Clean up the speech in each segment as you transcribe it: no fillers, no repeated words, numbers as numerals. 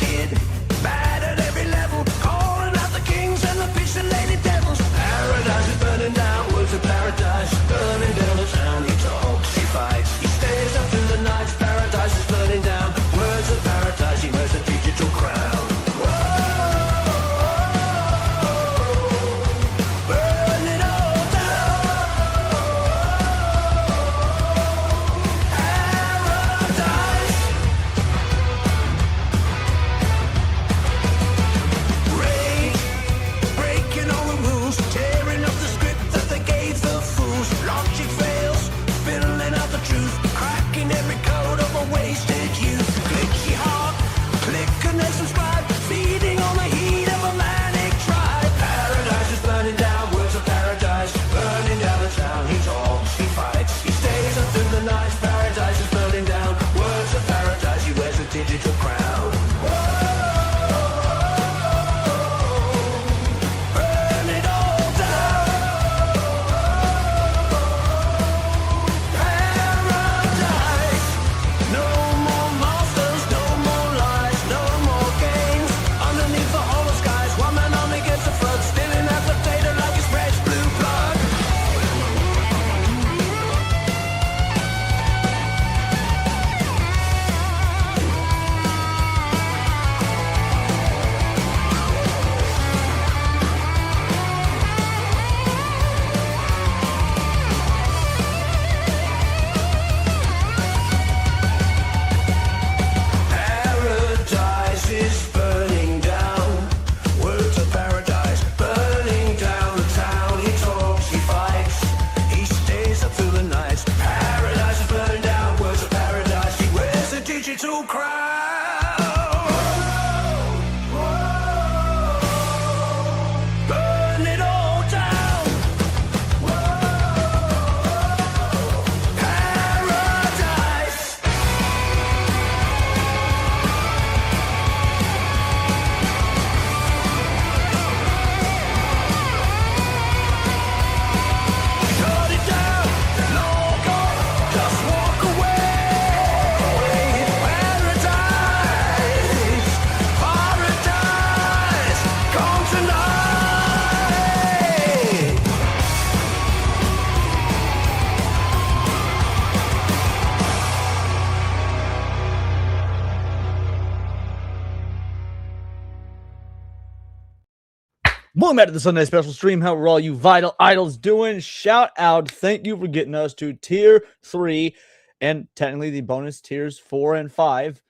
kid, bad at every level, calling out the kings and the fish and lady devils. Paradise is burning down, words of paradise, burning down the town. He talks, he fights, he stays up through the night. Paradise is burning down, words of paradise, he wears a digital crown. Digital crown. Burn it all down. Paradise. No more monsters, no more lies, no more games. Underneath the hollow skies, one man army against the flood, stealing that potato like it's fresh blue blood. Digital crown. Burn it all down. Paradise. Shut it down. Log on. Just walk away. Welcome back to the Sunday special stream. How are all you vital idols doing? Shout out. Thank you for getting us to tier 3 and technically the bonus tiers 4 and 5.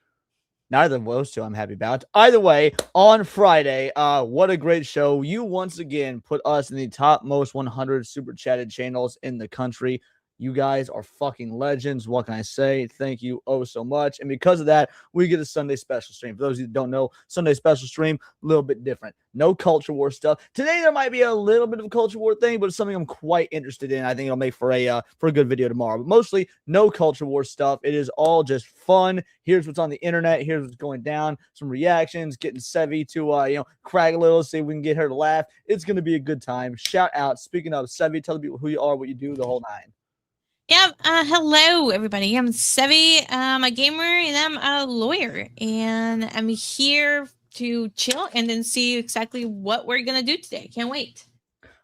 Neither of those two I'm happy about. Either way, on Friday, what a great show. You once again put us in the top most 100 super chatted channels in the country. You guys are fucking legends. What can I say? Thank you oh so much. And because of that, we get a Sunday special stream. For those of you that don't know, Sunday special stream, a little bit different. No culture war stuff. Today, there might be a little bit of a culture war thing, but it's something I'm quite interested in. I think it'll make for a good video tomorrow. But mostly, no culture war stuff. It is all just fun. Here's what's on the internet. Here's what's going down. Some reactions. Getting Sevy to, crack a little, see if we can get her to laugh. It's going to be a good time. Shout out. Speaking of Sevy, tell the people who you are, what you do, the whole nine. Yeah, hello everybody. I'm Sevy. I'm a gamer and I'm a lawyer, and I'm here to chill and then see exactly what we're gonna do today. Can't wait.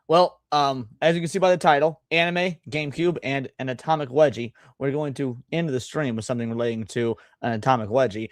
Well, as you can see by the title, anime, GameCube, and an Atomic Wedgie, we're going to end the stream with something relating to an Atomic Wedgie.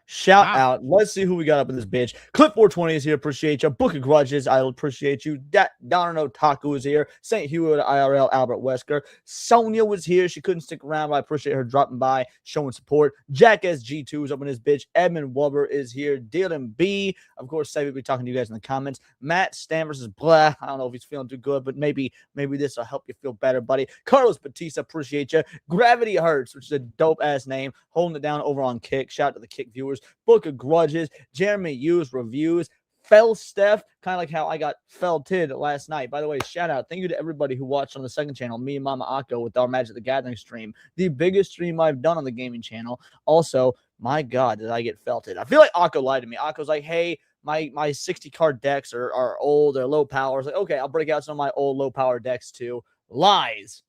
Shout out. Let's see who we got up in this bitch. Clip 420 is here. Appreciate you. Book of Grudges. I appreciate you. Donno Taku is here. St. Hewitt IRL. Albert Wesker. Sonia was here. She couldn't stick around, but I appreciate her dropping by, showing support. Jack SG2 is up in this bitch. Edmund Wubber is here. Dylan B. Of course, Savvy will be talking to you guys in the comments. Matt Stammers is blah. I don't know if he's feeling too good, but maybe this will help you feel better, buddy. Carlos Batista, appreciate you. Gravity Hurts, which is a dope ass name, holding it down over on Kick. Shout out to the Kick viewers. Book of Grudges, Jeremy Hughes reviews. Fell Steph, kind of like how I got felted last night. By the way, shout out. Thank you to everybody who watched on the second channel, me and Mama Akko with our Magic the Gathering stream. The biggest stream I've done on the gaming channel. Also, my God, did I get felted. I feel like Akko lied to me. Akko's like, hey, my 60 card decks are old, they're low power. I was like, okay, I'll break out some of my old low power decks too. Lies.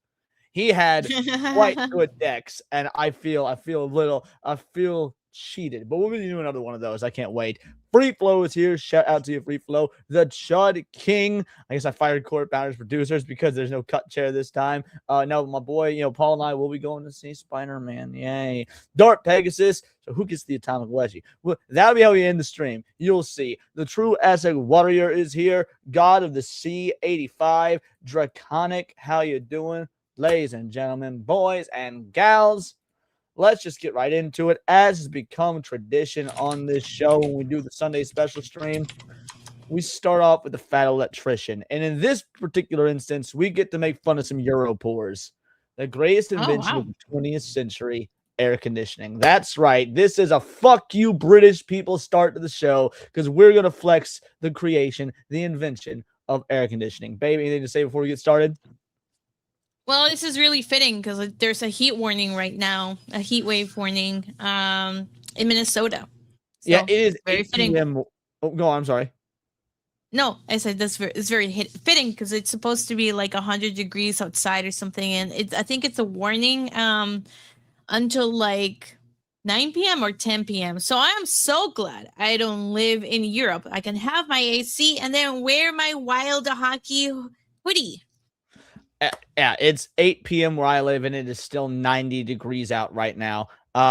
He had quite good decks, and I feel cheated, but we'll be doing another one of those. I can't wait. Free Flow is here. Shout out to you, Free Flow. The Chud King. I guess I fired Court Bounders producers because there's no cut chair this time. No, my boy, Paul and I will be going to see Spider-Man. Yay. Dart Pegasus. So who gets the Atomic Wedgie? Well, that'll be how we end the stream. You'll see. The True Aztec Warrior is here. God of the Sea 85. Draconic. How you doing? Ladies and gentlemen, boys and gals. Let's just get right into it. As has become tradition on this show when we do the Sunday special stream, we start off with the Fat Electrician. And in this particular instance, we get to make fun of some Europores, the greatest invention of the 20th century, air conditioning. That's right. This is a fuck you British people start to the show because we're going to flex the creation, the invention of air conditioning. Babe, anything to say before we get started? Well, this is really fitting because there's a heat warning right now, a heat wave warning in Minnesota. So Yeah, it is very 8 fitting. p.m. Oh, go on. I'm sorry. No, I said it's very fitting because it's supposed to be like 100 degrees outside or something, and I think it's a warning until like 9 p.m. or 10 p.m. So I am so glad I don't live in Europe. I can have my AC and then wear my wild hockey hoodie. Yeah, it's 8 p.m. where I live, and it is still 90 degrees out right now.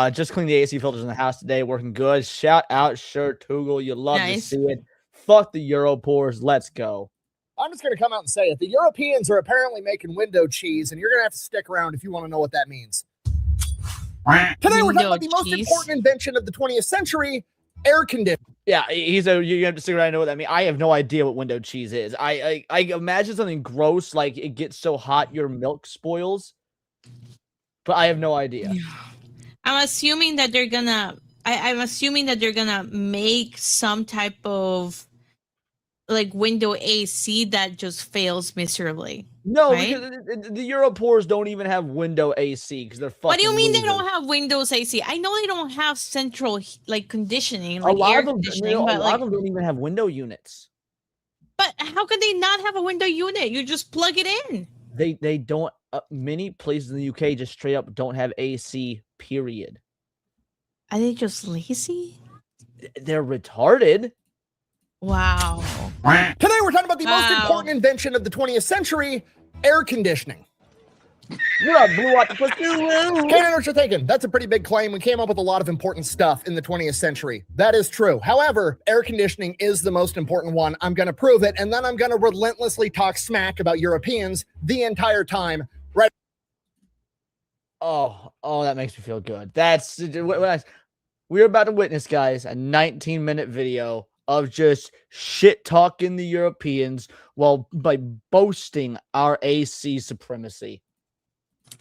Just cleaned the AC filters in the house today, working good. Shout out Sure Toogle. You love to see it. Fuck the Europores. Let's go. I'm just going to come out and say it. The Europeans are apparently making window cheese, and you're going to have to stick around if you want to know what that means. Today, we're talking about the most important invention of the 20th century, air conditioning. Yeah, you have to figure out. I know what that means. I have no idea what window cheese is. I imagine something gross, like it gets so hot your milk spoils. But I have no idea. I'm assuming that they're gonna. I'm assuming that they're gonna make some type of like window AC that just fails miserably. No, right? because the Europores don't even have window AC because they're fucking. What do you mean losers. they don't have Windows AC? I know they don't have central like conditioning, like a lot air of them, conditioning, a but lot of them don't even have window units. But how could they not have a window unit? You just plug it in. They don't. Many places in the UK just straight up don't have AC. Period. Are they just lazy? They're retarded. Wow. Today, we're talking about the most Wow. important invention of the 20th century, air conditioning. What up, Blue Watch? What's new? Can't know what you're thinking. That's a pretty big claim. We came up with a lot of important stuff in the 20th century. That is true. However, air conditioning is the most important one. I'm going to prove it, and then I'm going to relentlessly talk smack about Europeans the entire time. Right? Oh, that makes me feel good. That's we're about to witness, guys, a 19-minute video of just shit talking the Europeans while by boasting our AC supremacy.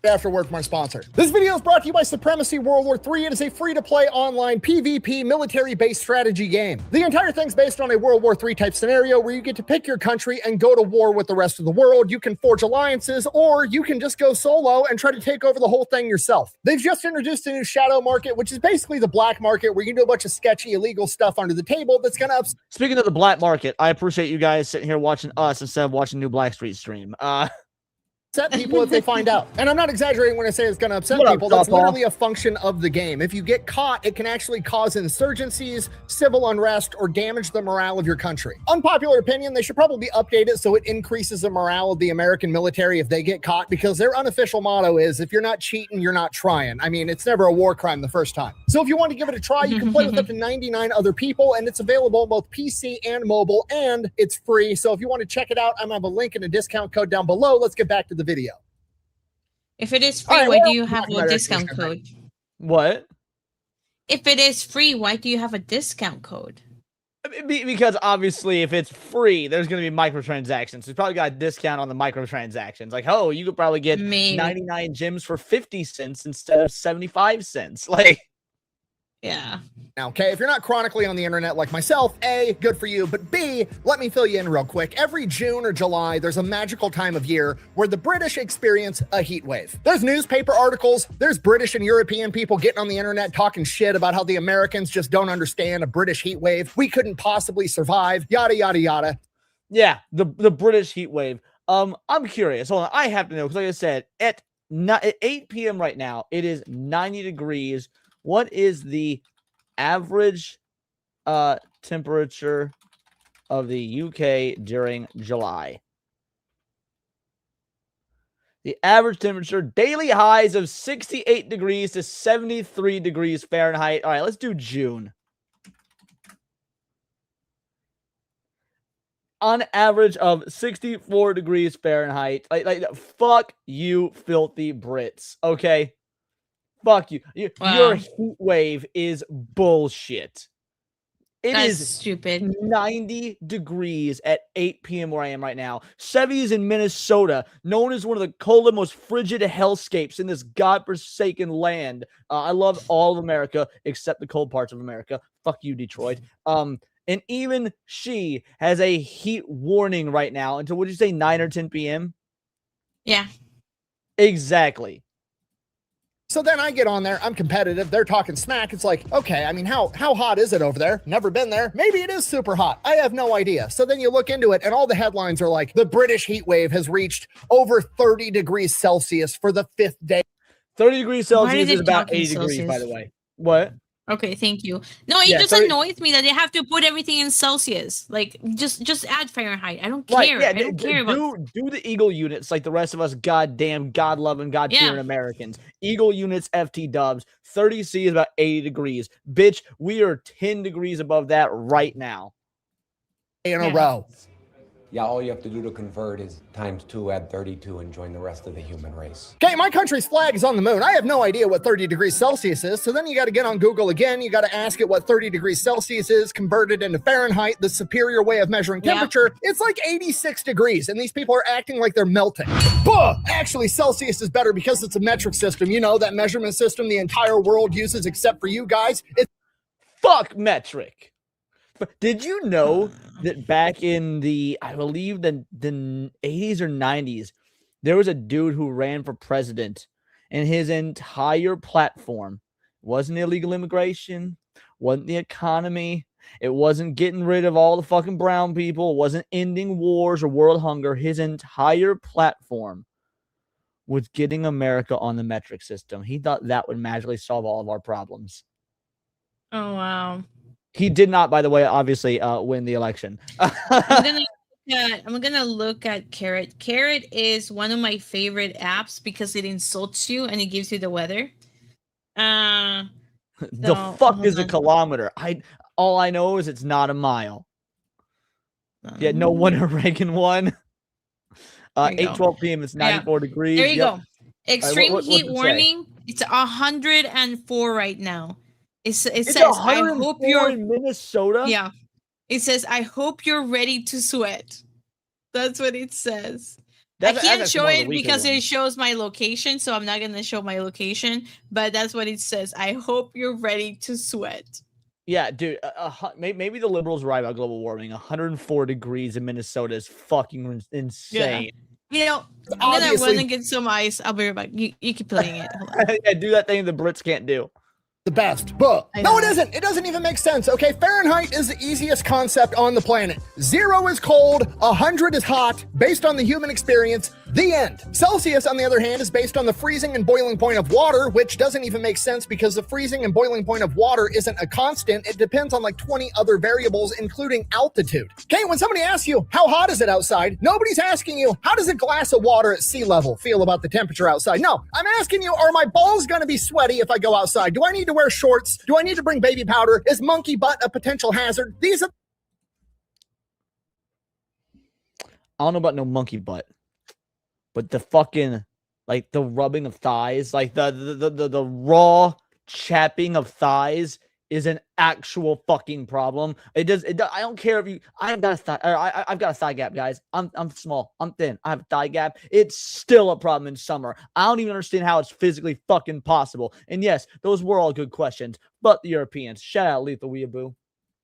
Afterward from our sponsor. This video is brought to you by Supremacy World War III. It is a free-to-play online PvP military-based strategy game. The entire thing's based on a World War III type scenario where you get to pick your country and go to war with the rest of the world. You can forge alliances, or you can just go solo and try to take over the whole thing yourself. They've just introduced a new shadow market, which is basically the black market where you can do a bunch of sketchy, illegal stuff under the table that's going to Speaking of the black market, I appreciate you guys sitting here watching us instead of watching New Black Street stream. upset people if they find out. And I'm not exaggerating when I say it's going to upset people. That's literally a function of the game. If you get caught, it can actually cause insurgencies, civil unrest, or damage the morale of your country. Unpopular opinion, they should probably update it so it increases the morale of the American military if they get caught, because their unofficial motto is, if you're not cheating, you're not trying. I mean, it's never a war crime the first time. So if you want to give it a try, you can play with up to 99 other people, and it's available on both PC and mobile, and it's free. So if you want to check it out, I'm going to have a link and a discount code down below. Let's get back to the video. If it is free, All right, why well, do you have a discount code? What? If it is free, why do you have a discount code? Because obviously, if it's free, there's going to be microtransactions. We probably got a discount on the microtransactions. Like, oh, you could probably get 99 gems for 50 cents instead of 75 cents. Like, yeah. Now, okay, if you're not chronically on the internet like myself, A, good for you, but B, let me fill you in real quick. Every June or July, there's a magical time of year where the British experience a heat wave. There's newspaper articles, there's British and European people getting on the internet talking shit about how the Americans just don't understand a British heat wave. We couldn't possibly survive, yada, yada, yada. Yeah, the British heat wave. I'm curious. Hold on, I have to know, because like I said, at 8 p.m. right now, it is 90 degrees. What is the average temperature of the UK during July. The average temperature, daily highs of 68 degrees to 73 degrees Fahrenheit. All right, let's do June. On average of 64 degrees Fahrenheit. Like fuck you, filthy Brits. Okay? Fuck you. Your heat wave is bullshit. That's is stupid. 90 degrees at 8 p.m. where I am right now. Chevy is in Minnesota, known as one of the coldest, most frigid hellscapes in this godforsaken land. I love all of America except the cold parts of America. Fuck you, Detroit. And even she has a heat warning right now until, what did you say, 9 or 10 p.m.? Yeah. Exactly. So then I get on there, I'm competitive, they're talking smack. It's like, okay, I mean, how hot is it over there? Never been there. Maybe it is super hot. I have no idea. So then you look into it and all the headlines are like, the British heat wave has reached over 30 degrees Celsius for the 5th day. 30 degrees Celsius is about 80 degrees, by the way. What? Okay, thank you. No, it just annoys me that they have to put everything in Celsius. Like, just add Fahrenheit. I don't care. Right, yeah, I don't care about. Do the Eagle units like the rest of us goddamn God-loving, God-fearing Americans. Eagle units, FT dubs. 30C is about 80 degrees. Bitch, we are 10 degrees above that right now. In a row. Yeah, all you have to do to convert is ×2, add 32, and join the rest of the human race. Okay, my country's flag is on the moon. I have no idea what 30 degrees Celsius is. So then you got to get on Google again. You got to ask it what 30 degrees Celsius is converted into Fahrenheit, the superior way of measuring temperature. It's like 86 degrees, and these people are acting like they're melting. Buh! Actually, Celsius is better because it's a metric system. You know, that measurement system the entire world uses except for you guys. It's fuck metric. Did you know that back in the, I believe the 80s or 90s, there was a dude who ran for president and his entire platform wasn't illegal immigration, wasn't the economy, it wasn't getting rid of all the fucking brown people, it wasn't ending wars or world hunger. His entire platform was getting America on the metric system. He thought that would magically solve all of our problems. Oh, wow. He did not, by the way, obviously win the election. I'm gonna look at Carrot. Carrot is one of my favorite apps because it insults you and it gives you the weather. The fuck is a kilometer? All I know is it's not a mile. Yeah, no wonder Reagan won. 8:12 p.m. It's 94 degrees. There you go. Extreme heat warning. It's 104 right now. It says, I hope you're in Minnesota. Yeah. It says, I hope you're ready to sweat. That's what it says. I can't show it because it shows my location, so I'm not going to show my location, but that's what it says. I hope you're ready to sweat. Yeah, dude, maybe the liberals are right about global warming. 104 degrees in Minnesota is fucking insane. Yeah. You know, I'm going to run and get some ice. I'll be right back. You keep playing it. Hold on. Yeah, do that thing the Brits can't do. The best. But no, it isn't. It doesn't even make sense. Okay, Fahrenheit is the easiest concept on the planet. 0 is cold, 100 is hot, based on the human experience. The end. Celsius, on the other hand, is based on the freezing and boiling point of water, which doesn't even make sense because the freezing and boiling point of water isn't a constant. It depends on like 20 other variables, including altitude. Okay, when somebody asks you, how hot is it outside? Nobody's asking you, how does a glass of water at sea level feel about the temperature outside? No, I'm asking you, are my balls going to be sweaty if I go outside? Do I need to wear shorts? Do I need to bring baby powder? Is monkey butt a potential hazard? These are... I don't know about no monkey butt. But the fucking, like, the rubbing of thighs, like the raw chapping of thighs is an actual fucking problem. It does. I don't care if you. I've got a thigh gap, guys. I'm small. I'm thin. I have a thigh gap. It's still a problem in summer. I don't even understand how it's physically fucking possible. And yes, those were all good questions. But the Europeans, shout out Lethal Weeaboo.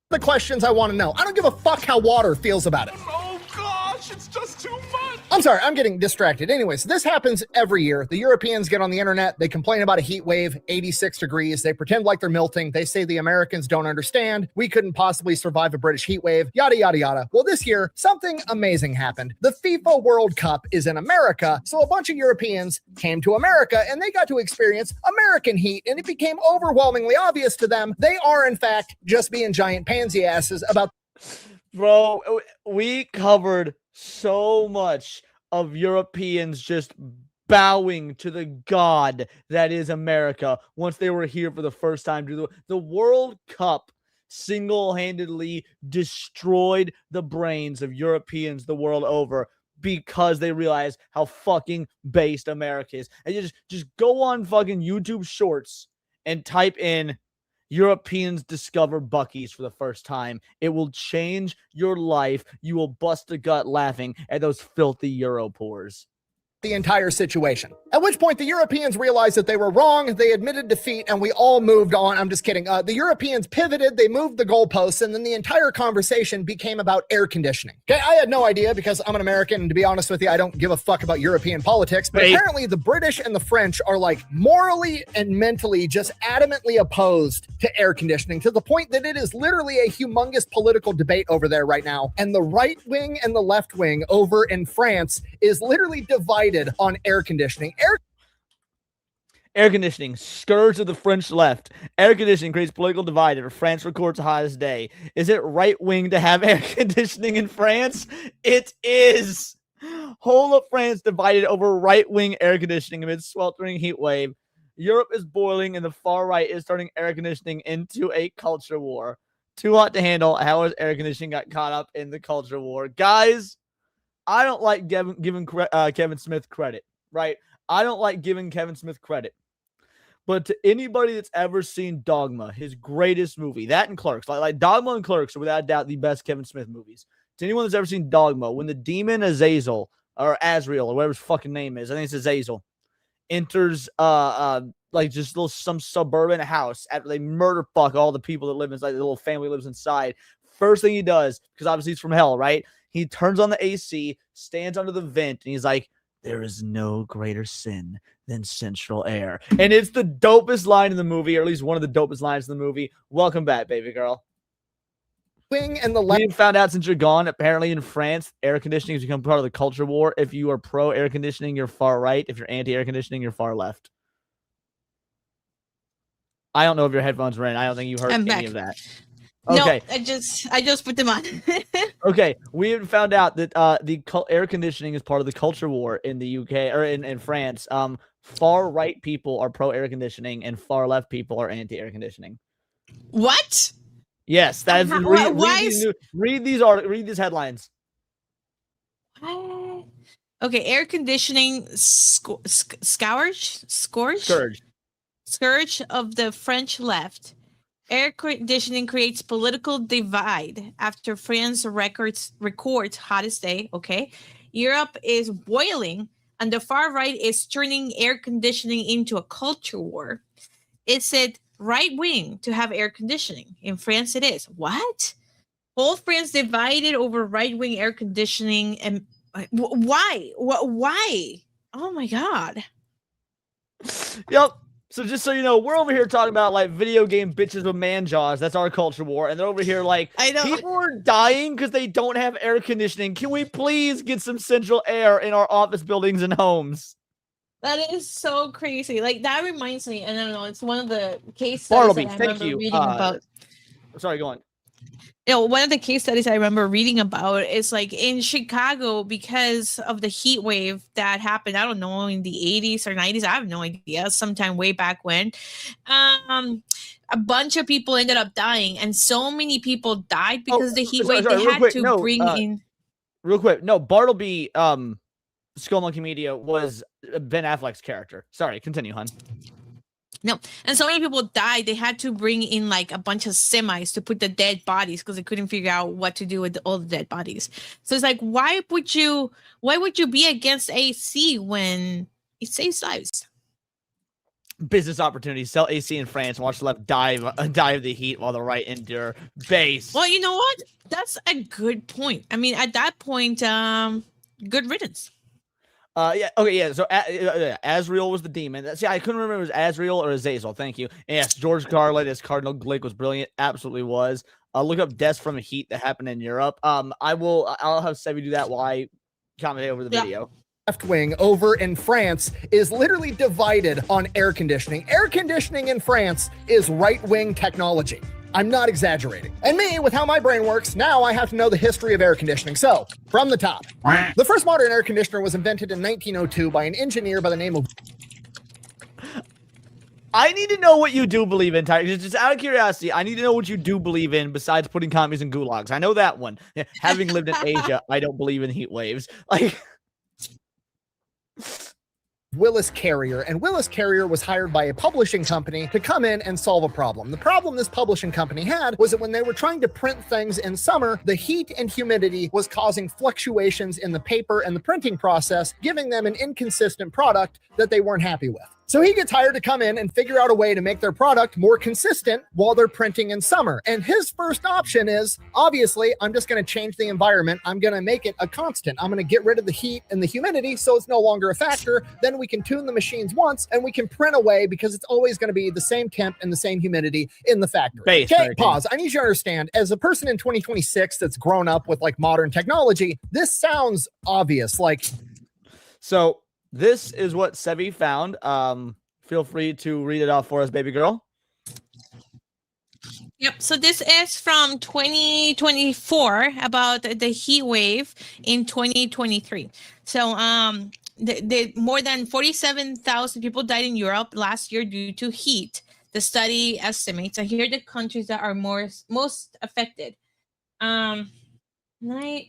The questions I want to know. I don't give a fuck how water feels about it. Oh gosh, it's just too much. I'm sorry, I'm getting distracted. Anyways, this happens every year. The Europeans get on the internet. They complain about a heat wave, 86 degrees. They pretend like they're melting. They say the Americans don't understand. We couldn't possibly survive a British heat wave, yada, yada, yada. Well, this year, something amazing happened. The FIFA World Cup is in America, so a bunch of Europeans came to America and they got to experience American heat, and it became overwhelmingly obvious to them they are, in fact, just being giant pansy asses about. Bro, we covered so much of Europeans just bowing to the god that is America once they were here for the first time. The World Cup single-handedly destroyed the brains of Europeans the world over because they realized how fucking based America is. And you just go on fucking YouTube Shorts and type in Europeans discover Buc-ee's for the first time. It will change your life. You will bust a gut laughing at those filthy Euro pores. The entire situation. At which point the Europeans realized that they were wrong. They admitted defeat and we all moved on. I'm just kidding. The Europeans pivoted. They moved the goalposts and then the entire conversation became about air conditioning. Okay, I had no idea because I'm an American and to be honest with you, I don't give a fuck about European politics. But apparently the British and the French are like morally and mentally just adamantly opposed to air conditioning to the point that it is literally a humongous political debate over there right now. And the right wing and the left wing over in France is literally divided on air conditioning. Air conditioning, scourge of the French left. Air conditioning creates political divide after France records hottest day. Is it right wing to have air conditioning in France? It is. Whole of France divided over right wing air conditioning amid sweltering heat wave. Europe is boiling and the far right is turning air conditioning into a culture war. Too hot to handle. How has air conditioning got caught up in the culture war? Guys, I don't like giving Kevin Smith credit, right? I don't like giving Kevin Smith credit. But to anybody that's ever seen Dogma, his greatest movie, that and Clerks, like Dogma and Clerks are without doubt the best Kevin Smith movies. To anyone that's ever seen Dogma, when the demon Azazel, or Azrael, or whatever his fucking name is, I think it's Azazel, enters like just some suburban house after they murder fuck all the people that live inside, the little family lives inside. First thing he does, because obviously he's from hell, right? He turns on the AC, stands under the vent, and he's like, there is no greater sin than central air. And it's the dopest line in the movie, or at least one of the dopest lines in the movie. Welcome back, baby girl. Wing and the left. We found out since you're gone, apparently in France, air conditioning has become part of the culture war. If you are pro air conditioning, you're far right. If you're anti air conditioning, you're far left. I don't know if your headphones were in. I don't think you heard any of that. Okay. No, I just put them on. Okay, we have found out that the air conditioning is part of the culture war in the UK or in France. Far right people are pro air conditioning and far left people are anti air conditioning. What? Yes, that's read these headlines. What? Okay, air conditioning scourge of the French left. Air conditioning creates political divide after France records hottest day. Okay. Europe is boiling and the far right is turning air conditioning into a culture war. It said right wing to have air conditioning. In France it is. What? Whole France divided over right wing air conditioning. And why? Why? Oh my God. Yep. So just so you know, we're over here talking about like video game bitches with man jaws. That's our culture war. And they're over here like, I know. People are dying because they don't have air conditioning. Can we please get some central air in our office buildings and homes? That is so crazy. Like that reminds me, and I don't know, it's one of the case studies Bartleby, that I thank remember you. reading about. Sorry, go on. You know, one of the case studies I remember reading about is like in Chicago because of the heat wave that happened. I don't know, in the 80s or 90s. I have no idea. Sometime way back when, a bunch of people ended up dying, and so many people died because of the heat wave. They had to bring in. Real quick, no, Bartleby, Skull Monkey Media was Ben Affleck's character. Sorry, continue, hon. No, and so many people died. They had to bring in like a bunch of semis to put the dead bodies because they couldn't figure out what to do with all the dead bodies. So it's like, why would you be against AC when it saves lives? Business opportunities. Sell AC in France and watch the left die of the heat while the right endure base. Well, you know what? That's a good point. I mean, at that point, good riddance. Yeah. Okay. Yeah. So Azrael was the demon. See, I couldn't remember if it was Azrael or Azazel. Thank you. And yes, George Carlin as Cardinal Glick was brilliant. Absolutely was. Look up deaths from heat that happened in Europe. I'll have Sevi do that while I commentate over the video. Left wing over in France is literally divided on air conditioning. Air conditioning in France is right-wing technology. I'm not exaggerating. And me, with how my brain works, now I have to know the history of air conditioning. So, from the top. The first modern air conditioner was invented in 1902 by an engineer by the name of... I need to know what you do believe in, Ty. Just out of curiosity, I need to know what you do believe in besides putting commies in gulags. I know that one. Having lived in Asia, I don't believe in heat waves. Like... Willis Carrier, and Willis Carrier was hired by a publishing company to come in and solve a problem. The problem this publishing company had was that when they were trying to print things in summer, the heat and humidity was causing fluctuations in the paper and the printing process, giving them an inconsistent product that they weren't happy with. So he gets hired to come in and figure out a way to make their product more consistent while they're printing in summer. And his first option is, obviously, I'm just going to change the environment. I'm going to make it a constant. I'm going to get rid of the heat and the humidity so it's no longer a factor. Then we can tune the machines once and we can print away because it's always going to be the same temp and the same humidity in the factory. Okay, pause. I need you to understand, as a person in 2026 that's grown up with like modern technology, this sounds obvious. Like, so this is what Sevi found. Feel free to read it off for us, baby girl. Yep. So this is from 2024 about the heat wave in 2023. So the more than 47,000 people died in Europe last year due to heat. The study estimates. And here are the countries that are most affected. Can I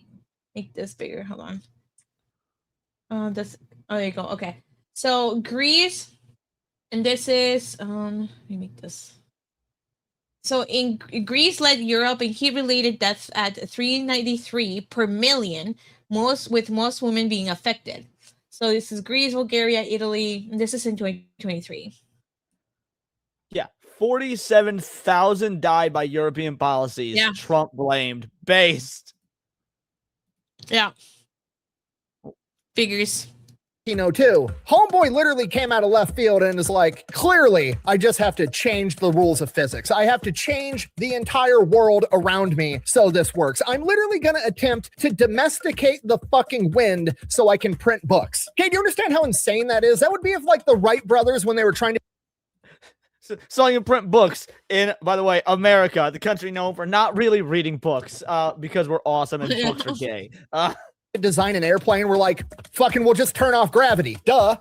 make this bigger? Hold on. Oh, there you go. Okay. So Greece, and this is let me make this. So in Greece led Europe in heat-related deaths at 393 per million, most women being affected. So this is Greece, Bulgaria, Italy, and this is in 2023. Yeah, 47,000 died by European policies. Yeah. Trump blamed. Based. Yeah. Figures. 1902. Homeboy literally came out of left field and is like, clearly, I just have to change the rules of physics. I have to change the entire world around me so this works. I'm literally going to attempt to domesticate the fucking wind so I can print books. Okay, do you understand how insane that is? That would be if like the Wright brothers when they were trying to So you can print books in, by the way, America, the country known for not really reading books because we're awesome and books are gay. design an airplane. We're like, fucking, we'll just turn off gravity. Duh.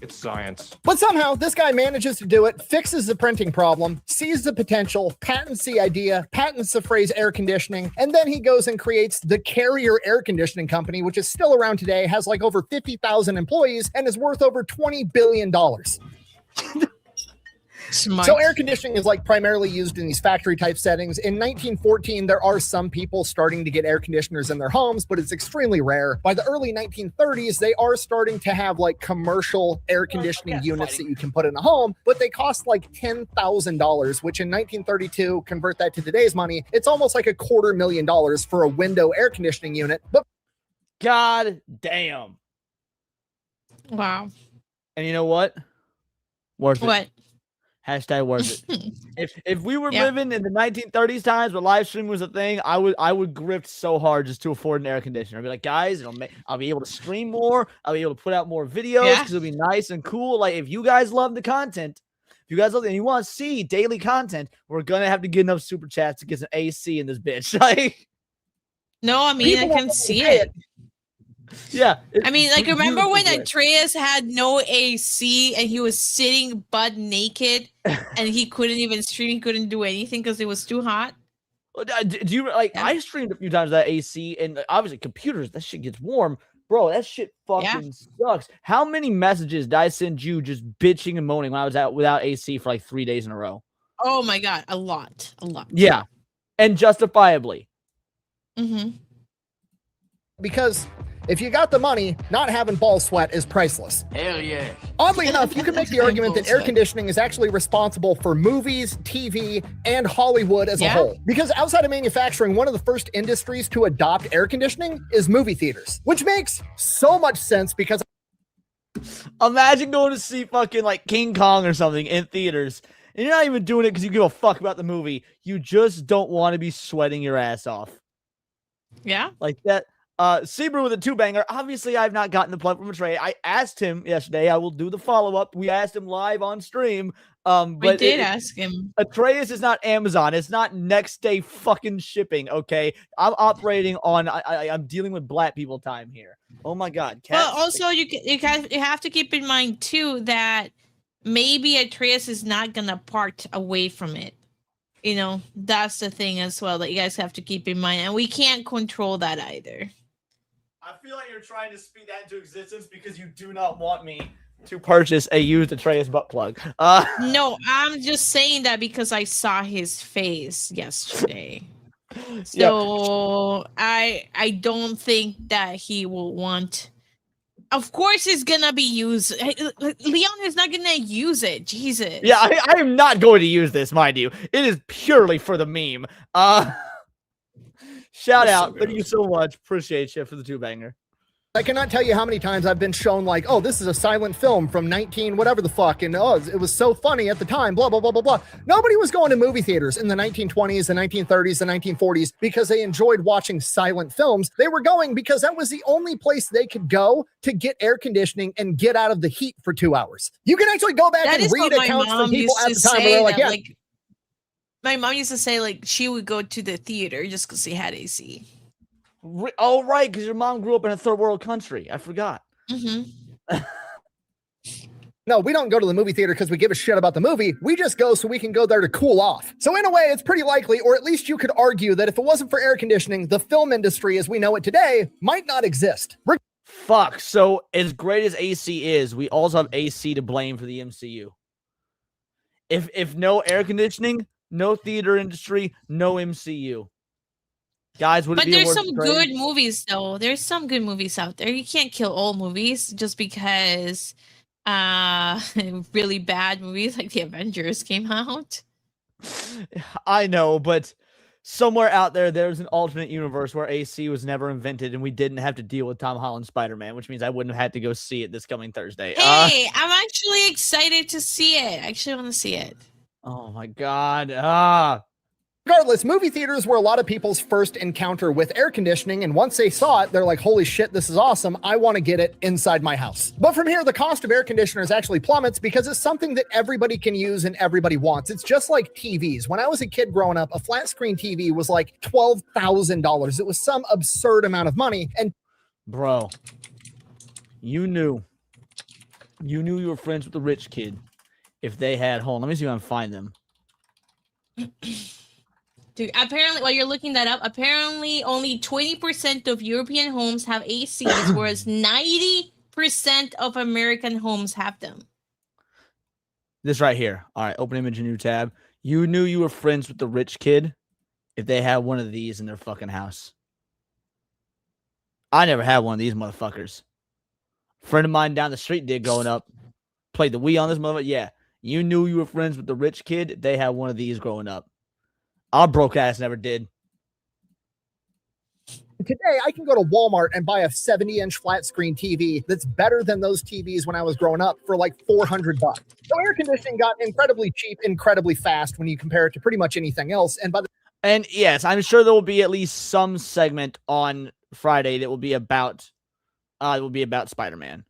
It's science. But somehow this guy manages to do it, fixes the printing problem, sees the potential, patents the idea, patents the phrase air conditioning, and then he goes and creates the Carrier Air Conditioning Company, which is still around today, has like over 50,000 employees, and is worth over $20 billion. Smart. So air conditioning is like primarily used in these factory type settings. In 1914, there are some people starting to get air conditioners in their homes, but it's extremely rare. By the early 1930s, they are starting to have like commercial air conditioning units that you can put in a home, but they cost like $10,000, which in 1932, convert that to today's money, it's almost like $250,000 for a window air conditioning unit. But God damn. Wow. And you know what? Worth it. What? Hashtag worth it. If we were living in the 1930s times where live streaming was a thing, I would grift so hard just to afford an air conditioner. I'd be like, guys, I'll be able to stream more. I'll be able to put out more videos because it'll be nice and cool. Like if you guys love the content, if you guys love it and you want to see daily content, we're gonna have to get enough super chats to get some AC in this bitch. Like, no, I mean I can see it. Yeah. I mean, like, remember when Atreus had no AC and he was sitting butt naked and he couldn't even stream, he couldn't do anything because it was too hot? Do you like? I streamed a few times that AC, and obviously computers, that shit gets warm, bro. That shit fucking sucks. How many messages did I send you just bitching and moaning when I was out without AC for like 3 days in a row? Oh my god, a lot. Yeah, and justifiably. Mm-hmm. because if you got the money, not having ball sweat is priceless. Hell yeah. Oddly enough, you can make the argument that air conditioning is actually responsible for movies, TV, and Hollywood as a whole. Because outside of manufacturing, one of the first industries to adopt air conditioning is movie theaters, which makes so much sense because Imagine going to see fucking like King Kong or something in theaters, and you're not even doing it because you give a fuck about the movie. You just don't want to be sweating your ass off. Yeah. Like that. Sebrew with a 2-banger. Obviously, I've not gotten the plug from Trey. I asked him yesterday. I will do the follow-up. We asked him live on stream. We But did ask him. Atreus is not Amazon. It's not next day fucking shipping. Okay, I'm operating on. I'm dealing with black people time here. Oh my god. Well, also you have to keep in mind too that maybe Atreus is not gonna part away from it. You know, that's the thing as well that you guys have to keep in mind, and we can't control that either. I feel like you're trying to speak that into existence because you do not want me to purchase a used Atreus butt plug. No, I'm just saying that because I saw his face yesterday. So I don't think that he will want. Of course, it's gonna be used. Leon is not gonna use it. Jesus. Yeah, I am not going to use this, mind you. It is purely for the meme. Shout out. Thank you so much. Appreciate you for the 2-banger. I cannot tell you how many times I've been shown like, oh, this is a silent film from 19 whatever the fuck, and oh, it was so funny at the time, blah, blah, blah, blah, blah. Nobody was going to movie theaters in the 1920s, the 1930s, the 1940s because they enjoyed watching silent films. They were going because that was the only place they could go to get air conditioning and get out of the heat for 2 hours. You can actually go back and read accounts from people at the time where they're like, yeah. Like, my mom used to say like she would go to the theater just because they had AC. Oh, right, because your mom grew up in a third world country. I forgot. Mm-hmm. No, we don't go to the movie theater because we give a shit about the movie. We just go so we can go there to cool off. So in a way, it's pretty likely, or at least you could argue that if it wasn't for air conditioning, the film industry as we know it today might not exist. Fuck. So as great as AC is, we also have AC to blame for the MCU. If no air conditioning, no theater industry, no MCU. Guys, would it but be there's worth some the trade? good movies though. There's some good movies out there. You can't kill all movies just because really bad movies like the Avengers came out. I know, but somewhere out there's an alternate universe where AC was never invented and we didn't have to deal with Tom Holland's Spider-Man, which means I wouldn't have had to go see it this coming Thursday. Hey, I'm actually excited to see it. I actually want to see it. Oh my god. Regardless, movie theaters were a lot of people's first encounter with air conditioning, and once they saw it, they're like, holy shit, this is awesome. I want to get it inside my house. But from here, the cost of air conditioners actually plummets because it's something that everybody can use and everybody wants. It's just like TVs. When I was a kid growing up, a flat screen TV was like $12,000. It was some absurd amount of money. And bro, you knew you were friends with the rich kid if they had home. Let me see if I can find them. Dude, apparently, while you're looking that up, apparently only 20% of European homes have ACs, whereas 90% of American homes have them. This right here. All right, open image, a new tab. You knew you were friends with the rich kid if they had one of these in their fucking house. I never had one of these motherfuckers. A friend of mine down the street did growing up. Played the Wii on this motherfucker. Yeah, you knew you were friends with the rich kid if they had one of these growing up. Our broke ass never did. today I can go to Walmart and buy a 70-inch flat screen TV that's better than those TVs when I was growing up for like $400. So air conditioning got incredibly cheap, incredibly fast when you compare it to pretty much anything else. And yes, I'm sure there will be at least some segment on Friday that will be about Spider-Man.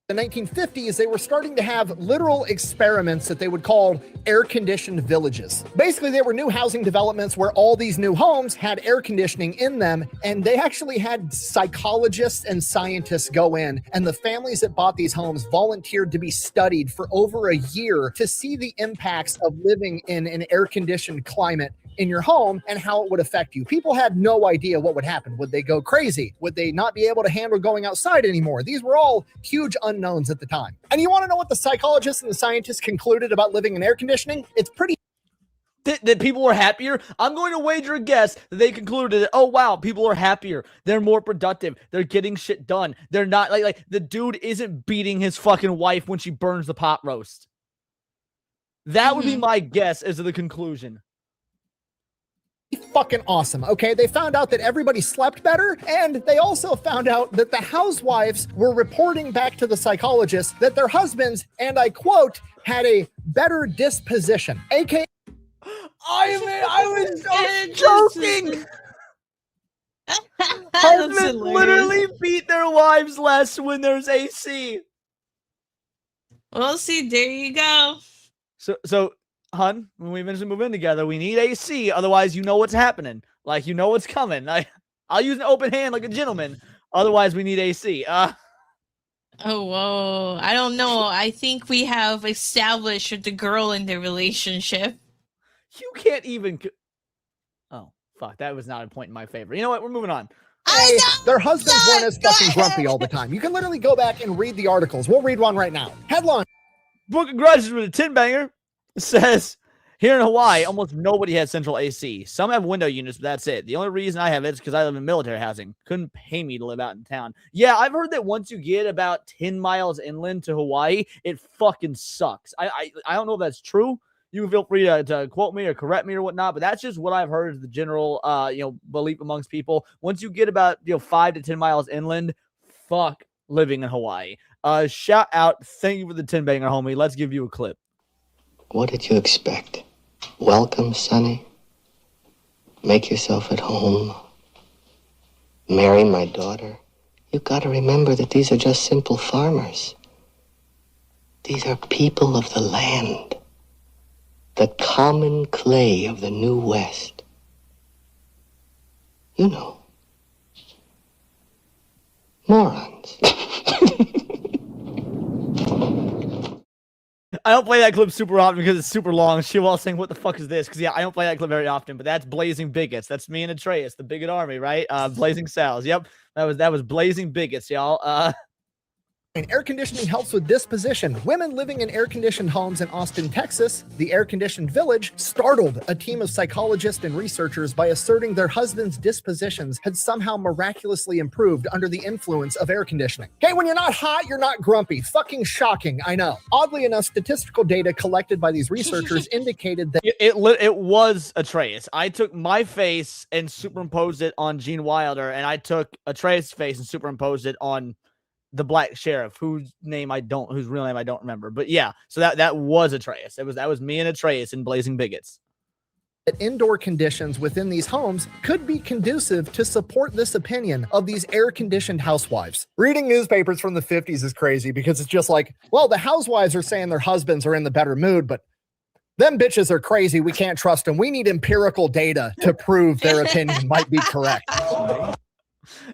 The 1950s, they were starting to have literal experiments that they would call air-conditioned villages. Basically, they were new housing developments where all these new homes had air conditioning in them, and they actually had psychologists and scientists go in, and the families that bought these homes volunteered to be studied for over a year to see the impacts of living in an air-conditioned climate in your home and how it would affect you. People had no idea what would happen. Would they go crazy? Would they not be able to handle going outside anymore? These were all huge unknowns at the time. And you want to know what the psychologists and the scientists concluded about living in air conditioning? It's pretty that people were happier. I'm going to wager a guess that they concluded that, oh wow, people are happier. They're more productive. They're getting shit done. They're not like the dude isn't beating his fucking wife when she burns the pot roast. That would be my guess as to the conclusion. fucking awesome, okay? They found out that everybody slept better, and they also found out that the housewives were reporting back to the psychologist that their husbands, and I quote, had a better disposition, aka I was so joking. Husbands literally beat their wives less when there's AC. Well, see, there you go. So, hun, when we eventually move in together, we need AC. Otherwise, you know what's happening. Like, you know what's coming. I'll use an open hand like a gentleman. Otherwise, we need AC. Oh, whoa. I don't know. I think we have established the girl in the relationship. You can't even. Oh, fuck. That was not a point in my favor. You know what? We're moving on. Hey, their husbands weren't as fucking grumpy all the time. You can literally go back and read the articles. We'll read one right now. Headline. Book of Grudges with a 10-banger says, here in Hawaii, almost nobody has central AC. Some have window units, but that's it. The only reason I have it is because I live in military housing. Couldn't pay me to live out in town. Yeah, I've heard that once you get about 10 miles inland to Hawaii, it fucking sucks. I don't know if that's true. You can feel free to quote me or correct me or whatnot, but that's just what I've heard is the general belief amongst people. Once you get about 5 to 10 miles inland, fuck living in Hawaii. Shout out, thank you for the 10-banger, homie. Let's give you a clip. What did you expect? Welcome, Sonny. Make yourself at home. Marry my daughter. You've got to remember that these are just simple farmers. These are people of the land. The common clay of the New West. You know. Morons. I don't play that clip super often because it's super long. She was saying, what the fuck is this? Because, yeah, I don't play that clip very often, but that's Blazing Bigots. That's me and Atreus, the bigot army, right? Blazing Sals. Yep. That was Blazing Bigots, y'all. And air conditioning helps with disposition. Women living in air-conditioned homes in Austin, Texas, the air-conditioned village, startled a team of psychologists and researchers by asserting their husbands' dispositions had somehow miraculously improved under the influence of air conditioning. Okay, when you're not hot, you're not grumpy. Fucking shocking, I know. Oddly enough, statistical data collected by these researchers indicated that it was Atreus. I took my face and superimposed it on Gene Wilder, and I took Atreus' face and superimposed it on the black sheriff, whose real name I don't remember. But yeah, so that was Atreus. That was me and Atreus in Blazing Bigots. Indoor conditions within these homes could be conducive to support this opinion of these air-conditioned housewives. Reading newspapers from the 50s is crazy because it's just like, well, the housewives are saying their husbands are in the better mood, but them bitches are crazy. We can't trust them. We need empirical data to prove their opinion might be correct.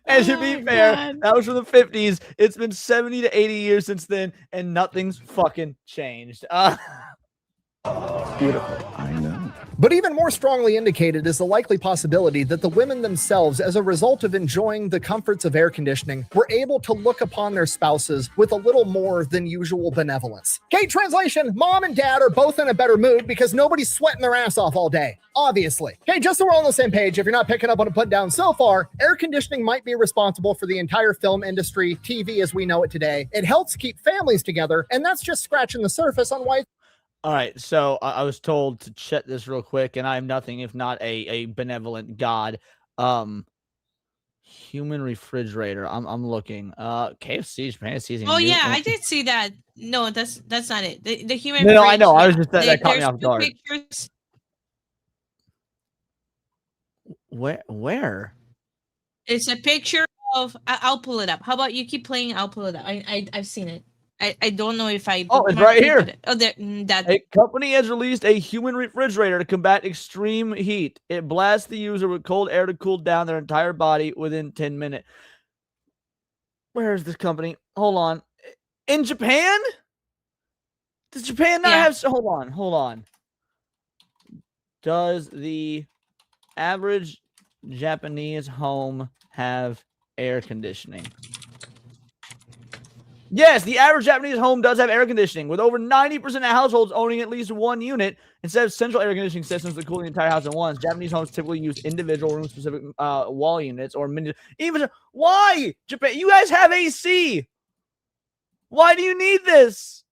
And to be fair, that was from the 50s. It's been 70 to 80 years since then, and nothing's fucking changed. Beautiful, I know. But even more strongly indicated is the likely possibility that the women themselves, as a result of enjoying the comforts of air conditioning, were able to look upon their spouses with a little more than usual benevolence. Okay, translation, mom and dad are both in a better mood because nobody's sweating their ass off all day. Obviously. Okay, just so we're on the same page, if you're not picking up on a put down so far, air conditioning might be responsible for the entire film industry, TV as we know it today. It helps keep families together, and that's just scratching the surface on why. All right, so I was told to check this real quick, and I'm nothing if not a benevolent god. Human refrigerator. I'm looking. KFC, Japan season. Oh yeah, I did see that. No, that's not it. The human. No, I know. Yeah. I was just that caught me off guard. Pictures. Where? It's a picture of. I'll pull it up. How about you keep playing? I'll pull it up. I've seen it. I don't know if I. Oh, it's right here. Oh, there. That. A company has released a human refrigerator to combat extreme heat. It blasts the user with cold air to cool down their entire body within 10 minutes. Where is this company? Hold on. In Japan? Does Japan not have... Hold on. Does the average Japanese home have air conditioning? Yes, the average Japanese home does have air conditioning, with over 90% of households owning at least one unit instead of central air conditioning systems that cool the entire house at once. Japanese homes typically use individual room-specific wall units or why? Japan, you guys have AC. Why do you need this?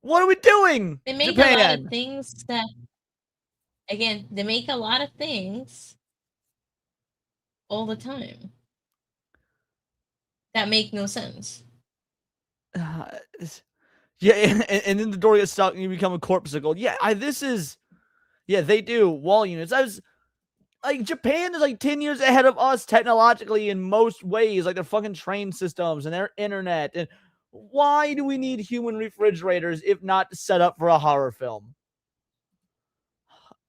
What are we doing? They make Japan? a lot of things that. Again, they make a lot of things all the time that make no sense. Yeah, and then the door gets stuck and you become a corpsicle. Yeah, they do wall units. I was like, Japan is like 10 years ahead of us technologically in most ways, like their fucking train systems and their internet. And why do we need human refrigerators if not set up for a horror film?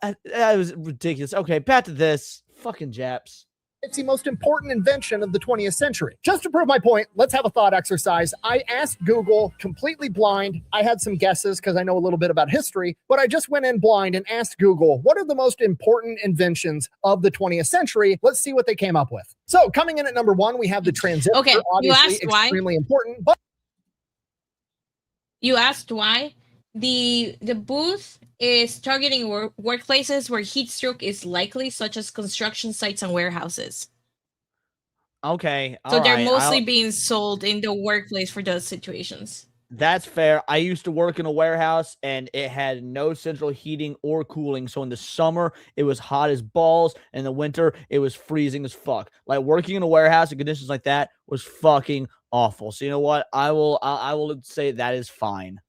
That was ridiculous. Okay, back to this. Fucking Japs. It's the most important invention of the 20th century. Just to prove my point, let's have a thought exercise. I asked Google, completely blind. I had some guesses because I know a little bit about history, but I just went in blind and asked Google, what are the most important inventions of the 20th century? Let's see what they came up with. So coming in at number 1, we have the transistor. Okay, you obviously asked why? extremely important, but You asked why? The booth is targeting workplaces where heat stroke is likely, such as construction sites and warehouses. Okay, So they're alright, mostly being sold in the workplace for those situations. that's fair. I used to work in a warehouse and it had no central heating or cooling. So in the summer, it was hot as balls. And in the winter, it was freezing as fuck. Like working in a warehouse in conditions like that was fucking awful. So you know what? I will say that is fine.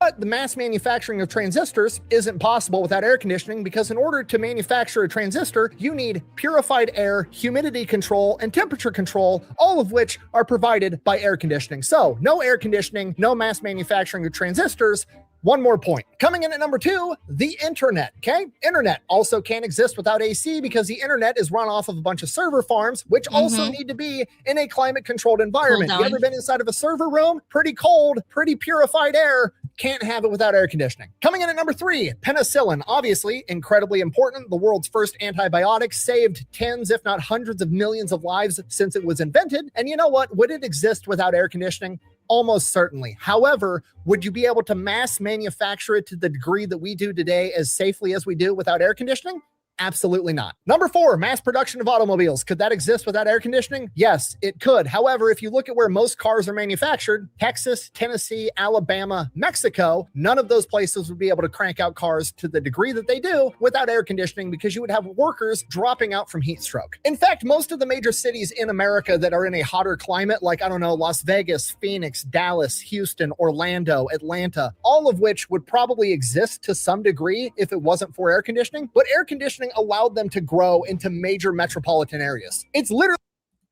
But the mass manufacturing of transistors isn't possible without air conditioning, because in order to manufacture a transistor, you need purified air, humidity control, and temperature control, all of which are provided by air conditioning. So no air conditioning, no mass manufacturing of transistors. One more point. Coming in at number 2, the internet, okay? Internet also can't exist without AC because the internet is run off of a bunch of server farms, which also need to be in a climate-controlled environment. You ever been inside of a server room? Pretty cold, pretty purified air. Can't have it without air conditioning. Coming in at number 3, penicillin. Obviously, incredibly important. The world's first antibiotic, saved tens, if not hundreds of millions of lives since it was invented. And you know what? Would it exist without air conditioning? Almost certainly. However, would you be able to mass manufacture it to the degree that we do today as safely as we do without air conditioning? Absolutely not. Number 4, mass production of automobiles. Could that exist without air conditioning? Yes, it could. However, if you look at where most cars are manufactured, Texas, Tennessee, Alabama, Mexico, none of those places would be able to crank out cars to the degree that they do without air conditioning, because you would have workers dropping out from heat stroke. In fact, most of the major cities in America that are in a hotter climate, like, I don't know, Las Vegas, Phoenix, Dallas, Houston, Orlando, Atlanta, all of which would probably exist to some degree if it wasn't for air conditioning, but air conditioning allowed them to grow into major metropolitan areas. It's literally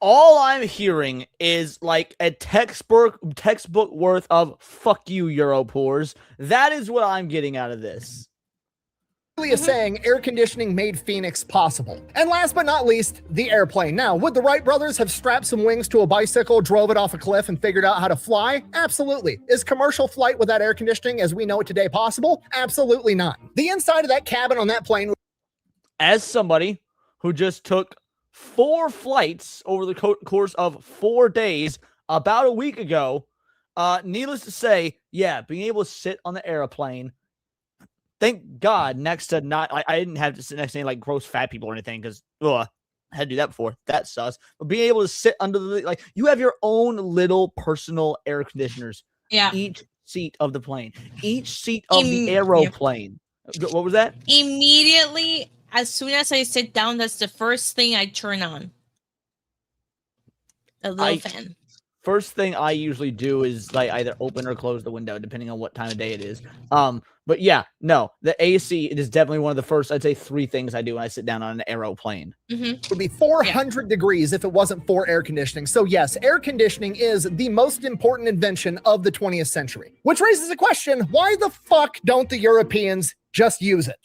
all I'm hearing is like a textbook worth of fuck you, Europores. That is what I'm getting out of this. a saying air conditioning made Phoenix possible. And last but not least, the airplane. Now, would the Wright brothers have strapped some wings to a bicycle, drove it off a cliff, and figured out how to fly? Absolutely. Is commercial flight without air conditioning as we know it today possible? Absolutely not. The inside of that cabin on that plane. As somebody who just took 4 flights over the course of 4 days about a week ago, needless to say, yeah, being able to sit on the airplane, thank God, next to not, I didn't have to sit next to any like gross fat people or anything, because I had to do that before. That sus. But being able to sit under the, like, you have your own little personal air conditioners. Yeah. Each seat of the plane. Each seat of the aeroplane. Yep. What was that? Immediately, as soon as I sit down, that's the first thing I turn on. A little fan. First thing I usually do is like either open or close the window, depending on what time of day it is. But yeah, no, the AC, it is definitely one of the first, I'd say 3 things I do when I sit down on an aeroplane. It would be 400 degrees if it wasn't for air conditioning. So yes, air conditioning is the most important invention of the 20th century. Which raises a question, why the fuck don't the Europeans just use it?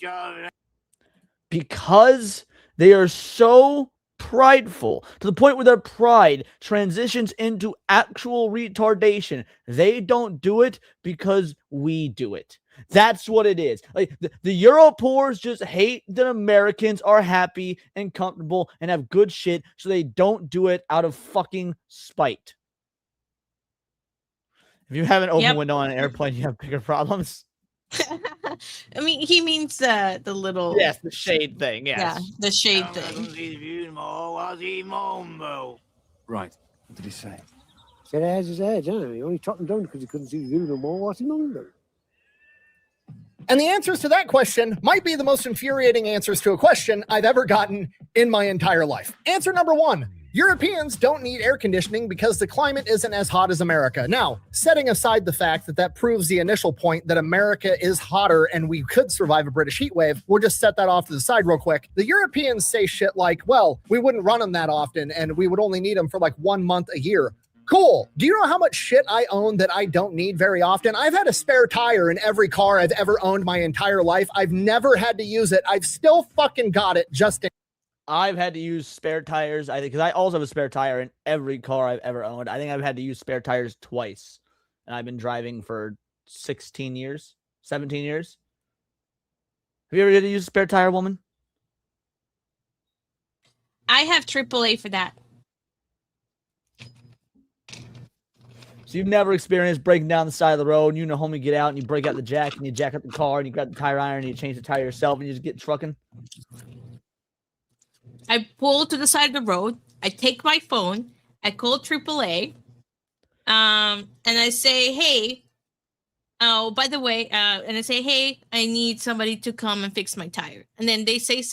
Because they are so prideful, to the point where their pride transitions into actual retardation. They don't do it because we do it. That's what it is. Like the Europores just hate that Americans are happy and comfortable and have good shit, so they don't do it out of fucking spite. If you have an open window on an airplane, you have bigger problems. I mean, he means the little... Yes, the shade thing, yes. Yeah, the shade thing. Right. What did he say? Said how's his head, huh? He only chopped him down because he couldn't see the view no more. What's he on about? And the answers to that question might be the most infuriating answers to a question I've ever gotten in my entire life. Answer number 1. Europeans don't need air conditioning because the climate isn't as hot as America. Now, setting aside the fact that that proves the initial point that America is hotter and we could survive a British heat wave, we'll just set that off to the side real quick. The Europeans say shit like, well, we wouldn't run them that often and we would only need them for like 1 month a year. Cool. Do you know how much shit I own that I don't need very often? I've had a spare tire in every car I've ever owned my entire life. I've never had to use it. I've still fucking got it just in. I've had to use spare tires, I think, because I also have a spare tire in every car I've ever owned. I think I've had to use spare tires twice, and I've been driving for 16 years, 17 years. Have you ever had to use a spare tire, woman? I have AAA for that. So you've never experienced breaking down the side of the road, and you know, homie, get out and you break out the jack and you jack up the car and you grab the tire iron and you change the tire yourself and you just get trucking? I pull to the side of the road. I take my phone. I call AAA. And I say, hey, oh, by the way, and I say, hey, I need somebody to come and fix my tire. And then they send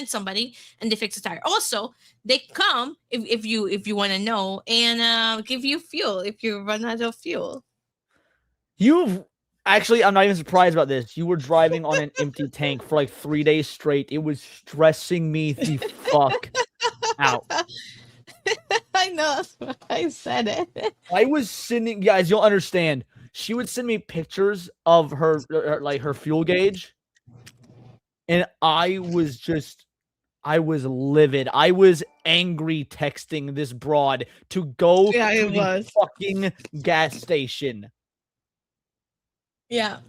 somebody and they fix the tire. Also, they come if you want to know and give you fuel if you run out of fuel. Actually, I'm not even surprised about this. You were driving on an empty tank for like 3 days straight. It was stressing me the fuck out. I know. That's why I said it. I was sending, guys, you'll understand. She would send me pictures of her fuel gauge. And I was livid. I was angry texting this broad to go to the fucking gas station. Yeah.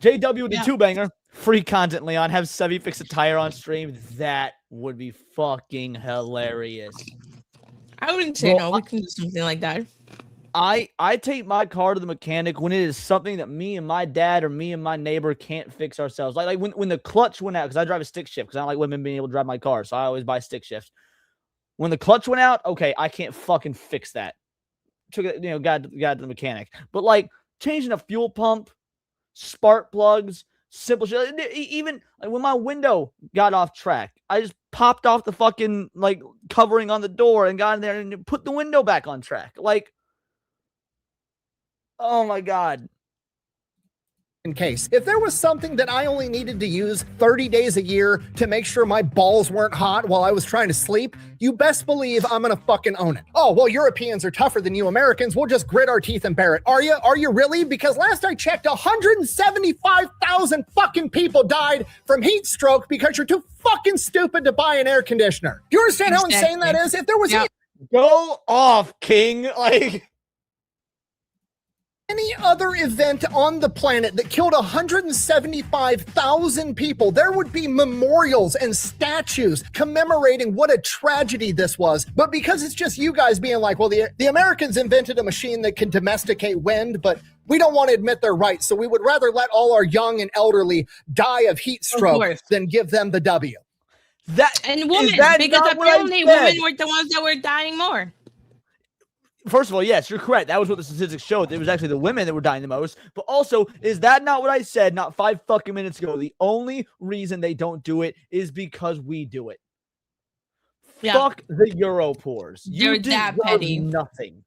JW the 2-banger. Free content, Leon. Have Sevi fix a tire on stream. That would be fucking hilarious. I wouldn't say no. We can do something like that. I take my car to the mechanic when it is something that me and my dad or me and my neighbor can't fix ourselves. Like when the clutch went out, because I drive a stick shift, because I don't like women being able to drive my car, so I always buy stick shift. When the clutch went out, okay, I can't fucking fix that. Took it, got to the mechanic. But like changing a fuel pump, spark plugs, simple shit. Even like when my window got off track, I just popped off the fucking like covering on the door and got in there and put the window back on track. Like, oh my God. In case. If there was something that I only needed to use 30 days a year to make sure my balls weren't hot while I was trying to sleep, you best believe I'm gonna fucking own it. Oh, well, Europeans are tougher than you Americans. We'll just grit our teeth and bear it. Are you? Are you really? Because last I checked, 175,000 fucking people died from heat stroke because you're too fucking stupid to buy an air conditioner. Do you understand how insane that is? If there was Go off, King. Like any other event on the planet that killed 175,000 people, there would be memorials and statues commemorating what a tragedy this was. But because it's just you guys being like, well, the Americans invented a machine that can domesticate wind, but we don't want to admit they're right. So we would rather let all our young and elderly die of heat stroke than give them the W. And women, because apparently women were the ones that were dying more. First of all, yes, you're correct. That was what the statistics showed. It was actually the women that were dying the most. But also, is that not what I said not 5 fucking minutes ago? The only reason they don't do it is because we do it. Yeah. Fuck the Europors. You deserve nothing.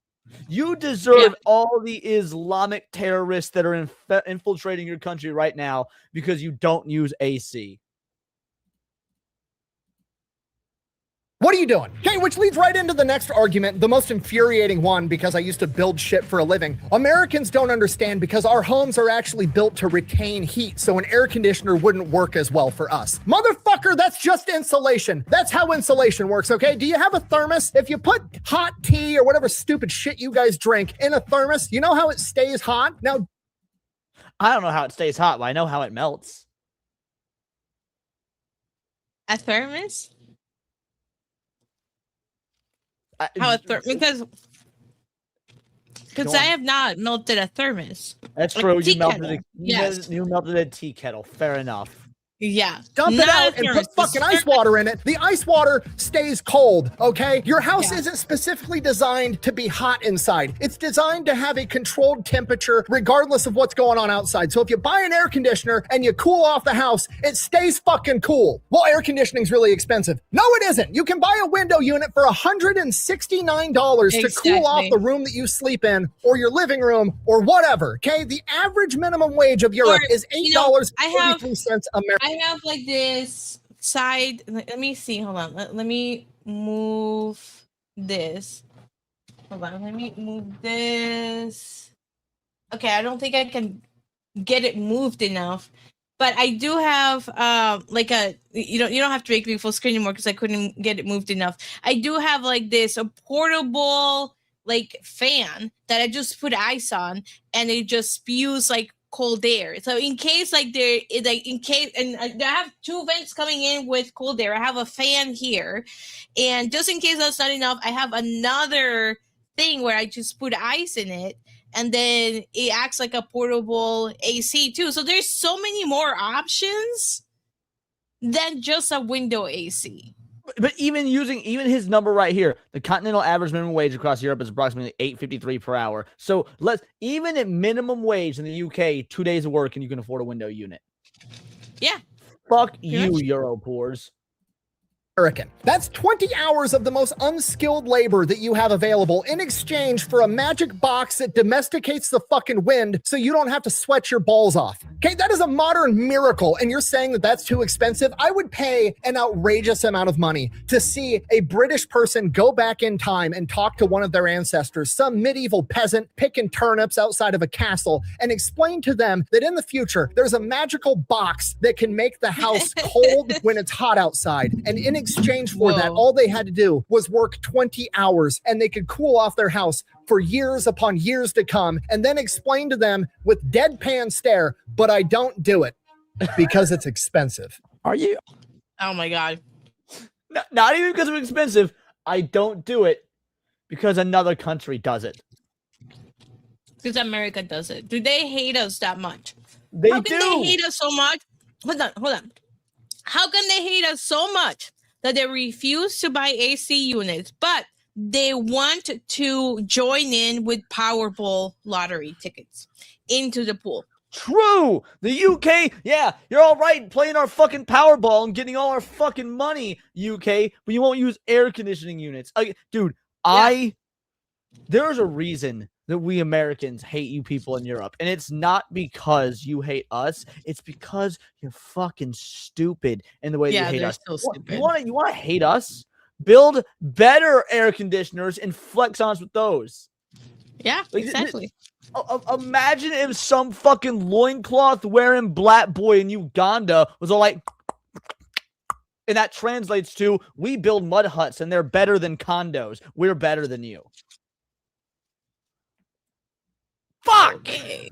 You deserve all the Islamic terrorists that are infiltrating your country right now because you don't use AC. What are you doing? Okay, which leads right into the next argument, the most infuriating one, because I used to build shit for a living. Americans don't understand because our homes are actually built to retain heat, so an air conditioner wouldn't work as well for us. Motherfucker, that's just insulation. That's how insulation works, okay? Do you have a thermos? If you put hot tea or whatever stupid shit you guys drink in a thermos, you know how it stays hot? Now, I don't know how it stays hot, but I know how it melts. A thermos? Because I have not melted a thermos. That's true. You melted a tea kettle. Fair enough. Yeah. Dump it Not out a and thermos, put fucking the ice water in it. The ice water stays cold, okay? Your house isn't specifically designed to be hot inside. It's designed to have a controlled temperature regardless of what's going on outside. So if you buy an air conditioner and you cool off the house, it stays fucking cool. Well, air conditioning's really expensive. No, it isn't. You can buy a window unit for $169 to cool off the room that you sleep in or your living room or whatever, okay? The average minimum wage of Europe is $8.43 American. I have like this side. Let me see. Hold on. Let me move this. Hold on. Let me move this. Okay, I don't think I can get it moved enough. But I do have like a you don't have to make me full screen anymore because I couldn't get it moved enough. I do have like this a portable like fan that I just put ice on and it just spews like cold air. So in case and I have two vents coming in with cold air. I have a fan here, and just in case that's not enough, I have another thing where I just put ice in it, and then it acts like a portable AC too. So there's so many more options than just a window AC. But even his number right here, the continental average minimum wage across Europe is approximately $8.53 per hour. So even at minimum wage in the UK, 2 days of work and you can afford a window unit. Yeah. Fuck you, Euro poors. American. That's 20 hours of the most unskilled labor that you have available in exchange for a magic box that domesticates the fucking wind so you don't have to sweat your balls off. Okay, that is a modern miracle, and you're saying that that's too expensive? I would pay an outrageous amount of money to see a British person go back in time and talk to one of their ancestors, some medieval peasant picking turnips outside of a castle, and explain to them that in the future, there's a magical box that can make the house cold when it's hot outside, and in exchange for that, all they had to do was work 20 hours and they could cool off their house for years upon years to come, and then explain to them with deadpan stare, but I don't do it because it's expensive. Are you? Oh my God. Not even because it's expensive. I don't do it because another country does it. Because America does it. Do they hate us that much? How can they hate us so much? Hold on. How can they hate us so much that they refuse to buy AC units, but they want to join in with Powerball lottery tickets into the pool? True. The UK, yeah, you're all right playing our fucking Powerball and getting all our fucking money, UK, but you won't use air conditioning units. Dude, there's a reason that we Americans hate you people in Europe. And it's not because you hate us. It's because you're fucking stupid in the way that you hate us. So stupid. You want to hate us? Build better air conditioners and flex on us with those. Yeah, exactly. Imagine if some fucking loincloth wearing black boy in Uganda was all like, and that translates to, we build mud huts and they're better than condos. We're better than you. Fuck! Okay.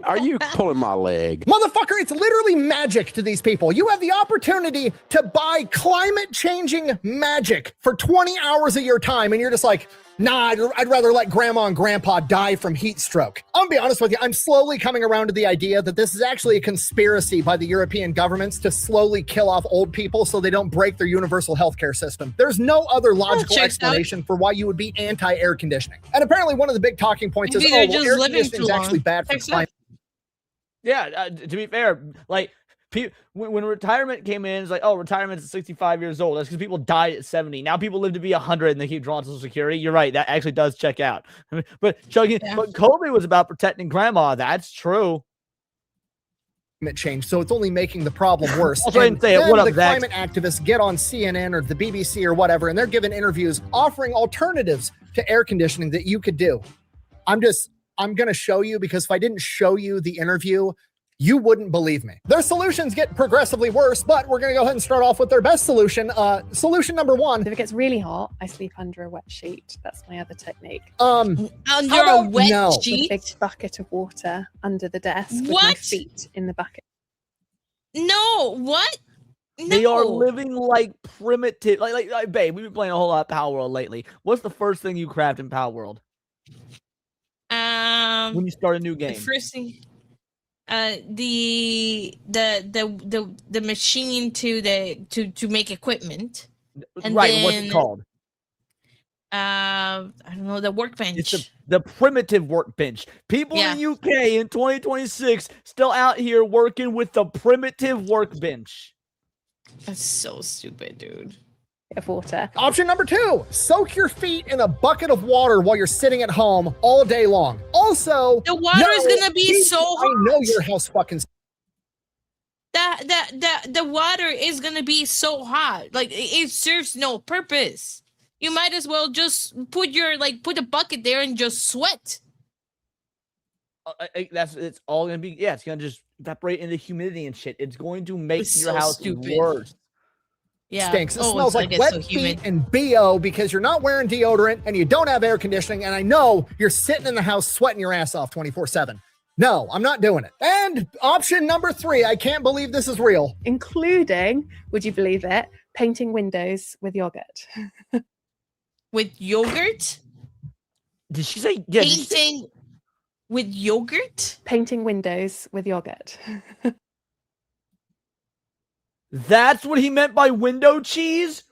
Are you pulling my leg? Motherfucker, it's literally magic to these people. You have the opportunity to buy climate-changing magic for 20 hours of your time, and you're just like, nah, I'd rather let grandma and grandpa die from heat stroke. I'm gonna be honest with you, I'm slowly coming around to the idea that this is actually a conspiracy by the European governments to slowly kill off old people so they don't break their universal healthcare system. There's no other logical explanation for why you would be anti-air conditioning. And apparently one of the big talking points is, air conditioning is actually bad for climate. Yeah, to be fair, like, when retirement came in, it's like, oh, retirement's at 65 years old. That's because people died at 70. Now people live to be 100 and they keep drawing Social Security. You're right. That actually does check out. But COVID was about protecting grandma. That's true. Change, so it's only making the problem worse. Also, and say then what up, the Zach? climate activists get on CNN or the BBC or whatever, and they're giving interviews offering alternatives to air conditioning that you could do. I'm going to show you, because if I didn't show you the interview, you wouldn't believe me. Their solutions get progressively worse, but we're going to go ahead and start off with their best solution. Solution number one. If it gets really hot, I sleep under a wet sheet. That's my other technique. Under a wet sheet? With a big bucket of water under the desk with What? my feet in the bucket. No, what? No. They are living like primitive. Like, babe, we've been playing a whole lot of Power World lately. What's the first thing you craft in Power World? When you start a new game? The first thing. the machine to make equipment. And right, what's it called? I don't know, the workbench. It's the primitive workbench. People in the UK in 2026 still out here working with the primitive workbench. That's so stupid, dude. Of water. Option number 2, soak your feet in a bucket of water while you're sitting at home all day long. Also, the water is gonna be so hot. I know your house fucking. The water is gonna be so hot. Like it serves no purpose. You might as well just put a bucket there and just sweat. It's all gonna be it's gonna just evaporate into humidity and shit. It's going to make your house stupid. Worse. Yeah. Stinks. It smells like wet feet and BO because you're not wearing deodorant and you don't have air conditioning. And I know you're sitting in the house sweating your ass off 24/7. No, I'm not doing it. And option number 3, I can't believe this is real. Including, would you believe it, painting windows with yogurt. With yogurt? Did she say painting with yogurt? Painting windows with yogurt. That's what he meant by window cheese?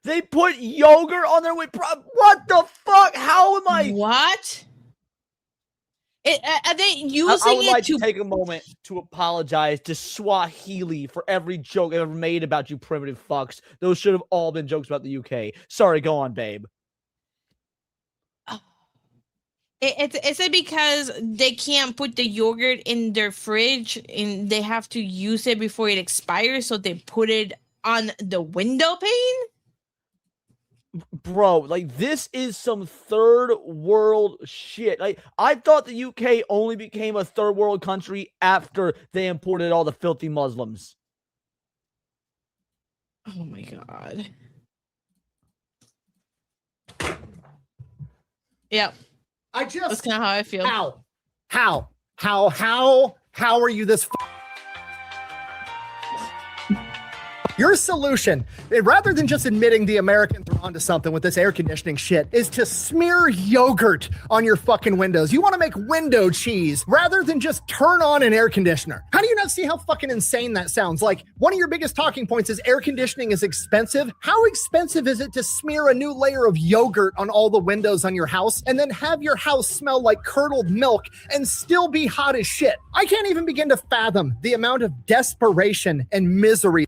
They put yogurt on their way. What the fuck? How am I? What? Are they using I would it like to take a moment to apologize to Swahili for every joke I've ever made about you primitive fucks. Those should have all been jokes about the UK. Sorry, go on, babe. Is it because they can't put the yogurt in their fridge and they have to use it before it expires, so they put it on the window pane? Bro, like, this is some third world shit. Like, I thought the UK only became a third world country after they imported all the filthy Muslims. Oh my god. Yep. That's kind of how I feel. How are you this? Your solution, rather than just admitting the Americans are onto something with this air conditioning shit, is to smear yogurt on your fucking windows. You want to make window cheese rather than just turn on an air conditioner. How do you not see how fucking insane that sounds? Like, one of your biggest talking points is air conditioning is expensive. How expensive is it to smear a new layer of yogurt on all the windows on your house and then have your house smell like curdled milk and still be hot as shit? I can't even begin to fathom the amount of desperation and misery.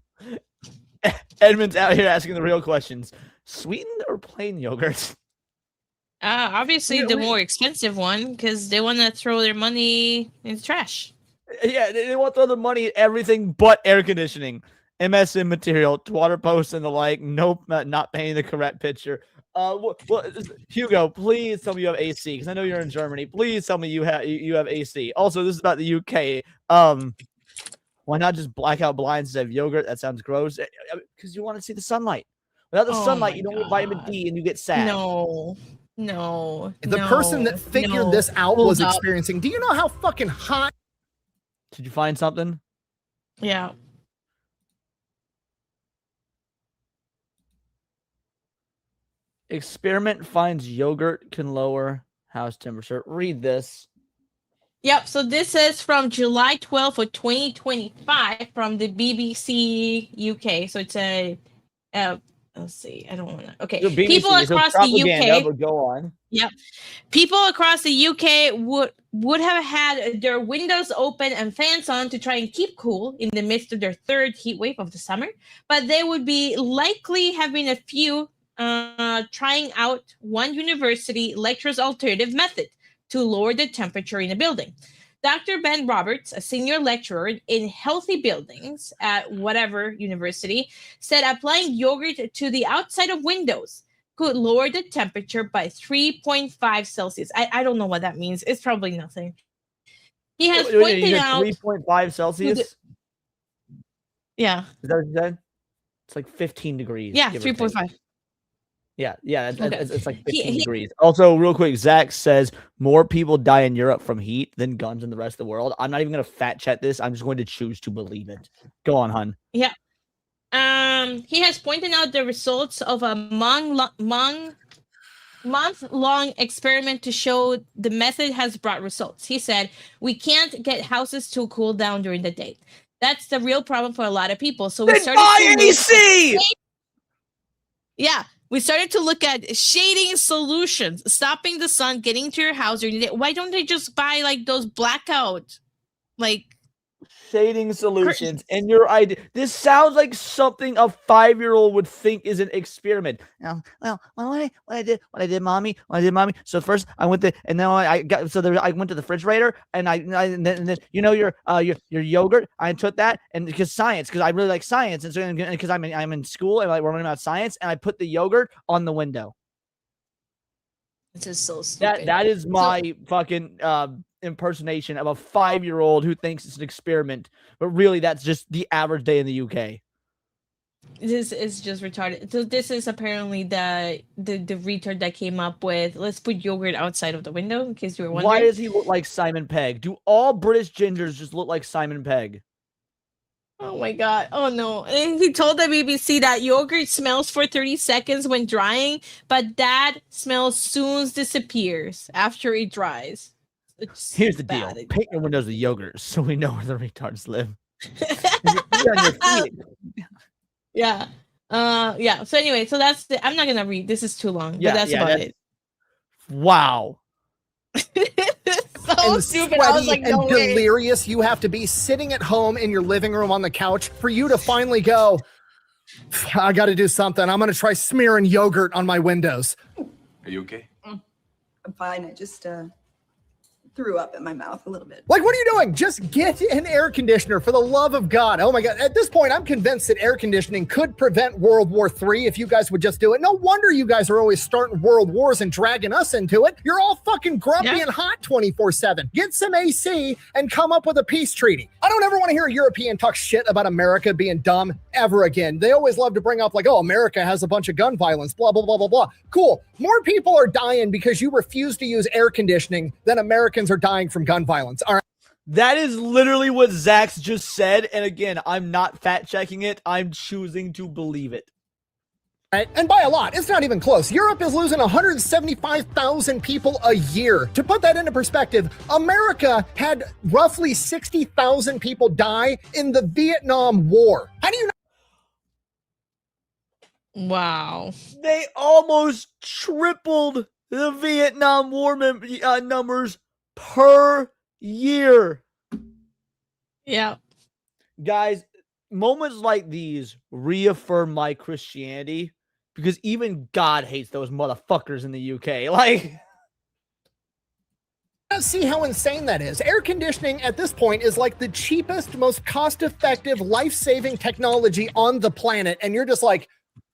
Edmund's out here asking the real questions. Sweetened or plain yogurt? Obviously the more expensive one, because they want to throw their money in the trash. Yeah, they want to throw their money at everything but air conditioning, MSM material, water posts, and the like. Nope, not painting the correct picture. Hugo, please tell me you have AC, because I know you're in Germany. Please tell me you have AC. Also, this is about the UK. Why not just black out blinds instead of yogurt? That sounds gross. Because you want to see the sunlight. Without the sunlight, you don't get vitamin D and you get sad. No. The person that figured this out was experiencing. Do you know how fucking hot? Did you find something? Yeah. Experiment finds yogurt can lower house temperature. Read this. Yep, so this is from July 12th of 2025 from the BBC UK. So it's let's see, I don't want to. Okay, BBC, people across the UK. But go on. Yep, people across the UK would have had their windows open and fans on to try and keep cool in the midst of their third heat wave of the summer, but they would be likely having a few trying out one university lecturer's alternative method to lower the temperature in a building. Dr. Ben Roberts, a senior lecturer in healthy buildings at whatever university, said applying yogurt to the outside of windows could lower the temperature by 3.5 Celsius. I don't know what that means. It's probably nothing. He has pointed out 3.5 Celsius. Yeah. Is that what you said? It's like 15 degrees. Yeah, 3.5. Yeah, it's like 15 degrees. Also, real quick, Zach says more people die in Europe from heat than guns in the rest of the world. I'm not even going to fact check this. I'm just going to choose to believe it. Go on, hun. Yeah. He has pointed out the results of a month-long experiment to show the method has brought results. He said, we can't get houses to cool down during the day. That's the real problem for a lot of people. So we Then started buy to AC! Yeah, we started to look at shading solutions, stopping the sun getting to your house. Why don't they just buy like those blackout, like shading solutions and your idea. This sounds like something a 5-year-old would think is an experiment. Well, what I did, mommy. So first I went to, and then I went to the refrigerator, and and then you know your yogurt. I took that, and because I really like science, and so because I'm in school and like we're learning about science, and I put the yogurt on the window. This is so stupid. That is my fucking impersonation of a 5-year-old who thinks it's an experiment, but really that's just the average day in the UK. This is just retarded. So this is apparently the retard that came up with, let's put yogurt outside of the window, in case you were wondering. Why does he look like Simon Pegg? Do all British gingers just look like Simon Pegg? Oh my god. Oh no. And he told the BBC that yogurt smells for 30 seconds when drying, but that smell soon disappears after it dries. Here's the deal. Paint your windows with yogurt so we know where the retards live. Yeah. Yeah. So anyway, so that's the, I'm not gonna read. This is too long. But that's about it. Wow. So stupid. I was like, and delirious. You have to be sitting at home in your living room on the couch for you to finally go, I got to do something. I'm going to try smearing yogurt on my windows. Are you okay? I'm fine. I just threw up in my mouth a little bit. Like, what are you doing? Just get an air conditioner, for the love of God. Oh my God. At this point, I'm convinced that air conditioning could prevent World War III if you guys would just do it. No wonder you guys are always starting world wars and dragging us into it. You're all fucking grumpy and hot 24/7. Get some AC and come up with a peace treaty. I don't ever want to hear a European talk shit about America being dumb ever again. They always love to bring up like, oh, America has a bunch of gun violence, blah, blah, blah, blah, blah. Cool. More people are dying because you refuse to use air conditioning than Americans are dying from gun violence. All right. That is literally what Zach's just said. And again, I'm not fact checking it. I'm choosing to believe it. Right. And by a lot, it's not even close. Europe is losing 175,000 people a year. To put that into perspective, America had roughly 60,000 people die in the Vietnam War. How do you know? Wow. They almost tripled the Vietnam War numbers per year. Yeah. Guys, moments like these reaffirm my Christianity, because even God hates those motherfuckers in the UK. Like, see how insane that is. Air conditioning at this point is like the cheapest, most cost-effective, life-saving technology on the planet, and you're just like,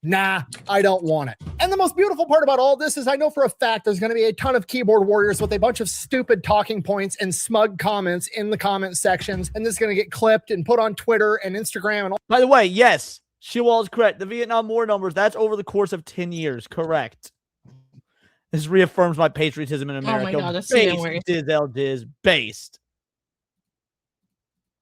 nah, I don't want it. And the most beautiful part about all this is I know for a fact there's going to be a ton of keyboard warriors with a bunch of stupid talking points and smug comments in the comment sections, and this is going to get clipped and put on Twitter and Instagram. And all. By the way, yes, Shewall is correct. The Vietnam War numbers, that's over the course of 10 years. Correct. This reaffirms my patriotism in America. Oh my God, that's based.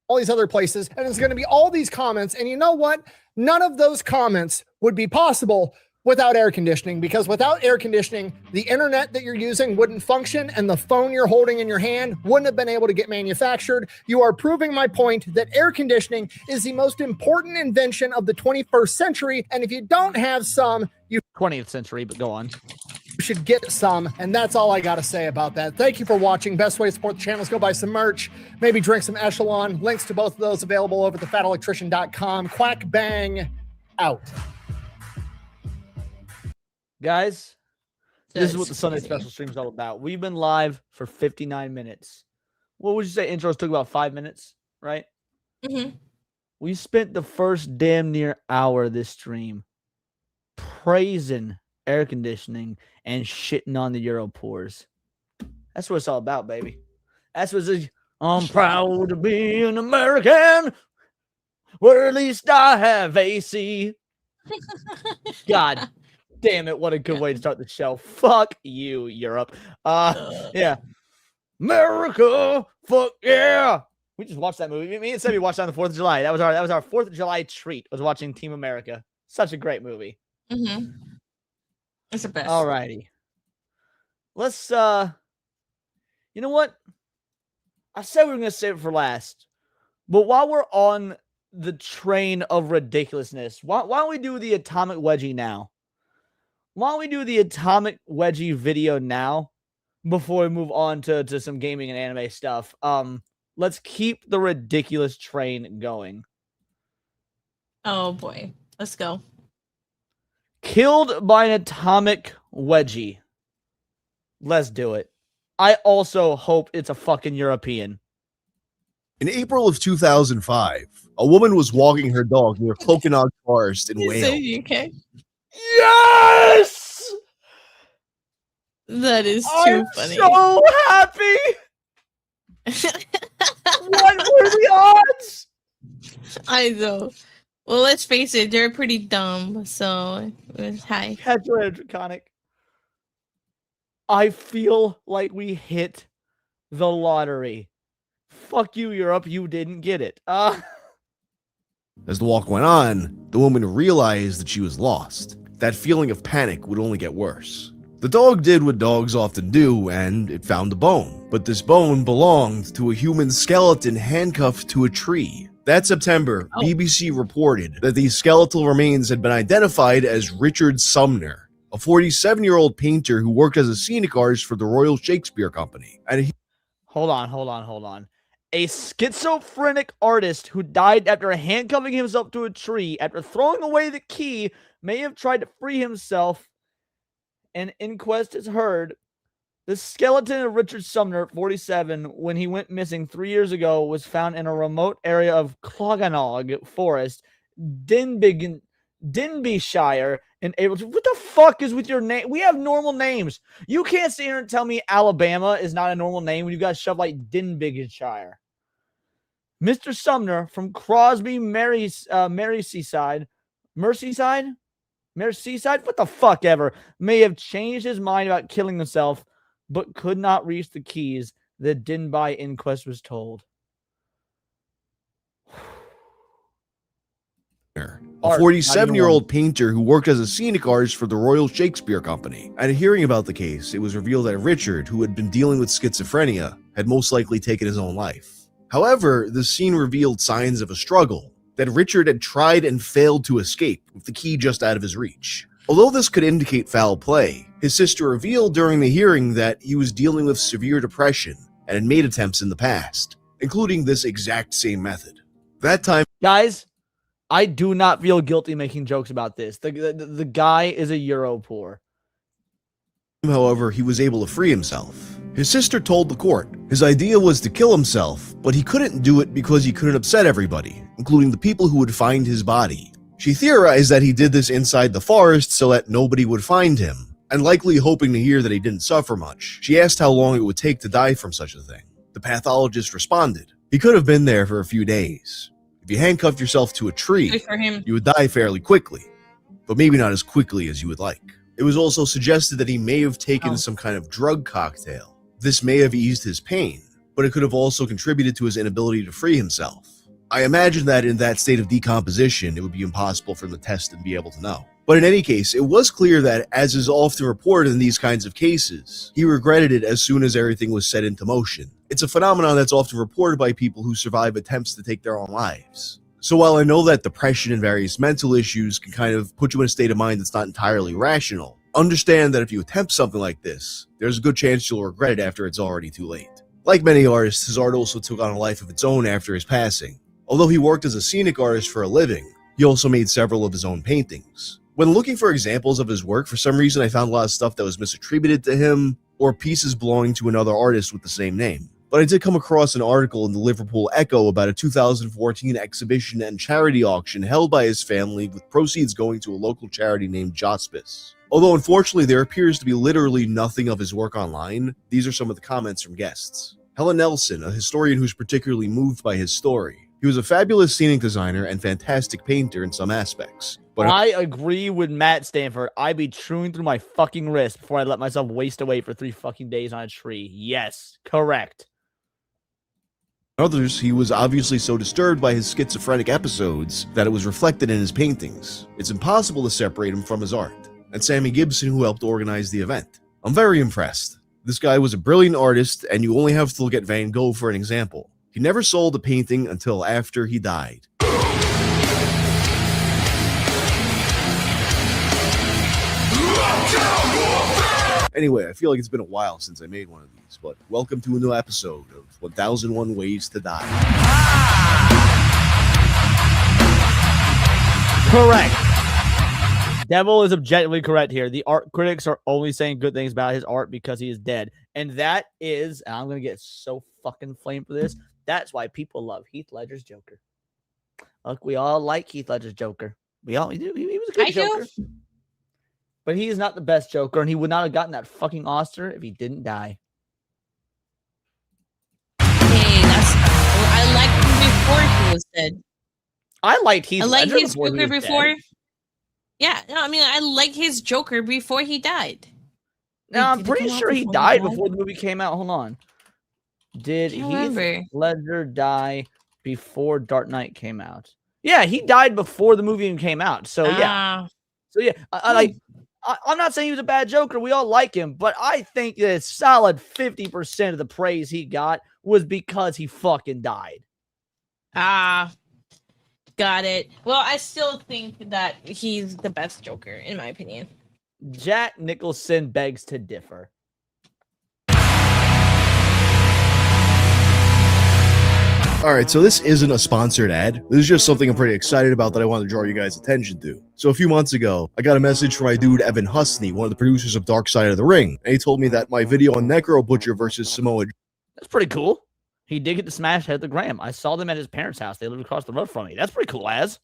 All these other places, and it's going to be all these comments. And you know what? None of those comments would be possible without air conditioning, because without air conditioning, the internet that you're using wouldn't function, and the phone you're holding in your hand wouldn't have been able to get manufactured. You are proving my point that air conditioning is the most important invention of the 21st century. And if you don't have some, you 20th century, but go on. You should get some, and that's all I got to say about that. Thank you for watching. Best way to support the channel is go buy some merch, maybe drink some Echelon. Links to both of those available over at thefatelectrician.com. Quack bang out. Guys, this is what the Sunday special stream is all about. We've been live for 59 minutes. What would you say? Intros took about 5 minutes, right? Mm-hmm. We spent the first damn near hour of this stream praising air conditioning and shitting on the Europors. That's what it's all about, baby. That's what it's. I'm proud to be an American, where at least I have AC. God damn it, what a good way to start the show. Fuck you, Europe. Yeah. America, fuck yeah. We just watched that movie. Me and Sebby watched that on the 4th of July. That was our 4th of July treat, was watching Team America. Such a great movie. Mm-hmm. It's the best. Alrighty. let's you know what? I said we were gonna save it for last. But while we're on the train of ridiculousness, why don't we do the Atomic Wedgie now? Why don't we do the Atomic Wedgie video now before we move on to some gaming and anime stuff? Let's keep the ridiculous train going. Oh boy. Let's go. Killed by an atomic wedgie. Let's do it. I also hope it's a fucking European. In April of 2005, a woman was walking her dog near Cloconog Forest in You Wales. say UK? Yes! That is too I'm funny. so happy! What were the odds? I know. Well, let's face it, they're pretty dumb. So, hi. Catch you later, Draconic. I feel like we hit the lottery. Fuck you, Europe. You didn't get it. As the walk went on, the woman realized that she was lost. That feeling of panic would only get worse. The dog did what dogs often do, and it found a bone. But this bone belonged to a human skeleton handcuffed to a tree. That September, BBC reported that these skeletal remains had been identified as Richard Sumner, a 47-year-old painter who worked as a scenic artist for the Royal Shakespeare Company. And Hold on. A schizophrenic artist who died after handcuffing himself to a tree after throwing away the key may have tried to free himself. An inquest is heard. The skeleton of Richard Sumner, 47, when he went missing 3 years ago, was found in a remote area of Cloconog Forest, Denbighshire, in April. What the fuck is with your name? We have normal names. You can't sit here and tell me Alabama is not a normal name when you got shoved like Denbighshire. Mr. Sumner from Crosby, Merseyside? What the fuck ever? May have changed his mind about killing himself, but could not reach the keys. The Denby inquest was told. a 47-year-old painter who worked as a scenic artist for the Royal Shakespeare Company. At a hearing about the case, it was revealed that Richard, who had been dealing with schizophrenia, had most likely taken his own life. However, the scene revealed signs of a struggle, that Richard had tried and failed to escape with the key just out of his reach. Although this could indicate foul play, his sister revealed during the hearing that he was dealing with severe depression and had made attempts in the past, including this exact same method. That time, guys, I do not feel guilty making jokes about this. The guy is a Euro poor. However, he was able to free himself. His sister told the court his idea was to kill himself, but he couldn't do it because he couldn't upset everybody, including the people who would find his body. She theorized that he did this inside the forest so that nobody would find him, and likely hoping to hear that he didn't suffer much. She asked how long it would take to die from such a thing. The pathologist responded, he could have been there for a few days. If you handcuffed yourself to a tree, Good for him. you would die fairly quickly, but maybe not as quickly as you would like. It was also suggested that he may have taken some kind of drug cocktail. This may have eased his pain, but it could have also contributed to his inability to free himself. I imagine that in that state of decomposition, it would be impossible for him to test and be able to know. But in any case, it was clear that, as is often reported in these kinds of cases, he regretted it as soon as everything was set into motion. It's a phenomenon that's often reported by people who survive attempts to take their own lives. So while I know that depression and various mental issues can kind of put you in a state of mind that's not entirely rational, understand that if you attempt something like this, there's a good chance you'll regret it after it's already too late. Like many artists, his art also took on a life of its own after his passing. Although he worked as a scenic artist for a living, he also made several of his own paintings. When looking for examples of his work, for some reason I found a lot of stuff that was misattributed to him, or pieces belonging to another artist with the same name. But I did come across an article in the Liverpool Echo about a 2014 exhibition and charity auction held by his family, with proceeds going to a local charity named Jospice. Although unfortunately there appears to be literally nothing of his work online, these are some of the comments from guests. Helen Nelson, a historian who's particularly moved by his story. He was a fabulous scenic designer and fantastic painter in some aspects. But I agree with Matt Stanford. I'd be chewing through my fucking wrist before I let myself waste away for 3 fucking days on a tree. Yes, correct. others, he was obviously so disturbed by his schizophrenic episodes that it was reflected in his paintings. It's impossible to separate him from his art. And Sammy Gibson, who helped organize the event. I'm very impressed. This guy was a brilliant artist, and you only have to look at Van Gogh for an example. He never sold a painting until after he died. Anyway, I feel like it's been a while since I made one of these, but welcome to a new episode of 1001 Ways to Die. Correct. Devil is objectively correct here. The art critics are only saying good things about his art because he is dead. And that is, and I'm going to get so fucking flamed for this, that's why people love Heath Ledger's Joker. Look, we all like Heath Ledger's Joker. We all do. He was a good Joker. But he is not the best Joker, and he would not have gotten that fucking Oscar if he didn't die. Hey, I liked him before he was dead. I liked Heath Ledger his Joker before. Dead. Yeah, no, I mean, I like his Joker before he died. No, I'm pretty sure he died before the movie came out. Hold on. Did Heath Ledger die before Dark Knight came out? Yeah, he died before the movie even came out. So yeah. I'm not saying he was a bad Joker. We all like him, but I think that a solid 50% of the praise he got was because he fucking died. Got it. Well, I still think that he's the best Joker, in my opinion. Jack Nicholson begs to differ. All right, so this isn't a sponsored ad. This is just something I'm pretty excited about that I want to draw you guys' attention to. So a few months ago, I got a message from my dude Evan Husney, one of the producers of Dark Side of the Ring, and he told me that my video on Necro Butcher versus Samoa... That's pretty cool. He did get to smash head the Graham. I saw them at his parents' house. They lived across the road from me. That's pretty cool, Az.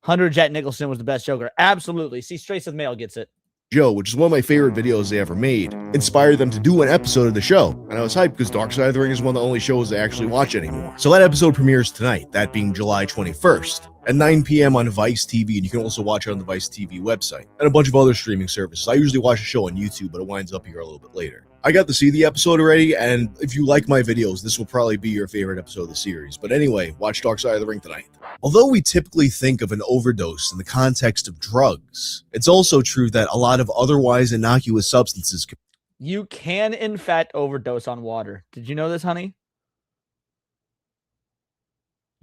100 Jack Nicholson was the best Joker. Absolutely. See, Straight Seth Mail gets it. Joe, which is one of my favorite videos they ever made, inspired them to do an episode of the show. And I was hyped because Dark Side of the Ring is one of the only shows they actually watch anymore. So that episode premieres tonight, that being July 21st, at 9 p.m. on Vice TV, and you can also watch it on the Vice TV website, and a bunch of other streaming services. I usually watch the show on YouTube, but it winds up here a little bit later. I got to see the episode already, and if you like my videos, this will probably be your favorite episode of the series. But anyway, watch Dark Side of the Ring tonight. Although we typically think of an overdose in the context of drugs, it's also true that a lot of otherwise innocuous substances can... You can, in fact, overdose on water. Did you know this, honey?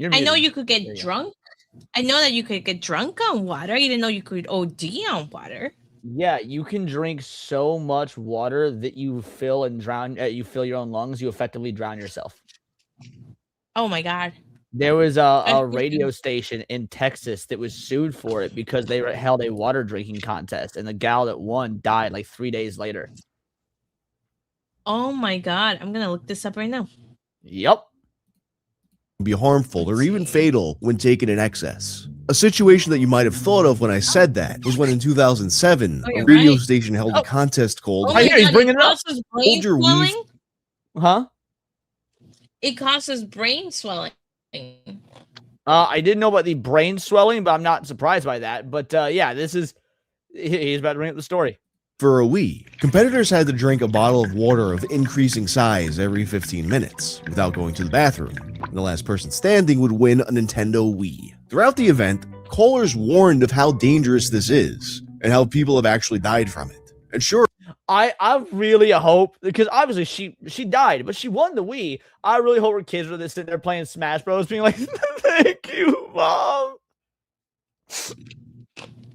I know you could get drunk. I know that you could get drunk on water. I didn't know you could OD on water. Yeah, you can drink so much water that you fill and drown. You fill your own lungs. You effectively drown yourself. Oh my God! There was a radio station in Texas that was sued for it because they held a water drinking contest, and the gal that won died like 3 days later. Oh my God! I'm gonna look this up right now. Yep. Be harmful or even fatal when taken in excess. A situation that you might have thought of when I said that was when in 2007, a radio station held a contest called... Oh, he's bringing it up. Hold your weave. Huh? It causes brain swelling. I didn't know about the brain swelling, but I'm not surprised by that. But yeah, he's about to bring up the story. For a Wii, competitors had to drink a bottle of water of increasing size every 15 minutes without going to the bathroom, and the last person standing would win a Nintendo Wii. Throughout the event, callers warned of how dangerous this is and how people have actually died from it. And sure, I really hope, because obviously she died, but she won the Wii. I really hope her kids are sitting there playing Smash Bros, being like, "Thank you, Mom." Sure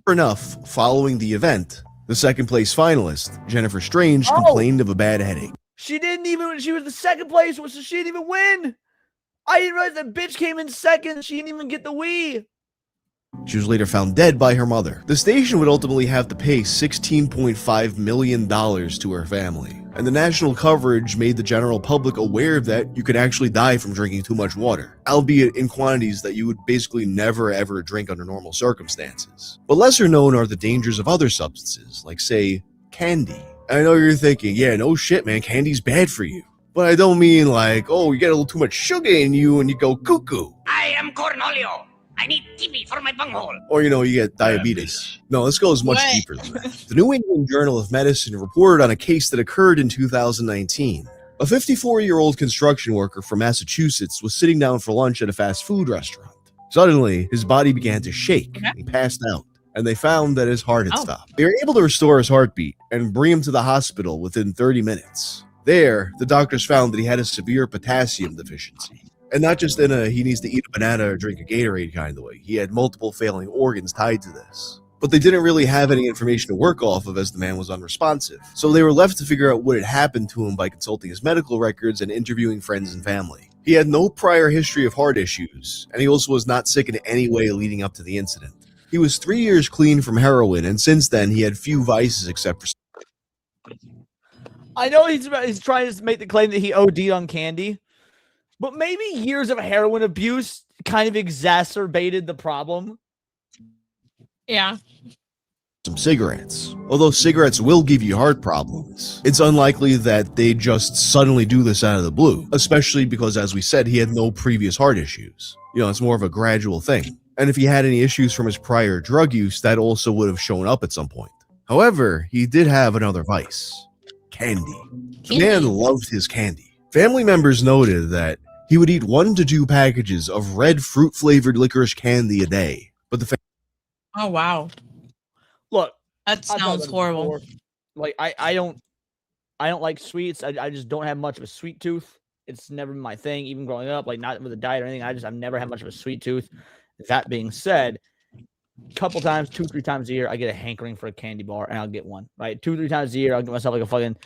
enough, following the event, the second place finalist, Jennifer Strange, complained of a bad headache. She was the second place, so she didn't even win. I didn't realize that bitch came in second. She didn't even get the Wii. She was later found dead by her mother. The station would ultimately have to pay $16.5 million to her family. And the national coverage made the general public aware that you could actually die from drinking too much water, albeit in quantities that you would basically never ever drink under normal circumstances. But lesser known are the dangers of other substances, like say, candy. I know you're thinking, yeah, no shit, man, candy's bad for you. But I don't mean like, oh, you get a little too much sugar in you and you go cuckoo. I am Cornholio. I need TV for my bunghole. Or, you get diabetes. No, this goes much deeper than that. The New England Journal of Medicine reported on a case that occurred in 2019. A 54-year-old construction worker from Massachusetts was sitting down for lunch at a fast food restaurant. Suddenly, his body began to shake and he passed out. and they found that his heart had stopped. They were able to restore his heartbeat and bring him to the hospital within 30 minutes. There, the doctors found that he had a severe potassium deficiency. And not just in a he needs to eat a banana or drink a Gatorade kind of way. He had multiple failing organs tied to this. But they didn't really have any information to work off of as the man was unresponsive. So they were left to figure out what had happened to him by consulting his medical records and interviewing friends and family. He had no prior history of heart issues, and he also was not sick in any way leading up to the incident. He was 3 years clean from heroin, and since then he had few vices except for... I know he's trying to make the claim that he OD'd on candy, but maybe years of heroin abuse kind of exacerbated the problem. Yeah. Some cigarettes. Although cigarettes will give you heart problems, it's unlikely that they just suddenly do this out of the blue, especially because, as we said, he had no previous heart issues. You know, it's more of a gradual thing. And if he had any issues from his prior drug use, that also would have shown up at some point. However, he did have another vice. Candy. The man loved his candy. Family members noted that he would eat 1 to 2 packages of red fruit-flavored licorice candy a day. But the Oh, wow. Look, that sounds horrible. Like, I don't like sweets. I just don't have much of a sweet tooth. It's never been my thing, even growing up, like not with a diet or anything. I've never had much of a sweet tooth. That being said, a couple times, 2-3 times a year, I get a hankering for a candy bar, and I'll get one. Right, 2-3 times a year, I'll get myself like a fucking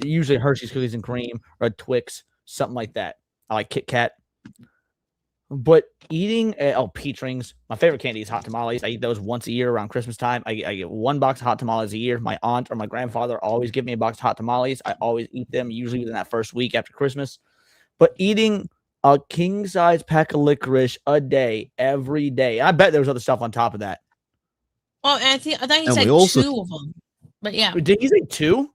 usually Hershey's cookies and cream or a Twix, something like that. I like Kit Kat. But eating peach rings, my favorite candy is hot tamales. I eat those once a year around Christmas time. I get 1 box of hot tamales a year. My aunt or my grandfather always give me a box of hot tamales. I always eat them, usually within that first week after Christmas. But eating a king-size pack of licorice a day, every day. I bet there was other stuff on top of that. Well, I thought he said 2 of them. But yeah. Did he say 2?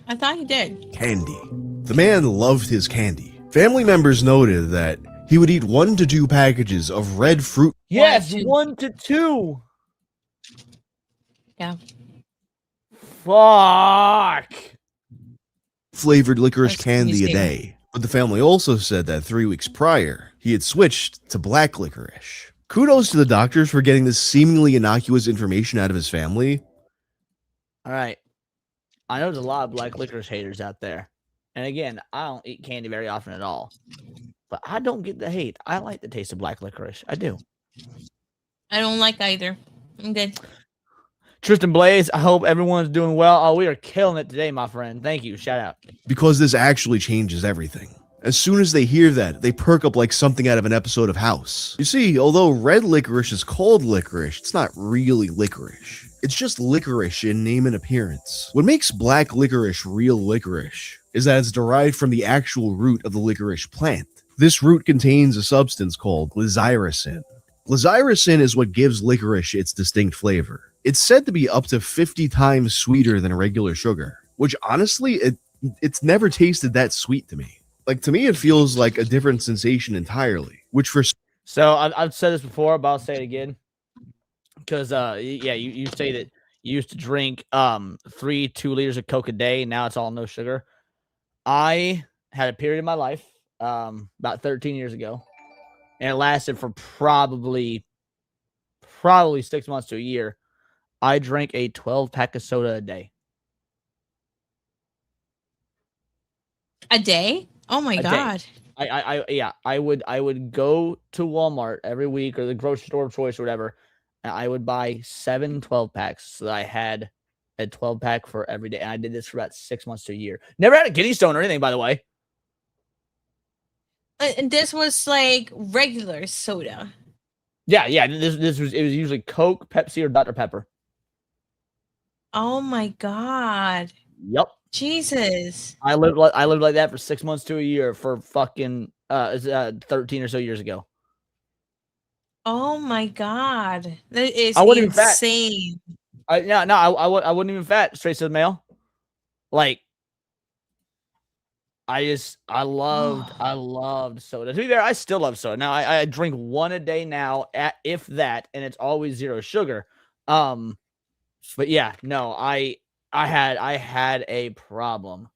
I thought he did. Candy. The man loved his candy. Family members noted that he would eat 1 to 2 packages of red fruit. Yes, 1 to 2. Yeah. Fuck. Flavored licorice candy a day. But the family also said that 3 weeks prior, he had switched to black licorice. Kudos to the doctors for getting this seemingly innocuous information out of his family. All right. I know there's a lot of black licorice haters out there. And again, I don't eat candy very often at all. But I don't get the hate. I like the taste of black licorice. I do. I don't like either. I'm good. Tristan Blaze, I hope everyone's doing well. Oh, we are killing it today, my friend. Thank you. Shout out. Because this actually changes everything. As soon as they hear that, they perk up like something out of an episode of House. You see, although red licorice is called licorice, it's not really licorice. It's just licorice in name and appearance. What makes black licorice real licorice is that it's derived from the actual root of the licorice plant. This root contains a substance called glycyrrhizin. Glycyrrhizin is what gives licorice its distinct flavor. It's said to be up to 50 times sweeter than regular sugar, which honestly, it's never tasted that sweet to me. Like, to me, it feels like a different sensation entirely, which for... So I've said this before, but I'll say it again. Because, yeah, you say that you used to drink 2 liters of Coke a day. Now it's all no sugar. I had a period in my life about 13 years ago, and it lasted for probably 6 months to a year. I drank a 12-pack of soda a day. A day? Oh my God. I would go to Walmart every week or the grocery store of choice or whatever, and I would buy 7 12-packs so that I had a 12-pack for every day. And I did this for about 6 months to a year. Never had a kidney stone or anything, by the way. And this was like regular soda. Yeah. It was usually Coke, Pepsi, or Dr. Pepper. Oh my God. Yep. Jesus. I lived like that for 6 months to a year for fucking 13 or so years ago. Oh my God. That is I wasn't insane. I wasn't even fat, straight to the mail. Like, I loved soda. To be fair, I still love soda. Now I drink 1 a day now, if that, and it's always 0 sugar. But yeah, no, I had a problem.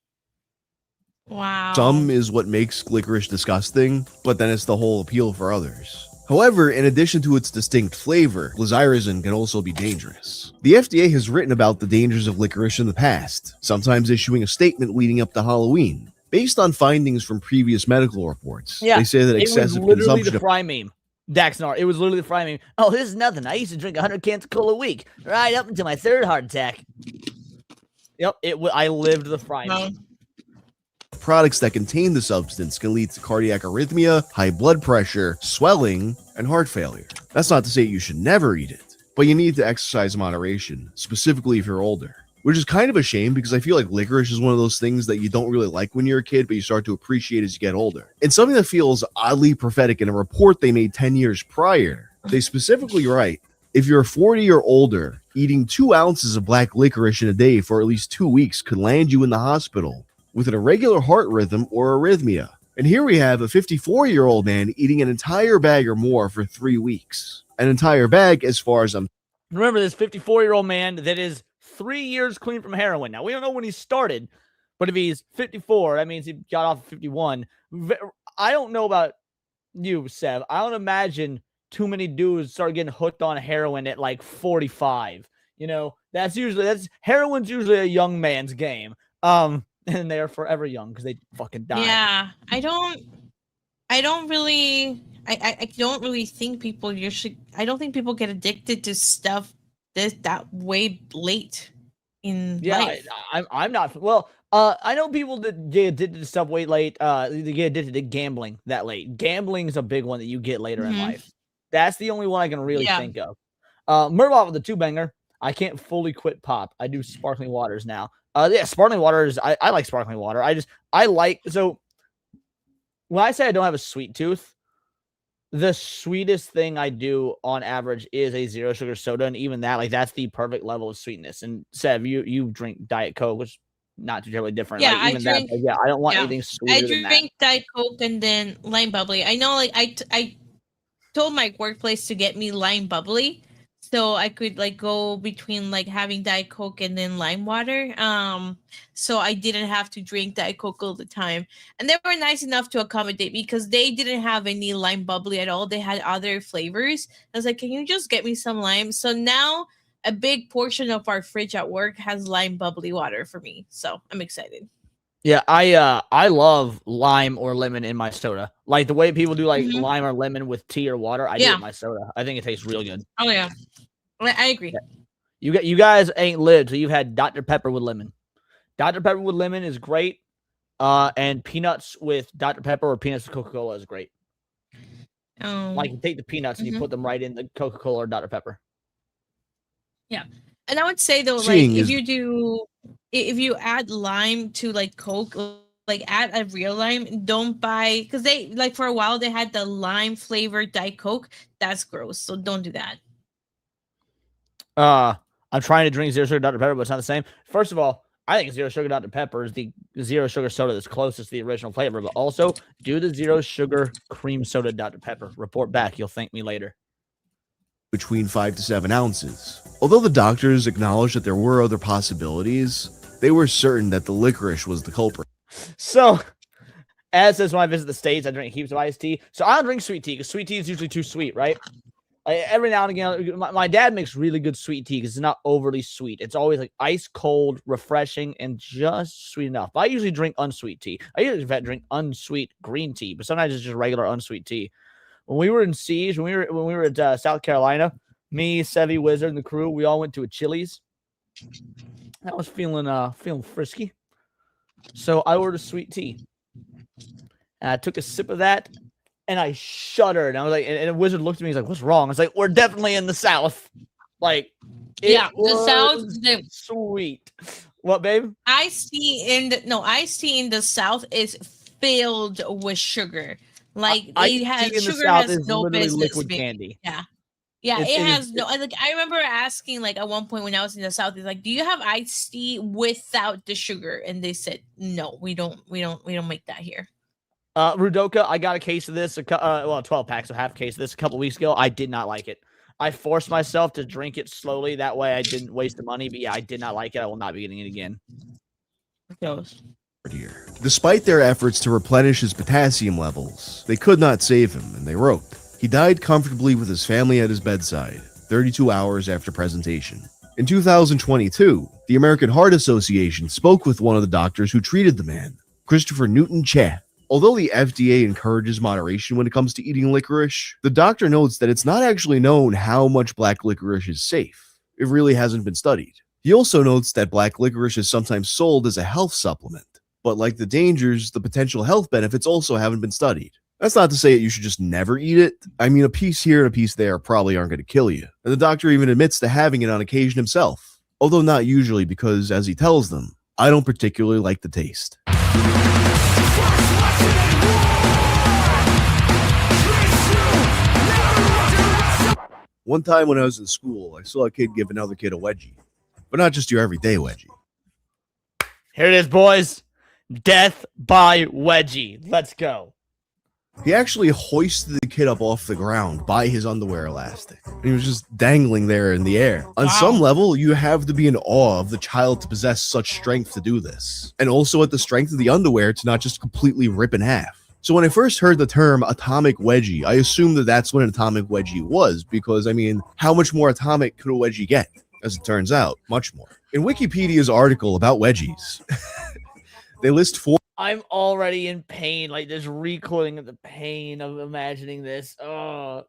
Wow. Some is what makes licorice disgusting, but then it's the whole appeal for others. However, in addition to its distinct flavor, glazyrosine can also be dangerous. The FDA has written about the dangers of licorice in the past, sometimes issuing a statement leading up to Halloween. Based on findings from previous medical reports, they say that excessive it was literally consumption the fry meme. Daxnar, it was literally the fry meme. Oh, this is nothing. I used to drink 100 cans of cola a week, right up until my third heart attack. Yep, I lived the fry meme. products that contain the substance can lead to cardiac arrhythmia, high blood pressure, swelling, and heart failure. That's not to say you should never eat it, but you need to exercise moderation, specifically if you're older. Which is kind of a shame because I feel like licorice is one of those things that you don't really like when you're a kid, but you start to appreciate as you get older. And something that feels oddly prophetic in a report they made 10 years prior, they specifically write, if you're 40 or older, eating 2 ounces of black licorice in a day for at least 2 weeks could land you in the hospital with an irregular heart rhythm or arrhythmia. And here we have a 54-year-old man eating an entire bag or more for 3 weeks. An entire bag, as far as I'm... Remember this 54-year-old man that is 3 years clean from heroin. Now, we don't know when he started, but if he's 54, that means he got off at 51. I don't know about you, Sev. I don't imagine too many dudes start getting hooked on heroin at like 45. You know, heroin's usually a young man's game. And they're forever young because they fucking die. Yeah, I don't really think people usually. I don't think people get addicted to stuff that way late in life. I'm not. Well, I know people that get addicted to stuff way late. They get addicted to gambling that late. Gambling is a big one that you get later in life. That's the only one I can really think of. Murdoch with the 2-banger. I can't fully quit pop. I do sparkling waters now. Sparkling waters. I like sparkling water. So when I say I don't have a sweet tooth, the sweetest thing I do on average is a 0 sugar soda, and even that, like, that's the perfect level of sweetness. And Sev, you drink Diet Coke, which is not too terribly different. Yeah, like, I don't want anything sweeter than that. I drink Diet Coke and then lime bubbly. I know, like, I told my workplace to get me lime bubbly, so I could like go between like having Diet Coke and then lime water. So I didn't have to drink Diet Coke all the time. And they were nice enough to accommodate me because they didn't have any lime bubbly at all. They had other flavors. I was like, can you just get me some lime? So now a big portion of our fridge at work has lime bubbly water for me. So I'm excited. Yeah, I love lime or lemon in my soda. Like the way people do like lime or lemon with tea or water, I do it in my soda. I think it tastes real good. Oh yeah. I agree. Yeah. You guys ain't lived, so you've had Dr. Pepper with lemon. Dr. Pepper with lemon is great. And peanuts with Dr. Pepper or peanuts with Coca-Cola is great. Like you take the peanuts and you put them right in the Coca-Cola or Dr. Pepper. Yeah. And I would say though, like if you add lime to like Coke, like add a real lime, don't buy, because they like for a while they had the lime flavored Diet Coke. That's gross. So don't do that. I'm trying to drink 0 sugar Dr. Pepper, but it's not the same. First of all, I think 0 sugar Dr. Pepper is the 0 sugar soda that's closest to the original flavor, but also do the 0 sugar cream soda Dr. Pepper. Report back. You'll thank me later. Between 5 to 7 ounces. Although the doctors acknowledged that there were other possibilities, they were certain that the licorice was the culprit. So, as says when I visit the States, I drink heaps of iced tea. So I don't drink sweet tea because sweet tea is usually too sweet, right? Every now and again, my dad makes really good sweet tea because it's not overly sweet. It's always like ice cold, refreshing, and just sweet enough. But I usually drink unsweet tea. I usually drink unsweet green tea, but sometimes it's just regular unsweet tea. When we were in Siege, when we were at South Carolina, me, Sevy, Wizard, and the crew, we all went to a Chili's. I was feeling frisky, so I ordered sweet tea. And I took a sip of that, and I shuddered. And I was like, and a Wizard looked at me. He's like, "What's wrong?" I was like, "We're definitely in the South." Like, the South, sweet. What, babe? Iced tea in the South is filled with sugar. Like sugar has no business liquid being. Candy. Yeah, it has no. Like I remember asking, like at one point when I was in the South, it's like, "Do you have iced tea without the sugar?" And they said, "No, we don't make that here." Rudoka, I got a case of this, 12 packs, so half case of this a couple weeks ago. I did not like it. I forced myself to drink it slowly. That way I didn't waste the money. But yeah, I did not like it. I will not be getting it again. Despite their efforts to replenish his potassium levels, they could not save him, and they wrote, He died comfortably with his family at his bedside, 32 hours after presentation. In 2022, the American Heart Association spoke with one of the doctors who treated the man, Christopher Newton Che. Although the FDA encourages moderation when it comes to eating licorice, the doctor notes that it's not actually known how much black licorice is safe. It really hasn't been studied. He also notes that black licorice is sometimes sold as a health supplement, but like the dangers, the potential health benefits also haven't been studied. That's not to say that you should just never eat it. I mean, a piece here and a piece there probably aren't going to kill you. And the doctor even admits to having it on occasion himself, although not usually because, as he tells them, I don't particularly like the taste. One time when I was in school, I saw a kid give another kid a wedgie, but not just your everyday wedgie. Here it is, boys. Death by wedgie. Let's go. He actually hoisted the kid up off the ground by his underwear elastic. And he was just dangling there in the air. On some level, you have to be in awe of the child to possess such strength to do this. And also at the strength of the underwear to not just completely rip in half. So when I first heard the term atomic wedgie, I assumed that that's what an atomic wedgie was, because, I mean, how much more atomic could a wedgie get? As it turns out, much more. In Wikipedia's article about wedgies, they list 4. I'm already in pain, like just recoiling at the pain of imagining this. Oh.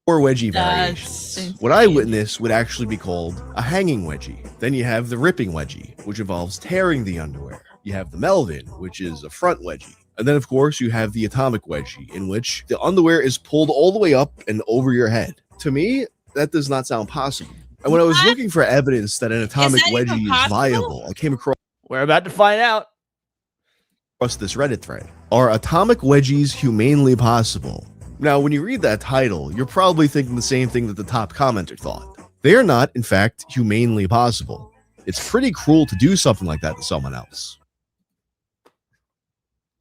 4 wedgie variations. What I witnessed would actually be called a hanging wedgie. Then you have the ripping wedgie, which involves tearing the underwear. You have the Melvin, which is a front wedgie. And then, of course, you have the atomic wedgie, in which the underwear is pulled all the way up and over your head. To me, that does not sound possible. And when I was looking for evidence that an atomic wedgie is viable, I came across... We're about to find out. This Reddit thread. Are atomic wedgies humanely possible? Now, when you read that title, you're probably thinking the same thing that the top commenter thought. They are not, in fact, humanely possible. It's pretty cruel to do something like that to someone else.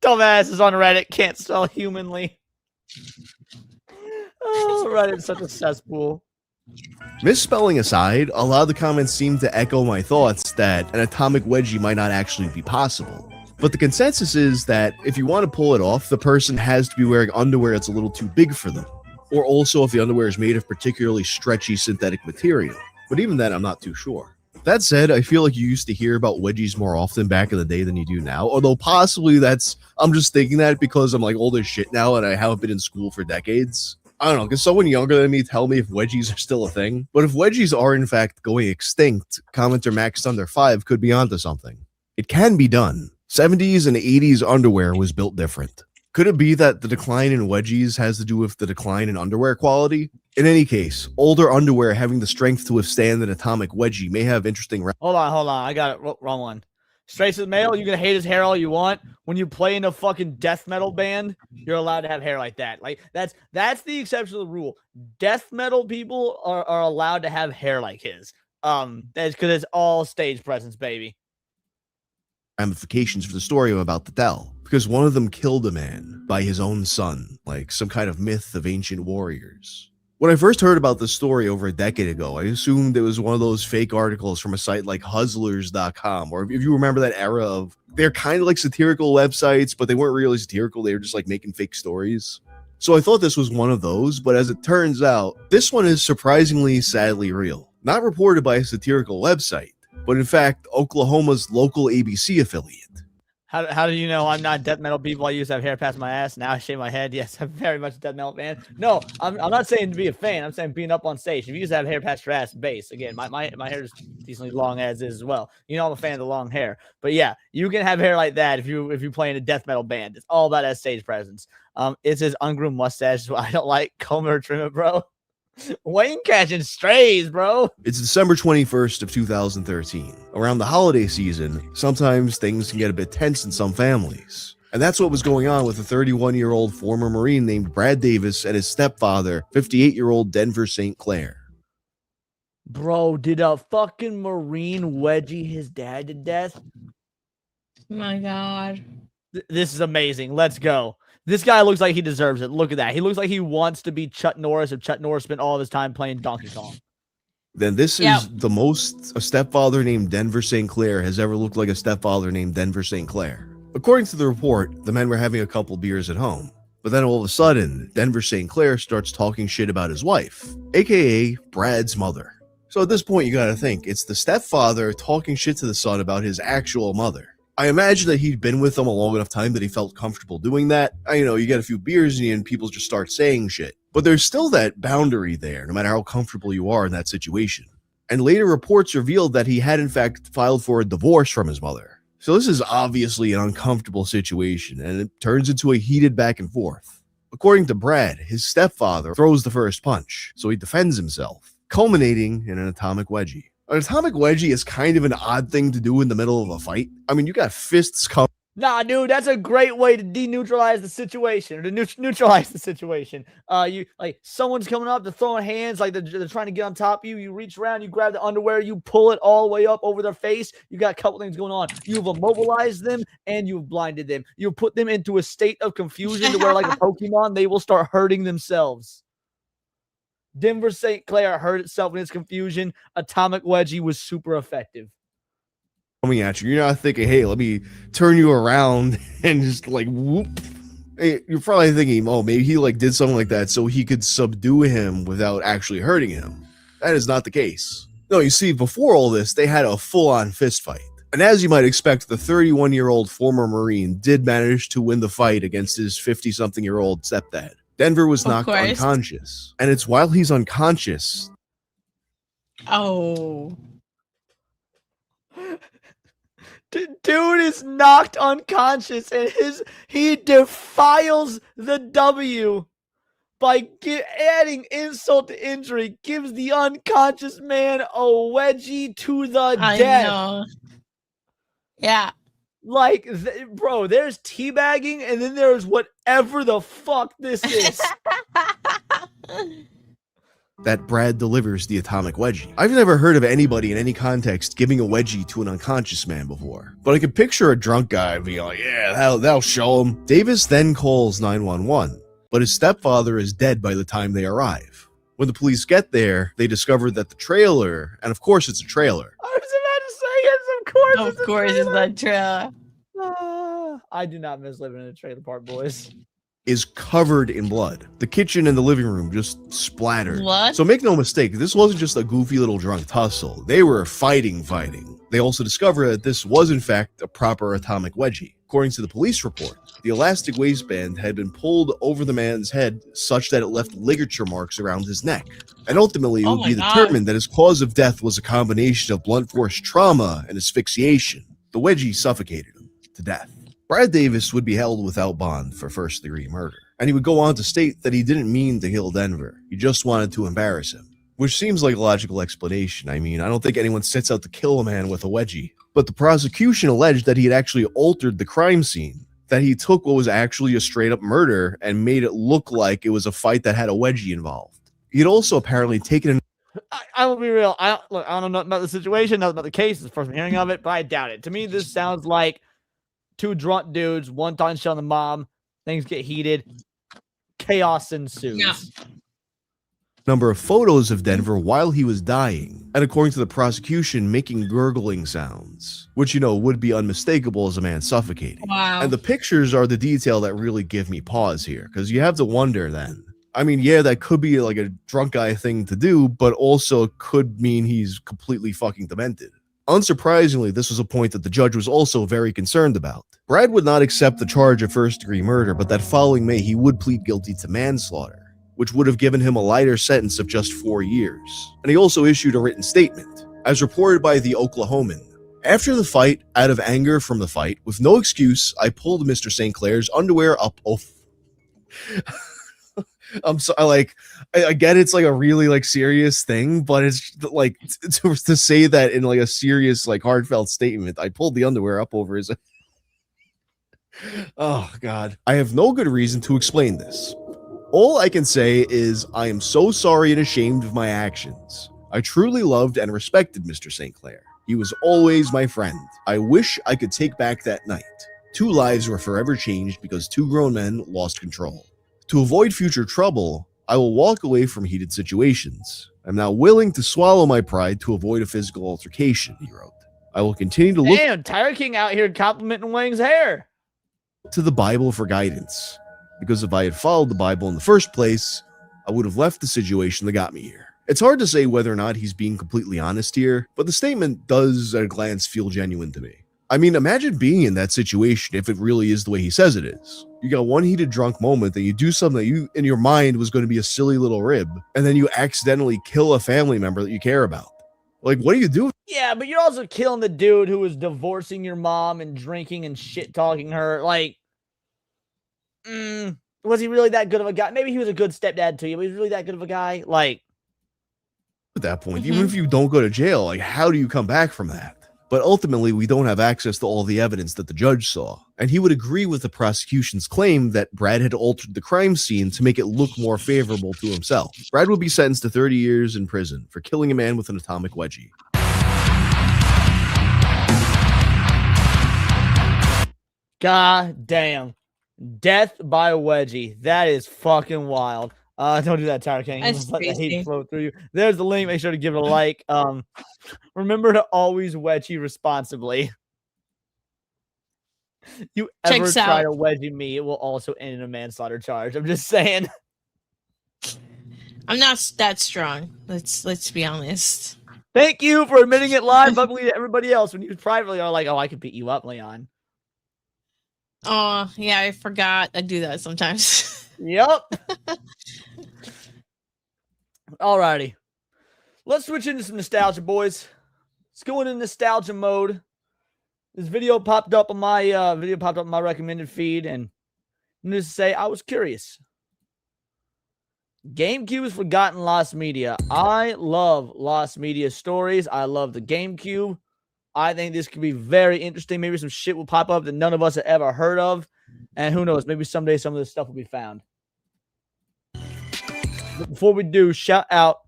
Dumbasses on Reddit can't spell humanly. Oh, Reddit's such a cesspool. Misspelling aside, a lot of the comments seem to echo my thoughts that an atomic wedgie might not actually be possible. But the consensus is that if you want to pull it off, the person has to be wearing underwear that's a little too big for them. Or also if the underwear is made of particularly stretchy synthetic material. But even then, I'm not too sure. That said, I feel like you used to hear about wedgies more often back in the day than you do now. Although possibly I'm just thinking that because I'm like old as shit now and I haven't been in school for decades. I don't know, because someone younger than me tell me if wedgies are still a thing. But if wedgies are in fact going extinct, commenter Max Thunder 5 could be onto something. It can be done. 70s and 80s underwear was built different. Could it be that the decline in wedgies has to do with the decline in underwear quality? In any case, older underwear having the strength to withstand an atomic wedgie may have interesting... Hold on. I got it. Wrong one. Straight to the male, you can hate his hair all you want. When you play in a fucking death metal band, you're allowed to have hair like that. Like that's the exception to the rule. Death metal people are allowed to have hair like his. That's because it's all stage presence, baby. Ramifications for the story I'm about to tell, because one of them killed a man by his own son, like some kind of myth of ancient warriors. When I first heard about this story over a decade ago, I assumed it was one of those fake articles from a site like hustlers.com, or if you remember that era of, they're kind of like satirical websites, but they weren't really satirical, they were just like making fake stories. So I thought this was one of those, but as it turns out, this one is surprisingly sadly real. Not reported by a satirical website, but in fact, Oklahoma's local ABC affiliate. How do you know I'm not death metal people? I used to have hair past my ass. Now I shave my head. Yes, I'm very much a death metal fan. No, I'm not saying to be a fan. I'm saying being up on stage. If you used to have hair past your ass, bass. Again, my hair is decently long as is as well. You know I'm a fan of the long hair. But yeah, you can have hair like that if you play in a death metal band. It's all about that stage presence. It's his ungroomed mustache. I don't like comb or trim it, bro. Wayne catching strays, bro. It's December 21st of 2013. Around the holiday season, sometimes things can get a bit tense in some families. And that's what was going on with a 31-year-old former Marine named Brad Davis and his stepfather, 58-year-old Denver St. Clair. Bro, did a fucking Marine wedgie his dad to death? My God. This is amazing. Let's go. This guy looks like he deserves it. Look at that. He looks like he wants to be Chuck Norris if Chuck Norris spent all of his time playing Donkey Kong. Then this is the most a stepfather named Denver St. Clair has ever looked like a stepfather named Denver St. Clair. According to the report, the men were having a couple beers at home. But then all of a sudden, Denver St. Clair starts talking shit about his wife, aka Brad's mother. So at this point, you gotta think, it's the stepfather talking shit to the son about his actual mother. I imagine that he'd been with them a long enough time that he felt comfortable doing that. You get a few beers in you and people just start saying shit. But there's still that boundary there, no matter how comfortable you are in that situation. And later reports revealed that he had in fact filed for a divorce from his mother. So this is obviously an uncomfortable situation, and it turns into a heated back and forth. According to Brad, his stepfather throws the first punch, so he defends himself, culminating in an atomic wedgie. An atomic wedgie is kind of an odd thing to do in the middle of a fight. I mean, you got fists coming. Nah, dude, that's a great way to deneutralize the situation, or to neutralize the situation. You like someone's coming up, they're throwing hands, like they're trying to get on top of you. You reach around, you grab the underwear, you pull it all the way up over their face. You got a couple things going on. You've immobilized them and you've blinded them. You put them into a state of confusion to where, like a Pokemon, they will start hurting themselves. Denver St. Clair hurt itself in its confusion. Atomic wedgie was super effective. Coming at you, you're not thinking, hey, let me turn you around and just like whoop. Hey, you're probably thinking, oh, maybe he like did something like that so he could subdue him without actually hurting him. That is not the case. No, you see, before all this, they had a full-on fist fight. And as you might expect, the 31-year-old former Marine did manage to win the fight against his 50-something-year-old stepdad. Denver was knocked unconscious. And it's while he's unconscious. Oh. Dude is knocked unconscious and he defiles the W by adding insult to injury, gives the unconscious man a wedgie to the death. Know. Yeah. Like, bro, there's teabagging and then there's whatever the fuck this is. That Brad delivers the atomic wedgie. I've never heard of anybody in any context giving a wedgie to an unconscious man before, but I could picture a drunk guy being like, yeah, that'll show him. Davis then calls 911, but his stepfather is dead by the time they arrive. When the police get there, they discover that the trailer, and of course it's a trailer. I was about to say yes, of course it's a trailer. I do not miss living in a trailer park, boys. Is covered in blood. The kitchen and the living room just splattered. What? So make no mistake, this wasn't just a goofy little drunk tussle. They were fighting. They also discovered that this was in fact a proper atomic wedgie. According to the police report, the elastic waistband had been pulled over the man's head such that it left ligature marks around his neck. And ultimately, it would be determined that his cause of death was a combination of blunt force trauma and asphyxiation. The wedgie suffocated him to death. Brad Davis would be held without bond for first-degree murder, and he would go on to state that he didn't mean to kill Denver. He just wanted to embarrass him, which seems like a logical explanation. I mean, I don't think anyone sets out to kill a man with a wedgie. But the prosecution alleged that he had actually altered the crime scene, that he took what was actually a straight-up murder and made it look like it was a fight that had a wedgie involved. He had also apparently taken an I will be real. I don't know about the situation, not about the case. It's the first I'm hearing of it, but I doubt it. To me, this sounds like two drunk dudes, one time showing the mom, things get heated, chaos ensues. Yeah. number of photos of Denver while he was dying, and according to the prosecution, making gurgling sounds, which, would be unmistakable as a man suffocating. Wow. And the pictures are the detail that really give me pause here, because you have to wonder then. I mean, yeah, that could be like a drunk guy thing to do, but also could mean he's completely fucking demented. Unsurprisingly, this was a point that the judge was also very concerned about. Brad would not accept the charge of first-degree murder, but that following May he would plead guilty to manslaughter, which would have given him a lighter sentence of just 4 years. And he also issued a written statement, as reported by the Oklahoman. After the fight, out of anger from the fight, with no excuse, I pulled Mr. St. Clair's underwear up. I'm so I get it's like a really serious thing, but it's like to say that in like a serious heartfelt statement. I pulled the underwear up over his. Oh God, I have no good reason to explain this. All I can say is I am so sorry and ashamed of my actions. I truly loved and respected Mr. St. Clair. He was always my friend. I wish I could take back that night. 2 lives were forever changed because 2 grown men lost control. To avoid future trouble, I will walk away from heated situations. I'm now willing to swallow my pride to avoid a physical altercation, he wrote. I will continue to look Damn, Tyler King out here complimenting Wang's hair. to the Bible for guidance. because if I had followed the Bible in the first place, I would have left the situation that got me here. It's hard to say whether or not he's being completely honest here, but the statement does at a glance feel genuine to me. I mean, imagine being in that situation if it really is the way he says it is. You got one heated drunk moment that you do something that you, in your mind, was going to be a silly little rib, and then you accidentally kill a family member that you care about. Like, what do you do? Yeah, but you're also killing the dude who was divorcing your mom and drinking and shit-talking her. Like, was he really that good of a guy? Maybe he was a good stepdad to you, but he's really that good of a guy? Like, At that point, even if you don't go to jail, like, how do you come back from that? But ultimately, we don't have access to all the evidence that the judge saw, and he would agree with the prosecution's claim that Brad had altered the crime scene to make it look more favorable to himself. Brad would be sentenced to 30 years in prison for killing a man with an atomic wedgie. God damn. Death by wedgie. That is fucking wild. Don't do that, Tyler King. That's Let the crazy. hate flow through you. There's the link. Make sure to give it a like. Remember to always wedgie responsibly. You ever Checks try out. to wedgie me, it will also end in a manslaughter charge. I'm just saying. I'm not that strong. Let's be honest. Thank you for admitting it live publicly to everybody else when you privately are like, oh, I could beat you up, Leon. Oh, yeah, I forgot. I do that sometimes. Yep. Alrighty. Let's switch into some nostalgia, boys. Let's go into nostalgia mode. This video popped up on my recommended feed, and needless to say, I was curious. GameCube's forgotten lost media. I love lost media stories. I love the GameCube. I think this could be very interesting. Maybe some shit will pop up that none of us have ever heard of. And who knows, maybe someday some of this stuff will be found. But before we do, shout out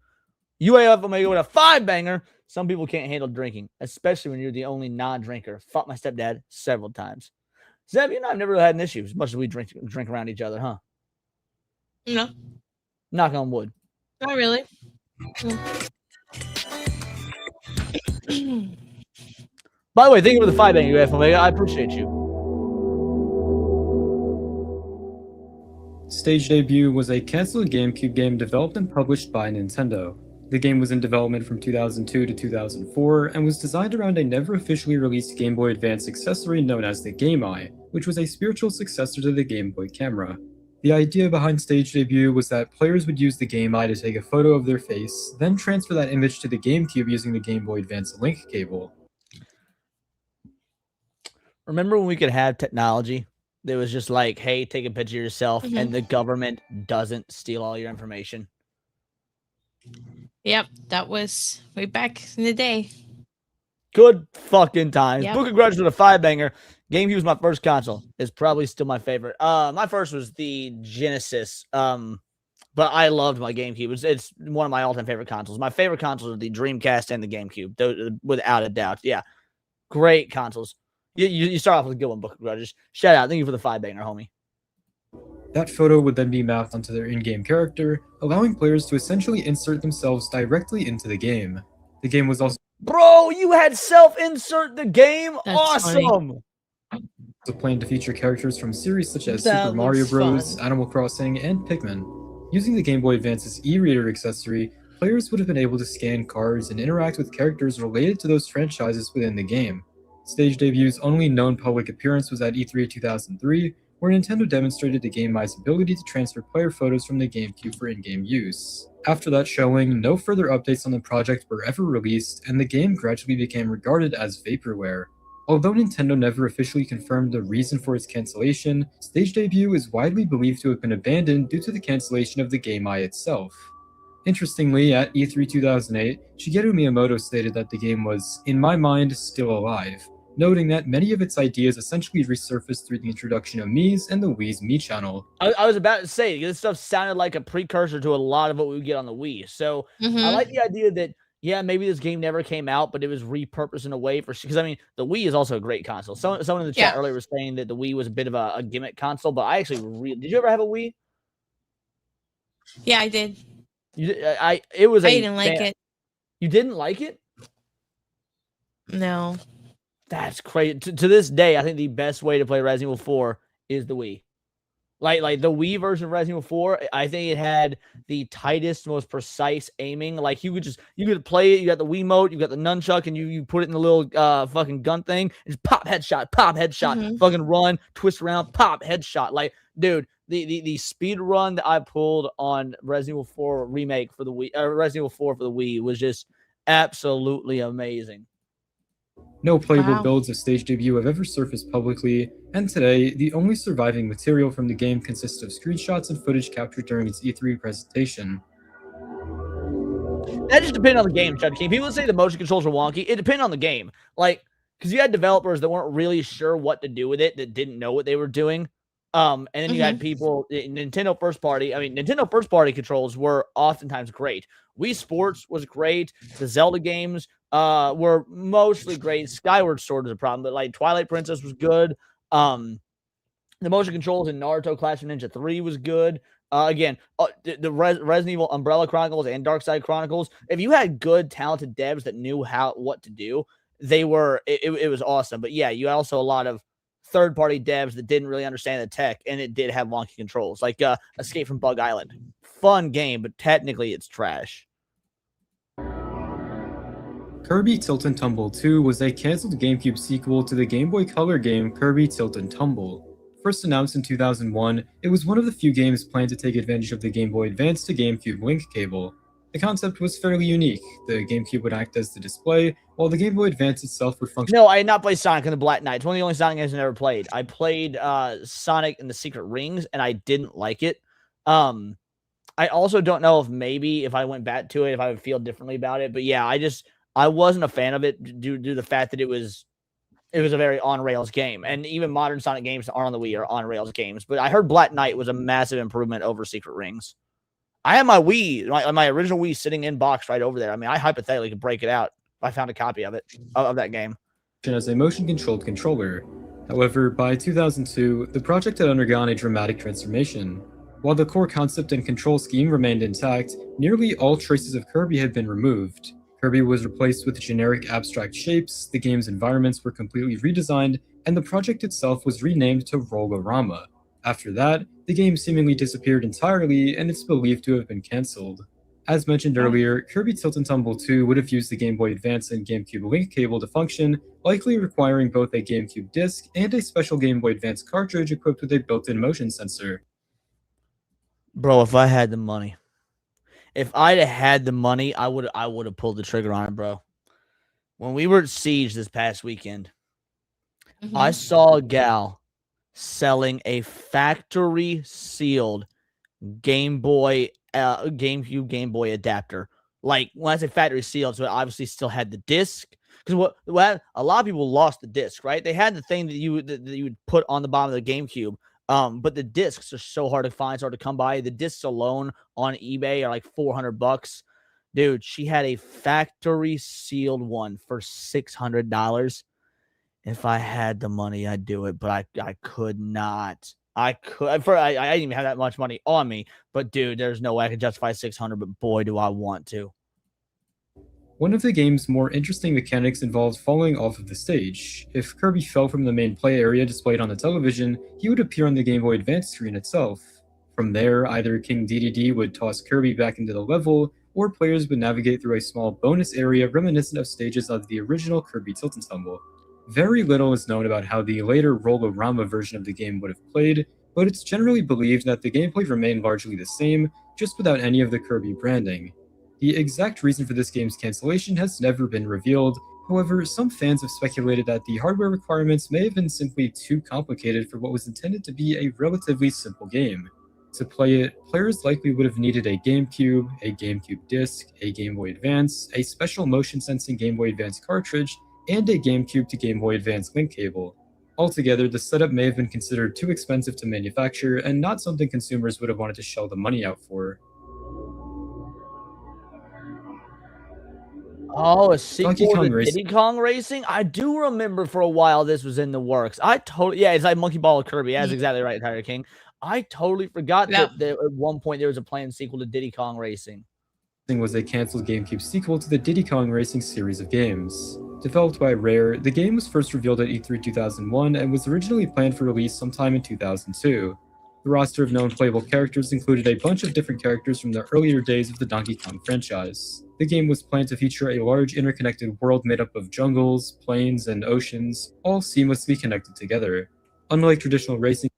UAF Omega with a 5-banger. Some people can't handle drinking, especially when you're the only non-drinker. Fought my stepdad several times. Zeb, you and I have never really had an issue as much as we drink around each other, huh? No, Knock on wood. not really. By the way, thank you for the 5-banger, UAF Omega. I appreciate you. Stage Debut was a cancelled GameCube game developed and published by Nintendo. The game was in development from 2002 to 2004 and was designed around a never officially released Game Boy Advance accessory known as the Game Eye, which was a spiritual successor to the Game Boy camera. The idea behind Stage Debut was that players would use the Game Eye to take a photo of their face, then transfer that image to the GameCube using the Game Boy Advance link cable. Remember when we could have technology that was just like, hey, take a picture of yourself, and the government doesn't steal all your information? Yep, that was way back in the day. Good fucking times. Yep. Book of Grudge with a 5-banger. GameCube was my first console. It's probably still my favorite. My first was the Genesis. But I loved my GameCube. It's one of my all-time favorite consoles. My favorite consoles are the Dreamcast and the GameCube, those, without a doubt. Yeah, great consoles. You start off with a good one, Book of Grudges. Shout out. Thank you for the 5-banger, homie. That photo would then be mapped onto their in-game character, allowing players to essentially insert themselves directly into the game. The game was also Bro, you had self-insert the game? That's Awesome! planned to feature characters from series such as That Super Mario looks Bros., fun. Animal Crossing, and Pikmin. Using the Game Boy Advance's e-reader accessory, players would have been able to scan cards and interact with characters related to those franchises within the game. Stage Debut's only known public appearance was at E3 2003, where Nintendo demonstrated the Game Eye's ability to transfer player photos from the GameCube for in-game use. After that showing, no further updates on the project were ever released, and the game gradually became regarded as vaporware. Although Nintendo never officially confirmed the reason for its cancellation, Stage Debut is widely believed to have been abandoned due to the cancellation of the Game Eye itself. Interestingly, at E3 2008, Shigeru Miyamoto stated that the game was, in my mind, still alive, noting that many of its ideas essentially resurfaced through the introduction of Mii's and the Wii's Mii channel. I was about to say, this stuff sounded like a precursor to a lot of what we would get on the Wii. So I like the idea that, yeah, maybe this game never came out, but it was repurposed in a way for, because I mean, the Wii is also a great console. Someone in the chat earlier was saying that the Wii was a bit of a gimmick console, but I actually did you ever have a Wii? Yeah, I did. I didn't like it. You didn't like it? No. That's crazy. To this day, I think the best way to play Resident Evil 4 is the Wii. Like the Wii version of Resident Evil 4, I think it had the tightest, most precise aiming. Like you could play it. You got the Wiimote, you got the nunchuck, and you put it in the little fucking gun thing. And just pop headshot, fucking run, twist around, pop headshot. Like, dude, the speed run that I pulled on Resident Evil 4 remake for the Wii, Resident Evil 4 for the Wii was just absolutely amazing. No playable builds of stage debut have ever surfaced publicly, and today, the only surviving material from the game consists of screenshots and footage captured during its E3 presentation. That just depends on the game, Chud King. People say the motion controls are wonky. It depends on the game. Like, because you had developers that weren't really sure what to do with it, that didn't know what they were doing. And then you had people, Nintendo first party controls were oftentimes great. Wii Sports was great. The Zelda games were mostly great. Skyward Sword was a problem, but like Twilight Princess was good. The motion controls in Naruto Clash of Ninja 3 was good. Again, the Resident Evil Umbrella Chronicles and Darkside Chronicles, if you had good, talented devs that knew what to do, it was awesome. But yeah, you had also a lot of third-party devs that didn't really understand the tech, and it did have wonky controls, like Escape from Bug Island. Fun game, but technically it's trash. Kirby Tilt and Tumble 2 was a cancelled GameCube sequel to the Game Boy Color game Kirby Tilt and Tumble. First announced in 2001, it was one of the few games planned to take advantage of the Game Boy Advance to GameCube link cable. The concept was fairly unique. The GameCube would act as the display, while the Game Boy Advance itself would function. No, I did not play Sonic and the Black Knight. It's one of the only Sonic games I've never played. I played Sonic and the Secret Rings, and I didn't like it. I also don't know if I went back to it, if I would feel differently about it. But yeah, I wasn't a fan of it due to the fact that it was a very on-rails game. And even modern Sonic games that aren't on the Wii are on-rails games. But I heard Black Knight was a massive improvement over Secret Rings. I have my Wii, my original Wii sitting in box right over there. I mean, I hypothetically could break it out if I found a copy of it, of that game. As a motion-controlled controller. However, by 2002, the project had undergone a dramatic transformation. While the core concept and control scheme remained intact, nearly all traces of Kirby had been removed. Kirby was replaced with generic abstract shapes, the game's environments were completely redesigned, and the project itself was renamed to Roll-O-Rama. After that, the game seemingly disappeared entirely, and it's believed to have been cancelled. As mentioned earlier, Kirby Tilt and Tumble 2 would have used the Game Boy Advance and GameCube link cable to function, likely requiring both a GameCube disc and a special Game Boy Advance cartridge equipped with a built-in motion sensor. Bro, if I had the money. If I'd have had the money, I would have pulled the trigger on it, bro. When we were at Siege this past weekend, I saw a gal selling a factory sealed GameCube Game Boy adapter. Like, when I say factory sealed, so it obviously still had the disc. Because what a lot of people lost the disc, right? They had the thing that you would put on the bottom of the GameCube. But the discs are so hard to find, so hard to come by. The discs alone on eBay are like $400. Dude, she had a factory sealed one for $600. If I had the money, I'd do it, but I could not. I didn't even have that much money on me. But dude, there's no way I could justify $600. But boy, do I want to. One of the game's more interesting mechanics involved falling off of the stage. If Kirby fell from the main play area displayed on the television, he would appear on the Game Boy Advance screen itself. From there, either King DDD would toss Kirby back into the level, or players would navigate through a small bonus area reminiscent of stages of the original Kirby Tilt and Tumble. Very little is known about how the later Roll-O-Rama version of the game would have played, but it's generally believed that the gameplay remained largely the same, just without any of the Kirby branding. The exact reason for this game's cancellation has never been revealed. However, some fans have speculated that the hardware requirements may have been simply too complicated for what was intended to be a relatively simple game. To play it, players likely would have needed a GameCube disc, a Game Boy Advance, a special motion sensing Game Boy Advance cartridge, and a GameCube to Game Boy Advance link cable. Altogether, the setup may have been considered too expensive to manufacture and not something consumers would have wanted to shell the money out for. Oh, a sequel to Diddy Kong Racing? I do remember for a while this was in the works. It's like Monkey Ball with Kirby. That's exactly right, Tiger King. I totally forgot that at one point there was a planned sequel to Diddy Kong Racing. Was a cancelled GameCube sequel to the Diddy Kong Racing series of games. Developed by Rare, the game was first revealed at E3 2001 and was originally planned for release sometime in 2002. The roster of known playable characters included a bunch of different characters from the earlier days of the Donkey Kong franchise. The game was planned to feature a large interconnected world made up of jungles, plains, and oceans, all seamlessly connected together. Unlike traditional racing,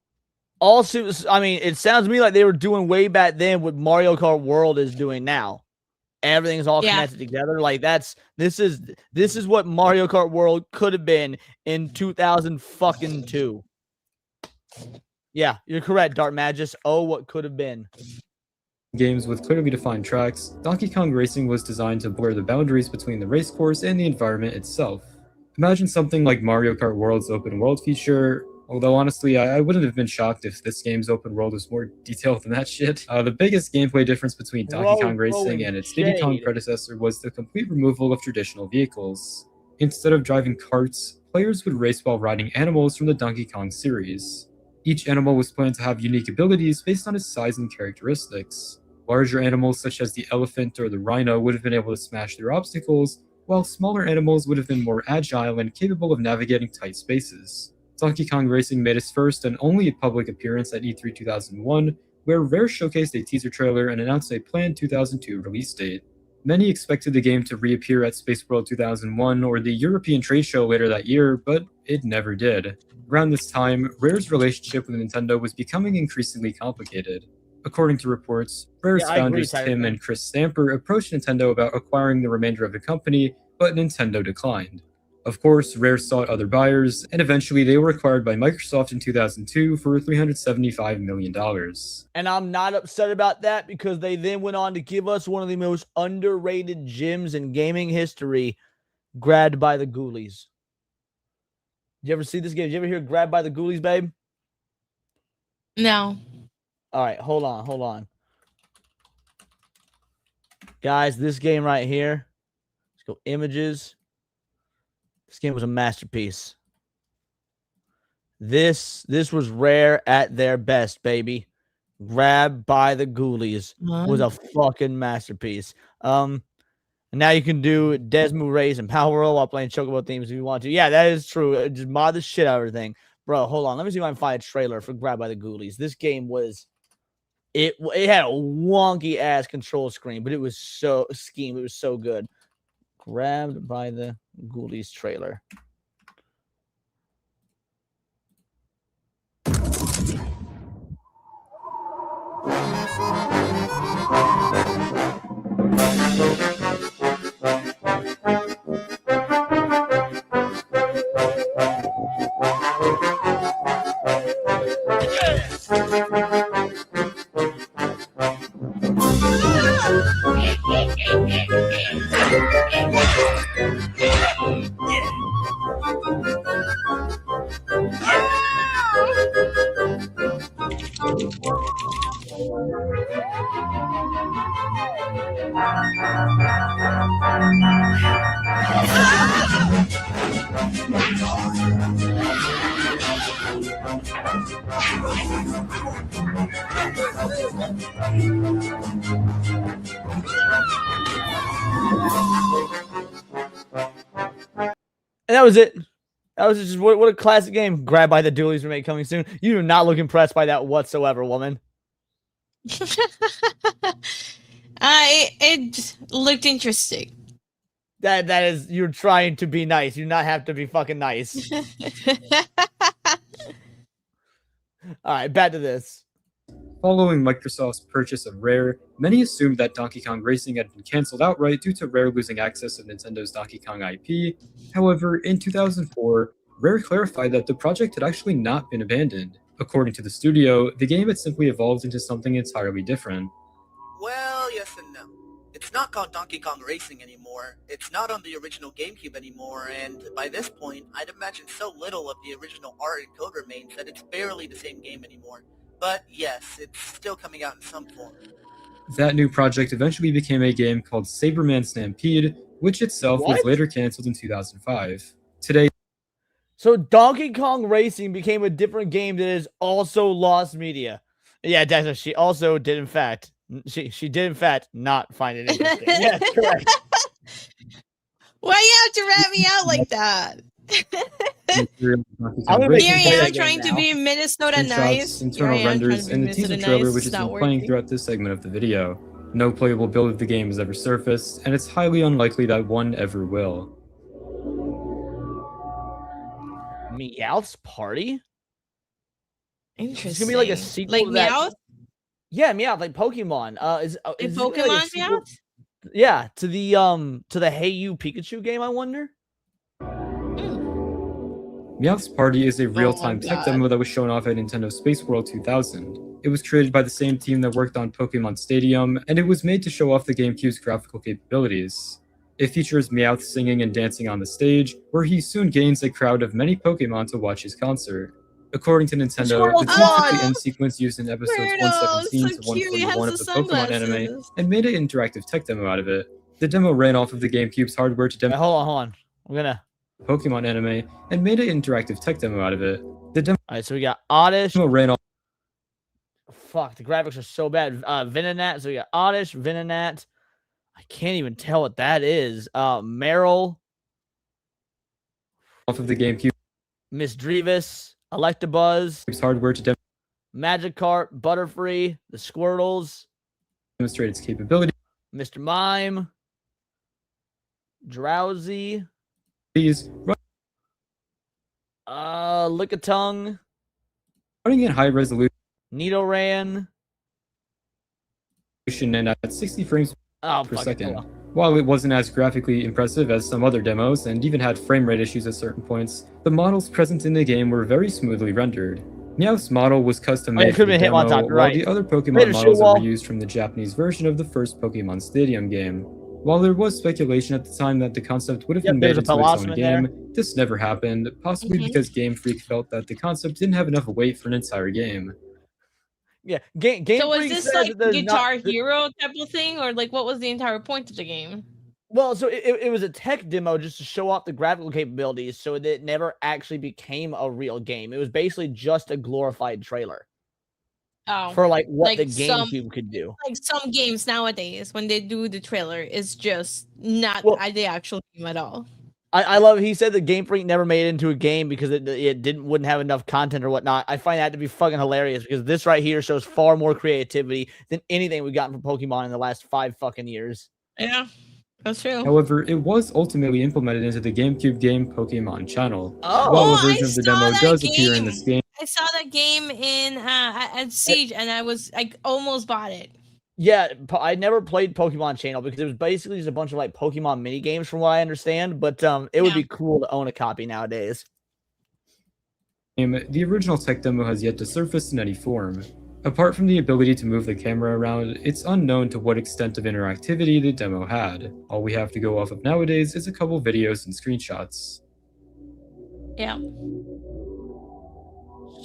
I mean, it sounds to me like they were doing way back then what Mario Kart World is doing now. Everything's all connected together. Like this is what Mario Kart World could have been in 2002. Yeah, you're correct, Dark Magus. Oh, what could have been. Games with clearly defined tracks, Donkey Kong Racing was designed to blur the boundaries between the race course and the environment itself. Imagine something like Mario Kart World's open world feature, although honestly, I wouldn't have been shocked if this game's open world was more detailed than that shit. The biggest gameplay difference between Donkey Kong Racing and its Diddy Kong predecessor was the complete removal of traditional vehicles. Instead of driving carts, players would race while riding animals from the Donkey Kong series. Each animal was planned to have unique abilities based on its size and characteristics. Larger animals such as the elephant or the rhino would have been able to smash through obstacles, while smaller animals would have been more agile and capable of navigating tight spaces. Donkey Kong Racing made its first and only public appearance at E3 2001, where Rare showcased a teaser trailer and announced a planned 2002 release date. Many expected the game to reappear at Space World 2001 or the European trade show later that year, but it never did. Around this time, Rare's relationship with Nintendo was becoming increasingly complicated. According to reports, Rare's founders Tim and Chris Stamper approached Nintendo about acquiring the remainder of the company, but Nintendo declined. Of course, Rare sought other buyers, and eventually they were acquired by Microsoft in 2002 for $375 million. And I'm not upset about that because they then went on to give us one of the most underrated gems in gaming history, Grabbed by the Ghoulies. Did you ever see this game? Did you ever hear Grabbed by the Ghoulies, babe? No. All right, hold on. Guys, this game right here. Let's go images. This game was a masterpiece. This was Rare at their best, baby. Grabbed by the Ghoulies was a fucking masterpiece. And now you can do Desmo Race and Power Roll while playing Chocobo themes if you want to. Yeah, that is true. Just mod the shit out of everything. Bro, hold on. Let me see if I can find a trailer for Grabbed by the Ghoulies. This game was... It had a wonky ass control screen, but it was so scheme. It was so good. Grabbed by the Ghoulies trailer. And that was it. That was just what a classic game. Grabbed by the Ghoulies remake coming soon. You do not look impressed by that whatsoever, woman. It looked interesting. That is, you're trying to be nice. You not have to be fucking nice. All right, back to this. Following Microsoft's purchase of Rare, many assumed that Donkey Kong Racing had been cancelled outright due to Rare losing access to Nintendo's Donkey Kong IP. However, in 2004, Rare clarified that the project had actually not been abandoned. According to the studio, the game had simply evolved into something entirely different. Well, yes and no. It's not called Donkey Kong Racing anymore, it's not on the original GameCube anymore, and by this point, I'd imagine so little of the original art and code remains that it's barely the same game anymore. But yes, it's still coming out in some form. That new project eventually became a game called Saberman Stampede, which itself was later cancelled in 2005. Today, so Donkey Kong Racing became a different game that is also lost media. Yeah, Dexter, she also did in fact, she did in fact not find it interesting. Yes, correct. Why you have to rat me out like that? I'm gonna make Here you I play am that game trying to now. be Minnesota Screenshots, nice. Here I internal am trying to renders, be and the Minnesota teaser trailer, nice. which It's has not been playing working. throughout this segment of the video. No playable build of the game has ever surfaced, and it's highly unlikely that one ever will. Meowth's Party? Interesting. It's gonna be like a sequel like to that. Meowth? Yeah, Meowth, like Pokemon. Is Like this gonna be like a Pokemon sequel- Meowth? Yeah, to the Hey You Pikachu game, I wonder? Meowth's Party is a real-time tech God. demo that was shown off at Nintendo Space World 2000. It was created by the same team that worked on Pokemon Stadium, and it was made to show off the GameCube's graphical capabilities. It features Meowth singing and dancing on the stage, where he soon gains a crowd of many Pokemon to watch his concert. According to Nintendo, the team took the end sequence used in episodes Squirtle, 117 so to cute, he 141 has of the the Pokemon anime sunglasses. and made an interactive tech demo out of it. The demo ran off of the GameCube's hardware to demo Hold on. I'm gonna. Pokemon anime and made an interactive tech demo out of it. The demo All right, so we got Oddish. ran off. Fuck, the graphics are so bad. Venonat. So we got Oddish, Venonat. I can't even tell what that is. Meryl, Off of the GameCube's Miss Drevis, Electabuzz, hardware to Magikarp, Butterfree, the Squirtles, demonstrate its capabilities. Mr. Mime, Drowsy, Lickitung, Running in high resolution Nidoran. and at 60 frames Oh, per fuck it, second. hold on. While it wasn't as graphically impressive as some other demos and even had frame rate issues at certain points, the models present in the game were very smoothly rendered. Meowth's model was custom made for the demo, while the other Pokemon models were used from the Japanese version of the first Pokemon Stadium game. While there was speculation at the time that the concept would have been made into its own game, this never happened, possibly because Game Freak felt that the concept didn't have enough weight for an entire game. Yeah, Game So was Freak this said like that there's Guitar not- Hero type of thing, or like what was the entire point of the game? Well, so it was a tech demo just to show off the graphical capabilities, so that it never actually became a real game. It was basically just a glorified trailer Oh, for like what the some- GameCube could do. Like some games nowadays, when they do the trailer, it's just not the actual game at all. I love. He said the Game Freak never wouldn't have a game because it wouldn't have enough content or whatnot. I find that to be fucking hilarious because this right here shows far more creativity than anything we've gotten from Pokemon in the last 5 fucking years. Yeah, that's true. However, it was ultimately implemented into the GameCube game Pokemon channel. Oh. While a I version of the saw demo that does appear in game. this game, I saw that game in at Siege, and I almost bought it. Yeah, I never played Pokemon Channel because it was basically just a bunch of like Pokemon mini games, from what I understand. But it would be cool to own a copy nowadays. the original tech demo has yet to surface in any form. Apart from the ability to move the camera around, it's unknown to what extent of interactivity the demo had. All we have to go off of nowadays is a couple videos and screenshots. Yeah.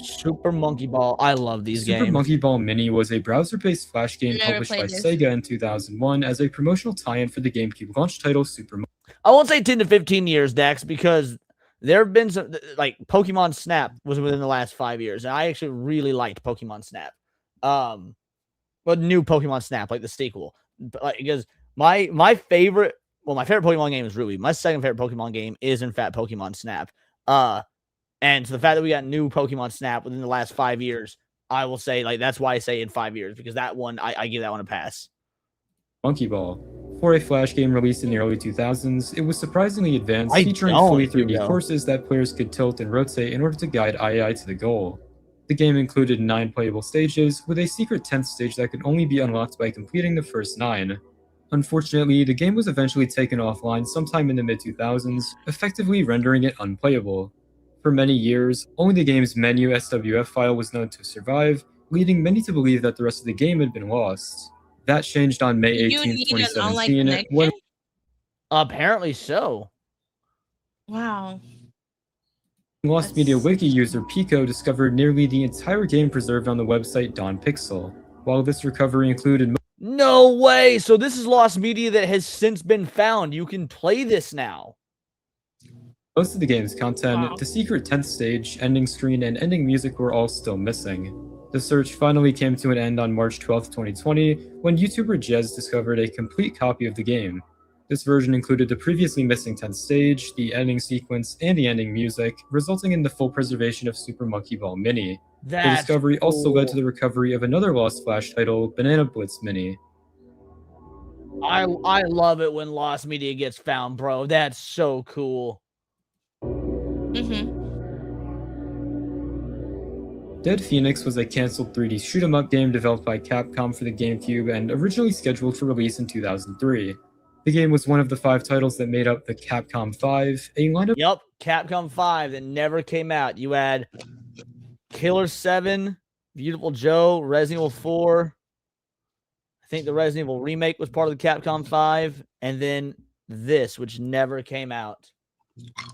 Super Monkey Ball. I love these Super games. Monkey Ball Mini was a browser-based Flash game Never published by played this. Sega in 2001 as a promotional tie-in for the GameCube launch title Super Monkey. I won't say 10 to 15 years, Dax, because there have been some like Pokemon Snap was within the last 5 years, and I actually really liked Pokemon Snap. But new Pokemon Snap, like the sequel, but, like, because my favorite Pokemon game is Ruby. My second favorite Pokemon game is in fact Pokemon Snap. And so the fact that we got new Pokemon Snap within the last 5 years, I will say, like, that's why I say in 5 years, because that one I give that one a pass. Monkey Ball. For a Flash game released in the early 2000s, it was surprisingly advanced, I featuring don't, fully 3D you know. courses that players could tilt and rotate in order to guide II to the goal. The game included 9 playable stages, with a secret 10th stage that could only be unlocked by completing the first 9. Unfortunately, the game was eventually taken offline sometime in the mid-2000s, effectively rendering it unplayable. For many years, only the game's menu SWF file was known to survive, leading many to believe that the rest of the game had been lost. That changed on May You 18, need an online 2017, when connection? Apparently so. Wow. Lost Media Wiki user Pico discovered nearly the entire game preserved on the website Dawn Pixel. While this recovery included No way. So this is lost media that has since been found. You can play this now. most of the game's content, Wow. the secret 10th stage, ending screen, and ending music were all still missing. The search finally came to an end on March 12, 2020, when YouTuber Jez discovered a complete copy of the game. This version included the previously missing 10th stage, the ending sequence, and the ending music, resulting in the full preservation of Super Monkey Ball Mini. The discovery also led to the recovery of another Lost Flash title, Banana Blitz Mini. I love it when lost media gets found, bro. That's so cool. Dead Phoenix was a cancelled 3D shoot-'em-up game developed by Capcom for the GameCube and originally scheduled for release in 2003. The game was one of the 5 titles that made up the Capcom 5, a lineup. Yep, Capcom 5 that never came out. You had Killer 7, Beautiful Joe, Resident Evil 4. I think the Resident Evil remake was part of the Capcom 5, and then this, which never came out.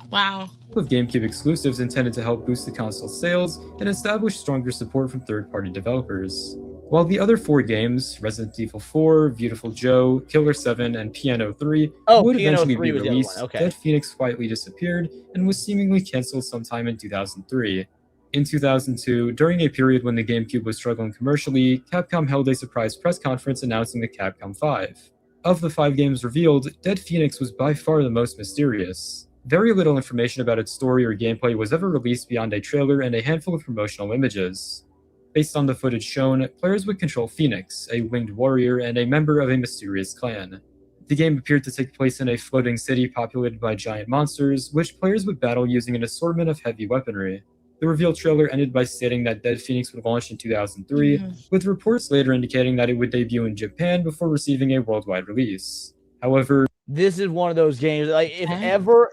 Wow. Of GameCube exclusives intended to help boost the console's sales and establish stronger support from third-party developers. While the other 4 games, Resident Evil 4, Beautiful Joe, Killer 7, and Piano 3, would eventually be released, Dead Phoenix quietly disappeared and was seemingly cancelled sometime in 2003. In 2002, during a period when the GameCube was struggling commercially, Capcom held a surprise press conference announcing the Capcom 5. Of the 5 games revealed, Dead Phoenix was by far the most mysterious. Very little information about its story or gameplay was ever released beyond a trailer and a handful of promotional images. Based on the footage shown, players would control Phoenix, a winged warrior and a member of a mysterious clan. The game appeared to take place in a floating city populated by giant monsters, which players would battle using an assortment of heavy weaponry. The reveal trailer ended by stating that Dead Phoenix would launch in 2003, with reports later indicating that it would debut in Japan before receiving a worldwide release. However, this is one of those games, like, if ever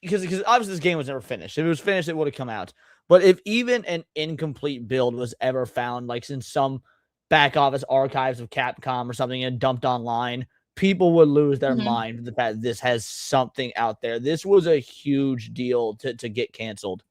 because obviously this game was never finished. If it was finished, it would have come out. But if even an incomplete build was ever found, like in some back office archives of Capcom or something and dumped online, people would lose their mind for the fact that this has something out there. This was a huge deal to get canceled.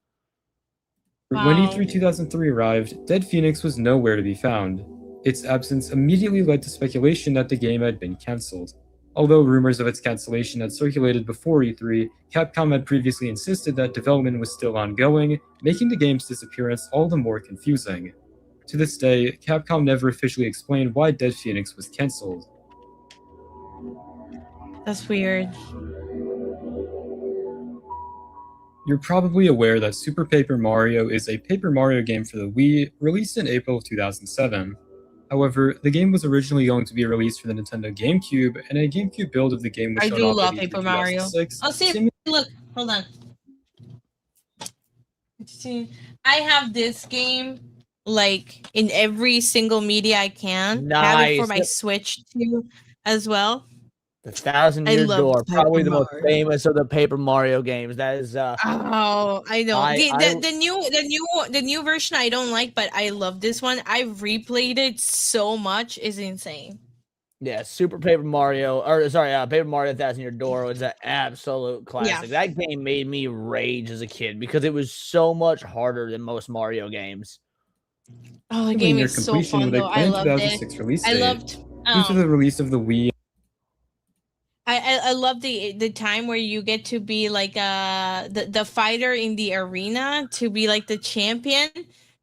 When E3 2003 arrived, Dead Phoenix was nowhere to be found. Its absence immediately led to speculation that the game had been cancelled. Although rumors of its cancellation had circulated before E3, Capcom had previously insisted that development was still ongoing, making the game's disappearance all the more confusing. To this day, Capcom never officially explained why Dead Phoenix was cancelled. That's weird. You're probably aware that Super Paper Mario is a Paper Mario game for the Wii, released in April of 2007. However, the game was originally going to be released for the Nintendo GameCube, and a GameCube build of the game was I shown do off love at E3 Paper Mario. 2006, Oh, see, look, hold on. See, I have this game like in every single media I can. I have it for my Switch too, as well. The 1,000-Year Door, probably the most famous of the Paper Mario games. That is oh, I know. The new version I don't like, but I love this one. I've replayed it so much, it's insane. Yeah, Paper Mario 1,000-Year Door was an absolute classic. Yeah. That game made me rage as a kid because it was so much harder than most Mario games. Oh, the game is so fun though. I loved it. I loved due to the release of the Wii. I love the time where you get to be like the fighter in the arena, to be like the champion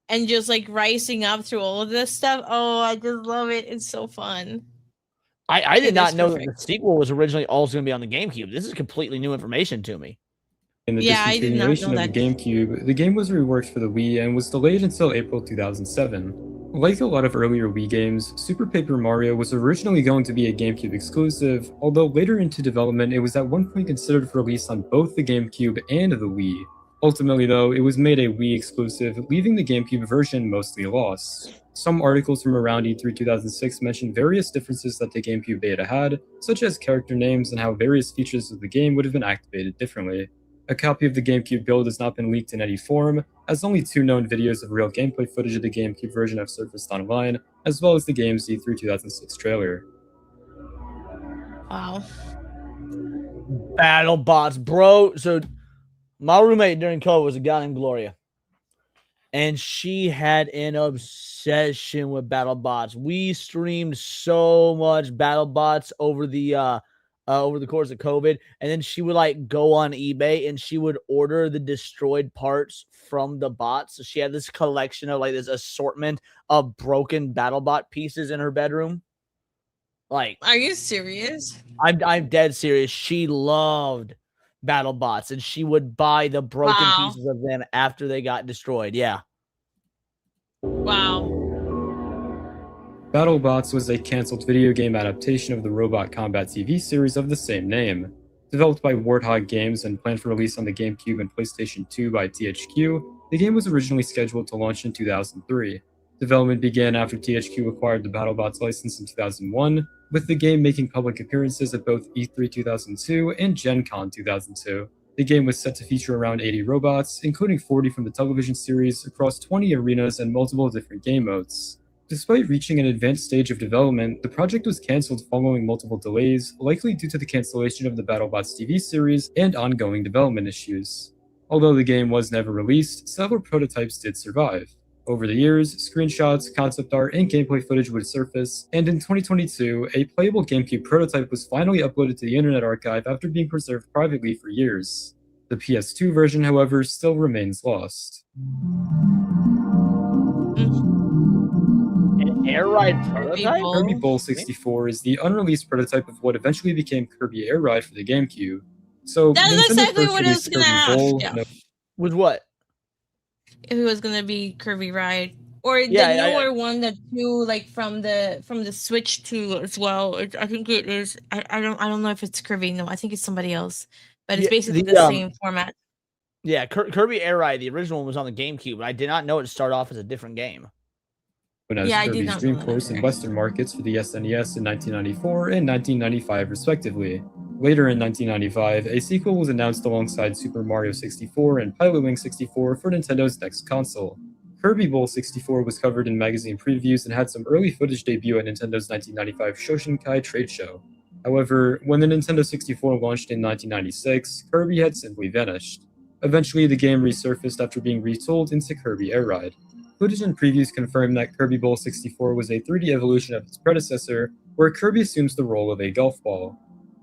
and just like rising up through all of this stuff. Oh, I just love it. It's so fun. I did not know that the sequel was originally also going to be on the GameCube. This is completely new information to me. In the discontinuation of the GameCube, the game was reworked for the Wii and was delayed until April 2007. Like a lot of earlier Wii games, Super Paper Mario was originally going to be a GameCube exclusive, although later into development it was at one point considered for release on both the GameCube and the Wii. Ultimately though, it was made a Wii exclusive, leaving the GameCube version mostly lost. Some articles from around E3 2006 mentioned various differences that the GameCube beta had, such as character names and how various features of the game would have been activated differently. A copy of the GameCube build has not been leaked in any form, as only 2 known videos of real gameplay footage of the GameCube version have surfaced online, as well as the game's E3 2006 trailer. Wow. BattleBots, bro. So my roommate during COVID was a guy named Gloria, and she had an obsession with BattleBots. We streamed so much BattleBots over the course of COVID, and then she would like go on eBay and she would order the destroyed parts from the bots. So she had this collection of like this assortment of broken BattleBot pieces in her bedroom. Like, are you serious? I'm dead serious. She loved BattleBots, and she would buy the broken Wow. pieces of them after they got destroyed. Yeah. Wow. BattleBots was a cancelled video game adaptation of the Robot Combat TV series of the same name. Developed by Warthog Games and planned for release on the GameCube and PlayStation 2 by THQ, the game was originally scheduled to launch in 2003. Development began after THQ acquired the BattleBots license in 2001, with the game making public appearances at both E3 2002 and Gen Con 2002. The game was set to feature around 80 robots, including 40 from the television series, across 20 arenas and multiple different game modes. Despite reaching an advanced stage of development, the project was cancelled following multiple delays, likely due to the cancellation of the BattleBots TV series and ongoing development issues. Although the game was never released, several prototypes did survive. Over the years, screenshots, concept art, and gameplay footage would surface, and in 2022, a playable GameCube prototype was finally uploaded to the Internet Archive after being preserved privately for years. The PS2 version, however, still remains lost. Air Ride prototype? Kirby Bowl 64 is the unreleased prototype of what eventually became Kirby Air Ride for the GameCube. So That's Nintendo exactly first what I was released gonna ask. Bowl, Yeah. With what? If it was gonna be Kirby Ride or Yeah, the newer one that you like from the Switch 2 as well. I think it is. I don't know if it's Kirby. No, I think it's somebody else. But it's Yeah, basically the, the same format. Yeah, Kirby Air Ride, the original one was on the GameCube, but I did not know it started off as a different game. Known as Yeah, I did Kirby's not Dream know that Course in either. Western markets for the SNES in 1994 and 1995 respectively. Later in 1995, a sequel was announced alongside Super Mario 64 and Pilot Wing 64 for Nintendo's next console. Kirby Bowl 64 was covered in magazine previews and had some early footage debut at Nintendo's 1995 Shoshinkai trade show. However, when the Nintendo 64 launched in 1996, Kirby had simply vanished. Eventually, the game resurfaced after being retooled into Kirby Air Ride. Footage and previews confirmed that Kirby Bowl 64 was a 3D evolution of its predecessor, where Kirby assumes the role of a golf ball.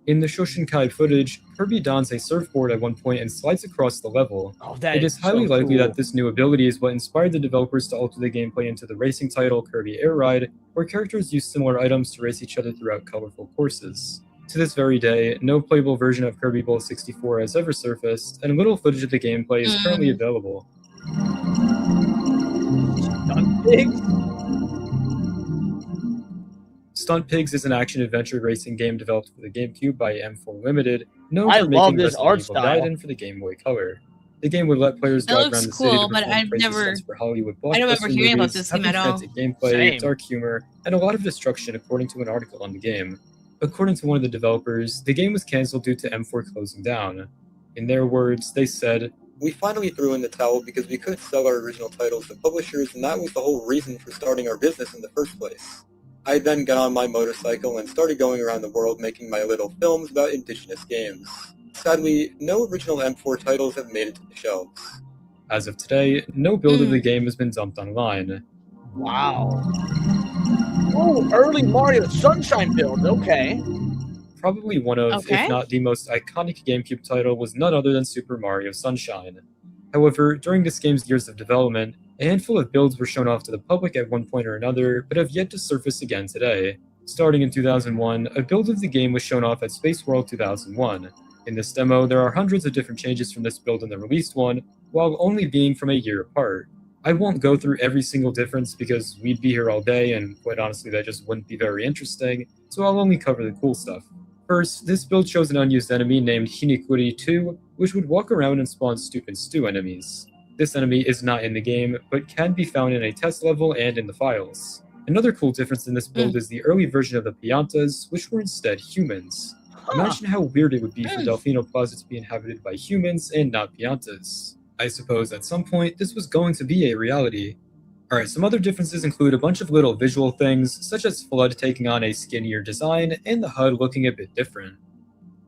In the Shoshinkai footage, Kirby dons a surfboard at one point and slides across the level. Oh, that It is highly so likely cool. that this new ability is what inspired the developers to alter the gameplay into the racing title Kirby Air Ride, where characters use similar items to race each other throughout colorful courses. To this very day, no playable version of Kirby Bowl 64 has ever surfaced, and little footage of the gameplay is currently available. Stunt Pigs? Stunt Pigs is an action-adventure racing game developed for the GameCube by M4 Limited, known I for love making this Resident art Evil style. Gaiden for the Game Boy Color. The game would let players That drive looks around the cool, city to but perform I've crazy never- stunts for Hollywood I don't remember blockbuster hearing about movies, this game having at all. frantic gameplay, Same. dark humor, and a lot of destruction, according to an article on the game. According to one of the developers, the game was cancelled due to M4 closing down. In their words, they said, "We finally threw in the towel because we couldn't sell our original titles to publishers, and that was the whole reason for starting our business in the first place. I then got on my motorcycle and started going around the world making my little films about indigenous games. Sadly, no original M4 titles have made it to the shelves." As of today, no build of the game has been dumped online. Wow. Oh, early Mario Sunshine build. Okay. Probably one of, Okay. if not the most iconic GameCube title, was none other than Super Mario Sunshine. However, during this game's years of development, a handful of builds were shown off to the public at one point or another, but have yet to surface again today. Starting in 2001, a build of the game was shown off at Space World 2001. In this demo, there are hundreds of different changes from this build in the released one, while only being from a year apart. I won't go through every single difference because we'd be here all day, and quite honestly that just wouldn't be very interesting, so I'll only cover the cool stuff. First, this build shows an unused enemy named Hinikuri 2, which would walk around and spawn Stupid Stew enemies. This enemy is not in the game, but can be found in a test level and in the files. Another cool difference in this build is the early version of the Piantas, which were instead humans. Imagine how weird it would be for Delfino Plaza to be inhabited by humans and not Piantas. I suppose at some point this was going to be a reality. Alright, some other differences include a bunch of little visual things, such as Flood taking on a skinnier design and the HUD looking a bit different.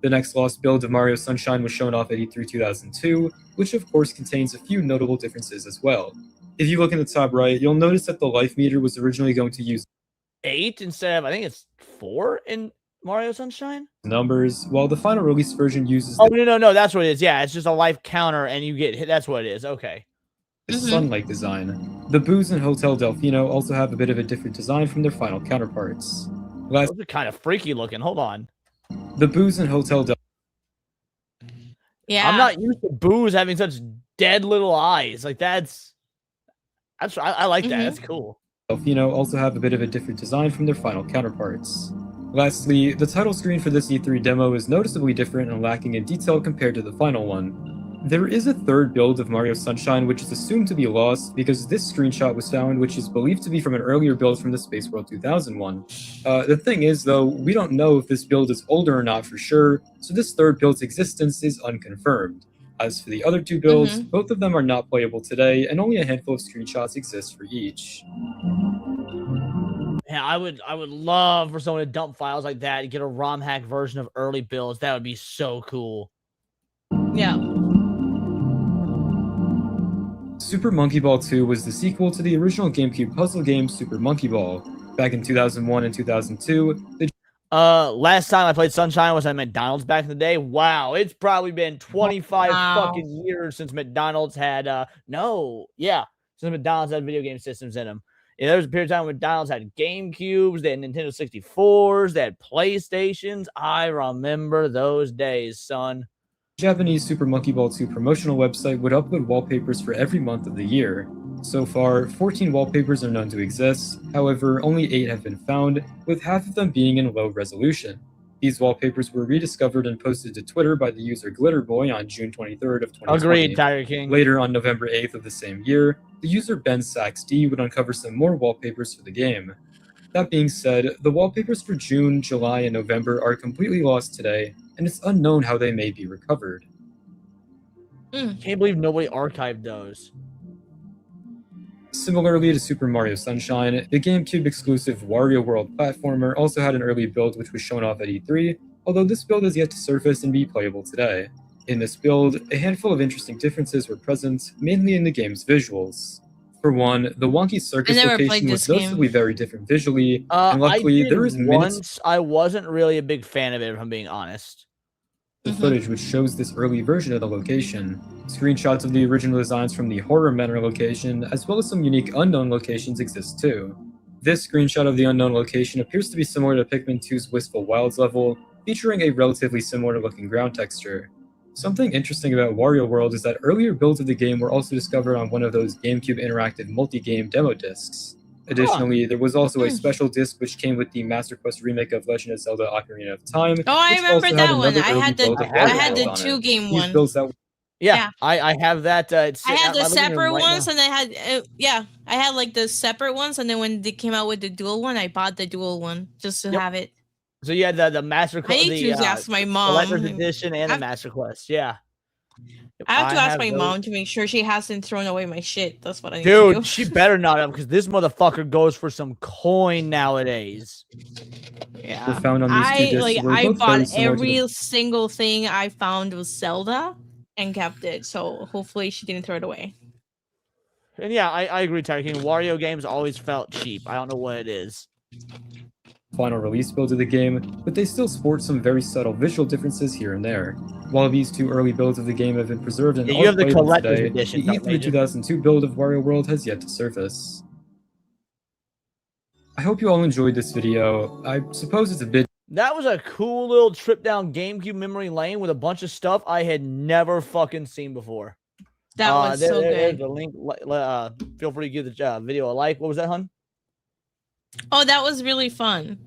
The next lost build of Mario Sunshine was shown off at E3 2002, which of course contains a few notable differences as well. If you look in the top right, you'll notice that the life meter was originally going to use 8 instead of, I think it's 4 in Mario Sunshine? numbers, while the final release version uses Oh, no, that's what it is. Yeah, it's just a life counter and you get hit. That's what it is. Okay. the sun-like design. The booths in Hotel Delfino also have a bit of a different design from their final counterparts. Last, Those are kind of freaky looking. Hold on. the Booze and Hotel Del Yeah. I'm not used to Booze having such dead little eyes. Like I like that. That's cool. Delfino also have a bit of a different design from their final counterparts. Lastly, the title screen for this E3 demo is noticeably different and lacking in detail compared to the final one. There is a third build of Mario Sunshine which is assumed to be lost because this screenshot was found which is believed to be from an earlier build from the Space World 2000 one. The thing is though, we don't know if this build is older or not for sure, so this third build's existence is unconfirmed. As for the other two builds, both of them are not playable today, and only a handful of screenshots exist for each. Yeah, I would love for someone to dump files like that and get a ROM hack version of early builds. That would be so cool. Yeah. Super Monkey Ball 2 was the sequel to the original GameCube puzzle game Super Monkey Ball. Back in 2001 and 2002, the last time I played Sunshine was at McDonald's back in the day. Wow, it's probably been 25 fucking years since McDonald's had since McDonald's had video game systems in them. Yeah, there was a period of time when McDonald's had GameCubes, they had Nintendo 64s, they had PlayStations. I remember those days, son. Japanese Super Monkey Ball 2 promotional website would upload wallpapers for every month of the year. So far, 14 wallpapers are known to exist, however, only 8 have been found, with half of them being in low resolution. These wallpapers were rediscovered and posted to Twitter by the user Glitterboy on June 23rd of 2020. Agreed, Tiger King. Later, on November 8th of the same year, the user Ben SaxD would uncover some more wallpapers for the game. That being said, the wallpapers for June, July, and November are completely lost today, and it's unknown how they may be recovered. Can't believe nobody archived those. Similarly to Super Mario Sunshine, the GameCube exclusive Wario World platformer also had an early build which was shown off at E3, although this build is yet to surface and be playable today. In this build, a handful of interesting differences were present, mainly in the game's visuals. For one, the wonky circus location was noticeably very different visually, and luckily there is minutes. I wasn't really a big fan of it, if I'm being honest. The footage which shows this early version of the location. Screenshots of the original designs from the Horror Manor location, as well as some unique unknown locations exist too. This screenshot of the unknown location appears to be similar to Pikmin 2's Wistful Wilds level, featuring a relatively similar looking ground texture. Something interesting about Wario World is that earlier builds of the game were also discovered on one of those GameCube interactive multi-game demo discs. Additionally, there was also a special disc which came with the Master Quest remake of Legend of Zelda Ocarina of Time. Oh, I remember that one. I had the 2-game one. I have that. I had the separate ones, and I had I had like the separate ones, and then when they came out with the dual one, I bought the dual one just to have it. So you had the Master Quest. I need to ask my mom. Collector's Edition and the Master Quest. Yeah. I have to ask my mom to make sure she hasn't thrown away my shit. That's what I need to do. Dude, she better not have, because this motherfucker goes for some coin nowadays. Yeah. Found on these two discs I bought every single thing I found was Zelda and kept it. So hopefully she didn't throw it away. And yeah, I agree, Tiger King. Wario games always felt cheap. I don't know what it is. Final release builds of the game, but they still sport some very subtle visual differences here and there. While these two early builds of the game have been preserved and you have the collector's today, edition, the E3 2002 build of Wario World has yet to surface. I hope you all enjoyed this video. I suppose it's a bit... That was a cool little trip down GameCube memory lane with a bunch of stuff I had never fucking seen before. That was so good. There's a link. Feel free to give the video a like. What was that, hun? Oh, that was really fun.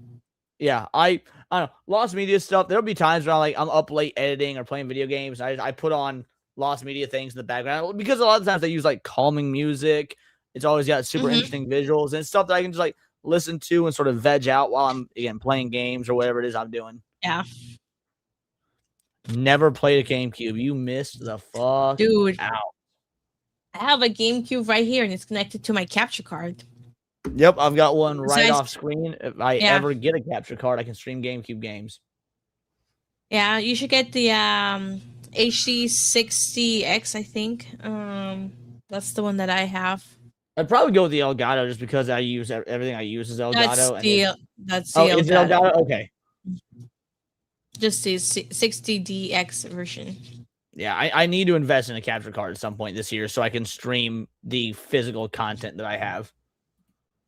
Yeah, I don't know. Lost Media stuff. There'll be times where I'm up late editing or playing video games. I put on Lost Media things in the background because a lot of times they use like calming music. It's always got super interesting visuals and stuff that I can just like listen to and sort of veg out while I'm playing games or whatever it is I'm doing. Yeah. Never played a GameCube. You missed the fuck out. I have a GameCube right here and it's connected to my capture card. Yep, I've got one right off screen. If I ever get a capture card, I can stream GameCube games. Yeah, you should get the HD60X, I think. That's the one that I have. I'd probably go with the Elgato just because I use everything I use is Elgato. That's the Elgato. Is it Elgato? Okay. Just the 60DX version. Yeah, I need to invest in a capture card at some point this year so I can stream the physical content that I have.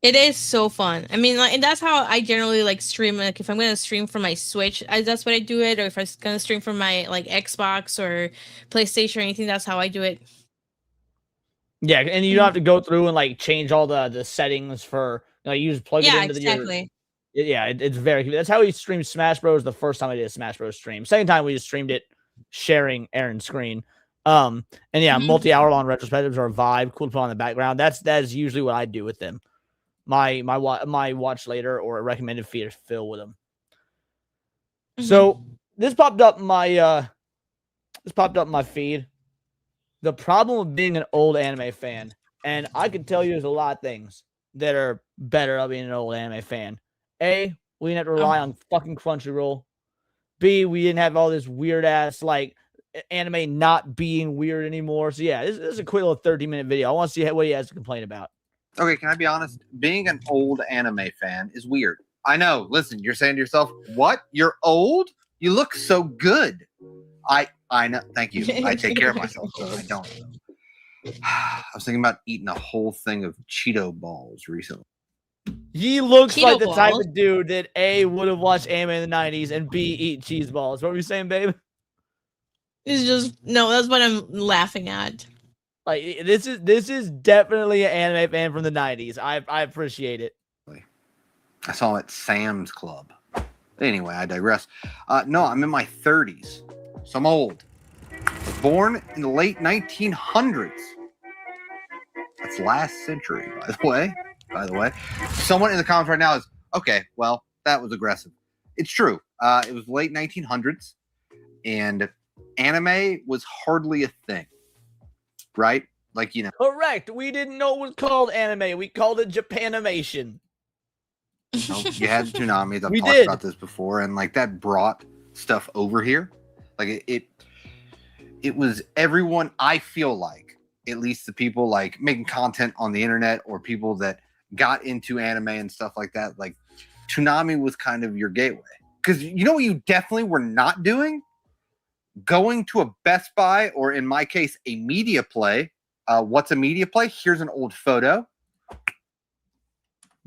It is so fun. I mean, like, and that's how I generally like stream. Like, if I'm gonna stream from my Switch, that's what I do it. Or if I'm gonna stream from my like Xbox or PlayStation or anything, that's how I do it. Yeah, and you don't have to go through and like change all the settings for you just plug it into exactly. It's very. That's how we streamed Smash Bros. The first time I did a Smash Bros. Stream. Second time we just streamed it sharing Aaron's screen. And yeah, multi-hour long retrospectives are a vibe. Cool to put on the background. That's usually what I do with them. My watch later or a recommended feed is filled with them. So this popped up my feed. The problem with being an old anime fan, and I can tell you there's a lot of things that are better about being an old anime fan. A, we didn't have to rely on fucking Crunchyroll. B, we didn't have all this weird ass like anime not being weird anymore. So yeah, this is a quick little 30-minute video. I want to see what he has to complain about. Okay, can I be honest? Being an old anime fan is weird. I know. Listen, you're saying to yourself, "What? You're old? You look so good." I know. Thank you. I take care of myself. I don't. I was thinking about eating a whole thing of Cheeto balls recently. He looks Cheeto like the balls? type of dude that A, would have watched anime in the 90s and B, eat cheese balls. What were you saying, babe? It's just no. That's what I'm laughing at. Like this is definitely an anime fan from the 90s. I appreciate it. I saw him at Sam's Club. Anyway, I digress. No, I'm in my 30s, so I'm old. Born in the late 1900s. That's last century, by the way. Someone in the comments right now is, okay, well, that was aggressive. It's true. It was late 1900s, and anime was hardly a thing, right? Like, Correct. We didn't know it was called anime. We called it Japanimation. You had tsunamis. I've We talked did. about this before, and like that brought stuff over here. Like it was everyone. I feel like at least the people like making content on the internet or people that got into anime and stuff like that. Like Toonami was kind of your gateway, because you know what you definitely were not doing? Going to a Best Buy, or in my case, a media play. What's a media play? Here's an old photo.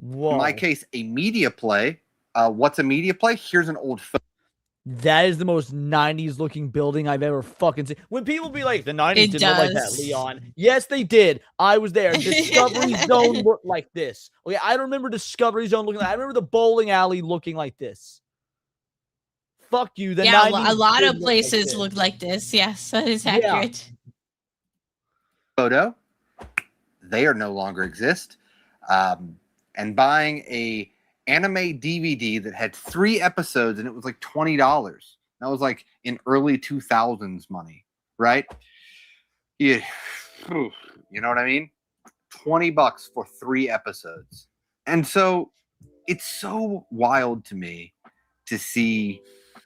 Whoa. In my case, a media play. What's a media play? Here's an old photo. That is the most 90s looking building I've ever fucking seen. When people be like, the 90s It didn't look like that, does. Leon. Yes, they did. I was there. Discovery Zone looked like this. Okay, I don't remember Discovery Zone looking like I remember the bowling alley looking like this. Fuck you. The Yeah, 90s a lot did of look places this. look like this. Yes, that is Yeah. accurate. Photo. They are no longer exist. And buying a anime DVD that had 3 episodes and it was like $20. That was like in early 2000s money, right? Yeah. You know what I mean? $20 for 3 episodes. And so it's so wild to me to see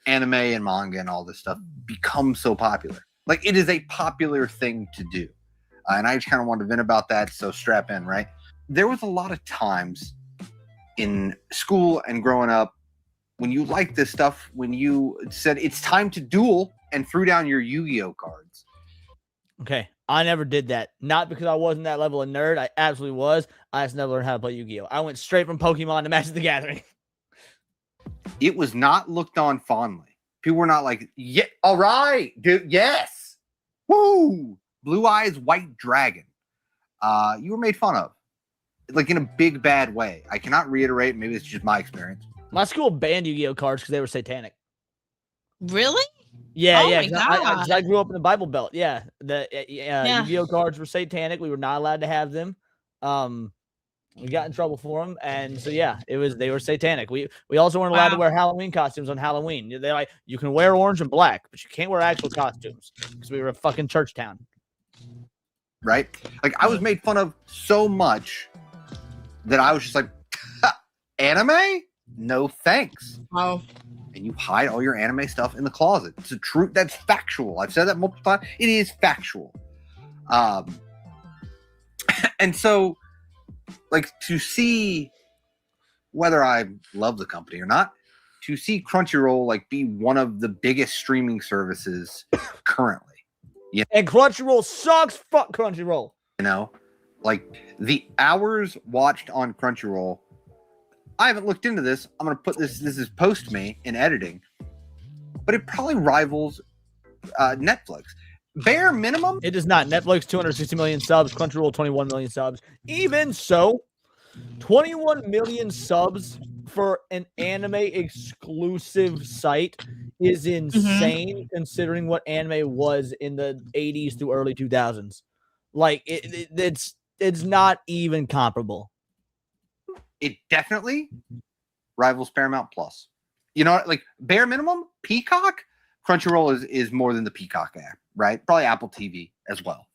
anime and manga and all this stuff become so popular. Like, it is a popular thing to do. And I just kind of wanted to vent about that, so strap in, right? There was a lot of times in school and growing up when you liked this stuff, when you said it's time to duel and threw down your Yu-Gi-Oh cards. Okay, I never did that. Not because I wasn't that level of nerd. I absolutely was. I just never learned how to play Yu-Gi-Oh. I went straight from Pokemon to Magic the Gathering. It was not looked on fondly. People were not like, yeah, all right, dude, yes. Woo! Blue Eyes White Dragon. You were made fun of. Like in a big bad way. I cannot reiterate, maybe it's just my experience. My school banned Yu-Gi-Oh cards because they were satanic. Really? Yeah, Oh yeah. my 'Cause I God. grew up in the Bible Belt. Yeah, Yeah. Yu-Gi-Oh cards were satanic. We were not allowed to have them. We got in trouble for them, and so yeah, they were satanic. We also weren't allowed to Wow. wear Halloween costumes on Halloween. They're like, you can wear orange and black, but you can't wear actual costumes because we were a fucking church town. Right? Like, I was made fun of so much that I was just like, anime? No thanks. Oh. And you hide all your anime stuff in the closet. It's a truth. That's factual. I've said that multiple times. It is factual. And so, like, to see whether I love the company or not, to see Crunchyroll like be one of the biggest streaming services currently. And Crunchyroll sucks. Fuck Crunchyroll. You know, Like the hours watched on Crunchyroll, I haven't looked into this. I'm going to put this is post me in editing, but it probably rivals Netflix. Bare minimum. It does not. Netflix 260 million subs, Crunchyroll 21 million subs. Even so, 21 million subs for an anime exclusive site is insane considering what anime was in the 80s to early 2000s. Like it's not even comparable. It definitely rivals Paramount Plus. You know, like bare minimum, Peacock, Crunchyroll is more than the Peacock app, right? Probably Apple TV as well.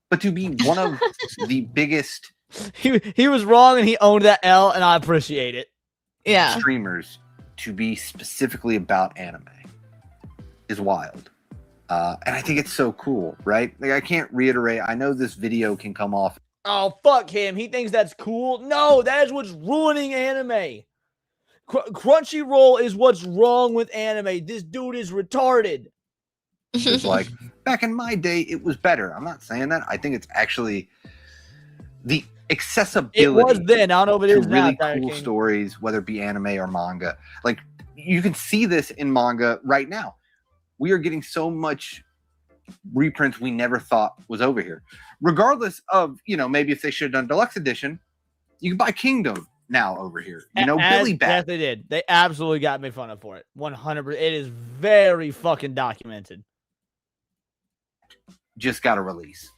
But to be one of the biggest, he was wrong and he owned that L, and I appreciate it. Yeah, streamers to be specifically about anime is wild. And I think it's so cool, right? Like I can't reiterate. I know this video can come off. Oh, fuck him. He thinks that's cool. No, that is what's ruining anime. Crunchyroll is what's wrong with anime. This dude is retarded. It's like, back in my day, it was better. I'm not saying that. I think it's actually the accessibility. It was then. I don't know if it is now. Really cool stories, whether it be anime or manga. Like, you can see this in manga right now. We are getting so much reprints we never thought was over here. Regardless of, maybe if they should have done deluxe edition, you can buy Kingdom now over here. Really bad. Yes, they did. They absolutely got made fun of for it. 100%. It is very fucking documented. Just got a release.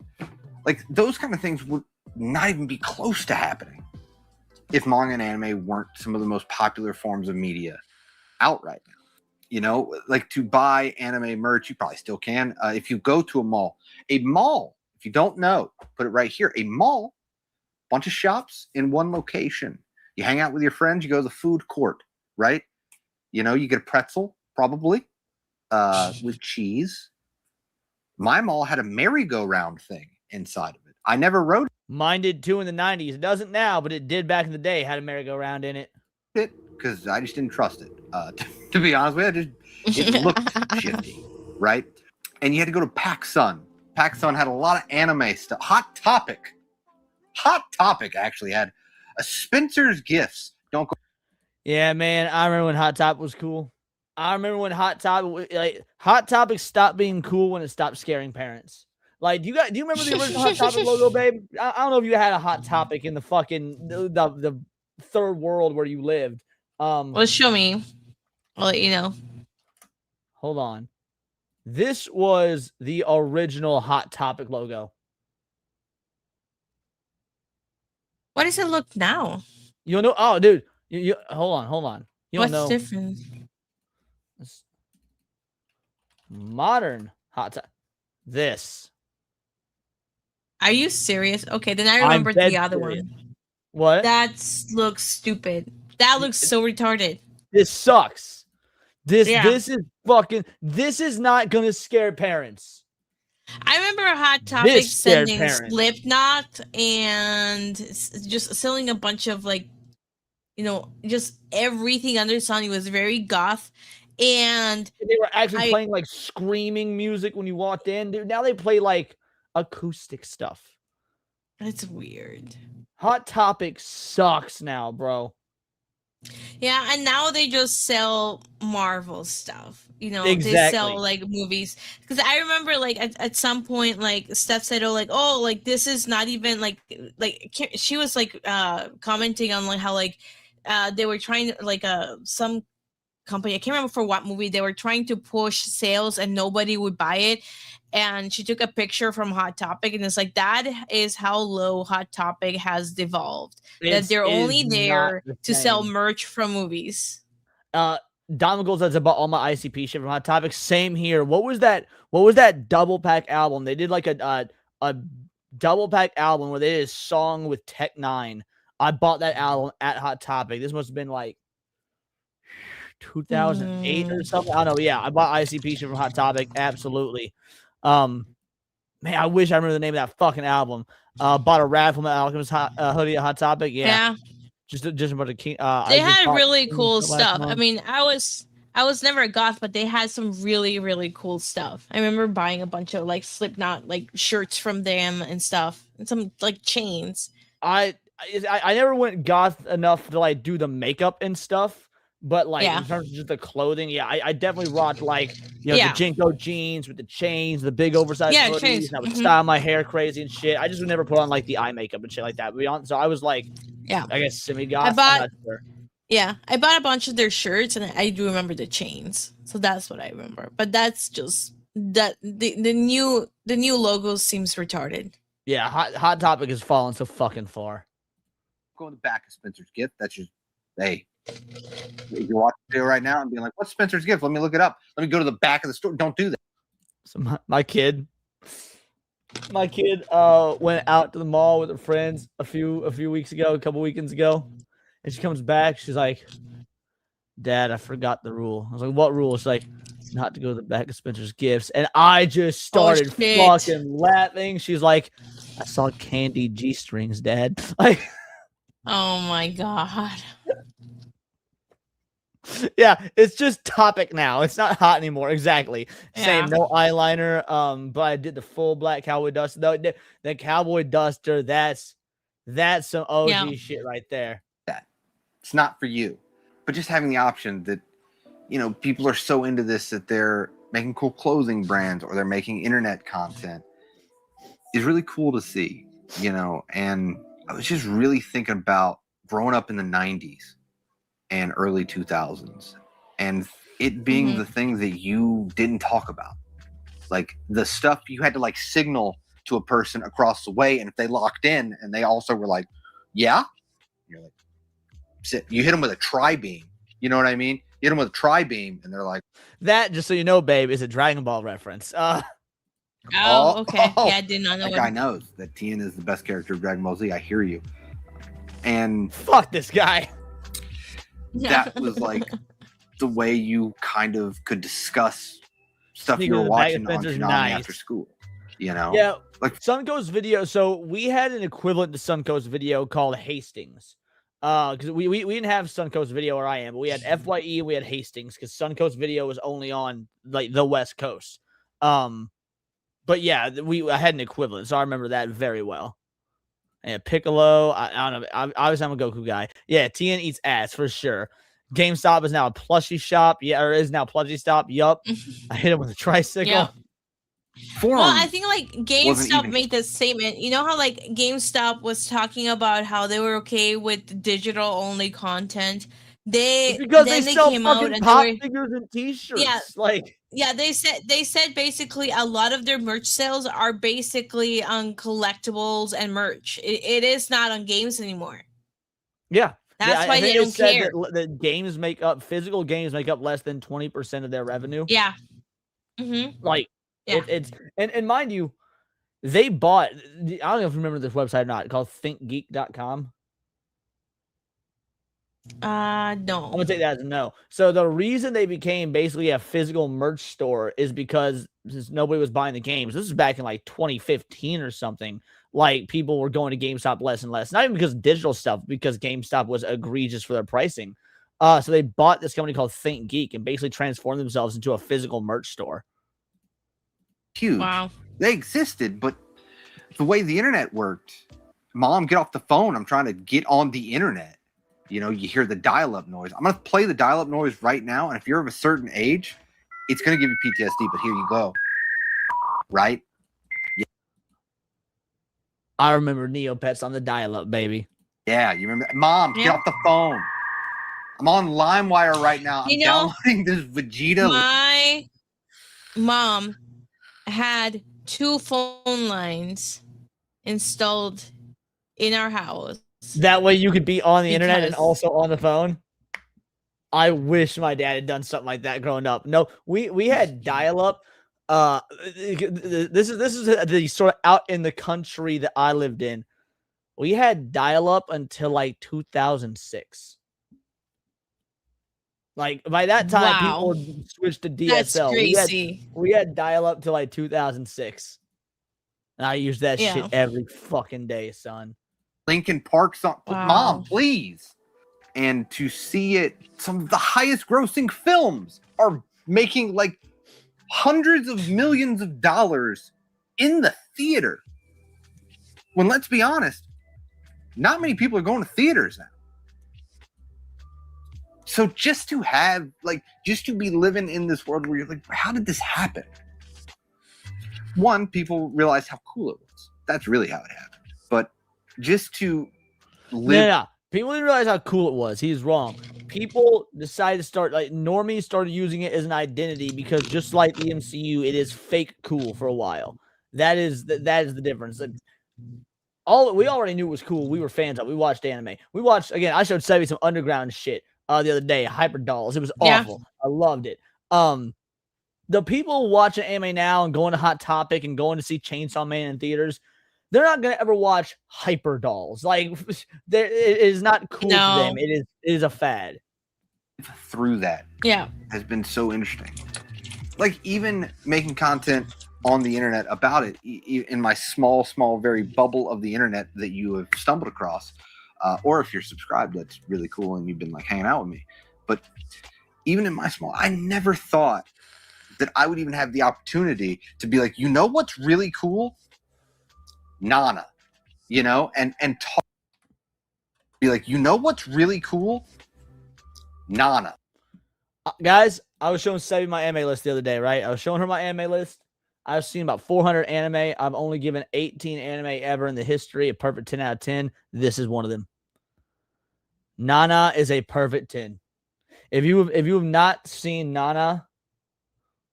Like, those kind of things would not even be close to happening if manga and anime weren't some of the most popular forms of media out right now. Like to buy anime merch, you probably still can. If you go to a mall, if you don't know, put it right here. A mall, bunch of shops in one location. You hang out with your friends, you go to the food court, right? You get a pretzel, probably, with cheese. My mall had a merry-go-round thing inside of it. I never rode it. Mine did too in the 90s. It doesn't now, but it did back in the day. Had a merry-go-round in it. Because I just didn't trust it. To be honest with you, it looked shifty, right? And you had to go to PacSun. PacSun had a lot of anime stuff. Hot Topic actually had a Spencer's Gifts. Don't go. Yeah, man. I remember when Hot Topic was cool. I remember when Hot Topic stopped being cool when it stopped scaring parents. Like, do you remember the original Hot Topic logo, babe? I don't know if you had a Hot Topic in the fucking the third world where you lived. Well, show me. I'll let you know. Hold on. This was the original Hot Topic logo. What does it look now? You know? Oh, dude. You hold on. You don't know. What's different? Modern Hot Topic. This. Are you serious? Okay, then I remember the other one. What? That looks stupid. That looks so retarded. This sucks. This is not gonna scare parents. I remember Hot Topic sending Slipknot and just selling a bunch of just everything under the sun. It was very goth, and they were actually playing like screaming music when you walked in. Dude, now they play like acoustic stuff. It's weird. Hot Topic sucks now, bro. Yeah, and now they just sell Marvel stuff. Exactly. They sell like movies. Because I remember at some point Steph said, this is not even like she was commenting on how they were trying to some company, I can't remember for what movie, they were trying to push sales and nobody would buy it. And she took a picture from Hot Topic, and it's like, that is how low Hot Topic has devolved. That they're only there to sell merch from movies. Donald says about all my ICP shit from Hot Topic. Same here. What was that double pack album? They did like a double pack album where they did a song with Tech 9. I bought that album at Hot Topic. This must have been like 2008 or something. I don't know. Yeah, I bought ICP shit from Hot Topic. Absolutely. Man, I wish I remember the name of that fucking album. Bought a Rad from the Alchemist hoodie at Hot Topic. Yeah. Just a bunch of they had really cool stuff. I mean, I was I was never a goth, but they had some really, really cool stuff. I remember buying a bunch of like Slipknot like shirts from them and stuff, and some like chains. I never went goth enough to like do the makeup and stuff, but like Yeah. in terms of just the clothing, yeah, I definitely rocked like the Yeah. Jinko jeans with the chains, the big oversized Yeah, hoodies, chains. and I would Mhm. style my hair crazy and shit. I just would never put on like the eye makeup and shit like that. So I was like, Yeah. I guess semi I goth. bought- I'm not sure. Yeah, I bought a bunch of their shirts, and I do remember the chains. So that's what I remember. But that's just that the new logo seems retarded. Yeah, Hot Topic has fallen so fucking far. Go in the back of Spencer's gift. That's just hey. If you're watching the video right now and being like, "What's Spencer's gift?" Let me look it up. Let me go to the back of the store. Don't do that. So my kid went out to the mall with her friends a few weeks ago, a couple weekends ago, and she comes back. She's like, "Dad, I forgot the rule." I was like, "What rule?" She's like, "Not to go to the back of Spencer's gifts." And I just started shit. fucking laughing. She's like, "I saw candy G-strings, Dad." Like, Oh my god. yeah, it's just Topic now. It's not hot anymore. Exactly. Yeah. Same, no eyeliner. But I did the full black cowboy duster. Though the cowboy duster, that's some OG shit right there. It's not for you. But just having the option that, people are so into this that they're making cool clothing brands or they're making internet content is really cool to see, And I was just really thinking about growing up in the 90s and early 2000s and it being the thing that you didn't talk about. Like the stuff you had to like signal to a person across the way, and if they locked in and they also were like, yeah, you're like, you hit them with a tri-beam. You know what I mean? You hit them with a tri-beam and they're like, that, just so you know, babe, is a Dragon Ball reference. Oh, okay. Yeah, I did not know that guy knows that Tien is the best character of Dragon Ball Z. I hear you. And fuck this guy. That was like the way you kind of could discuss stuff Speaking you were of the Bag watching of on Fences, Konami nice. after school. Yeah, like Suncoast Video. So we had an equivalent to Suncoast Video called Hastings. Because we didn't have Suncoast Video where I am, but we had FYE, we had Hastings, because Suncoast Video was only on like the West Coast. But yeah, I had an equivalent, so I remember that very well. And Piccolo, I don't know. Obviously, I'm a Goku guy. Yeah, Tien eats ass for sure. GameStop is now a plushie shop. Yeah, or is now plushie stop. Yup. I hit him with a tricycle. Yeah. Forum Well, I think like wasn't GameStop even- made this statement. You know how like GameStop was talking about how they were okay with digital only content. It's because then they sell came out fucking and pop they were, figures and T-shirts. Yeah. Like, yeah, they said basically a lot of their merch sales are basically on collectibles and merch. It is not on games anymore. yeah. That's yeah, why I they think it don't said care. that physical games make up less than 20% of their revenue. Yeah. Mm-hmm. Like, Yeah. and mind you, they bought, I don't know if you remember this website or not, called thinkgeek.com. No. I'm gonna take that as a no. So the reason they became basically a physical merch store is because since nobody was buying the games. This is back in like 2015 or something. Like people were going to GameStop less and less. Not even because of digital stuff, because GameStop was egregious for their pricing. So they bought this company called Think Geek and basically transformed themselves into a physical merch store. Huge. Wow. They existed, but the way the internet worked, Mom, get off the phone. I'm trying to get on the internet. You hear the dial-up noise. I'm going to play the dial-up noise right now, and if you're of a certain age, it's going to give you PTSD, but here you go. Right? Yeah. I remember Neopets on the dial-up, baby. Yeah, you remember? Mom, get off the phone. I'm on LimeWire right now. I'm downloading this Vegeta. My mom had 2 phone lines installed in our house. That way you could be on the internet and Because- also on the phone. I wish my dad had done something like that growing up. No, we had dial-up. This is the sort of out in the country that I lived in. We had dial-up until like 2006. Like by that time, Wow. people switched to DSL. That's crazy. We had dial-up till like 2006. And I used that Yeah. shit every fucking day, son. Lincoln Park song. Wow. Mom, please. And to see it, some of the highest grossing films are making like hundreds of millions of dollars in the theater. When, let's be honest, not many people are going to theaters now. So just to have, like, just to be living in this world where you're like, how did this happen? One, people realized how cool it was. That's really how it happened. But just to live. No. People didn't realize how cool it was. He's wrong. People decided to start, like, normies started using it as an identity because just like the MCU, it is fake cool for a while. That is the difference. Like, we already knew it was cool. We were fans of it. We watched anime. We watched, again, I showed Sevi some underground shit the other day, Hyper Dolls. It was awful. I loved it. The people watching anime now and going to Hot Topic and going to see Chainsaw Man in theaters, they're not going to ever watch Hyper Dolls. Like, it is not cool to them. It is a fad. Through that. Yeah. Has been so interesting. Like, even making content on the internet about it in my small, very bubble of the internet that you have stumbled across. Or if you're subscribed, that's really cool and you've been like hanging out with me. But even in my small, I never thought that I would even have the opportunity to be like, you know what's really cool? Nana, you know, and talk, be like, you know what's really cool? Nana. Guys, I was showing Sevi my anime list the other day, right? I was showing her my anime list. I've seen about 400 anime. I've only given 18 anime ever in the history, a perfect 10 out of 10. This is one of them. Nana is a perfect 10. If you have not seen Nana,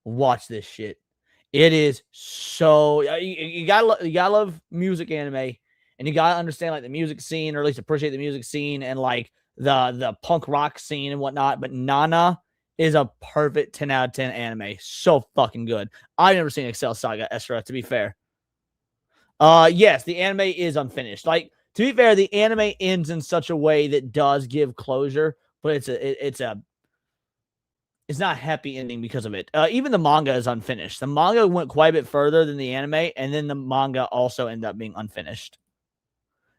watch this shit. It is so you gotta love music anime, and you gotta understand like the music scene, or at least appreciate the music scene and like the punk rock scene and whatnot. But Nana is a perfect 10 out of 10 anime. So fucking good. I've never seen Excel Saga, Esra, to be fair. Yes, the anime is unfinished. Like, to be fair, the anime ends in such a way that does give closure, but it's not a happy ending because of it. Even the manga is unfinished. The manga went quite a bit further than the anime, and then the manga also ended up being unfinished.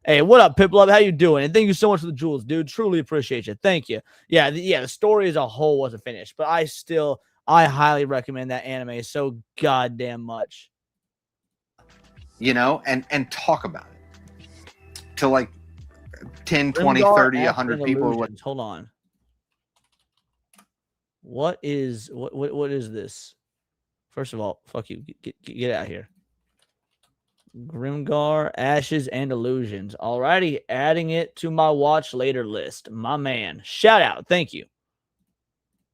Hey, what up, Piplove? How you doing? And thank you so much for the jewels, dude. Truly appreciate you. Thank you. Yeah, the story as a whole wasn't finished, but I highly recommend that anime so goddamn much. You know, and talk about it to like 10, 20, 30, 100 people. Hold on. What is this? First of all, fuck you. Get out of here. Grimgar, Ashes, and Illusions. Alrighty, adding it to my watch later list. My man. Shout out. Thank you.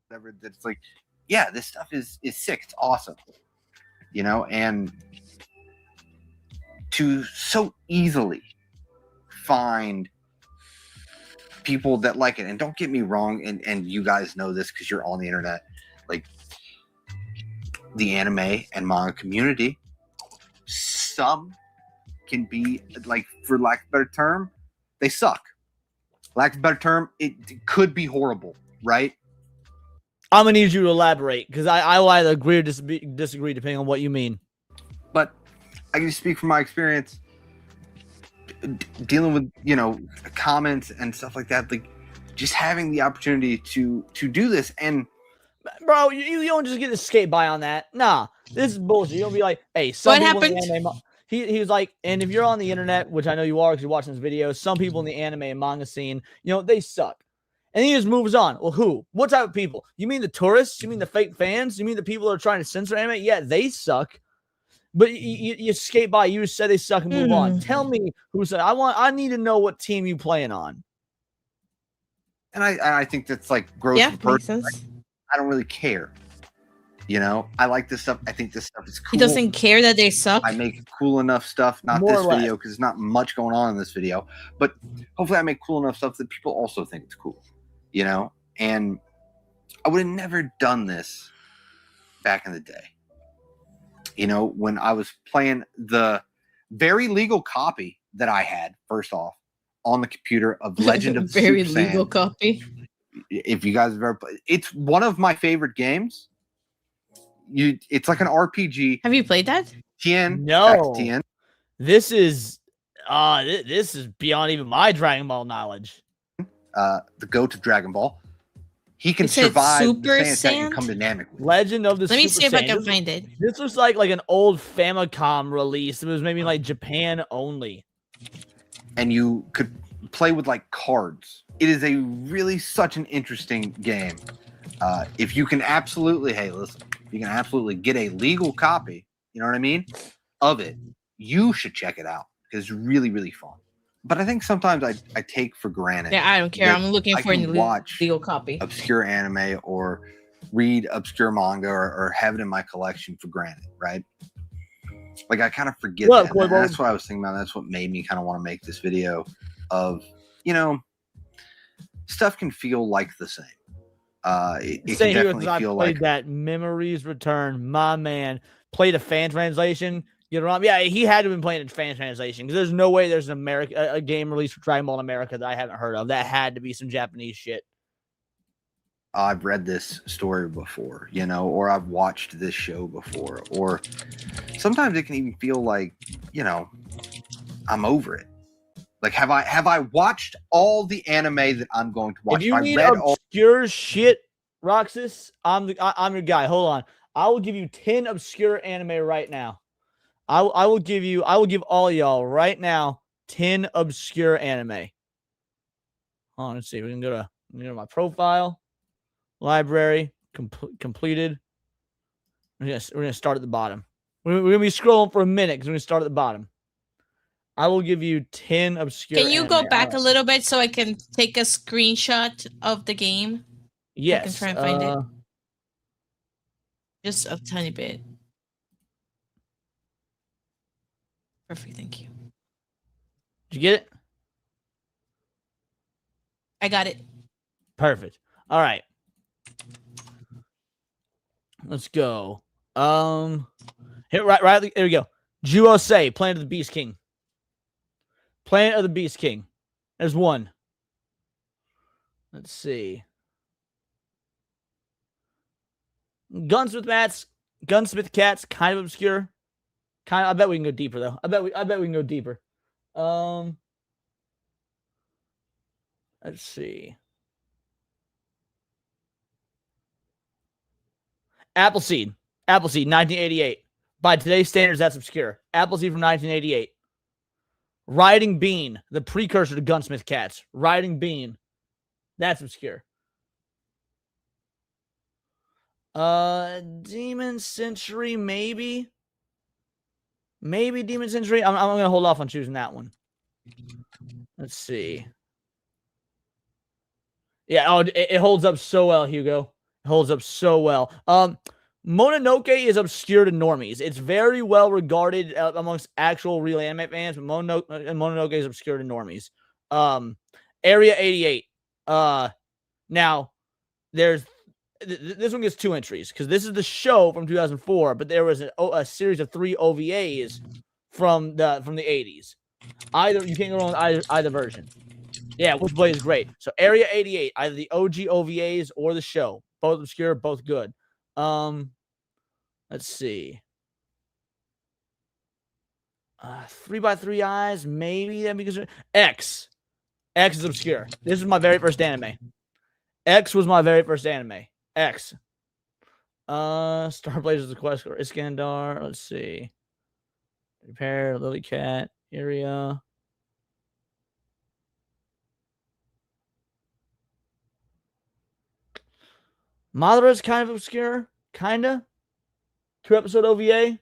Whatever, that's like, yeah, this stuff is sick. It's awesome. You know, and to so easily find people that like it. And don't get me wrong, and you guys know this because you're on the internet, like the anime and manga community, some can be, like, for lack of a better term, they suck. Lack of a better term, it could be horrible, right? I'm gonna need you to elaborate because I will either agree or disagree depending on what you mean. But I can speak from my experience dealing with, you know, comments and stuff like that. Like, just having the opportunity to do this, and bro, you don't just get to skate by on that. Nah, this is bullshit. You don't be like, hey, some what people happened? in the anime, he was like, and if you're on the internet, which I know you are because you're watching this video, some people in the anime and manga scene, you know, they suck. And he just moves on. Well, who? What type of people? You mean the tourists? You mean the fake fans? You mean the people that are trying to censor anime? Yeah, they suck. But you skate by. You just said they suck and move on. Tell me who said. I need to know what team you playing on. And I think that's like gross. Yeah, makes sense. I don't really care. You know, I like this stuff. I think this stuff is cool. He doesn't care that they suck. I make cool enough stuff. Not More this or less. video because there's not much going on in this video. But hopefully, I make cool enough stuff that people also think it's cool. You know, and I would have never done this back in the day. You know, when I was playing the very legal copy that I had, first off, on the computer of Legend of very Super legal Saiyan. copy. If you guys have ever played, it's one of my favorite games. It's like an RPG. Have you played that? Tien. No. Tien. This is beyond even my Dragon Ball knowledge. the GOAT of Dragon Ball. He can You said survive Super the Saiyan attack and Sand? come dynamically. Legend of the Let me Super see if I Saiyan. can find it. This looks like an old Famicom release. It was maybe like Japan only. And you could play with like cards. It is a really such an interesting game. If you can absolutely, hey, listen, you can absolutely get a legal copy, you know what I mean, of it, you should check it out because it's really, really fun. But I think sometimes I take for granted. Yeah, I don't care. that I'm looking I for a can watch legal copy. obscure anime or read obscure manga or have it in my collection for granted, right? Like I kind of forget Well, that. And that's what I was thinking about. That's what made me kind of want to make this video of, you know, stuff can feel like the same. It can definitely I feel played like that Memories Return. My man played a fan translation. You know, yeah, he had to have been playing a fan translation because there's no way there's an a game released for Dragon Ball in America that I haven't heard of. That had to be some Japanese shit. I've read this story before, you know, or I've watched this show before, or sometimes it can even feel like, you know, I'm over it. Like, have I watched all the anime that I'm going to watch? If you I need read obscure shit, Roxas, I'm your guy. Hold on, I will give you 10 obscure anime right now. I will give all y'all right now 10 obscure anime. Hold on, let's see. We can go to my profile, library, completed. We're gonna start at the bottom. We're gonna be scrolling for a minute because we're gonna start at the bottom. I will give you 10 obscure. Can you anime. go back a little bit so I can take a screenshot of the game? Yes. I can try and find it. Just a tiny bit. Perfect, thank you. Did you get it? I got it. Perfect. All right. Let's go. Here, right there we go. Juosei, Planet of the Beast King. Planet of the Beast King. There's one. Let's see. Gunsmith Cats, kind of obscure. I bet we can go deeper though. I bet we can go deeper. Let's see. Appleseed, 1988. By today's standards, that's obscure. Appleseed from 1988. Riding Bean, the precursor to Gunsmith Cats. Riding Bean, that's obscure. Demon Century, maybe. Maybe Demon Century. I'm gonna hold off on choosing that one. Let's see. Yeah, it holds up so well, Hugo. It holds up so well. Mononoke is obscure to normies. It's very well regarded amongst actual real anime fans, but Mononoke is obscure to normies. Area 88. Now, there's this one gets 2 entries because this is the show from 2004, but there was a series of 3 OVAs from the 80s. You can't go wrong with either version. Yeah, Witchblade is great. So Area 88, either the OG OVAs or the show, both obscure, both good. Let's see. 3x3 Eyes, maybe that because X is obscure. This is my very first anime. X was my very first anime. X. Star Blazers, the Quest, or Iskandar. Let's see. Repair, Lily Cat, Area. Madara is kind of obscure. Kinda. 2-episode OVA.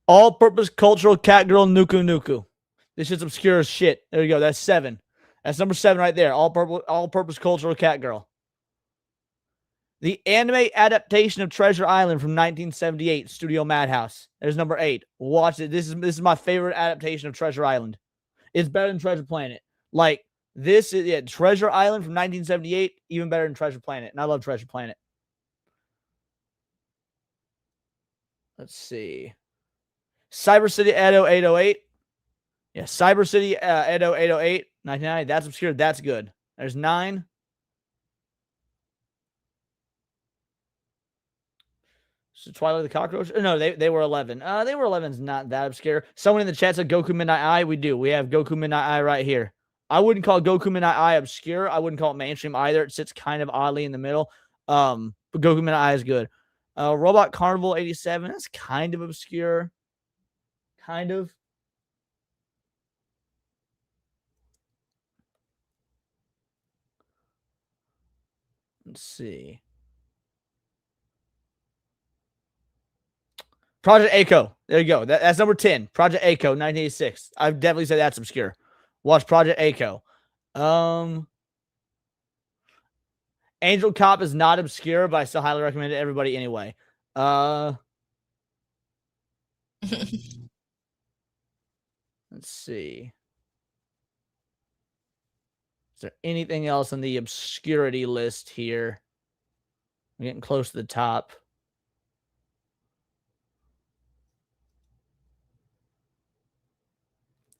All-purpose cultural cat girl Nuku Nuku. This shit's obscure as shit. There you go. That's 7. That's number 7 right there. All-purpose cultural cat girl. The anime adaptation of Treasure Island from 1978, Studio Madhouse. There's number 8. Watch it. This is my favorite adaptation of Treasure Island. It's better than Treasure Planet. Like, this is Treasure Island from 1978, even better than Treasure Planet. And I love Treasure Planet. Let's see. Cyber City Edo 808. Yeah, Cyber City Edo 808, 1990. That's obscure. That's good. There's 9. So Twilight the Cockroach. No, they were 11. They were 11's not that obscure. Someone in the chat said Goku Midnight Eye. We do. We have Goku Midnight Eye right here. I wouldn't call Goku Minai Ai obscure. I wouldn't call it mainstream either. It sits kind of oddly in the middle. But Goku Minai Ai is good. Robot Carnival 87, that's kind of obscure. Kind of. Let's see. Project A-ko. There you go. That's number 10. Project A-ko, 1986. I've definitely said that's obscure. Watch Project A-ko. Angel Cop is not obscure, but I still highly recommend it to everybody anyway. Let's see. Is there anything else on the obscurity list here? I'm getting close to the top.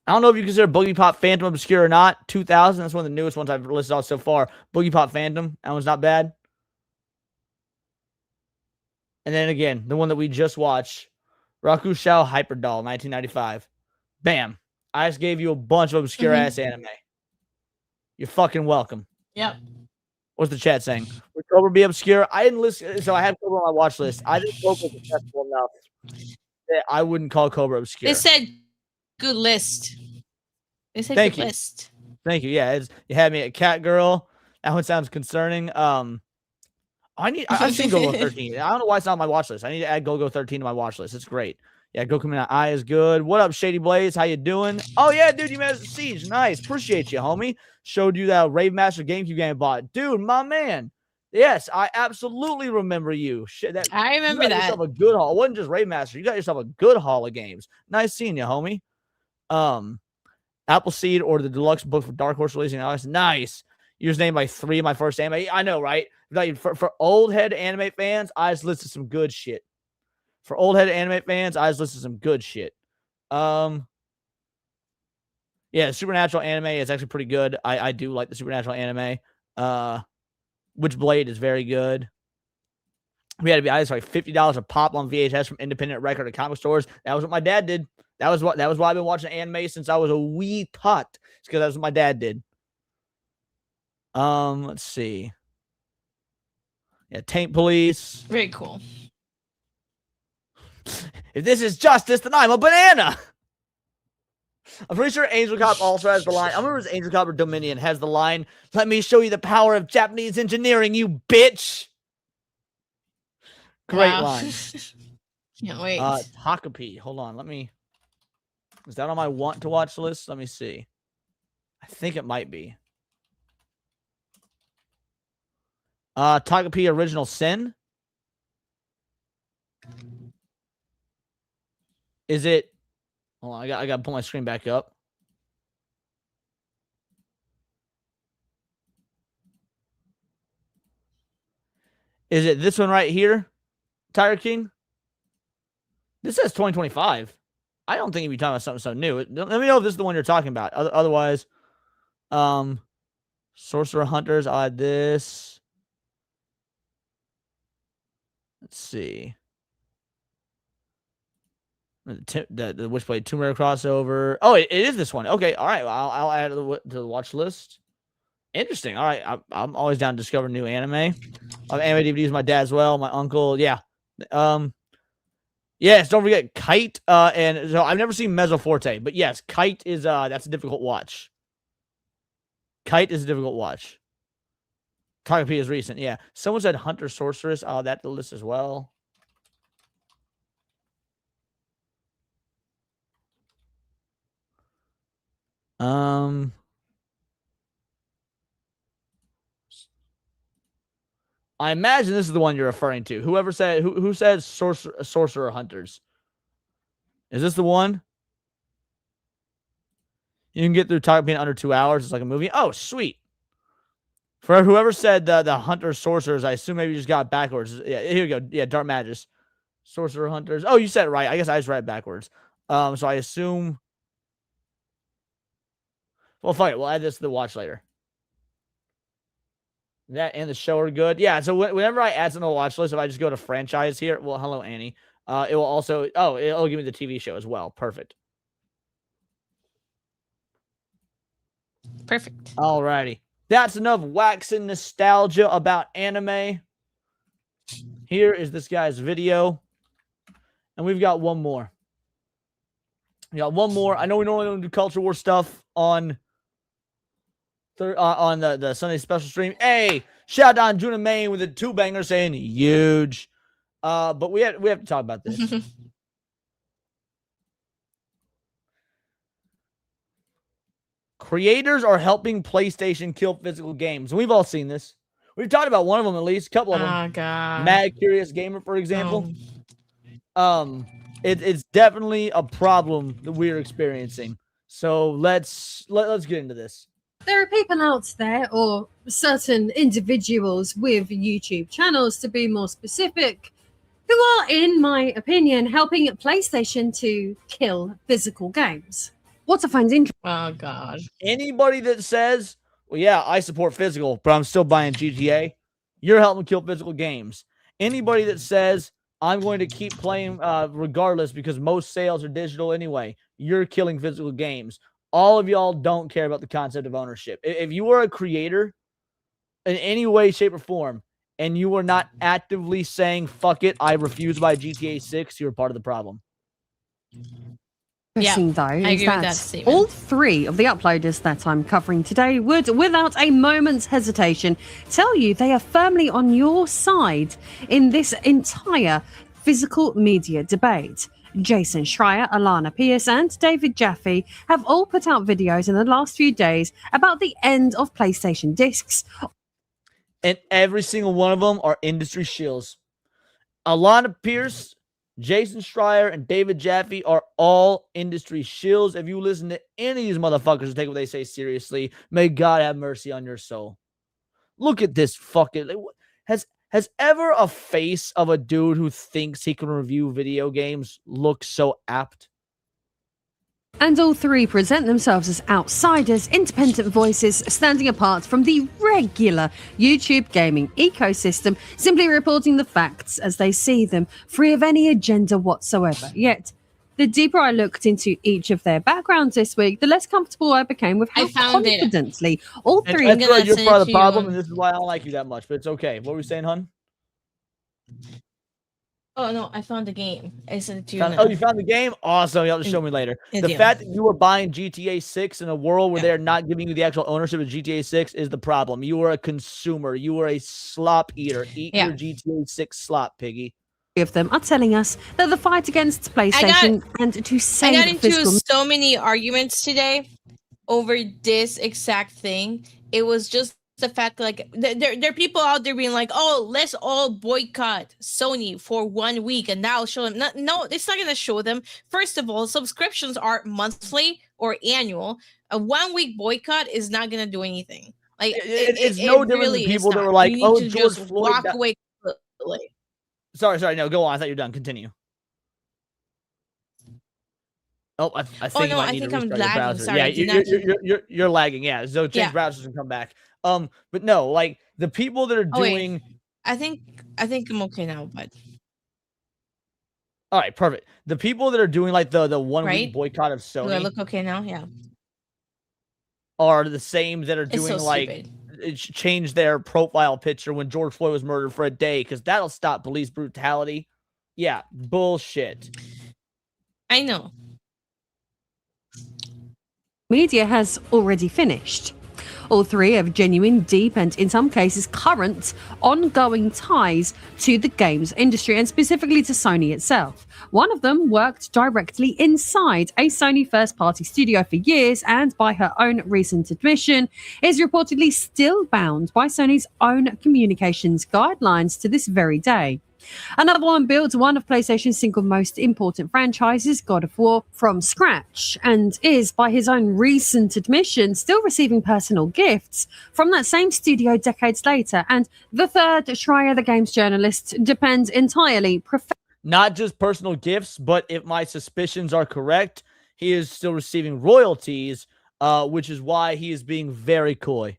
I don't know if you consider Boogie Pop Phantom obscure or not. 2000, that's one of the newest ones I've listed off so far. Boogie Pop Phantom, that one's not bad. And then again, the one that we just watched, Rakushou Hyperdoll, 1995. Bam. I just gave you a bunch of obscure-ass anime. You're fucking welcome. Yep. What's the chat saying? Would Cobra be obscure? I didn't listen, so I have Cobra on my watch list. I think Cobra is accessible enough that I wouldn't call Cobra obscure. They said good list. They said Thank good you. list. Thank you. Yeah, you had me at Cat Girl. That one sounds concerning. I've seen Go-Go 13. I don't know why it's not on my watch list. I need to add Go-Go 13 to my watch list. It's great. Yeah, Goku Minai Ai is good. What up, Shady Blaze? How you doing? Oh, yeah, dude, you managed the Siege. Nice. Appreciate you, homie. Showed you that Rave Master GameCube game I bought. Dude, my man. Yes, I absolutely remember you. Shit, I remember you got that. yourself a good haul. It wasn't just Rave Master. You got yourself a good haul of games. Nice seeing you, homie. Appleseed or the deluxe book for Dark Horse releasing Alex. Nice. You just named like 3 of my first anime. I know, right? Like for old head anime fans, I just listed some good shit. For old head anime fans, I just listed some good shit. Yeah, Supernatural anime is actually pretty good. I do like the Supernatural anime. Witchblade is very good. We had to be honest, like $50 a pop on VHS from independent record and comic stores. That was what my dad did. That was why I've been watching anime since I was a wee tot. It's because that's what my dad did. Let's see. Yeah, Taint Police. Very cool. If this is justice, then I'm a banana. I'm pretty sure Angel Cop also has the line. I remember it's Angel Cop or Dominion has the line, "Let me show you the power of Japanese engineering, you bitch." Great line. Can't wait. Takapi. Hold on. Let me. Is that on my want to watch list? Let me see. I think it might be. Takapi Original Sin. Is it? Hold on, I got to pull my screen back up. Is it this one right here, Tiger King? This says 2025. I don't think you'd be talking about something so new. Let me know if this is the one you're talking about. Otherwise, Sorcerer Hunters. I'll add this. Let's see. The Witchblade Tomb Raider crossover. Oh, it is this one. Okay, all right. Well, I'll add it to the watch list. Interesting. All right, I'm always down to discover new anime. I have anime DVDs. My dad as well. My uncle. Yeah. Yes. Don't forget Kite. And so I've never seen Mezzoforte, but yes, Kite is that's a difficult watch. Kite is a difficult watch. Takapi is recent. Yeah. Someone said Hunter Sorceress. Oh, that's the list as well. I imagine this is the one you're referring to. Whoever said who said sorcerer hunters? Is this the one? You can get through Takapi in under 2 hours. It's like a movie. Oh, sweet. For whoever said the hunter sorcerers, I assume maybe you just got it backwards. Yeah, here you go. Yeah, Dark Magus. Sorcerer hunters. Oh, you said it right. I guess I just read it backwards. So I assume. Well, fuck it. We'll add this to the watch later. That and the show are good. Yeah, so whenever I add something to the watch list, if I just go to franchise here, well, hello, Annie. It will also, it'll give me the TV show as well. Perfect. Perfect. Alrighty. That's enough waxing nostalgia about anime. Here is this guy's video. And we've got one more. We got one more. I know we normally don't do Culture War stuff on the Sunday special stream. Hey, shout out Juna Main with a 2-banger saying huge. But we have to talk about this. Creators are helping PlayStation kill physical games. We've all seen this. We've talked about one of them at least, a couple of them. Oh God. Mad Curious Gamer, for example. It's definitely a problem that we're experiencing. So let's get into this. There are people out there, or certain individuals with YouTube channels to be more specific, who are, in my opinion, helping PlayStation to kill physical games. What I find interesting. Oh God. Anybody that says, well, yeah, I support physical, but I'm still buying GTA, you're helping kill physical games. Anybody that says, I'm going to keep playing regardless because most sales are digital anyway, you're killing physical games. All of y'all don't care about the concept of ownership. If you are a creator in any way, shape, or form, and you are not actively saying, fuck it, I refuse to buy GTA 6, you're part of the problem. Interesting, though, is that all 3 of the uploaders that I'm covering today would, without a moment's hesitation, tell you they are firmly on your side in this entire physical media debate. Jason Schreier, Alana Pierce, and David Jaffe have all put out videos in the last few days about the end of PlayStation discs. And every single one of them are industry shills. Alana Pierce, Jason Schreier, and David Jaffe are all industry shills. If you listen to any of these motherfuckers who take what they say seriously, may God have mercy on your soul. Look at this fucking... Has ever a face of a dude who thinks he can review video games look so apt? And all 3 present themselves as outsiders, independent voices, standing apart from the regular YouTube gaming ecosystem, simply reporting the facts as they see them, free of any agenda whatsoever. Yet, the deeper I looked into each of their backgrounds this week, the less comfortable I became with how confidently all 3... And that's you're part of the problem, and this is why I don't like you that much, but it's okay. What were we saying, hun? Oh no, I found the game. I sent it to you. Oh, you found the game? Awesome. You'll have to show me later. The fact that you were buying GTA 6 in a world where they're not giving you the actual ownership of GTA 6 is the problem. You are a consumer. You are a slop eater. Eat your GTA 6 slop, piggy. Of them are telling us that the fight against PlayStation and to save I got into physical... so many arguments today over this exact thing. It was just the fact, like, there are people out there being like, oh, let's all boycott Sony for 1 week and that'll show them. No, it's not going to show them. First of all, subscriptions are monthly or annual. A 1 week boycott is not going to do anything. Like, it's no different really than people that were not. like, You need oh, to George just Floyd. walk away completely. Sorry, no, go on. I thought you were done. Continue. Oh, I think you might need to restart your browser. Sorry, you're lagging. Yeah, so change browsers and come back. But no, like the people that are doing. I think I'm okay now, but. All right, perfect. The people that are doing like the 1 week boycott of Sony. Do I look okay now? Yeah. Are the same that are doing stupid. Change their profile picture when George Floyd was murdered for a day because that'll stop police brutality. Yeah, bullshit. I know. Media has already finished. All 3 have genuine, deep, and in some cases current, ongoing ties to the games industry and specifically to Sony itself. One of them worked directly inside a Sony first-party studio for years and, by her own recent admission, is reportedly still bound by Sony's own communications guidelines to this very day. Another one built one of PlayStation's single most important franchises, God of War, from scratch, and is, by his own recent admission, still receiving personal gifts from that same studio decades later. And the third, Schreier, the games journalist, depends entirely... Not just personal gifts, but if my suspicions are correct, he is still receiving royalties, which is why he is being very coy.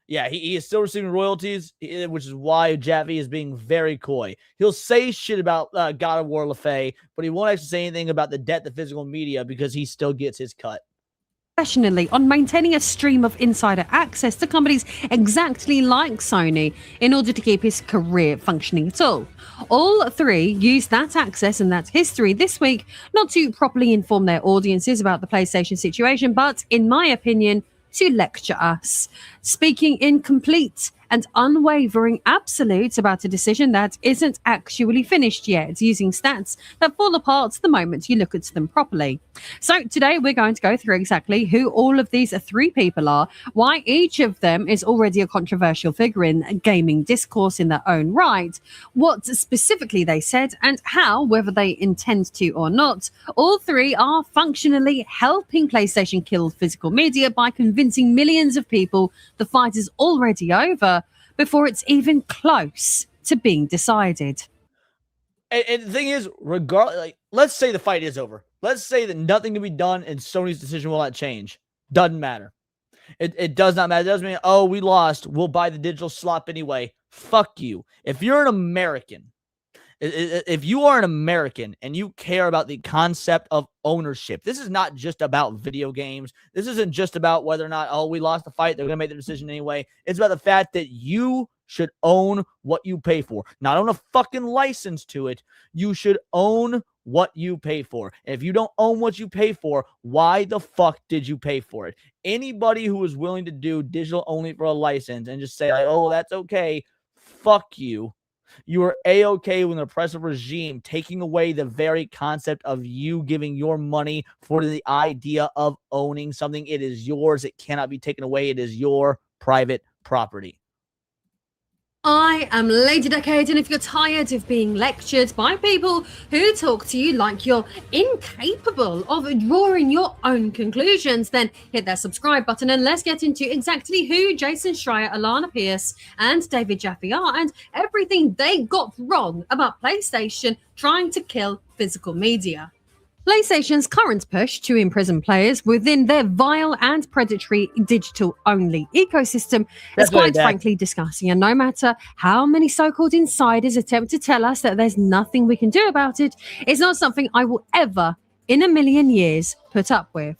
Yeah, he is still receiving royalties, which is why Jaffe is being very coy. He'll say shit about God of War LaFay, but he won't actually say anything about the debt to physical media because he still gets his cut. professionally on maintaining a stream of insider access to companies exactly like Sony in order to keep his career functioning at all. All three used that access and that history this week not to properly inform their audiences about the PlayStation situation, but, in my opinion, to lecture us, speaking in complete and unwavering absolutes about a decision that isn't actually finished yet, using stats that fall apart the moment you look at them properly. So today we're going to go through exactly who all of these three people are, why each of them is already a controversial figure in gaming discourse in their own right, what specifically they said, and how, whether they intend to or not, all three are functionally helping PlayStation kill physical media by convincing millions of people the fight is already over before it's even close to being decided. And the thing is, regardless, like, let's say the fight is over. Let's say that nothing can be done and Sony's decision will not change. Doesn't matter. It does not matter. It doesn't mean, oh, we lost, we'll buy the digital slop anyway. Fuck you. If you're an American, if you are an American and you care about the concept of ownership, this is not just about video games. This isn't just about whether or not, oh, we lost the fight, they're going to make the decision anyway. It's about the fact that you should own what you pay for. Not own a fucking license to it. You should own what you pay for. And if you don't own what you pay for, why the fuck did you pay for it? Anybody who is willing to do digital only for a license and just say, like, oh, that's okay, fuck you. You are A-okay with an oppressive regime taking away the very concept of you giving your money for the idea of owning something. It is yours. It cannot be taken away. It is your private property. I am Lady Decade, and if you're tired of being lectured by people who talk to you like you're incapable of drawing your own conclusions, then hit that subscribe button and let's get into exactly who Jason Schreier, Alana Pierce, and David Jaffe are and everything they got wrong about PlayStation trying to kill physical media. PlayStation's current push to imprison players within their vile and predatory digital-only ecosystem is quite frankly disgusting, and no matter how many so-called insiders attempt to tell us that there's nothing we can do about it, it's not something I will ever, in a million years, put up with.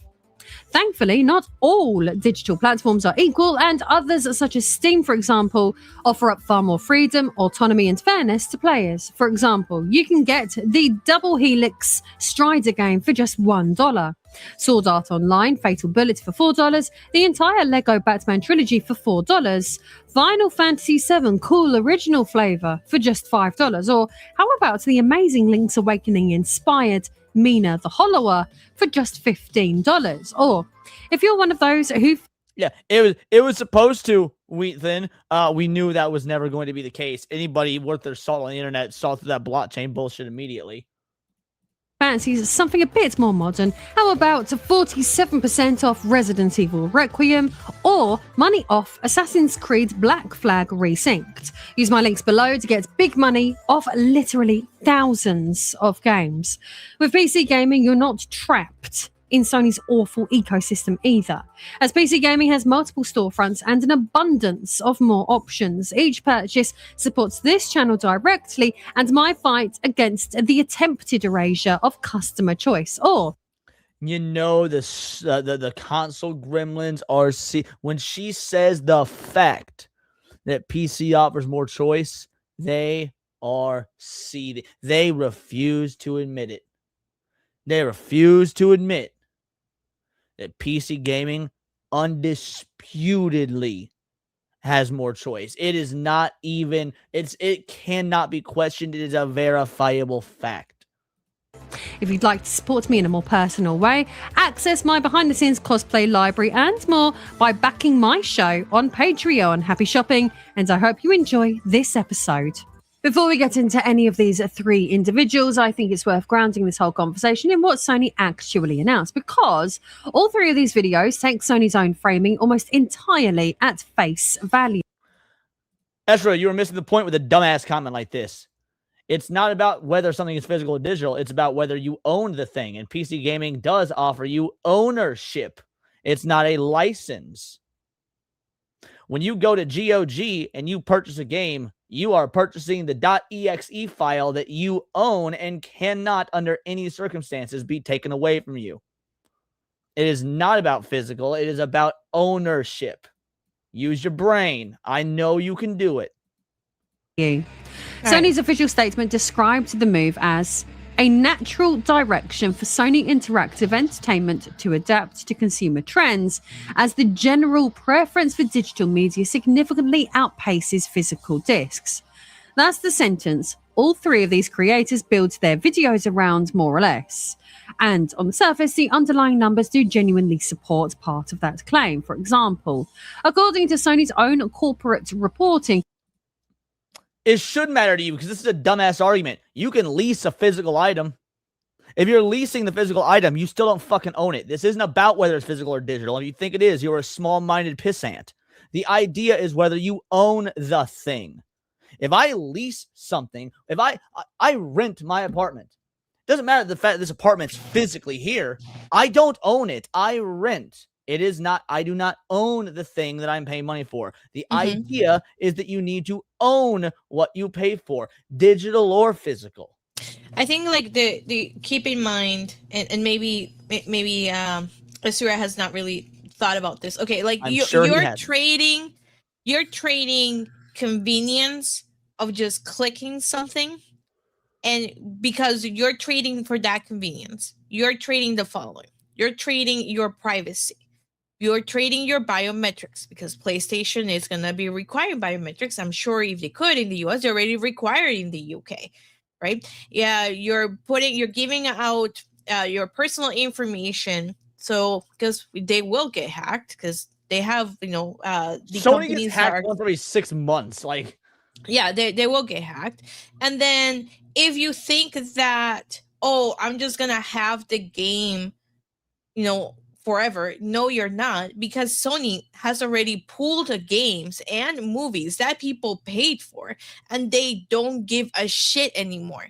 Thankfully, not all digital platforms are equal, and others, such as Steam, for example, offer up far more freedom, autonomy, and fairness to players. For example, you can get the Double Helix Strider game for just $1, Sword Art Online Fatal Bullet for $4, the entire Lego Batman trilogy for $4, Final Fantasy VII Cool Original Flavor for just $5, or how about the amazing Link's Awakening inspired Mina the Hollower for just $15. Or if you're one of those who it was supposed to, we knew that was never going to be the case. Anybody worth their salt on the internet saw through that blockchain bullshit immediately. fancies something a bit more modern, how about 47% off Resident Evil Requiem or money off Assassin's Creed Black Flag Resynced? Use my links below to get big money off literally thousands of games. With PC gaming, you're not trapped in Sony's awful ecosystem either, as PC gaming has multiple storefronts and an abundance of more options. Each purchase supports this channel directly and my fight against the attempted erasure of customer choice. Or you know, the console gremlins are when she says the fact that PC offers more choice, they are seething. They refuse to admit it. They refuse to admit that PC gaming undisputedly has more choice. It is not even, it cannot be questioned. It is a verifiable fact. if you'd like to support me in a more personal way, access my behind-the-scenes cosplay library and more by backing my show on Patreon. Happy shopping, and I hope you enjoy this episode. Before we get into any of these three individuals, I think it's worth grounding this whole conversation in what Sony actually announced, because all three of these videos take Sony's own framing almost entirely at face value. Ezra, you were missing the point with a dumbass comment like this. It's not about whether something is physical or digital. It's about whether you own the thing. And PC gaming does offer you ownership. It's not a license. When you go to GOG and you purchase a game, you are purchasing the .exe file that you own and cannot under any circumstances be taken away from you. It is not about physical. It is about ownership. Use your brain. I know you can do it. Sony's official statement described the move as a natural direction for Sony Interactive Entertainment to adapt to consumer trends as the general preference for digital media significantly outpaces physical discs. That's the sentence all three of these creators build their videos around, more or less. And on the surface, the underlying numbers do genuinely support part of that claim. For example, according to Sony's own corporate reporting, it should matter to you because this is a dumbass argument. You can lease a physical item. If you're leasing the physical item, you still don't fucking own it. This isn't about whether it's physical or digital. If you think it is, you're a small-minded pissant. The idea is whether you own the thing. If I lease something, if I rent my apartment, doesn't matter the fact that this apartment's physically here. I don't own it. I rent. It is not, I do not own the thing that I'm paying money for. The idea is that you need to own what you pay for, digital or physical. I think like the keep in mind, and maybe Asura has not really thought about this. Okay, like you're trading convenience of just clicking something, and because you're trading for that convenience, you're trading the following. You're trading your privacy. You're trading your biometrics because PlayStation is going to be requiring biometrics. I'm sure if they could in the US, they're already required in the UK, right? Yeah, you're giving out your personal information. So, because they will get hacked because they have, the Sony gets hacked once every 6 months. Like, yeah, they will get hacked. And then if you think that, oh, I'm just going to have the game, forever. No, you're not, because Sony has already pulled the games and movies that people paid for, and they don't give a shit anymore.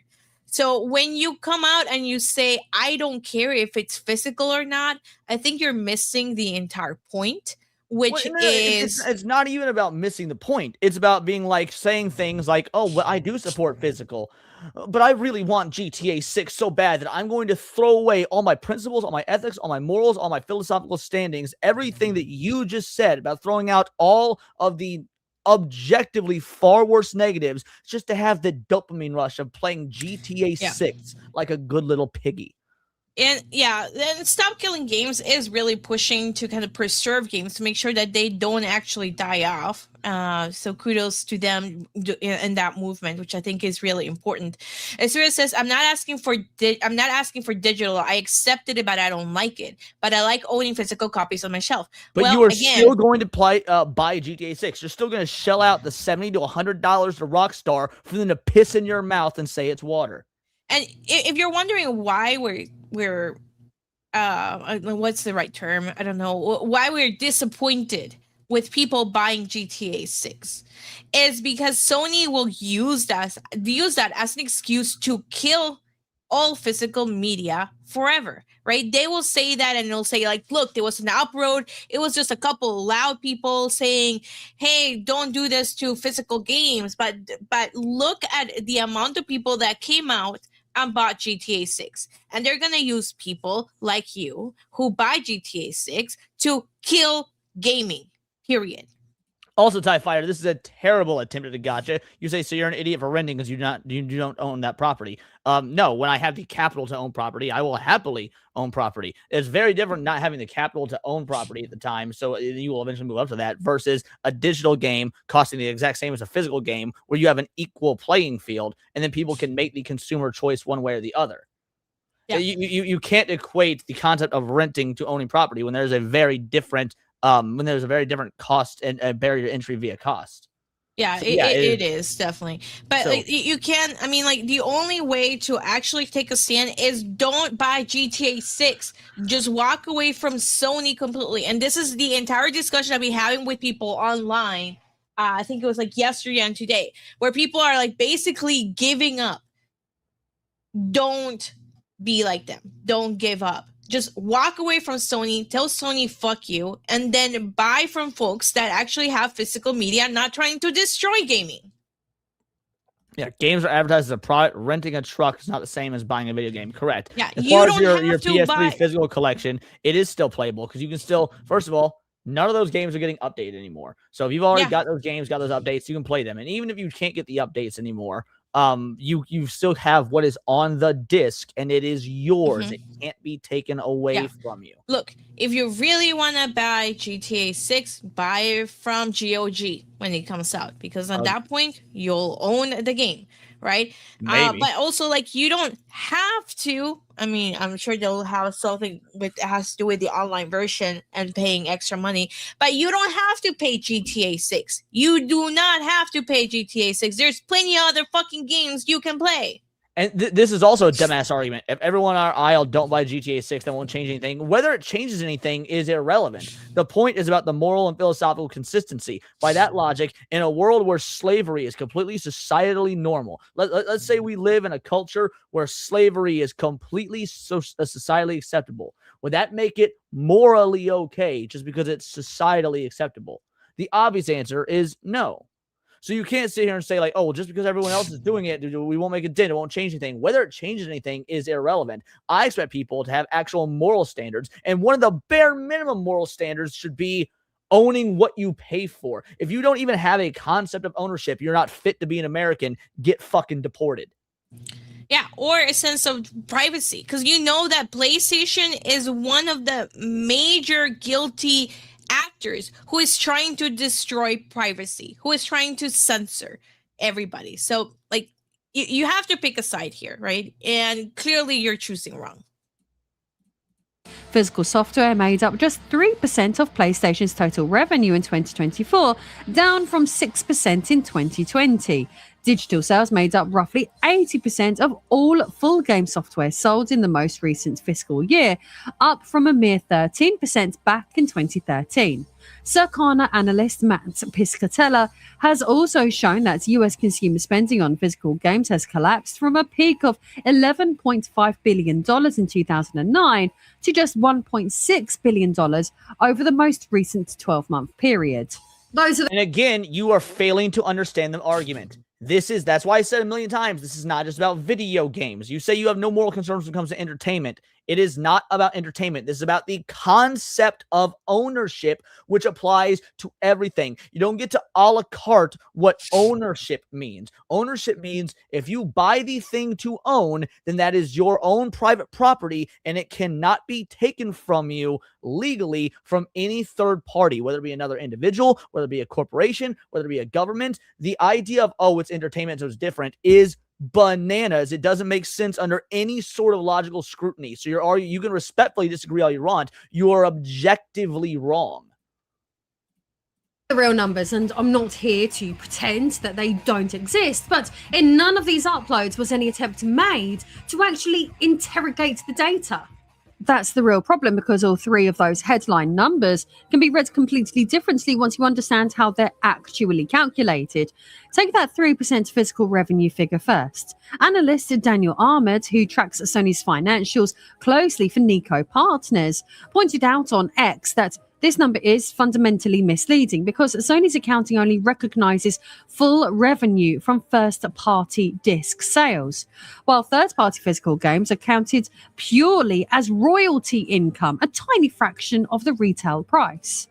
So when you come out and you say, I don't care if it's physical or not, I think you're missing the entire point, which it's not even about missing the point. It's about being like saying things like, oh, well, I do support physical, but I really want GTA 6 so bad that I'm going to throw away all my principles, all my ethics, all my morals, all my philosophical standings, everything that you just said about throwing out all of the objectively far worse negatives just to have the dopamine rush of playing GTA 6 like a good little piggy. And yeah, then Stop Killing Games is really pushing to kind of preserve games to make sure that they don't actually die off. So kudos to them in that movement, which I think is really important. Asura says, I'm not asking for digital. I accepted it, but I don't like it. But I like owning physical copies on my shelf. But you are still going to buy GTA 6. You're still going to shell out the $70 to $100 to Rockstar for them to piss in your mouth and say it's water. And if you're wondering why we're what's the right term? I don't know why we're disappointed with people buying GTA 6 is because Sony will use that as an excuse to kill all physical media forever, right? They will say that and they'll say like, look, there was an uproar. It was just a couple loud people saying, hey, don't do this to physical games. But look at the amount of people that came out and bought GTA 6. And they're going to use people like you who buy GTA 6 to kill gaming, period. Also, TIE Fighter, this is a terrible attempt at a gotcha. You say, so you're an idiot for renting because you don't own that property. No, when I have the capital to own property, I will happily own property. It's very different not having the capital to own property at the time, so you will eventually move up to that, versus a digital game costing the exact same as a physical game where you have an equal playing field, and then people can make the consumer choice one way or the other. Yeah. You can't equate the concept of renting to owning property when there's a very different cost and barrier to entry via cost. Yeah, it is definitely. But so, like, you can, I mean, like the only way to actually take a stand is don't buy GTA 6. Just walk away from Sony completely. And this is the entire discussion I've been having with people online. I think it was like yesterday and today, where people are like basically giving up. Don't be like them. Don't give up. Just walk away from Sony, tell Sony fuck you, and then buy from folks that actually have physical media, not trying to destroy gaming. Yeah, games are advertised as a product. Renting a truck is not the same as buying a video game. Correct. Yeah, as you far as don't your have to PS3 buy. physical collection, it is still playable because you can still. First of all, none of those games are getting updated anymore. So if you've already got those games, got those updates, you can play them. And even if you can't get the updates anymore, you still have what is on the disc, and it is yours. It can't be taken away from you. Look, if you really want to buy GTA 6, buy it from GOG when it comes out, because at that point you'll own the game, right? Maybe. But also, like, you don't have to. I mean, I'm sure they'll have something with has to do with the online version and paying extra money, but you don't have to pay GTA 6. You do not have to pay GTA 6. There's plenty of other fucking games you can play. And this is also a dumbass argument. If everyone on our aisle don't buy GTA 6, that won't change anything. Whether it changes anything is irrelevant. The point is about the moral and philosophical consistency. By that logic, in a world where slavery is completely societally normal, let's say we live in a culture where slavery is completely societally acceptable. Would that make it morally okay just because it's societally acceptable? The obvious answer is no. So you can't sit here and say, like, oh, just because everyone else is doing it, we won't make a dent. It won't change anything. Whether it changes anything is irrelevant. I expect people to have actual moral standards. And one of the bare minimum moral standards should be owning what you pay for. If you don't even have a concept of ownership, you're not fit to be an American. Get fucking deported. Yeah, or a sense of privacy. Because you know that PlayStation is one of the major guilty actors who is trying to destroy privacy, who is trying to censor everybody. So, like, you have to pick a side here, right? And clearly you're choosing wrong. Physical software made up just 3% of PlayStation's total revenue in 2024, down from 6% in 2020. Digital sales made up roughly 80% of all full game software sold in the most recent fiscal year, up from a mere 13% back in 2013. Circana analyst Matt Piscatella has also shown that US consumer spending on physical games has collapsed from a peak of $11.5 billion in 2009 to just $1.6 billion over the most recent 12-month period. And again, you are failing to understand the argument. That's why I said a million times, this is not just about video games. You say you have no moral concerns when it comes to entertainment. It is not about entertainment. This is about the concept of ownership, which applies to everything. You don't get to a la carte what ownership means. Ownership means if you buy the thing to own, then that is your own private property, and it cannot be taken from you legally from any third party, whether it be another individual, whether it be a corporation, whether it be a government. The idea of, oh, it's entertainment, so it's different, is bananas. It doesn't make sense under any sort of logical scrutiny. So you can respectfully disagree all you want. You are objectively wrong. The real numbers, and I'm not here to pretend that they don't exist, but in none of these uploads was any attempt made to actually interrogate the data. That's the real problem, because all three of those headline numbers can be read completely differently once you understand how they're actually calculated. Take that 3% physical revenue figure first. Analyst Daniel Ahmed, who tracks Sony's financials closely for Nico Partners, pointed out on X that this number is fundamentally misleading because Sony's accounting only recognizes full revenue from first-party disc sales, while third-party physical games are counted purely as royalty income, a tiny fraction of the retail price.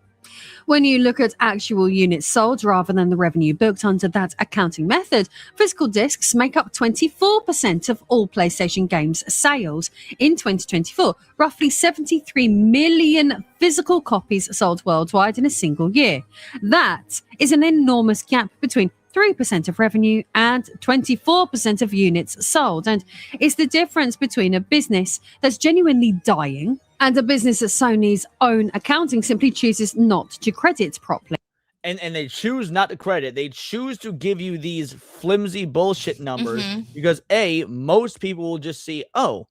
When you look at actual units sold rather than the revenue booked under that accounting method, physical discs make up 24% of all PlayStation games sales in 2024, roughly 73 million physical copies sold worldwide in a single year. That is an enormous gap between 3% of revenue and 24% of units sold, and it's the difference between a business that's genuinely dying and a business that Sony's own accounting simply chooses not to credit properly. And they choose not to credit. They choose to give you these flimsy bullshit numbers because most people will just see, oh,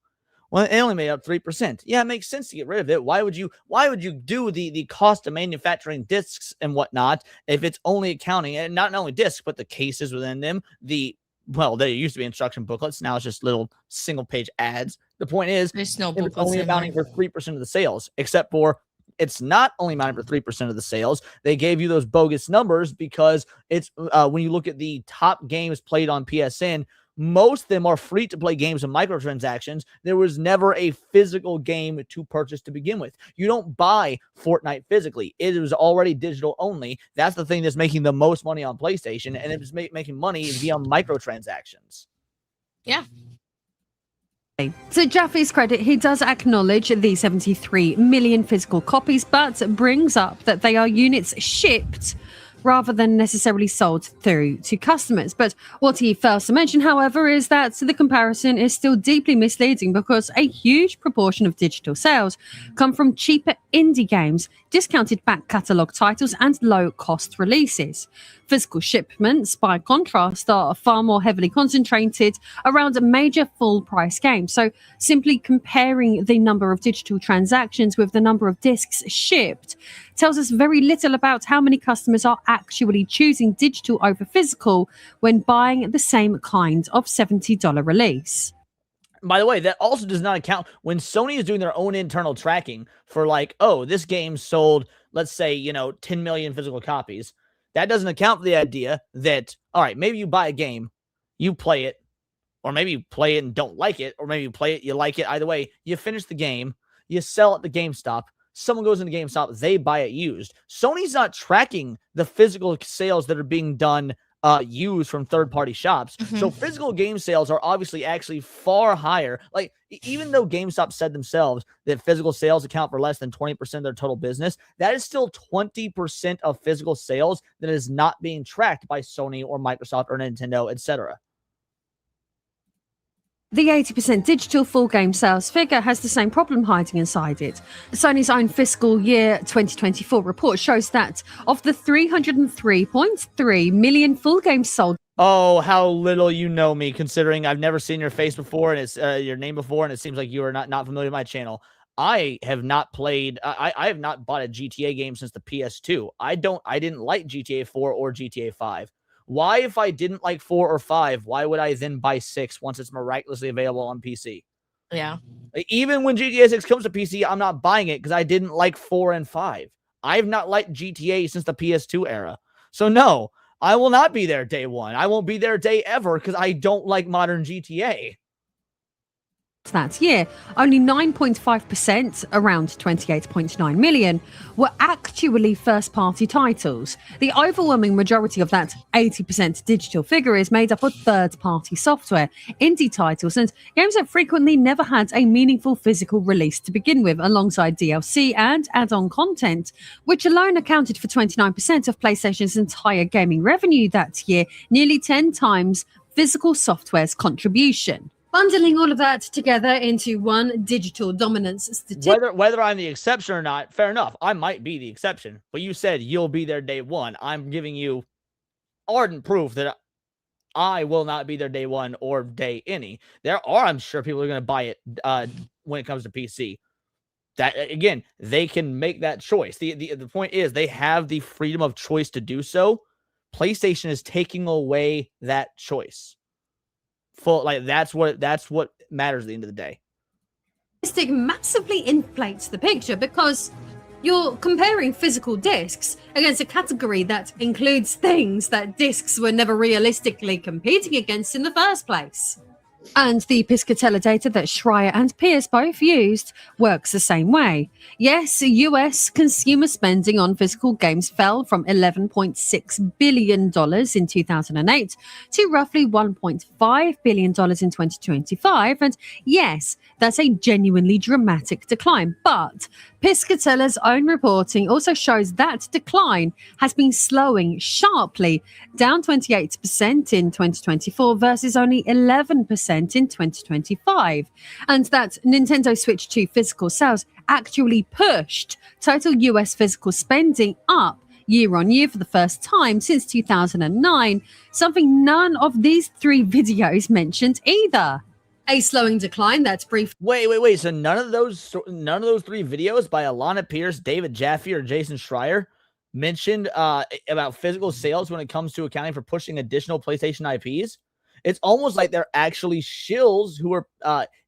well, it only made up 3%. Yeah, it makes sense to get rid of it. Why would you do the cost of manufacturing discs and whatnot if it's only accounting, and not only discs, but the cases within them, there used to be instruction booklets. Now it's just little single page ads. The point is, there's no it's only accounting for 3% of the sales, except for it's not only accounting for 3% of the sales. They gave you those bogus numbers because it's when you look at the top games played on PSN, most of them are free-to-play games with microtransactions. There was never a physical game to purchase to begin with. You don't buy Fortnite physically. It was already digital only. That's the thing that's making the most money on PlayStation, and it was making money via microtransactions. Yeah. To Jaffe's credit, he does acknowledge the 73 million physical copies, but brings up that they are units shipped rather than necessarily sold through to customers. But what he fails to mention, however, is that the comparison is still deeply misleading because a huge proportion of digital sales come from cheaper indie games, discounted back catalogue titles, and low-cost releases. Physical shipments, by contrast, are far more heavily concentrated around major full-price games. So simply comparing the number of digital transactions with the number of discs shipped tells us very little about how many customers are actually choosing digital over physical when buying the same kind of $70 release. By the way, that also does not account when Sony is doing their own internal tracking for like, oh, this game sold, let's say, 10 million physical copies. That doesn't account for the idea that, all right, maybe you buy a game, you play it, or maybe you play it and don't like it, or maybe you play it, you like it. Either way, you finish the game, you sell at the GameStop, someone goes into GameStop, they buy it used. Sony's not tracking the physical sales that are being done used from third-party shops. So physical game sales are obviously actually far higher. Like, even though GameStop said themselves that physical sales account for less than 20% of their total business, that is still 20% of physical sales that is not being tracked by Sony or Microsoft or Nintendo, etc. The 80% digital full game sales figure has the same problem hiding inside it. Sony's own fiscal year 2024 report shows that of the 303.3 million full games sold. Oh, how little you know me, considering I've never seen your face before and it's your name before, and it seems like you are not familiar with my channel. I have not played. I have not bought a GTA game since the PS2. I didn't like GTA 4 or GTA 5. Why, if I didn't like 4 or 5, why would I then buy 6 once it's miraculously available on PC? Yeah. Even when GTA 6 comes to PC, I'm not buying it because I didn't like 4 and 5. I've not liked GTA since the PS2 era. So no, I will not be there day one. I won't be there day ever because I don't like modern GTA. That year, only 9.5%, around 28.9 million, were actually first-party titles. The overwhelming majority of that 80% digital figure is made up of third-party software, indie titles, and games that frequently never had a meaningful physical release to begin with, alongside DLC and add-on content, which alone accounted for 29% of PlayStation's entire gaming revenue that year, nearly 10 times physical software's contribution. Bundling all of that together into one digital dominance statistic. Whether I'm the exception or not, fair enough. I might be the exception, but you said you'll be there day one. I'm giving you ardent proof that I will not be there day one or day any. There are, I'm sure, people are going to buy it when it comes to PC. That, again, they can make that choice. The point is they have the freedom of choice to do so. PlayStation is taking away that choice. That's what matters at the end of the day. Massively inflates the picture because you're comparing physical discs against a category that includes things that discs were never realistically competing against in the first place. And the Piscatella data that Schreier and Pierce both used works the same way. Yes, US consumer spending on physical games fell from $11.6 billion in 2008 to roughly $1.5 billion in 2025. And yes, that's a genuinely dramatic decline. But Piscatella's own reporting also shows that decline has been slowing sharply, down 28% in 2024 versus only 11% in 2025, and that Nintendo Switch 2 physical sales actually pushed total US physical spending up year on year for the first time since 2009, something none of these three videos mentioned either. A slowing decline that's brief. Wait. So none of those three videos by Alana Pierce, David Jaffe, or Jason Schreier mentioned about physical sales when it comes to accounting for pushing additional PlayStation IPs. It's almost like they're actually shills who are,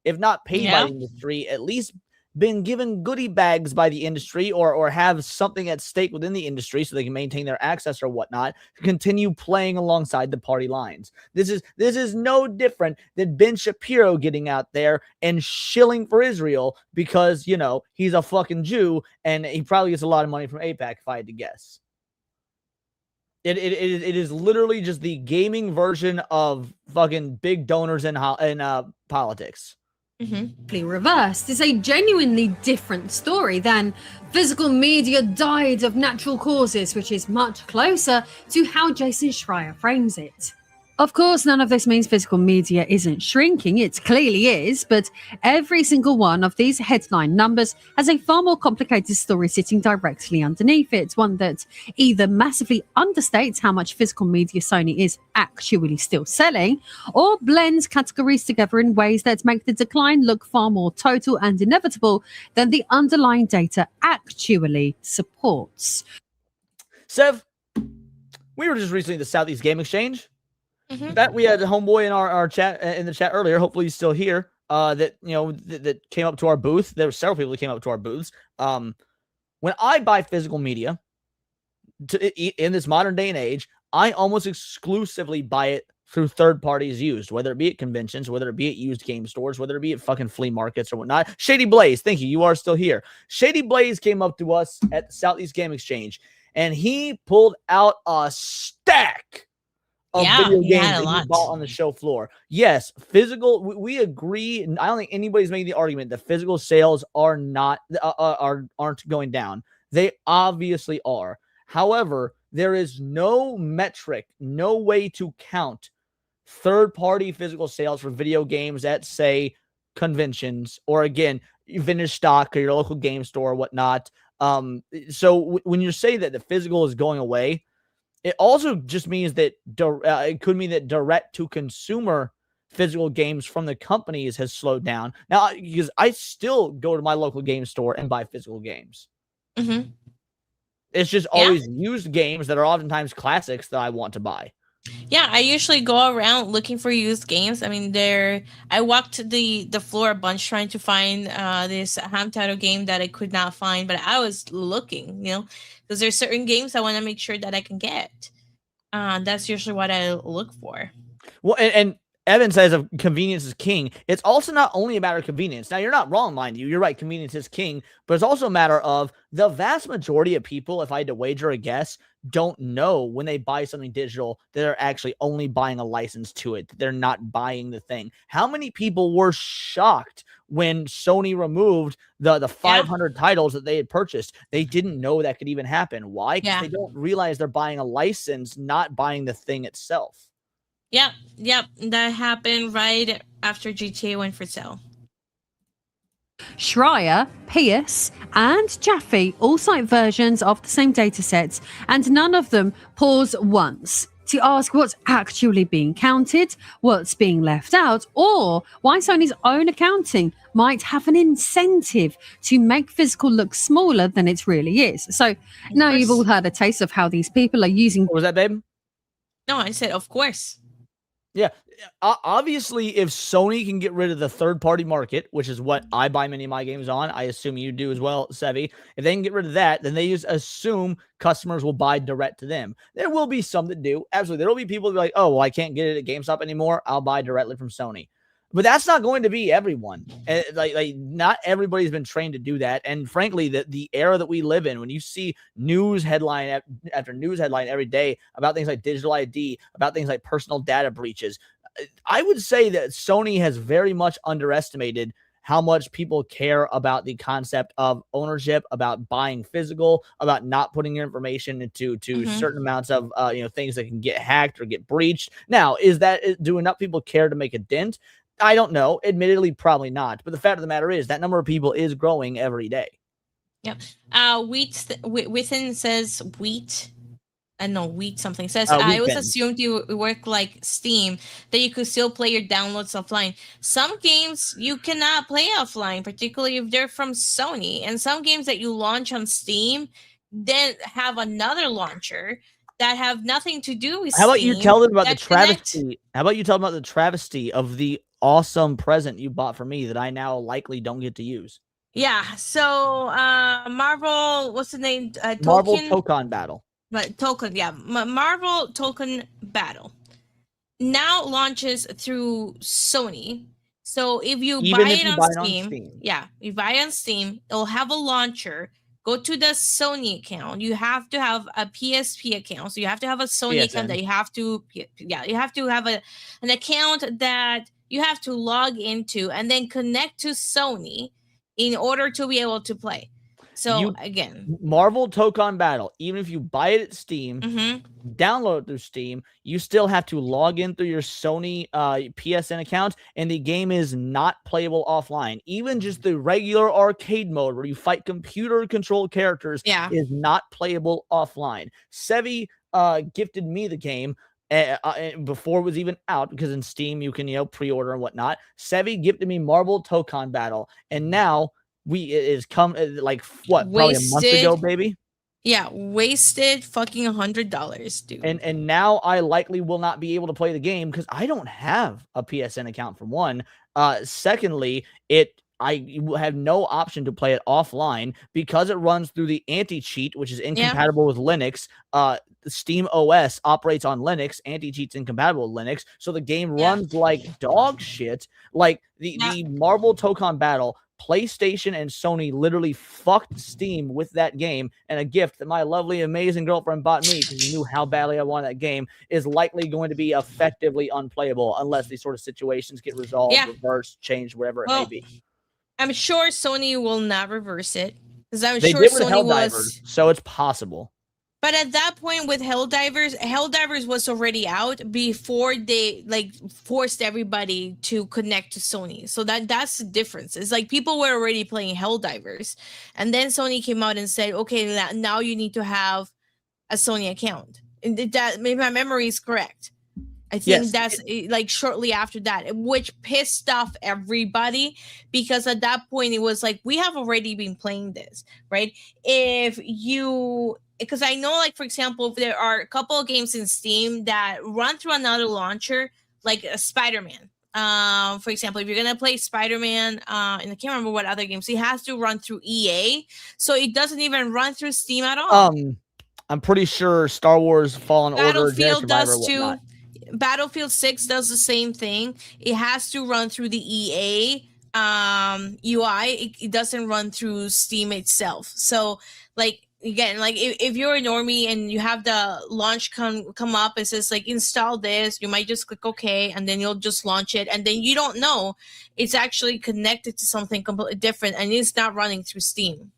if not paid by the industry, at least been given goodie bags by the industry or have something at stake within the industry so they can maintain their access or whatnot to continue playing alongside the party lines. This is no different than Ben Shapiro getting out there and shilling for Israel because, you know, he's a fucking Jew and he probably gets a lot of money from APAC if I had to guess. It is literally just the gaming version of fucking big donors in politics. Reversed is a genuinely different story than physical media died of natural causes, which is much closer to how Jason Schreier frames it. Of course, none of this means physical media isn't shrinking. It clearly is, but every single one of these headline numbers has a far more complicated story sitting directly underneath it, one that either massively understates how much physical media Sony is actually still selling, or blends categories together in ways that make the decline look far more total and inevitable than the underlying data actually supports. Sev, we were just recently at the Southeast Game Exchange. That we had a homeboy in our chat in the chat earlier. Hopefully he's still here. That came up to our booth. There were several people that came up to our booths. When I buy physical media in this modern day and age, I almost exclusively buy it through third parties used, whether it be at conventions, whether it be at used game stores, whether it be at fucking flea markets or whatnot. Shady Blaze, thank you. You are still here. Shady Blaze came up to us at the Southeast Game Exchange, and he pulled out a stack of video games that he bought on the show floor. Yes, physical. We agree. I don't think anybody's making the argument that physical sales are not aren't going down. They obviously are. However, there is no metric, no way to count third-party physical sales for video games at, say, conventions or again, vintage stock or your local game store or whatnot. So when you say that the physical is going away, it also just means that it could mean that direct to consumer physical games from the companies has slowed down. Now, because I still go to my local game store and buy physical games. It's just always used games that are oftentimes classics that I want to buy. Yeah, I usually go around looking for used games. I mean, I walked the floor a bunch trying to find this ham title game that I could not find, but I was looking, because there's certain games I want to make sure that I can get. That's usually what I look for. Well, and Evan says of convenience is king. It's also not only a matter of convenience. Now, you're not wrong, mind you. You're right. Convenience is king. But it's also a matter of the vast majority of people, if I had to wager a guess, don't know when they buy something digital that they're actually only buying a license to it. They're not buying the thing. How many people were shocked when Sony removed the 500 titles that they had purchased? They didn't know that could even happen. Why? Because they don't realize they're buying a license, not buying the thing itself. Yep. That happened right after GTA went for sale. Schreier, Pierce, and Jaffe all cite versions of the same datasets, and none of them pause once to ask what's actually being counted, what's being left out, or why Sony's own accounting might have an incentive to make physical look smaller than it really is. So now you've all had a taste of how these people are using... What was that, babe? No, I said, of course. Yeah, obviously, if Sony can get rid of the third-party market, which is what I buy many of my games on, I assume you do as well, Sevi. If they can get rid of that, then they just assume customers will buy direct to them. There will be some that do. Absolutely. There will be people that be like, oh, well, I can't get it at GameStop anymore. I'll buy directly from Sony. But that's not going to be everyone. Like not everybody's been trained to do that. And frankly, the era that we live in, when you see news headline after news headline every day about things like digital ID, about things like personal data breaches, I would say that Sony has very much underestimated how much people care about the concept of ownership, about buying physical, about not putting your information into certain amounts of things that can get hacked or get breached. Now, do enough people care to make a dent? I don't know. Admittedly, probably not. But the fact of the matter is that number of people is growing every day. Yep. Within says wheat. Wheat something says I always assumed you work like Steam, that you could still play your downloads offline. Some games you cannot play offline, particularly if they're from Sony. And some games that you launch on Steam then have another launcher that have nothing to do with Steam. How about you tell them about the travesty? How about you tell them about the travesty of the awesome present you bought for me that I now likely don't get to use? Yeah. So Marvel, what's the name? Marvel Token. Tokon Battle. But Token, yeah. Marvel Token Battle now launches through Sony. So if you buy it on Steam, yeah, you buy it on Steam, it'll have a launcher. Go to the Sony account. You have to have a PSP account. So you have to have a Sony account that you have to, you have to have an account that you have to log into and then connect to Sony in order to be able to play. So again, Marvel Tokon Battle, even if you buy it at Steam, download it through Steam, you still have to log in through your Sony PSN account, and the game is not playable offline. Even just the regular arcade mode where you fight computer-controlled characters is not playable offline. Sevi gifted me the game before it was even out, because in Steam you can pre-order and whatnot. Sevi gifted me Marvel Tokon Battle, and now it is come like what, probably a month ago, baby. Yeah, wasted fucking $100, dude. And now I likely will not be able to play the game because I don't have a PSN account, for one. Secondly, I have no option to play it offline because it runs through the anti-cheat, which is incompatible with Linux. Steam OS operates on Linux. Anti-cheat's incompatible with Linux. So the game runs like dog shit. Like the Marvel Tokon Battle, PlayStation and Sony literally fucked Steam with that game, and a gift that my lovely, amazing girlfriend bought me because she knew how badly I wanted that game is likely going to be effectively unplayable unless these sort of situations get resolved, reversed, changed, whatever it may be. I'm sure Sony will not reverse it, because I'm they sure did with Sony Helldivers, so it's possible. But at that point with Helldivers was already out before they forced everybody to connect to Sony. So that's the difference. It's like people were already playing Helldivers, and then Sony came out and said, okay, now you need to have a Sony account. And that, maybe my memory is correct. I think that's like shortly after that, which pissed off everybody, because at that point it was like, we have already been playing this, right? Because I know, like, for example, there are a couple of games in Steam that run through another launcher, like Spider-Man. For example, if you're going to play Spider-Man, and I can't remember what other games, it has to run through EA. So it doesn't even run through Steam at all. I'm pretty sure Star Wars Fallen Order, Battlefield does too. Battlefield 6 does the same thing. It has to run through the EA UI. It doesn't run through Steam itself. So, like, again, like if you're a normie and you have the launch come up, it says like install this, you might just click OK, and then you'll just launch it, and then you don't know it's actually connected to something completely different, and it's not running through Steam.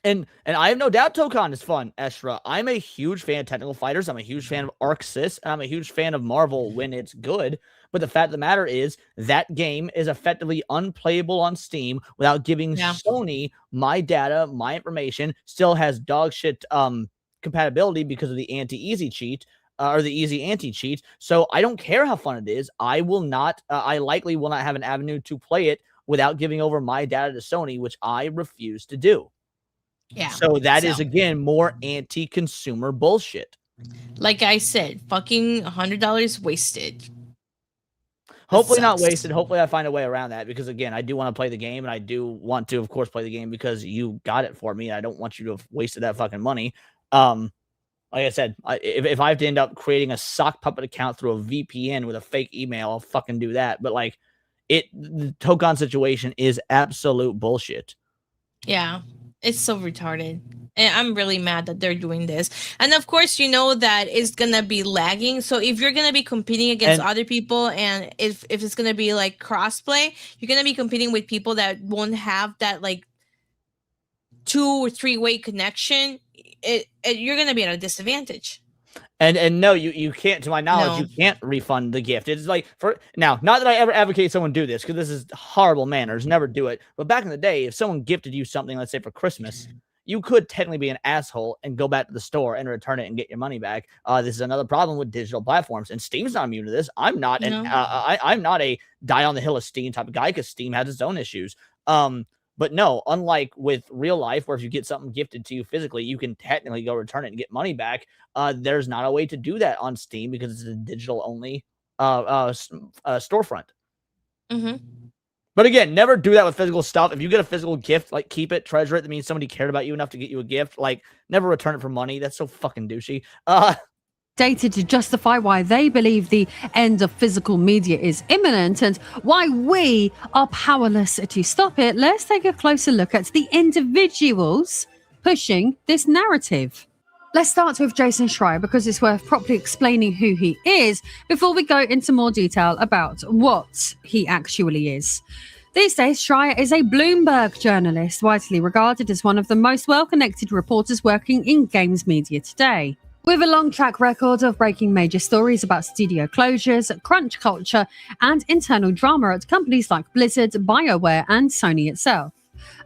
And I have no doubt Tokon is fun, Estra. I'm a huge fan of technical fighters. I'm a huge fan of Arc Sys, and I'm a huge fan of Marvel when it's good. But the fact of the matter is that game is effectively unplayable on Steam without giving Sony my data, my information. Still has dog shit compatibility because of the anti-easy cheat. Or the easy anti-cheat. So I don't care how fun it is. I will not, I likely will not have an avenue to play it without giving over my data to Sony, which I refuse to do. Yeah. So that is, again, more anti-consumer bullshit. Like I said, fucking $100 wasted. Hopefully not wasted. Hopefully I find a way around that, because, again, I do want to play the game, and I do want to, of course, play the game because you got it for me, and I don't want you to have wasted that fucking money. Like I said, if I have to end up creating a sock puppet account through a VPN with a fake email, I'll fucking do that. But, like, the Tokon situation is absolute bullshit. Yeah. It's so retarded. And I'm really mad that they're doing this. And of course, you know that it's going to be lagging. So if you're going to be competing against other people, and if it's going to be like crossplay, you're going to be competing with people that won't have that like 2 or 3 way connection. You're going to be at a disadvantage. And no, you can't, to my knowledge, you can't refund the gift. It's like, not that I ever advocate someone do this, because this is horrible manners, never do it. But back in the day, if someone gifted you something, let's say for Christmas, you could technically be an asshole and go back to the store and return it and get your money back. This is another problem with digital platforms, and Steam's not immune to this. I'm not, I'm not a die on the hill of Steam type of guy, because Steam has its own issues. But no, unlike with real life, where if you get something gifted to you physically, you can technically go return it and get money back. There's not a way to do that on Steam because it's a digital only storefront. Mm-hmm. But again, never do that with physical stuff. If you get a physical gift, like keep it, treasure it. That means somebody cared about you enough to get you a gift. Like never return it for money. That's so fucking douchey. Data to justify why they believe the end of physical media is imminent and why we are powerless to stop it, let's take a closer look at the individuals pushing this narrative. Let's start with Jason Schreier because it's worth properly explaining who he is before we go into more detail about what he actually is. These days, Schreier is a Bloomberg journalist, widely regarded as one of the most well-connected reporters working in games media today. With a long track record of breaking major stories about studio closures, crunch culture, and internal drama at companies like Blizzard, BioWare, and Sony itself.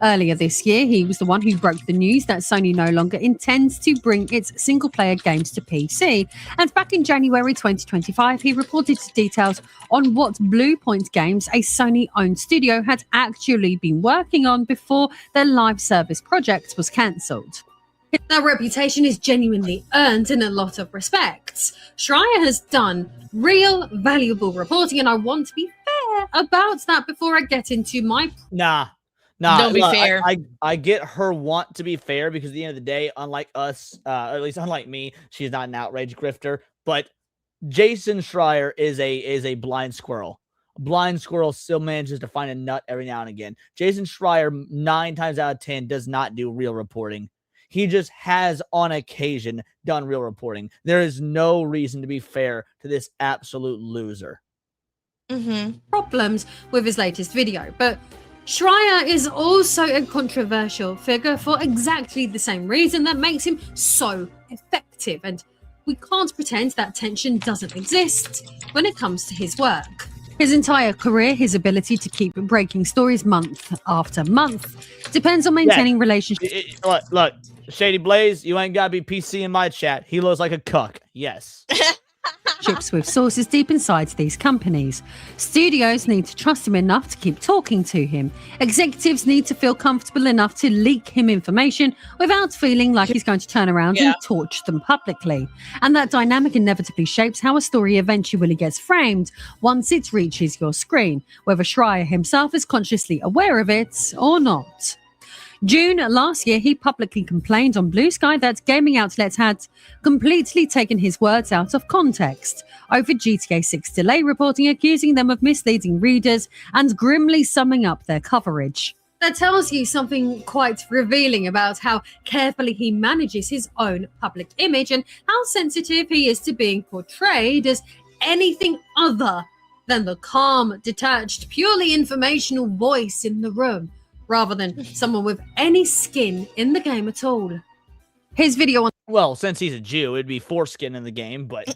Earlier this year, he was the one who broke the news that Sony no longer intends to bring its single-player games to PC. And back in January 2025, he reported details on what Bluepoint Games, a Sony-owned studio, had actually been working on before their live service project was cancelled. His reputation is genuinely earned in a lot of respects. Schreier has done real, valuable reporting, and I want to be fair about that before I get into my... Nah, Don't be look, fair. I get her want to be fair because at the end of the day, unlike us, or at least unlike me, she's not an outrage grifter. But Jason Schreier is a blind squirrel. A blind squirrel still manages to find a nut every now and again. Jason Schreier 9 times out of 10 does not do real reporting. He just has on occasion done real reporting. There is no reason to be fair to this absolute loser. Problems with his latest video, but Schreier is also a controversial figure for exactly the same reason that makes him so effective, and we can't pretend that tension doesn't exist when it comes to his work. His entire career, his ability to keep breaking stories month after month, depends on maintaining relationships. Look, Shady Blaze, you ain't gotta be PC in my chat. He looks like a cuck. Yes. Chips with sources deep inside these companies. Studios need to trust him enough to keep talking to him. Executives need to feel comfortable enough to leak him information without feeling like he's going to turn around and torch them publicly. And that dynamic inevitably shapes how a story eventually gets framed once it reaches your screen, whether Schreier himself is consciously aware of it or not. June last year, he publicly complained on Blue Sky that gaming outlets had completely taken his words out of context over GTA 6 delay reporting, accusing them of misleading readers and grimly summing up their coverage. That tells you something quite revealing about how carefully he manages his own public image and how sensitive he is to being portrayed as anything other than the calm, detached, purely informational voice in the room, rather than someone with any skin in the game at all. His video on... Well, since he's a Jew, it'd be foreskin in the game, but...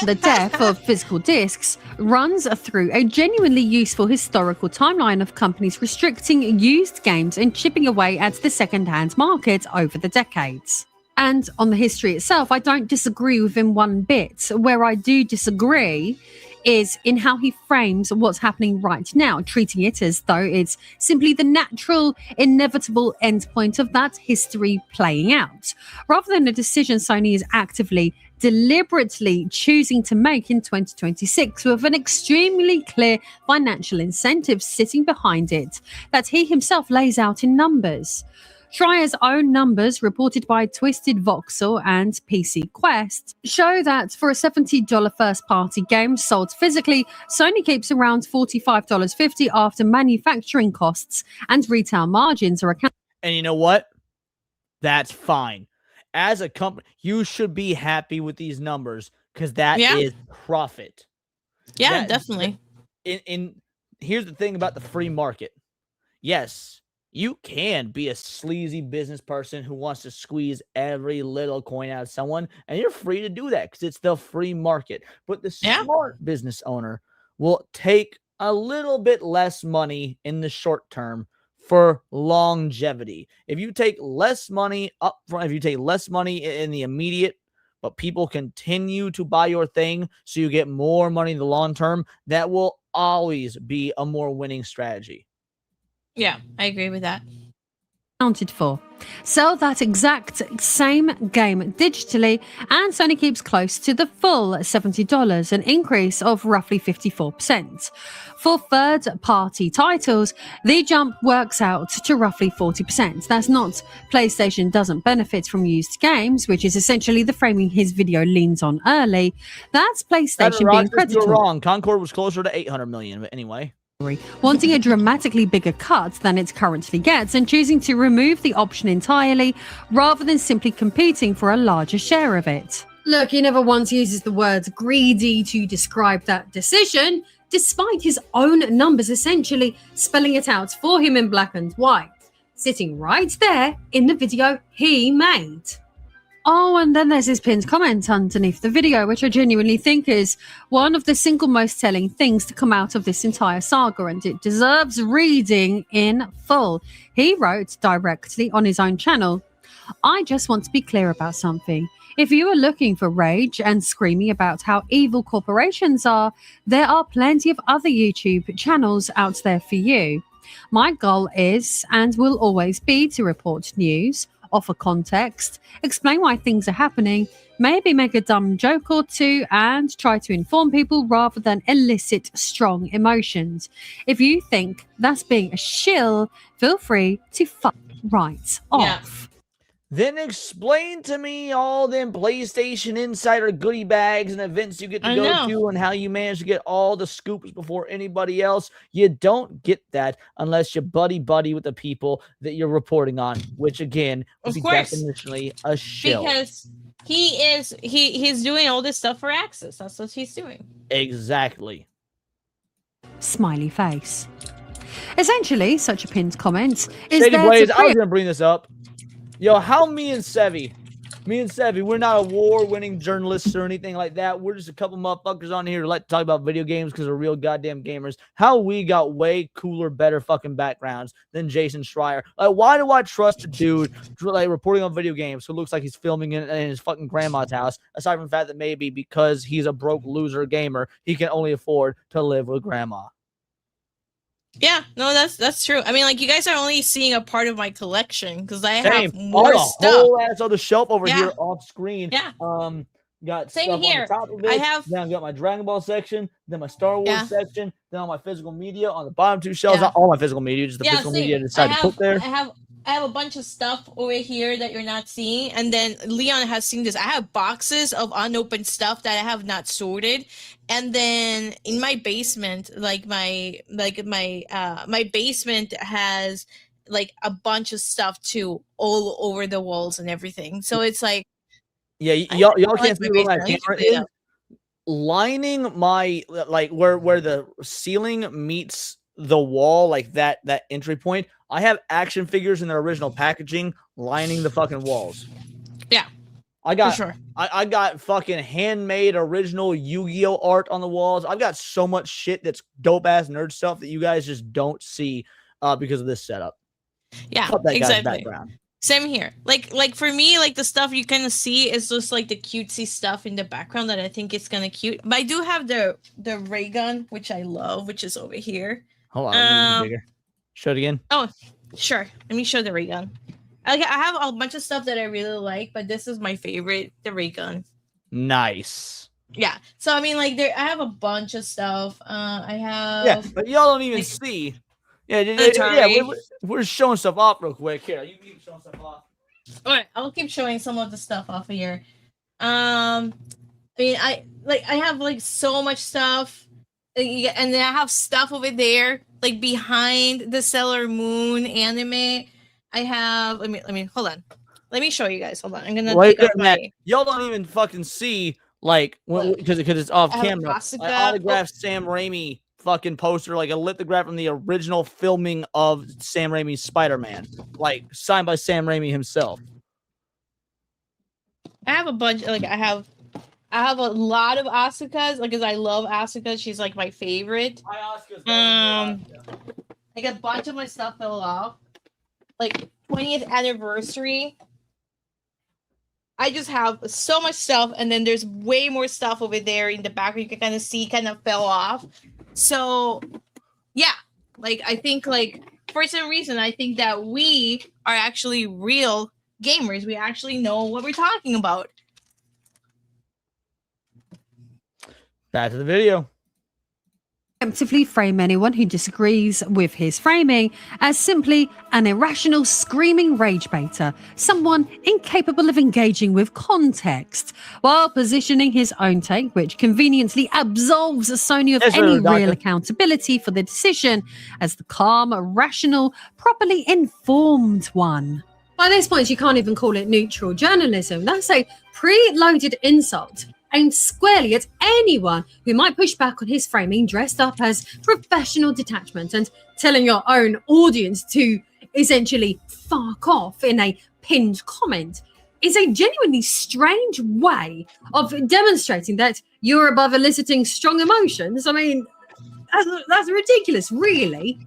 the death of physical discs runs through a genuinely useful historical timeline of companies restricting used games and chipping away at the second-hand market over the decades. And on the history itself, I don't disagree with him one bit. Where I do disagree is in how he frames what's happening right now, treating it as though it's simply the natural, inevitable endpoint of that history playing out, rather than a decision Sony is actively, deliberately choosing to make in 2026 with an extremely clear financial incentive sitting behind it that he himself lays out in numbers. Schreier's own numbers, reported by Twisted Voxel and PC Quest, show that for a $70 first-party game sold physically, Sony keeps around $45.50 after manufacturing costs and retail margins are accounted. And you know what? That's fine. As a company, you should be happy with these numbers because that is profit. Yeah, definitely. Here's the thing about the free market. Yes, you can be a sleazy business person who wants to squeeze every little coin out of someone, and you're free to do that because it's the free market. But the smart business owner will take a little bit less money in the short term for longevity. If you take less money up front, if you take less money in the immediate, but people continue to buy your thing so you get more money in the long term, that will always be a more winning strategy. Yeah, I agree with that. accounted for. Sell that exact same game digitally, and Sony keeps close to the full $70, an increase of roughly 54%. For third-party titles, the jump works out to roughly 40%. That's not PlayStation doesn't benefit from used games, which is essentially the framing his video leans on early. That's PlayStation being predatory. You're wrong. Concord was closer to 800 million, but anyway. Wanting a dramatically bigger cut than it currently gets and choosing to remove the option entirely rather than simply competing for a larger share of it. Look, he never once uses the words greedy to describe that decision, despite his own numbers essentially spelling it out for him in black and white, sitting right there in the video he made. Oh, and then there's his pinned comment underneath the video, which I genuinely think is one of the single most telling things to come out of this entire saga, and it deserves reading in full. He wrote directly on his own channel, "I just want to be clear about something. If you are looking for rage and screaming about how evil corporations are, there are plenty of other YouTube channels out there for you. My goal is and will always be to report news, offer context, explain why things are happening, maybe make a dumb joke or two, and try to inform people rather than elicit strong emotions. If you think that's being a shill, feel free to fuck right off." Then explain to me all them PlayStation Insider goodie bags and events you get to go to and how you manage to get all the scoops before anybody else. You don't get that unless you're buddy with the people that you're reporting on, which again is definitionally a shill. Because he's doing all this stuff for access. That's what he's doing. Exactly. Smiley face. Essentially, such a pinned comment is Shady there Blaze, to I was gonna bring this up. Yo, how me and Sevi, we're not award-winning journalists or anything like that. We're just a couple motherfuckers on here who like to talk about video games because we're real goddamn gamers. How we got way cooler, better fucking backgrounds than Jason Schreier. Like, why do I trust a dude like reporting on video games who looks like he's filming in his fucking grandma's house, aside from the fact that maybe because he's a broke loser gamer, he can only afford to live with grandma. Yeah, no, that's true. I mean, like, you guys are only seeing a part of my collection because I have more a stuff. whole ass other shelf over here off screen. Yeah. Got Same stuff here. on the top of it. I have. Then I've got my Dragon Ball section, then my Star Wars section, then all my physical media on the bottom two shelves. Not all my physical media, just the physical media I decided to put there. I have a bunch of stuff over here that you're not seeing, and then Leon has seen this. I have boxes of unopened stuff that I have not sorted, and then in my basement, my basement has like a bunch of stuff too, all over the walls and everything. So it's like, y'all can't see where my camera is. Lining my where the ceiling meets the wall, like that entry point, I have action figures in their original packaging lining the fucking walls. Yeah, I got for sure. I got fucking handmade original Yu-Gi-Oh art on the walls. I've got so much shit that's dope ass nerd stuff that you guys just don't see because of this setup. Yeah, exactly. Same here. Like for me, like the stuff you kind of see is just like the cutesy stuff in the background that I think is kind of cute. But I do have the ray gun, which I love, which is over here. Hold on, let me bigger. Show it again. Oh, sure. Let me show the ray gun. Okay, I have a bunch of stuff that I really like, but this is my favorite, the ray gun. Nice. Yeah. So I mean, like, I have a bunch of stuff. I have. But y'all don't even see. We're showing stuff off real quick. Here, you keep showing stuff off. All right, I'll keep showing some of the stuff off of here. I mean, I have like so much stuff. And then I have stuff over there, like behind the Sailor Moon anime. I have. Let me hold on. Let me show you guys. Hold on. I'm gonna. Y'all don't even fucking see because it's off camera. I autographed Sam Raimi fucking poster, like a lithograph from the original filming of Sam Raimi's Spider-Man, like signed by Sam Raimi himself. I have a bunch. Like I have a lot of Asuka's, like, because I love Asuka. She's like my favorite. Like a bunch of my stuff fell off. Like 20th anniversary. I just have so much stuff, and then there's way more stuff over there in the back you can kind of see kind of fell off. So yeah, like I think like for some reason, I think that we are actually real gamers. We actually know what we're talking about. Back to the video. Preemptively frame anyone who disagrees with his framing as simply an irrational screaming rage baiter, someone incapable of engaging with context, while positioning his own take, which conveniently absolves Sony of any real accountability for the decision, as the calm, rational, properly informed one. By this point, you can't even call it neutral journalism. That's a preloaded insult aimed squarely at anyone who might push back on his framing, dressed up as professional detachment and telling your own audience to essentially fuck off in a pinned comment is a genuinely strange way of demonstrating that you're above eliciting strong emotions. I mean, that's ridiculous, really.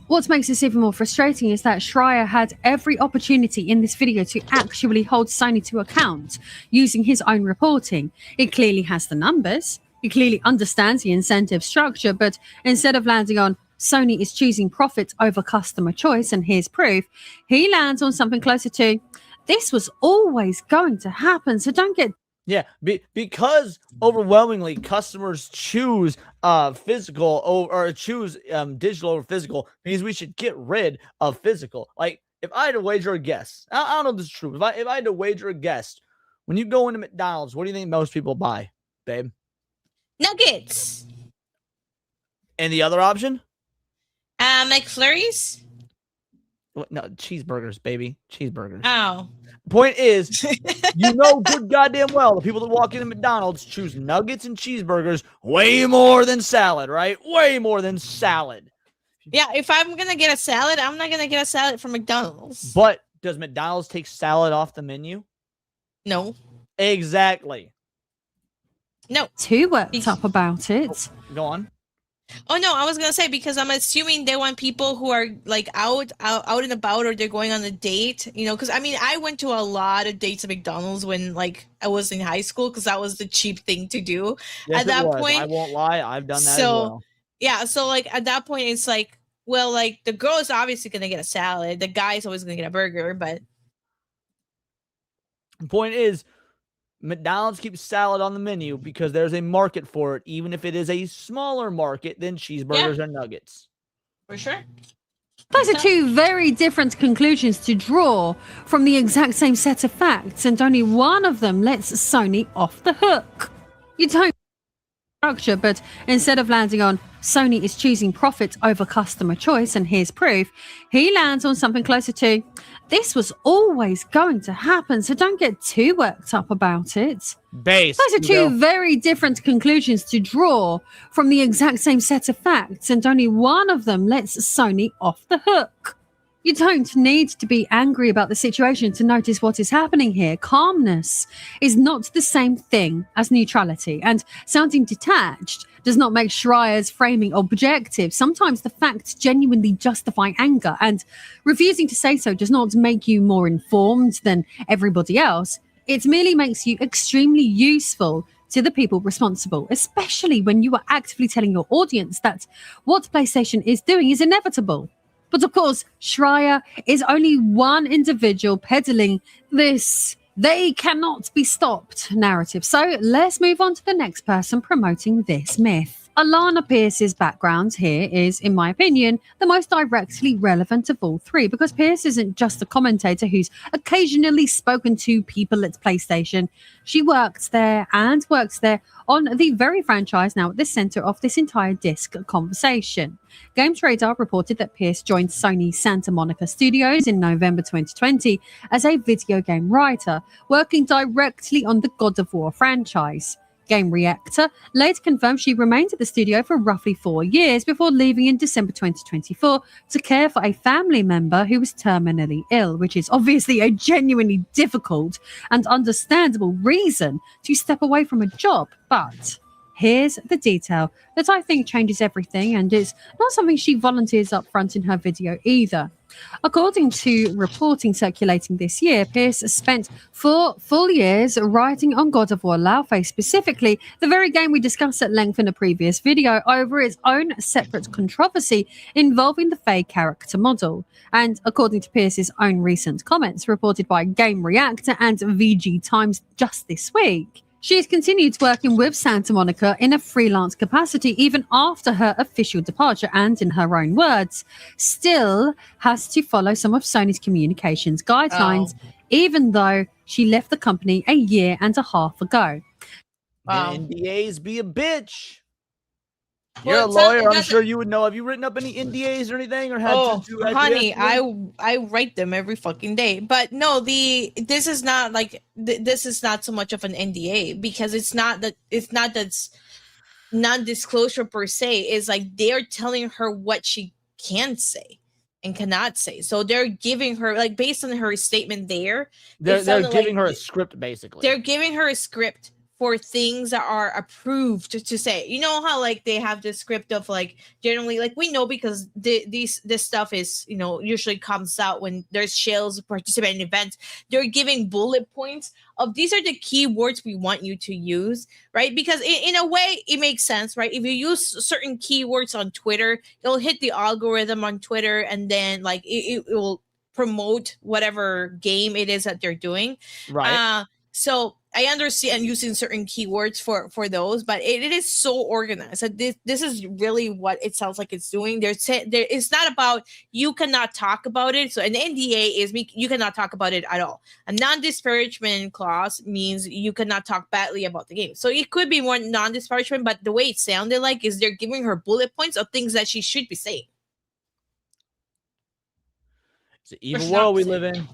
What makes this even more frustrating is that Schreier had every opportunity in this video to actually hold Sony to account using his own reporting. It clearly has the numbers, it clearly understands the incentive structure, but instead of landing on Sony is choosing profit over customer choice and here's proof, he lands on something closer to, this was always going to happen, so don't get... Yeah, because overwhelmingly customers choose physical or choose digital over physical means we should get rid of physical. Like, if I had to wager a guess, I don't know if this is true. If I had to wager a guess, when you go into McDonald's, what do you think most people buy, babe? Nuggets. And the other option? McFlurries. No, cheeseburgers, baby. Cheeseburgers. Oh. Point is, you know good goddamn well the people that walk into McDonald's choose nuggets and cheeseburgers way more than salad, right? Way more than salad. Yeah, if I'm going to get a salad, I'm not going to get a salad from McDonald's. But does McDonald's take salad off the menu? No. Exactly. No. Too worked up about it. Go on. Oh no, I was gonna say because I'm assuming they want people who are like out and about, or they're going on a date, you know. Because I mean, I went to a lot of dates at McDonald's when like I was in high school because that was the cheap thing to do. Yes, at that point, I won't lie, I've done that as so well. yeah, so like at that point, it's like, well, like the girl is obviously gonna get a salad, the guy is always gonna get a burger, but the point is, McDonald's keeps salad on the menu because there's a market for it, even if it is a smaller market than cheeseburgers or nuggets. For sure. Those are two very different conclusions to draw from the exact same set of facts, and only one of them lets Sony off the hook. You don't structure, but instead of landing on Sony is choosing profit over customer choice and here's proof, he lands on something closer to, this was always going to happen, so don't get too worked up about it. Base. Those are two very different conclusions to draw from the exact same set of facts, and only one of them lets Sony off the hook. You don't need to be angry about the situation to notice what is happening here. Calmness is not the same thing as neutrality, and sounding detached does not make Schreier's framing objective. Sometimes the facts genuinely justify anger, and refusing to say so does not make you more informed than everybody else. It merely makes you extremely useful to the people responsible, especially when you are actively telling your audience that what PlayStation is doing is inevitable. But of course, Schreier is only one individual peddling this "they cannot be stopped" narrative. So let's move on to the next person promoting this myth. Alana Pierce's background here is, in my opinion, the most directly relevant of all three, because Pierce isn't just a commentator who's occasionally spoken to people at PlayStation. She works there and works there on the very franchise now at the center of this entire disc conversation. Games Radar reported that Pierce joined Sony's Santa Monica Studios in November 2020 as a video game writer, working directly on the God of War franchise. Game Reactor later confirmed she remained at the studio for roughly 4 years before leaving in December 2024 to care for a family member who was terminally ill, which is obviously a genuinely difficult and understandable reason to step away from a job. But here's the detail that I think changes everything, and is not something she volunteers up front in her video either. According to reporting circulating this year, Pierce spent 4 full years writing on God of War Laufey, specifically the very game we discussed at length in a previous video, over its own separate controversy involving the Faye character model. And according to Pierce's own recent comments reported by Game Reactor and VG Times just this week, she has continued working with Santa Monica in a freelance capacity even after her official departure and, in her own words, still has to follow some of Sony's communications guidelines, even though she left the company a year and a half ago. NDAs be a bitch. You're a lawyer. I'm sure you would know. Have you written up any NDAs or anything, or had to do honey, I write them every fucking day. But no, this is not like this is not so much of an NDA, because it's not that's non-disclosure per se. Is like they're telling her what she can say and cannot say. So they're giving her, like, based on her statement there, they're giving her a script, basically. They're giving her a script for things that are approved to say. You know how, like, they have the script of, like, generally, like, we know because this stuff is, you know, usually comes out when there's shills participating in events. They're giving bullet points of these are the keywords we want you to use, right? Because in a way, it makes sense, right? If you use certain keywords on Twitter, it'll hit the algorithm on Twitter, and then, like, it will promote whatever game it is that they're doing. Right. So I understand using certain keywords for those, but it is so organized. So this is really what it sounds like it's doing. It's not about you cannot talk about it. So an NDA is you cannot talk about it at all. A non-disparagement clause means you cannot talk badly about the game. So it could be more non-disparagement, but the way it sounded like is they're giving her bullet points of things that she should be saying. It's an evil world we live in.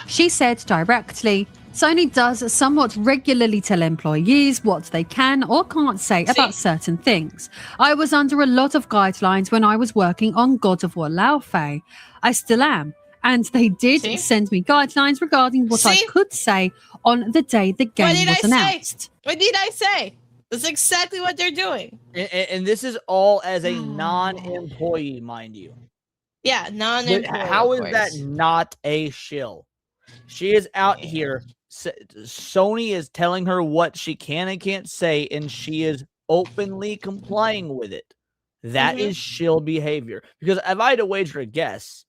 She said directly, Sony does somewhat regularly tell employees what they can or can't say about certain things. I was under a lot of guidelines when I was working on God of War Laufey. I still am. And they did send me guidelines regarding what I could say on the day the game was announced. What did I say? That's exactly what they're doing. And this is all as a non-employee, mind you. Yeah, non-employee. How is that not a shill? She is out here. Sony is telling her what she can and can't say, and she is openly complying with it. That is shill behavior. Because if I had to wager a guess,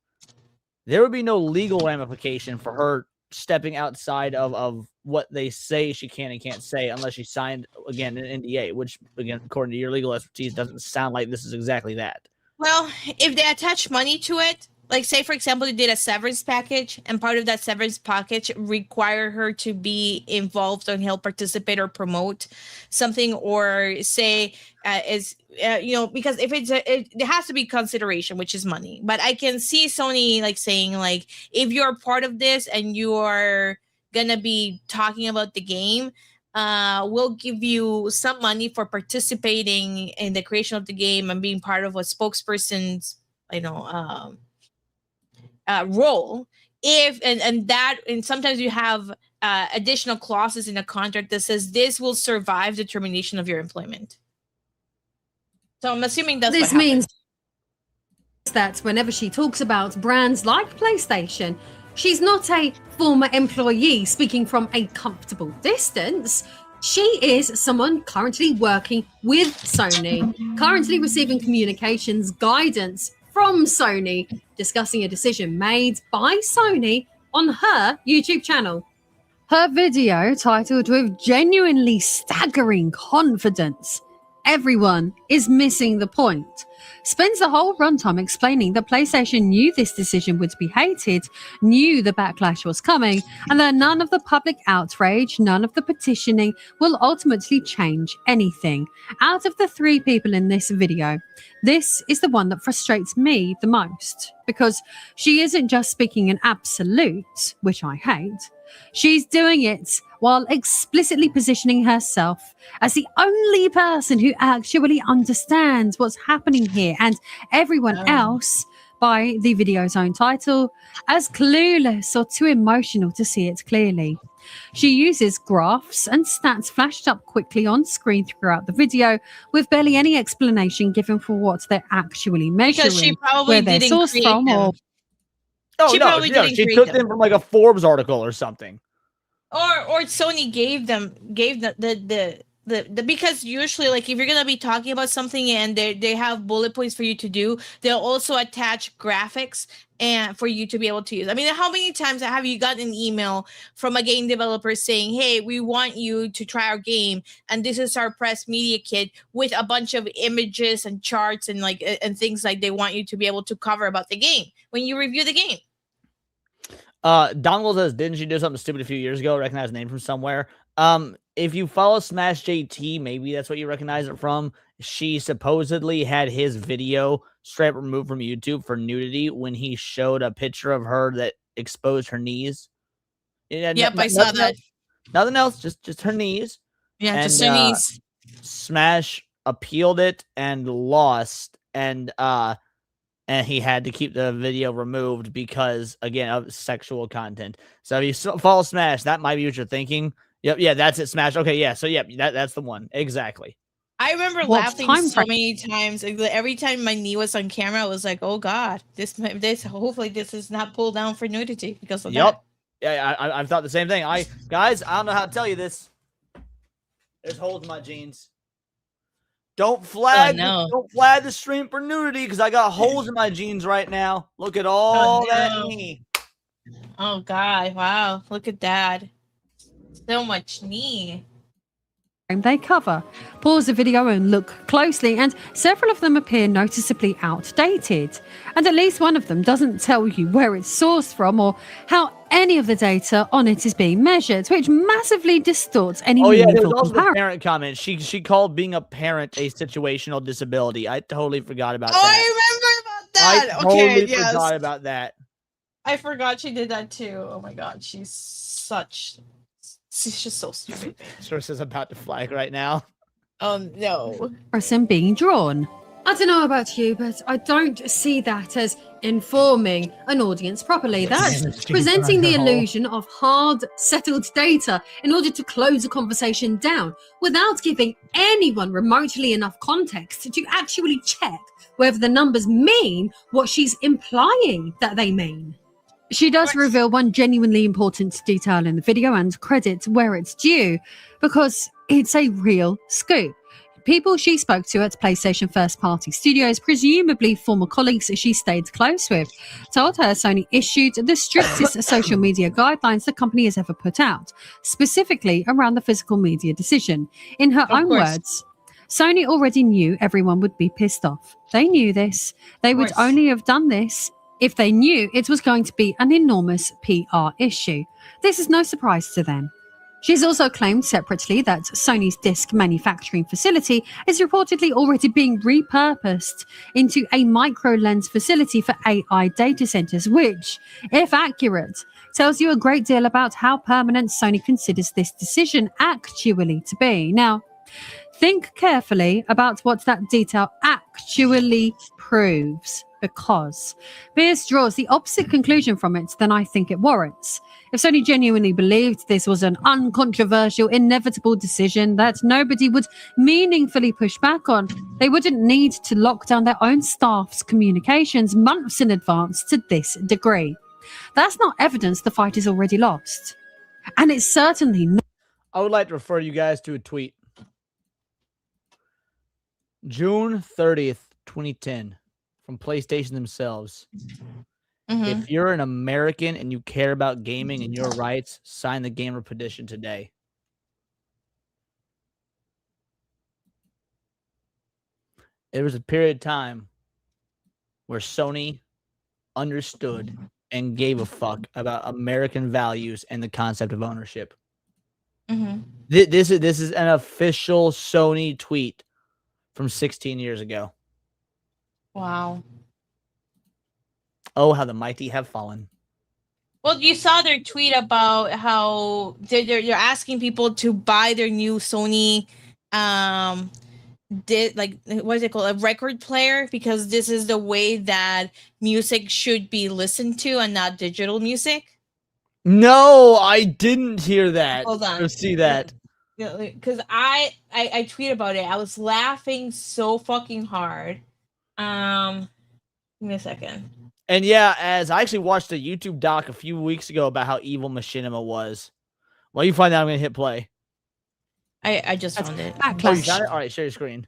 there would be no legal ramification for her stepping outside of what they say she can and can't say unless she signed, again, an NDA, which, again, according to your legal expertise, doesn't sound like this is exactly that. Well, if they attach money to it, like, say, for example, they did a severance package, and part of that severance package require her to be involved and help participate or promote something, or say, because if it has to be consideration, which is money. But I can see Sony, like, saying, like, if you're part of this and you are gonna be talking about the game, we'll give you some money for participating in the creation of the game and being part of a spokesperson's, role. And sometimes you have additional clauses in a contract that says this will survive the termination of your employment. So I'm assuming that's this means that whenever she talks about brands like PlayStation, she's not a former employee speaking from a comfortable distance. She is someone currently working with Sony, currently receiving communications guidance from Sony, discussing a decision made by Sony on her YouTube channel. Her video, titled with genuinely staggering confidence, "Everyone is missing the point," spends the whole runtime explaining that PlayStation knew this decision would be hated, knew the backlash was coming, and that none of the public outrage, none of the petitioning will ultimately change anything. Out of the 3 people in this video, this is the one that frustrates me the most, because she isn't just speaking in absolute, which I hate. She's doing it while explicitly positioning herself as the only person who actually understands what's happening here, and everyone else, by the video's own title, as clueless or too emotional to see it clearly. She uses graphs and stats flashed up quickly on screen throughout the video, with barely any explanation given for what they're actually measuring, because she probably where they're didn't sourced create from, them. or Oh She no, probably yeah, didn't she create took them. them from like a Forbes article or something. Or Sony gave the because usually, like, if you're gonna be talking about something and they have bullet points for you to do, they'll also attach graphics and for you to be able to use. I mean, how many times have you gotten an email from a game developer saying, "Hey, we want you to try our game, and this is our press media kit with a bunch of images and charts and like and things like they want you to be able to cover about the game when you review the game." Dongle says, didn't she do something stupid a few years ago? Recognize the name from somewhere. If you follow Smash JT, maybe that's what you recognize it from. She supposedly had his video straight up removed from YouTube for nudity when he showed a picture of her that exposed her knees. Yep, I saw that. Nothing else, just her knees. Yeah, just her knees. Smash appealed it and lost, and he had to keep the video removed because, again, of sexual content. So if you follow Smash, that might be what you're thinking. Yep, yeah, that's it, Smash. Okay, yeah, so yep, that's the one. Exactly. I remember laughing so many times. Like, every time my knee was on camera, I was like, "Oh God, this hopefully this is not pulled down for nudity because of that." Yeah, I've thought the same thing. Guys, I don't know how to tell you this. There's holes in my jeans. Don't flag the stream for nudity because I got holes in my jeans right now. Look at all that knee. Oh God! Wow, look at that. So much knee. They cover. Pause the video and look closely, and several of them appear noticeably outdated. And at least one of them doesn't tell you where it's sourced from or how any of the data on it is being measured, which massively distorts any meaningful there was also comparison. the parent comment. She called being a parent a situational disability. I totally forgot about that. I remember about that. I totally forgot about that. I forgot she did that too. Oh my God, she's just so stupid. Source is about to flag right now. No. Person being drawn. I don't know about you, but I don't see that as informing an audience properly. That's presenting the illusion of hard, settled data in order to close a conversation down without giving anyone remotely enough context to actually check whether the numbers mean what she's implying that they mean. She does reveal one genuinely important detail in the video and credit where it's due, because it's a real scoop. People she spoke to at PlayStation First Party Studios, presumably former colleagues she stayed close with, told her Sony issued the strictest social media guidelines the company has ever put out, specifically around the physical media decision. In her own words, Sony already knew everyone would be pissed off. They knew this. They would only have done this if they knew it was going to be an enormous PR issue. This is no surprise to them. She's also claimed separately that Sony's disc manufacturing facility is reportedly already being repurposed into a micro-lens facility for AI data centers, which, if accurate, tells you a great deal about how permanent Sony considers this decision actually to be. Now, think carefully about what that detail actually proves, because Pierce draws the opposite conclusion from it than I think it warrants. If Sony genuinely believed this was an uncontroversial, inevitable decision that nobody would meaningfully push back on, they wouldn't need to lock down their own staff's communications months in advance to this degree. That's not evidence the fight is already lost. And it's certainly not. I would like to refer you guys to a tweet. June 30th, 2010, from PlayStation themselves. If you're an American and you care about gaming and your rights, sign the gamer petition today. There was a period of time where Sony understood and gave a fuck about American values and the concept of ownership. This is an official Sony tweet from 16 years ago. Wow. Oh, how the mighty have fallen. Well, you saw their tweet about how they're asking people to buy their new Sony, what is it called, a record player, because this is the way that music should be listened to and not digital music. No, I didn't hear that. Hold on. Or see that. Because I tweet about it. I was laughing so fucking hard. Give me a second. And yeah, as I actually watched a YouTube doc a few weeks ago about how evil Machinima was. Well, you find out, I'm going to hit play. I just found it. Oh, you found it? All right, share your screen.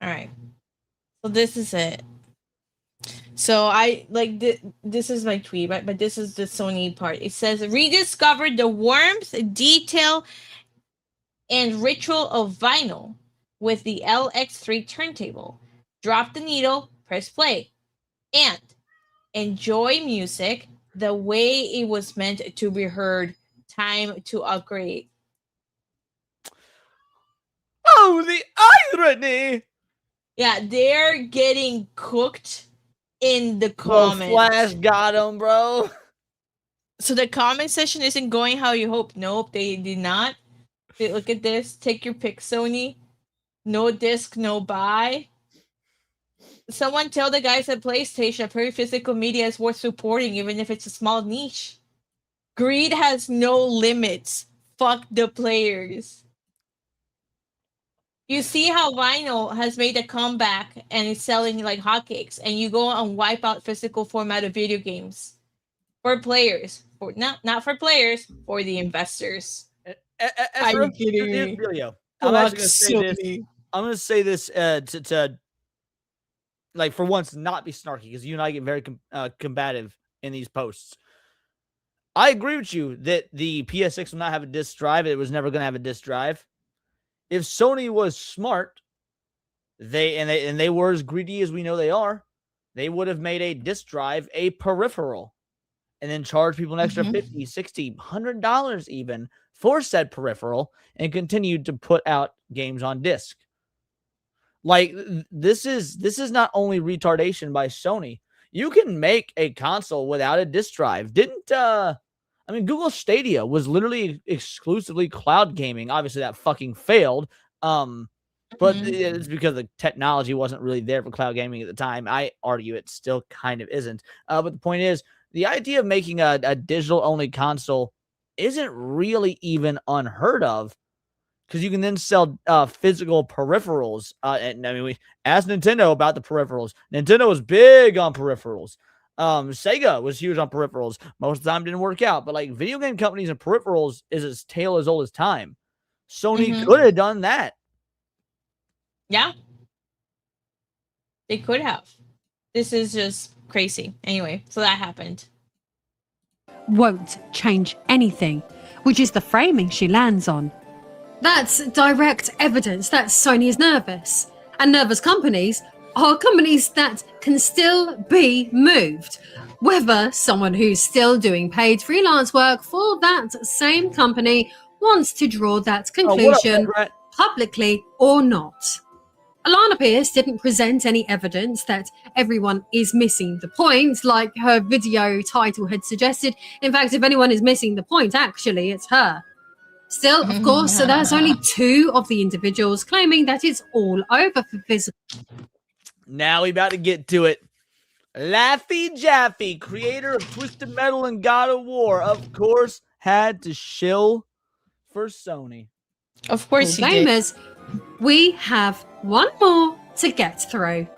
All right. So this is it. So this is my tweet, right? But this is the Sony part. It says, rediscovered the warmth, detail, and ritual of vinyl with the LX3 turntable. Drop the needle, press play, and enjoy music the way it was meant to be heard. Time to upgrade. Oh, the irony! Yeah, they're getting cooked in the Bro, comments. Flash got him, bro. So the comment section isn't going how you hope. Nope, they did not. Look at this. Take your pick, Sony. No disc, no buy. Someone tell the guys at PlayStation that very physical media is worth supporting, even if it's a small niche. Greed has no limits. Fuck the players. You see how vinyl has made a comeback and is selling like hotcakes, and you go and wipe out physical format of video games for players, for not for players, for the investors. Are you kidding me? I'm actually gonna say this. I'm gonna say this to like for once not be snarky, because you and I get very combative in these posts. I agree with you that the PS6 will not have a disc drive. It was never gonna have a disc drive. If Sony was smart, they were as greedy as we know they are, they would have made a disc drive a peripheral and then charge people an extra $50, $60, $100 even for said peripheral and continued to put out games on disc. Like, this is not only retardation by Sony. You can make a console without a disc drive. Google Stadia was literally exclusively cloud gaming. Obviously, that fucking failed. But it's because the technology wasn't really there for cloud gaming at the time. I argue it still kind of isn't. But the point is, the idea of making a digital-only console isn't really even unheard of, because you can then sell physical peripherals. We asked Nintendo about the peripherals. Nintendo was big on peripherals. Sega was huge on peripherals. Most of the time didn't work out, but like video game companies and peripherals is as tale as old as time. Sony could have done that. Yeah. They could have. This is just crazy. Anyway, so that happened. Won't change anything, which is the framing she lands on. That's direct evidence that Sony is nervous. And nervous companies are companies that can still be moved. Whether someone who's still doing paid freelance work for that same company wants to draw that conclusion publicly or not. Alana Pierce didn't present any evidence that everyone is missing the point, like her video title had suggested. In fact, if anyone is missing the point, actually, it's her. Still, of course, so there's only two of the individuals claiming that it's all over for physical. Now we about to get to it. Laffy Jaffe, creator of Twisted Metal and God of War, of course, had to shill for Sony. Of course, gamers, we have one more to get through.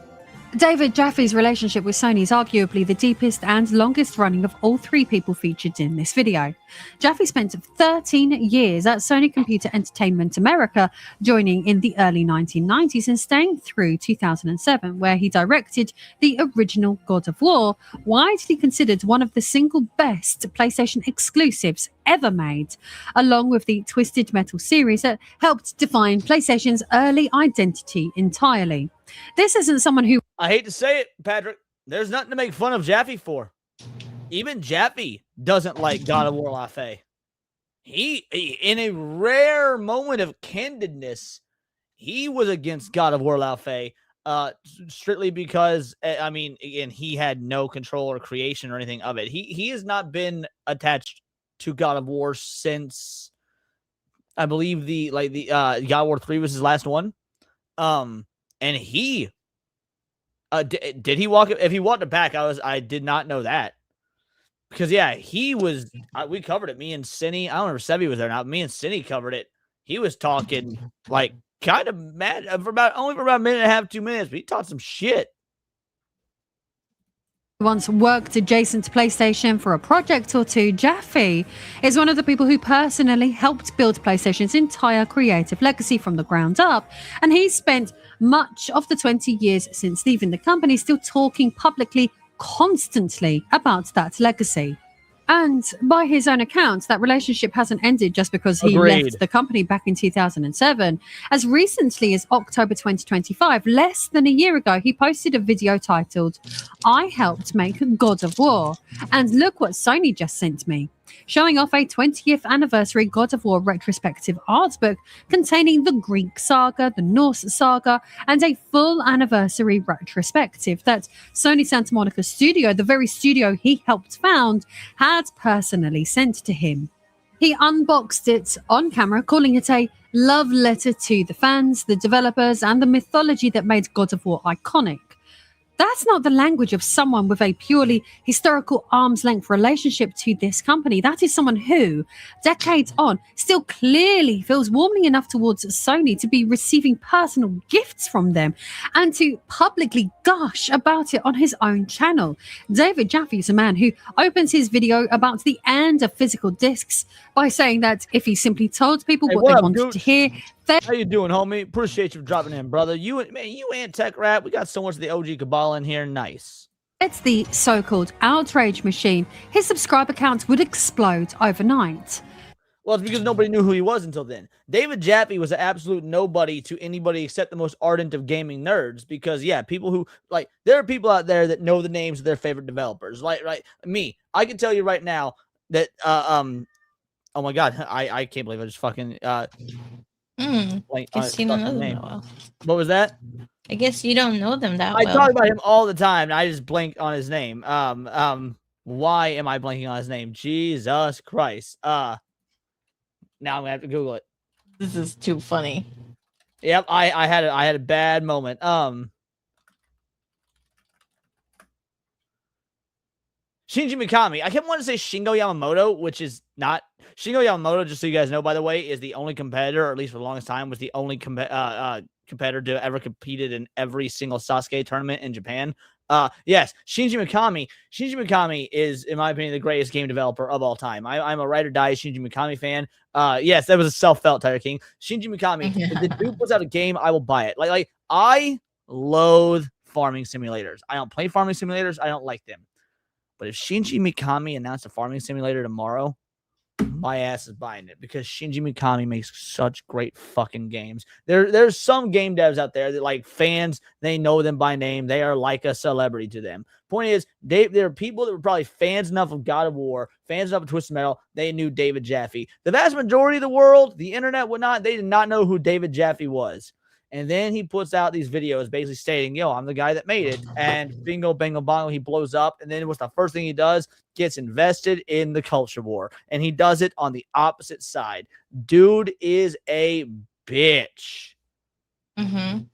David Jaffe's relationship with Sony is arguably the deepest and longest running of all three people featured in this video. Jaffe spent 13 years at Sony Computer Entertainment America, joining in the early 1990s and staying through 2007, where he directed the original God of War, widely considered one of the single best PlayStation exclusives ever made, along with the Twisted Metal series that helped define PlayStation's early identity entirely. This isn't someone who... I hate to say it, Patrick. There's nothing to make fun of Jaffe for. Even Jaffe doesn't like God of War Laffy. He, in a rare moment of candidness, he was against God of War Laffy, strictly because, again, he had no control or creation or anything of it. He has not been attached to God of War since, I believe, God of War 3 was his last one. And he, did he walk? If he walked it back, I did not know that, because yeah, he was. We covered it. Me and Cinny. I don't know if Sebi was there now. Me and Cinny covered it. He was talking like kind of mad for about a minute and a half, 2 minutes. But he talked some shit. once worked adjacent to PlayStation for a project or two, Jaffe is one of the people who personally helped build PlayStation's entire creative legacy from the ground up, and he's spent much of the 20 years since leaving the company still talking publicly constantly about that legacy. And by his own account, that relationship hasn't ended just because he left the company back in 2007. As recently as October 2025, less than a year ago, he posted a video titled, "I helped make God of War, and look what Sony just sent me," showing off a 20th anniversary God of War retrospective art book containing the Greek saga, the Norse saga, and a full anniversary retrospective that Sony Santa Monica Studio, the very studio he helped found, had personally sent to him. He unboxed it on camera, calling it a love letter to the fans, the developers, and the mythology that made God of War iconic. That's not the language of someone with a purely historical arm's length relationship to this company. That is someone who, decades on, still clearly feels warmly enough towards Sony to be receiving personal gifts from them and to publicly gush about it on his own channel. David Jaffe is a man who opens his video about the end of physical discs by saying that if he simply told people what they wanted to hear, how you doing, homie? Appreciate you dropping in, brother. You and Tech Rap, we got so much of the OG cabal in here. Nice. It's the so-called outrage machine. His subscriber count would explode overnight. Well, it's because nobody knew who he was until then. David Jaffe was an absolute nobody to anybody except the most ardent of gaming nerds. Because people who there are people out there that know the names of their favorite developers. Me, I can tell you right now that oh my god, I can't believe I just fucking Guess you don't know them that well. What was that? I guess you don't know them that I well. talk about him all the time, and I just blanked on his name. Why am I blanking on his name? Jesus Christ. Now I'm gonna have to Google it. This is too funny. Yep, I had a bad moment. Shinji Mikami. I kept wanting to say Shingo Yamamoto, which is not. Shingo Yamamoto, just so you guys know, by the way, is the only competitor, or at least for the longest time, was the only competitor to ever competed in every single Sasuke tournament in Japan. Yes, Shinji Mikami. Shinji Mikami is, in my opinion, the greatest game developer of all time. I'm a ride or die Shinji Mikami fan. Yes, that was a self-felt Tiger King. Shinji Mikami. If the dude puts out a game, I will buy it. Like I loathe farming simulators. I don't play farming simulators. I don't like them. But if Shinji Mikami announced a farming simulator tomorrow, my ass is buying it because Shinji Mikami makes such great fucking games. There's some game devs out there that like fans, they know them by name. They are like a celebrity to them. Point is, there are people that were probably fans enough of God of War, fans enough of Twisted Metal, they knew David Jaffe. The vast majority of the world, the internet, whatnot, they did not know who David Jaffe was. And then he puts out these videos basically stating, yo, I'm the guy that made it. And bingo, bango, bongo, he blows up. And then what's the first thing he does? Gets invested in the culture war. And he does it on the opposite side. Dude is a bitch. Mm-hmm.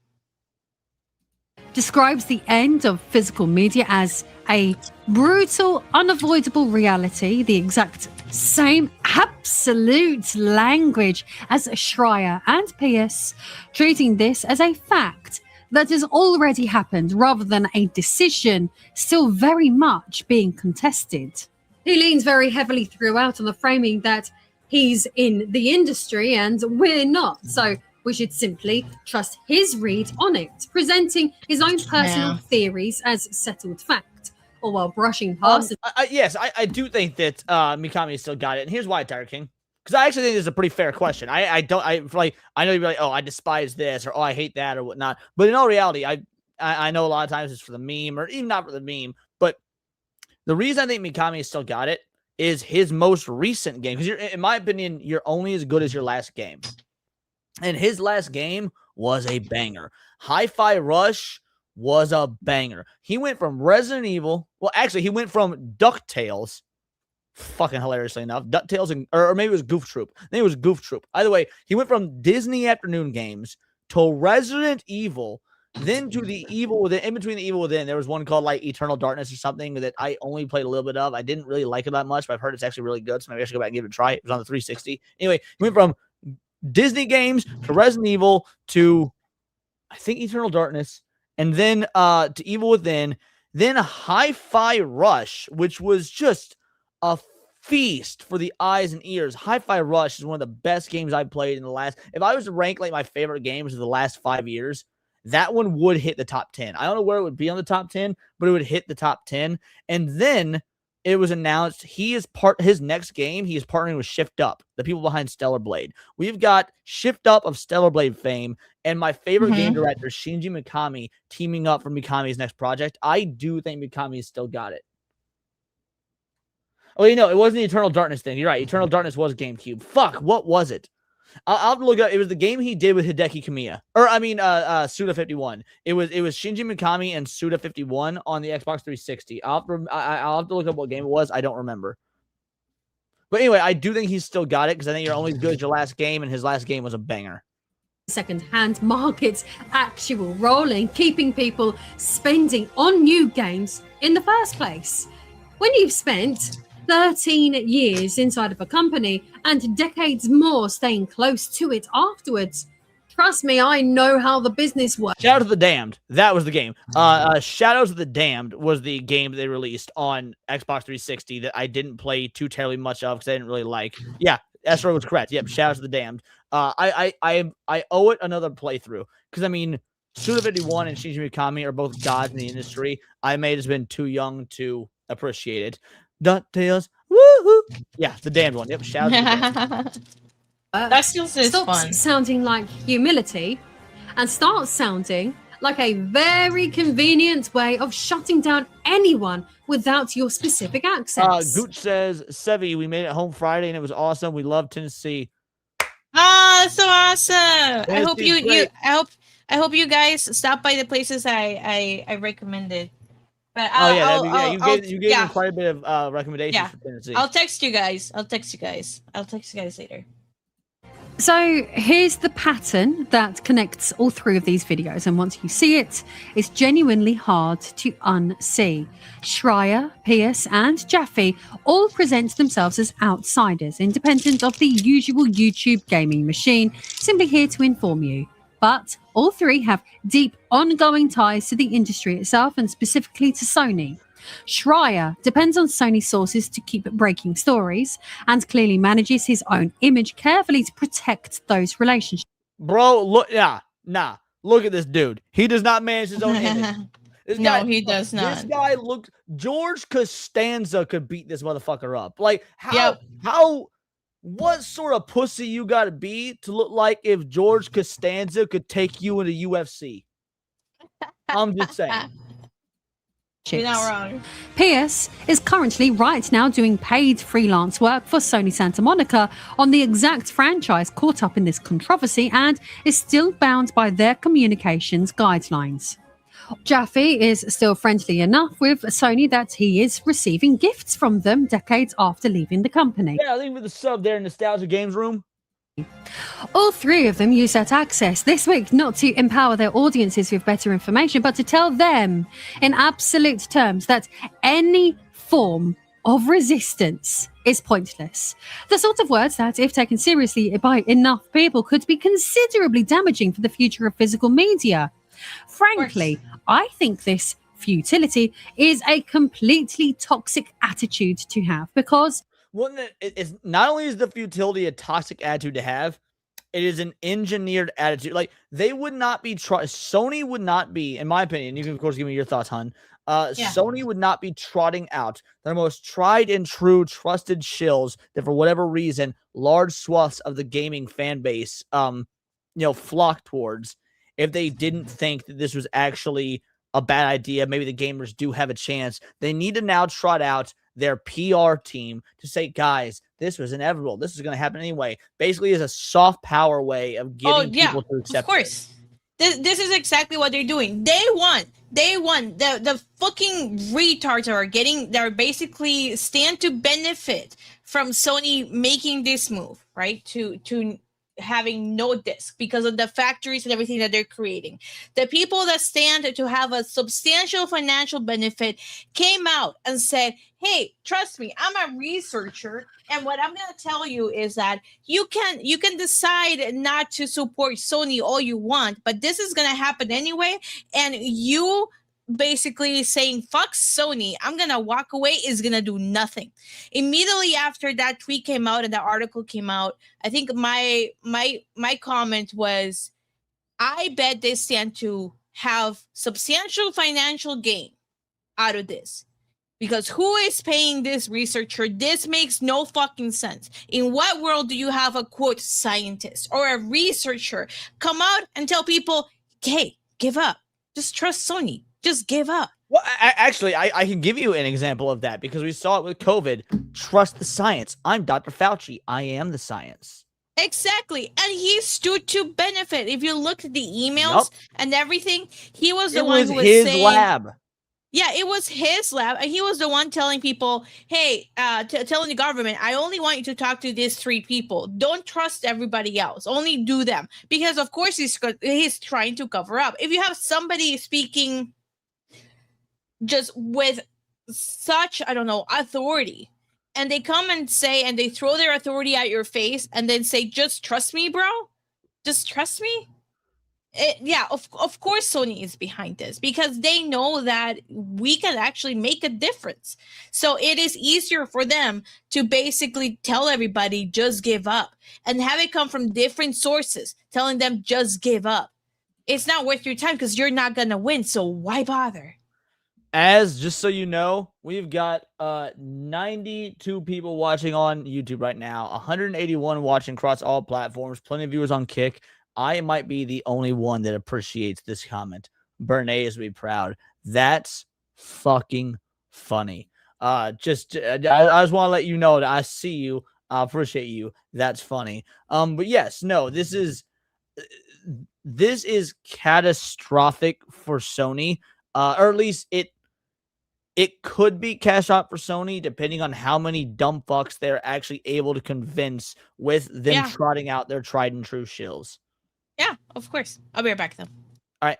Describes the end of physical media as a brutal, unavoidable reality, the exact same absolute language as Schreier and Pierce, treating this as a fact that has already happened rather than a decision still very much being contested. He leans very heavily throughout on the framing that he's in the industry and we're not, so we should simply trust his read on it, presenting his own personal theories as settled fact. Or while brushing past it. Yes, I do think that Mikami still got it. And here's why, Tiger King. Because I actually think this is a pretty fair question. I know you'd be like, oh, I despise this, or oh, I hate that, or whatnot. But in all reality, I know a lot of times it's for the meme, or even not for the meme. But the reason I think Mikami still got it is his most recent game. Because in my opinion, you're only as good as your last game. And his last game was a banger. Hi-Fi Rush was a banger. He went from Resident Evil. Well, actually, he went from DuckTales. Fucking hilariously enough. DuckTales, or maybe it was Goof Troop. I think it was Goof Troop. Either way, he went from Disney afternoon games to Resident Evil, then to the Evil Within. In between the Evil Within, there was one called like Eternal Darkness or something that I only played a little bit of. I didn't really like it that much, but I've heard it's actually really good. So maybe I should go back and give it a try. It was on the 360. Anyway, he went from Disney games to Resident Evil to, I think, Eternal Darkness. And then to Evil Within. Then Hi-Fi Rush, which was just a feast for the eyes and ears. Hi-Fi Rush is one of the best games I've played in the last. If I was to rank like my favorite games of the last 5 years, that one would hit the top 10. I don't know where it would be on the top 10, but it would hit the top 10. And then it was announced his next game, he is partnering with Shift Up, the people behind Stellar Blade. We've got Shift Up of Stellar Blade fame and my favorite game director, Shinji Mikami, teaming up for Mikami's next project. I do think Mikami's still got it. Oh, you know, it wasn't the Eternal Darkness thing. You're right. Eternal Darkness was GameCube. Fuck, what was it? I'll have to look up. It was the game he did with Hideki Kamiya. Or, I mean, Suda51. It was Shinji Mikami and Suda51 on the Xbox 360. I'll have to look up what game it was. I don't remember. But anyway, I do think he's still got it because I think you're only as good as your last game, and his last game was a banger. Second-hand markets actual rolling, keeping people spending on new games in the first place. When you've spent 13 years inside of a company and decades more staying close to it afterwards, trust me, I know how the business works. Shadows of the Damned. That was the game. Shadows of the Damned was the game they released on Xbox 360 that I didn't play too terribly much of because I didn't really like. Yeah, Ezra was correct. Yep, Shadows of the Damned. I owe it another playthrough because, I mean, Suda51 and Shinji Mikami are both gods in the industry. I may have just been too young to appreciate it. DuckTales. Woohoo! Yeah, the Damned one. Yep, Shadows of the Damned. That still is fun. Sounding like humility and starts sounding like a very convenient way of shutting down anyone without your specific access. Gooch says, Sevi, we made it home Friday and it was awesome. We love Tennessee. Ah, so awesome! I hope Tennessee's you great. I hope you guys stop by the places I recommended. But you gave me quite a bit of recommendations for Tennessee. I'll text you guys. I'll text you guys later. So here's the pattern that connects all three of these videos, and once you see it, it's genuinely hard to unsee. Schreier, Pierce, and Jaffe all present themselves as outsiders, independent of the usual YouTube gaming machine, simply here to inform you. But all three have deep, ongoing ties to the industry itself, and specifically to Sony. Schreier depends on Sony sources to keep breaking stories and clearly manages his own image carefully to protect those relationships. Bro, look, nah. Look at this dude. He does not manage his own image. He does not. This guy looks. George Costanza could beat this motherfucker up. Like, what sort of pussy you gotta be to look like if George Costanza could take you into UFC? I'm just saying. You're not wrong. Pierce is currently right now doing paid freelance work for Sony Santa Monica on the exact franchise caught up in this controversy and is still bound by their communications guidelines. Jaffe is still friendly enough with Sony that he is receiving gifts from them decades after leaving the company. Yeah, I think with the sub there in Nostalgia Games Room. All three of them use that access this week not to empower their audiences with better information, but to tell them in absolute terms that any form of resistance is pointless. The sort of words that, if taken seriously by enough people, could be considerably damaging for the future of physical media. Frankly, I think this futility is a completely toxic attitude to have because it's not only is the futility a toxic attitude to have, it is an engineered attitude. Like, they would not be Sony would not be, in my opinion, you can of course give me your thoughts, hon. Sony would not be trotting out their most tried and true trusted shills that for whatever reason large swaths of the gaming fan base flock towards if they didn't think that this was actually a bad idea. Maybe the gamers do have a chance. They need to now trot out their PR team to say, guys, this was inevitable. This is going to happen anyway. Basically, is a soft power way of getting people to accept. Of course, this is exactly what they're doing. Day one, the fucking retards they're basically stand to benefit from Sony making this move, right? To having no disc because of the factories and everything that they're creating. The people that stand to have a substantial financial benefit came out and said, hey, trust me, I'm a researcher, and what I'm going to tell you is that you can decide not to support Sony all you want, but this is going to happen anyway, and you basically saying fuck Sony, I'm gonna walk away, is gonna do nothing. Immediately after that tweet came out and the article came out, I think my comment was, I bet they stand to have substantial financial gain out of this. Because who is paying this researcher? This makes no fucking sense. In what world do you have a quote scientist or a researcher come out and tell people, hey, give up. Just trust Sony. Just give up. Well, actually, I can give you an example of that because we saw it with COVID. Trust the science. I'm Dr. Fauci. I am the science. Exactly. And he stood to benefit. If you look at the emails and everything, he was the one who was his saying, lab. Yeah, it was his lab, and he was the one telling people, hey, telling the government, I only want you to talk to these 3 people. Don't trust everybody else. Only do them. Because, of course, he's trying to cover up. If you have somebody speaking just with such, I don't know, authority, and they come and say, and they throw their authority at your face, and then say, just trust me, bro? Just trust me? Of course Sony is behind this because they know that we can actually make a difference. So it is easier for them to basically tell everybody just give up and have it come from different sources telling them just give up. It's not worth your time because you're not going to win. So why bother? Just so you know, we've got 92 people watching on YouTube right now, 181 watching across all platforms, plenty of viewers on Kick. I might be the only one that appreciates this comment. Bernays be proud. That's fucking funny. I just want to let you know that I see you. I appreciate you. That's funny. But yes, no, this is catastrophic for Sony. Or at least it could be cash out for Sony, depending on how many dumb fucks they're actually able to convince with them trotting out their tried and true shills. Yeah, of course. I'll be right back, though. All right.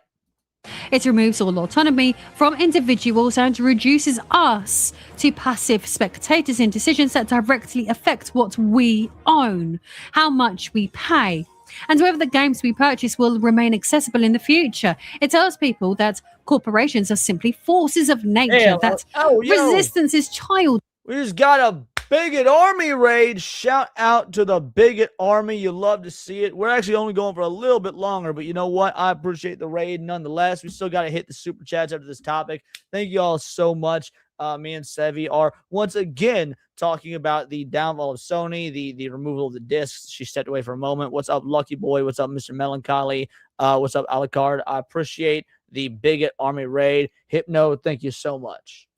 It removes all autonomy from individuals and reduces us to passive spectators in decisions that directly affect what we own, how much we pay, and whether the games we purchase will remain accessible in the future. It tells people that corporations are simply forces of nature, that resistance is child. We just got a bigot army raid. Shout out to the bigot army. You love to see it. We're actually only going for a little bit longer, but you know what? I appreciate the raid nonetheless. We still got to hit the super chats after this topic. Thank you all so much. Me and Sevi are once again talking about the downfall of Sony, the removal of the discs. She stepped away for a moment. What's up, Lucky Boy? What's up, Mr. Melancholy? What's up, Alucard? I appreciate the bigot army raid. Hypno, thank you so much.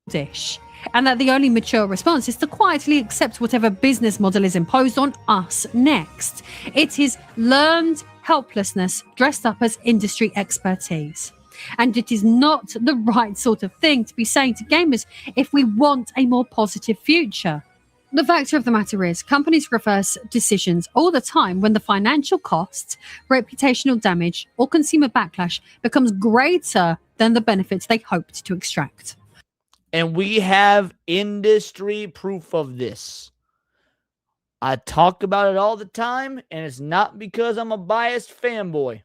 Dish, and that the only mature response is to quietly accept whatever business model is imposed on us next. It is learned helplessness dressed up as industry expertise. And it is not the right sort of thing to be saying to gamers if we want a more positive future. The fact of the matter is, companies reverse decisions all the time when the financial costs, reputational damage, or consumer backlash becomes greater than the benefits they hoped to extract. And we have industry proof of this. I talk about it all the time, and it's not because I'm a biased fanboy.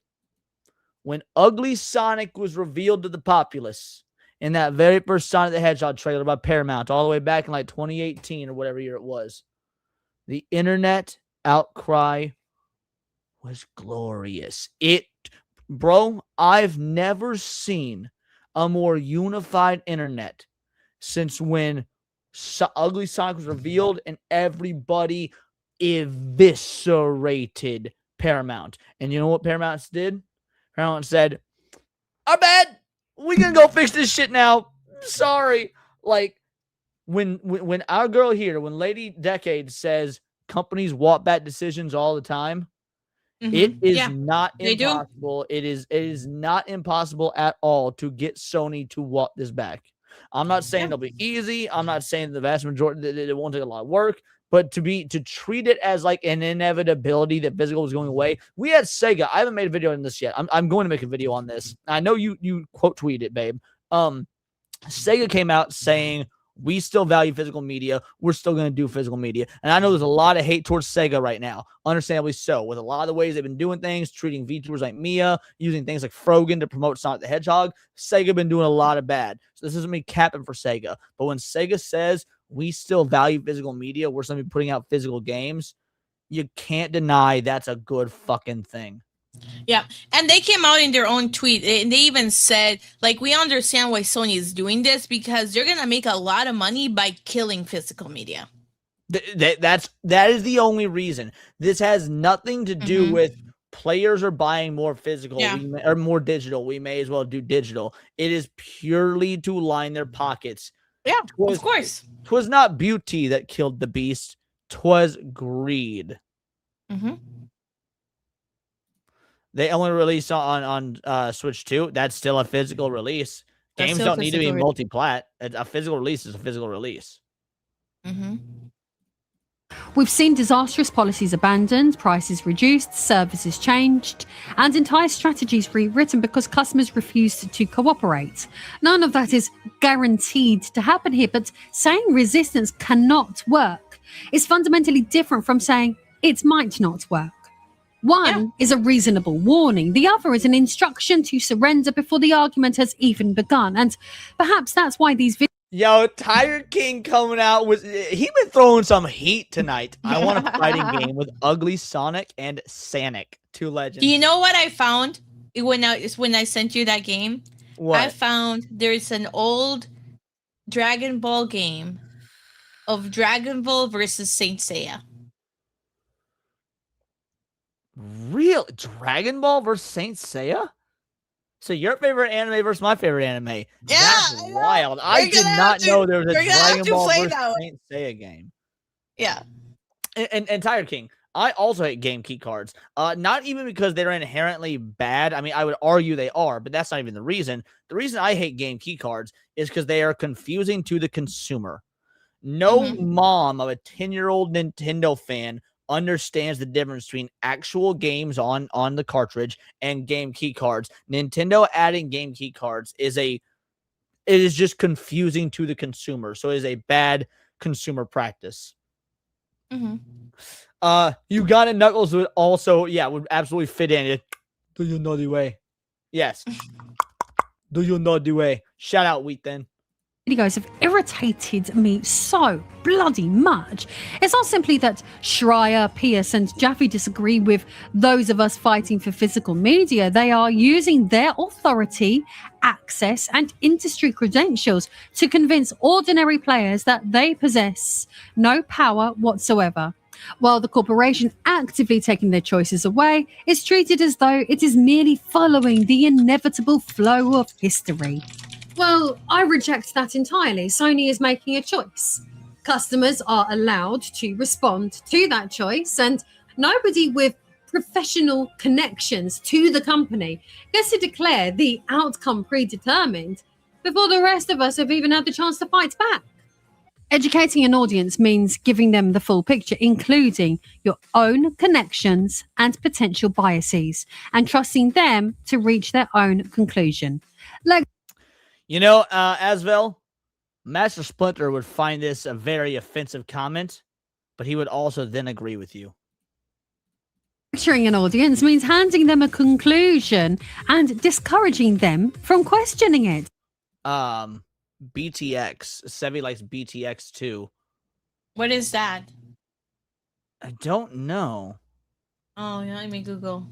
When Ugly Sonic was revealed to the populace in that very first Sonic the Hedgehog trailer by Paramount, all the way back in like 2018 or whatever year it was, the internet outcry was glorious. Bro, I've never seen a more unified internet since when Ugly Sonic was revealed and everybody eviscerated Paramount. And you know what Paramount did? Paramount said, our bad. We gonna go fix this shit now. Sorry. Like, when our girl here, when Lady Decade says companies walk back decisions all the time, it is not impossible. It is not impossible at all to get Sony to walk this back. I'm not saying it'll be easy. I'm not saying the vast majority that it won't take a lot of work, but to treat it as like an inevitability that physical is going away. We had Sega. I haven't made a video on this yet. I'm going to make a video on this. I know you quote tweeted it, babe. Sega came out saying we still value physical media. We're still going to do physical media. And I know there's a lot of hate towards Sega right now, understandably so, with a lot of the ways they've been doing things, treating VTubers like Mia, using things like Frogan to promote Sonic the Hedgehog. Sega been doing a lot of bad. So this isn't me capping for Sega. But when Sega says we still value physical media, we're going to be putting out physical games, you can't deny that's a good fucking thing. Yeah, and they came out in their own tweet, and they even said, like, we understand why Sony is doing this because they're gonna make a lot of money by killing physical media. That is the only reason. This has nothing to do with players are buying more physical or more digital. We may as well do digital. It is purely to line their pockets. Yeah, of course. 'Twas not beauty that killed the beast. 'Twas greed. They only released on Switch 2. That's still a physical release. Games don't need to be multi-plat. A physical release is a physical release. We've seen disastrous policies abandoned, prices reduced, services changed, and entire strategies rewritten because customers refused to cooperate. None of that is guaranteed to happen here, but saying resistance cannot work is fundamentally different from saying it might not work. One is a reasonable warning. The other is an instruction to surrender before the argument has even begun. And perhaps that's why these videos... Yo, Tiger King coming out with... He been throwing some heat tonight. I want a fighting game with Ugly Sonic and Sanic, two legends. Do you know what I found when I sent you that game? What? I found there's an old Dragon Ball game of Dragon Ball versus Saint Seiya. Real Dragon Ball versus Saint Seiya? So your favorite anime versus my favorite anime? Yeah, that's wild. I did not know there was a Dragon Ball versus Saint Seiya game. Yeah. And Tiger King, I also hate game key cards. Not even because they're inherently bad. I mean, I would argue they are, but that's not even the reason. The reason I hate game key cards is because they are confusing to the consumer. No mom of a 10-year-old Nintendo fan understands the difference between actual games on the cartridge and game key cards. Nintendo adding game key cards it is just confusing to the consumer. So it is a bad consumer practice. You got it. Knuckles would also, would absolutely fit in it. Do you know the way? Yes. Do you know the way? Shout out Wheat then. Videos have irritated me so bloody much. It's not simply that Schreier, Pierce, and Jaffe disagree with those of us fighting for physical media. They are using their authority, access, and industry credentials to convince ordinary players that they possess no power whatsoever. While the corporation actively taking their choices away is treated as though it is merely following the inevitable flow of history. Well, I reject that entirely. Sony is making a choice. Customers are allowed to respond to that choice, and nobody with professional connections to the company gets to declare the outcome predetermined before the rest of us have even had the chance to fight back. Educating an audience means giving them the full picture, including your own connections and potential biases, and trusting them to reach their own conclusion. You know, Asvel, Master Splinter would find this a very offensive comment, but he would also then agree with you. Lecturing an audience means handing them a conclusion and discouraging them from questioning it. BTX. Sevi likes BTX too. What is that? I don't know. Oh, yeah, let me Google.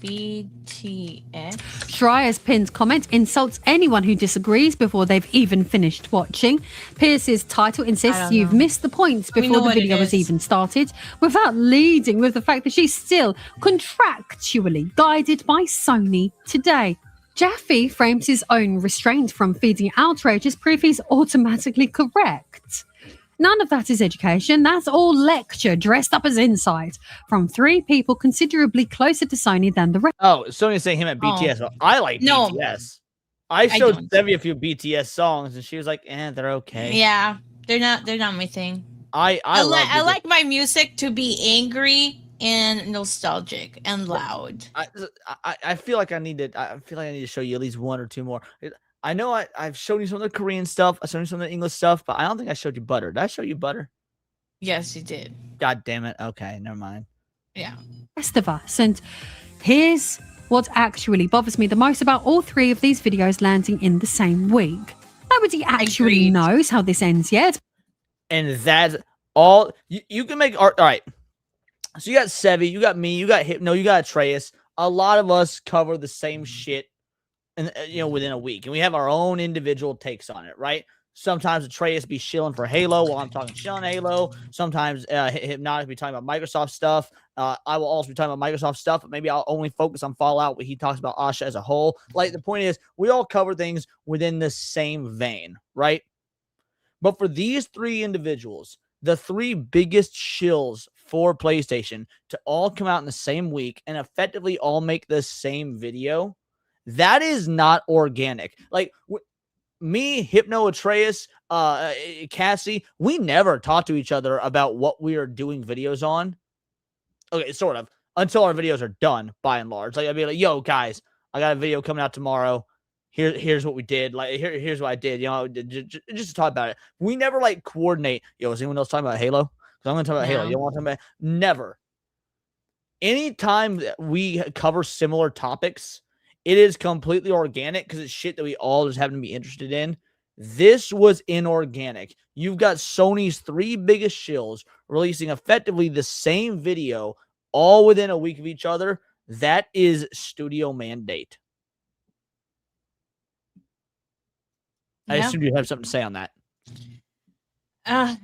BTX. Schreier's pinned comment insults anyone who disagrees before they've even finished watching. Pierce's title insists you've missed the point before the video has even started, without leading with the fact that she's still contractually guided by Sony today. Jaffe frames his own restraint from feeding outrage as proof he's automatically correct. None of that is education. That's all lecture dressed up as insight from three people considerably closer to Sony than the rest. Oh, Sony's saying him at BTS. Well, I like BTS. I showed Sevi a few BTS songs, and she was like, they're okay. Yeah, they're not my thing. I like my music to be angry and nostalgic and loud. I feel like I need to show you at least one or two more. I know I've shown you some of the Korean stuff. I showed you some of the English stuff, but I don't think I showed you butter. Did I show you butter? Yes, you did. God damn it. Okay, never mind. Yeah. Rest of us. And here's what actually bothers me the most about all three of these videos landing in the same week. Nobody actually knows how this ends yet. And that's all. You can make art. All right. So you got Sevi, you got me, you got Hypno, you got Atreus. A lot of us cover the same shit, and within a week, and we have our own individual takes on it, right? Sometimes Atreus be shilling for Halo while I'm talking shilling Halo. Sometimes Hypnotic be talking about Microsoft stuff. I will also be talking about Microsoft stuff, but maybe I'll only focus on Fallout when he talks about Asha as a whole. Like, the point is, we all cover things within the same vein, right? But for these three individuals, the three biggest shills for PlayStation to all come out in the same week and effectively all make the same video, that is not organic. Like, me, Hypno, Atreus, Cassie, we never talk to each other about what we are doing videos on. Okay, sort of, until our videos are done, by and large. Like, I'd be like, yo, guys, I got a video coming out tomorrow. Here's what we did. Like, here's what I did. Just to talk about it. We never like coordinate. Yo, is anyone else talking about Halo? Because I'm going to talk about Halo. You don't want to talk about never. Anytime that we cover similar topics, it is completely organic because it's shit that we all just happen to be interested in. This was inorganic. You've got Sony's three biggest shills releasing effectively the same video all within a week of each other. That is studio mandate. I assume you have something to say on that.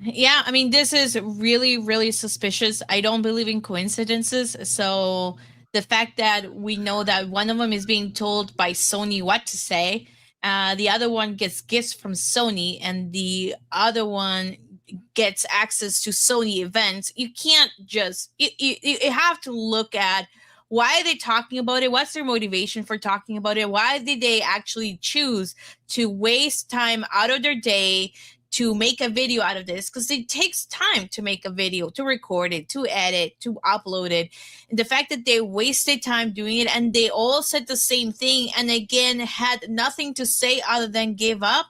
Yeah, I mean, this is really, really suspicious. I don't believe in coincidences. So the fact that we know that one of them is being told by Sony what to say, the other one gets gifts from Sony, and the other one gets access to Sony events. You can't just, you have to look at why are they talking about it? What's their motivation for talking about it? Why did they actually choose to waste time out of their day to make a video out of this? Because it takes time to make a video, to record it, to edit, to upload it. And the fact that they wasted time doing it and they all said the same thing and again had nothing to say other than give up,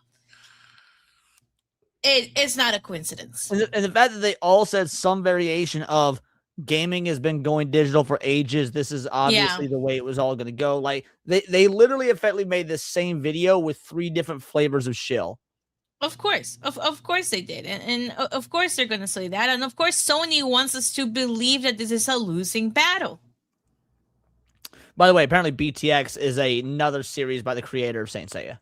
it's not a coincidence. And the fact that they all said some variation of gaming has been going digital for ages. This is obviously the way it was all going to go. Like, they literally effectively made the same video with three different flavors of shill. Of course. Of course they did. And of course they're going to say that. And of course Sony wants us to believe that this is a losing battle. By the way, apparently BTX is another series by the creator of Saint Seiya.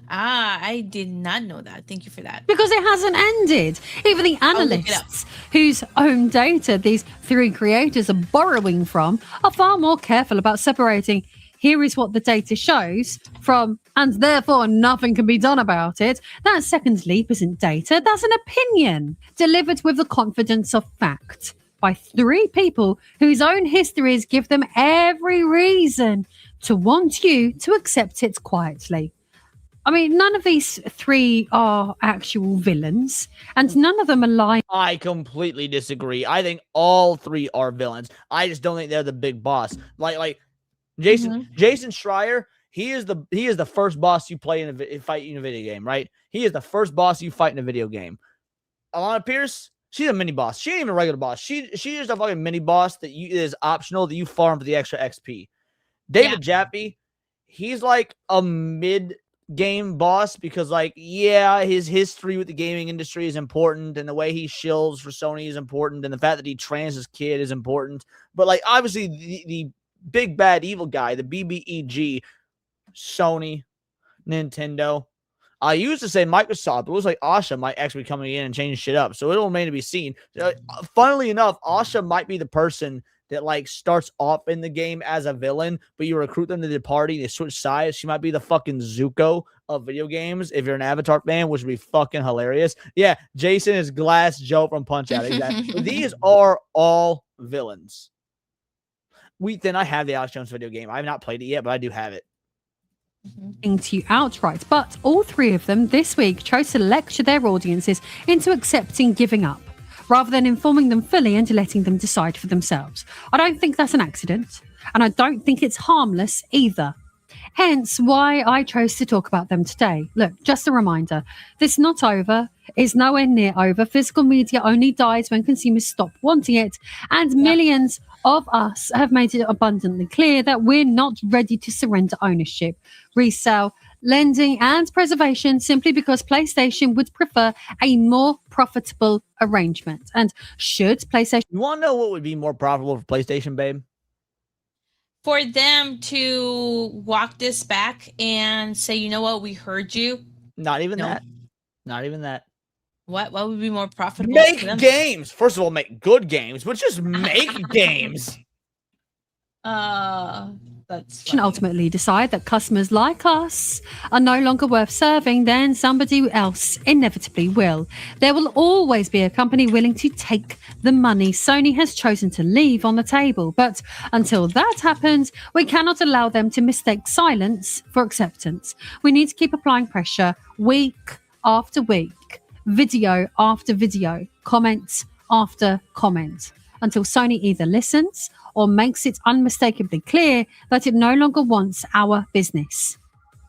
I did not know that. Thank you for that. Because it hasn't ended. Even the analysts whose own data these three creators are borrowing from are far more careful about separating here is what the data shows from, and therefore nothing can be done about it. That second leap isn't data, that's an opinion delivered with the confidence of fact by three people whose own histories give them every reason to want you to accept it quietly. I mean, none of these three are actual villains, and none of them are lying. I completely disagree. I think all three are villains. I just don't think they're the big boss. Like Jason Schreier, he is the first boss you play in a fight in a video game, right? He is the first boss you fight in a video game. Alana Pierce, she's a mini boss. She ain't even a regular boss. She is a fucking mini boss that is optional that you farm for the extra XP. David Jaffe, he's like a mid-game boss because, like, yeah, his history with the gaming industry is important, and the way he shills for Sony is important, and the fact that he trains his kid is important. But, like, obviously the big bad evil guy, the BBEG, Sony, Nintendo. I used to say Microsoft, but it was like Asha might actually be coming in and changing shit up. So it'll remain to be seen. Funnily enough, Asha might be the person that like starts off in the game as a villain, but you recruit them to the party, they switch sides. She might be the fucking Zuko of video games if you're an Avatar fan, which would be fucking hilarious. Yeah, Jason is Glass Joe from Punch-Out. Exactly. These are all villains. Then I have the Alex Jones video game. I have not played it yet, but I do have it. To you outright, but all three of them this week chose to lecture their audiences into accepting giving up, rather than informing them fully and letting them decide for themselves. I don't think that's an accident, and I don't think it's harmless either. Hence why I chose to talk about them today. Look, just a reminder, this not over, is nowhere near over. Physical media only dies when consumers stop wanting it, and millions of us have made it abundantly clear that we're not ready to surrender ownership, resale, lending, and preservation simply because PlayStation would prefer a more profitable arrangement. And should PlayStation... You want to know what would be more profitable for PlayStation, babe? For them to walk this back and say, you know what, we heard you. Not even that. Not even that. What would be more profitable? Make games. First of all, make good games, but just make games. That's can ultimately decide that customers like us are no longer worth serving, then somebody else inevitably will. There will always be a company willing to take the money Sony has chosen to leave on the table. But until that happens, we cannot allow them to mistake silence for acceptance. We need to keep applying pressure week after week, video after video, comment after comment, until Sony either listens or makes it unmistakably clear that it no longer wants our business.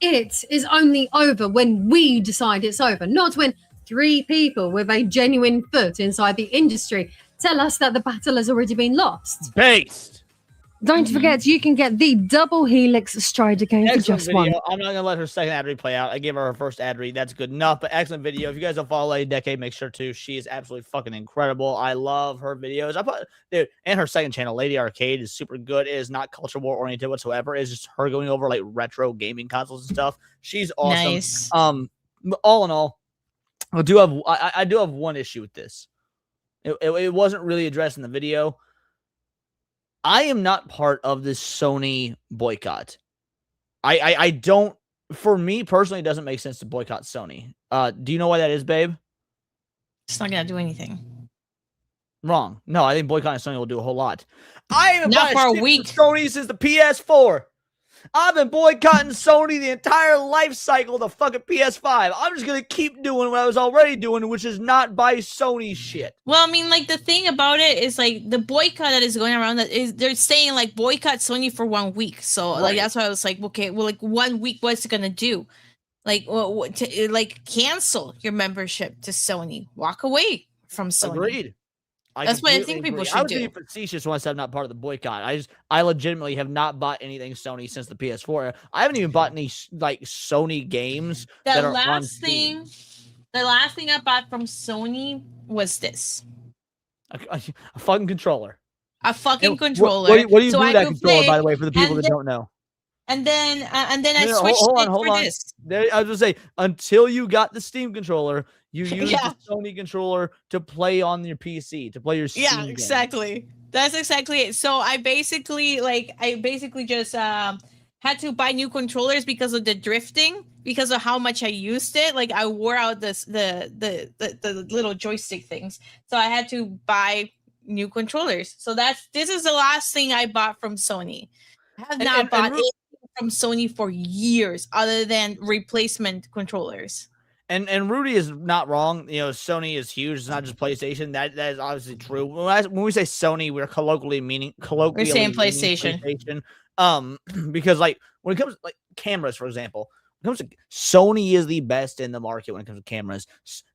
It is only over when we decide it's over, not when 3 people with a genuine foot inside the industry tell us that the battle has already been lost. Based. Don't forget, you can get the double Helix Strider game for Excellent just video. one. I'm not going to let her second ad read play out. I gave her first ad read. That's good enough, but excellent video. If you guys don't follow Lady Decade, make sure to. She is absolutely fucking incredible. I love her videos. Dude, and her second channel, Lady Arcade, is super good. It is not culture war oriented whatsoever. It's just her going over like retro gaming consoles and stuff. She's awesome. Nice. All in all, I do have one issue with this. It wasn't really addressed in the video. I am not part of this Sony boycott. I don't, for me personally, it doesn't make sense to boycott Sony. Do you know why that is, babe? It's not going to do anything. Wrong. No, I think boycotting Sony will do a whole lot. I haven't Not bought for a week. Sony since the PS4. I've been boycotting Sony the entire life cycle of the fucking PS5. I'm just going to keep doing what I was already doing, which is not buy Sony shit. Well, I mean, like, the thing about it is, like, the boycott that is going around, that is, they're saying, like, boycott Sony for 1 week. So, like, that's why I was like, okay, well, like, 1 week, what's it going to do? Like, like, cancel your membership to Sony. Walk away from Sony. Agreed. That's what I think people should do. I was being facetious when I said I'm not part of the boycott. I legitimately have not bought anything Sony since the PS4. I haven't even bought any like Sony games that are on Steam. The last thing I bought from Sony was this. A fucking controller. A fucking controller. What do you do so with that controller, by the way, for the people that don't know? And then I switched hold on. this. I was gonna say, until you got the Steam controller, you used the Sony controller to play on your PC, to play your Steam game. Exactly. That's exactly it. So I basically just had to buy new controllers because of the drifting, because of how much I used it. Like, I wore out the little joystick things, so I had to buy new controllers. So this is the last thing I bought from Sony. I have not bought anything from Sony for years, other than replacement controllers. And Rudy is not wrong. You know, Sony is huge. It's not just PlayStation. That is obviously true. When we say Sony, we're colloquially meaning PlayStation. Because like when it comes to like cameras, for example, when it comes to Sony is the best in the market when it comes to cameras.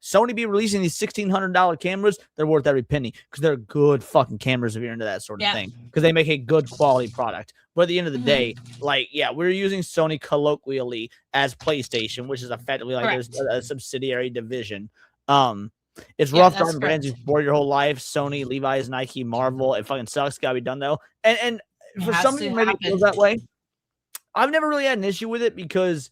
Sony be releasing these $1,600 cameras. They're worth every penny because they're good fucking cameras if you're into that sort of thing, because they make a good quality product. But at the end of the day, like, we're using Sony colloquially as PlayStation, which is effectively like there's a subsidiary division. It's rough driving brands you support your whole life. Sony, Levi's, Nike, Marvel. It fucking sucks. Gotta be done though. And for somebody who maybe feels that way, I've never really had an issue with it because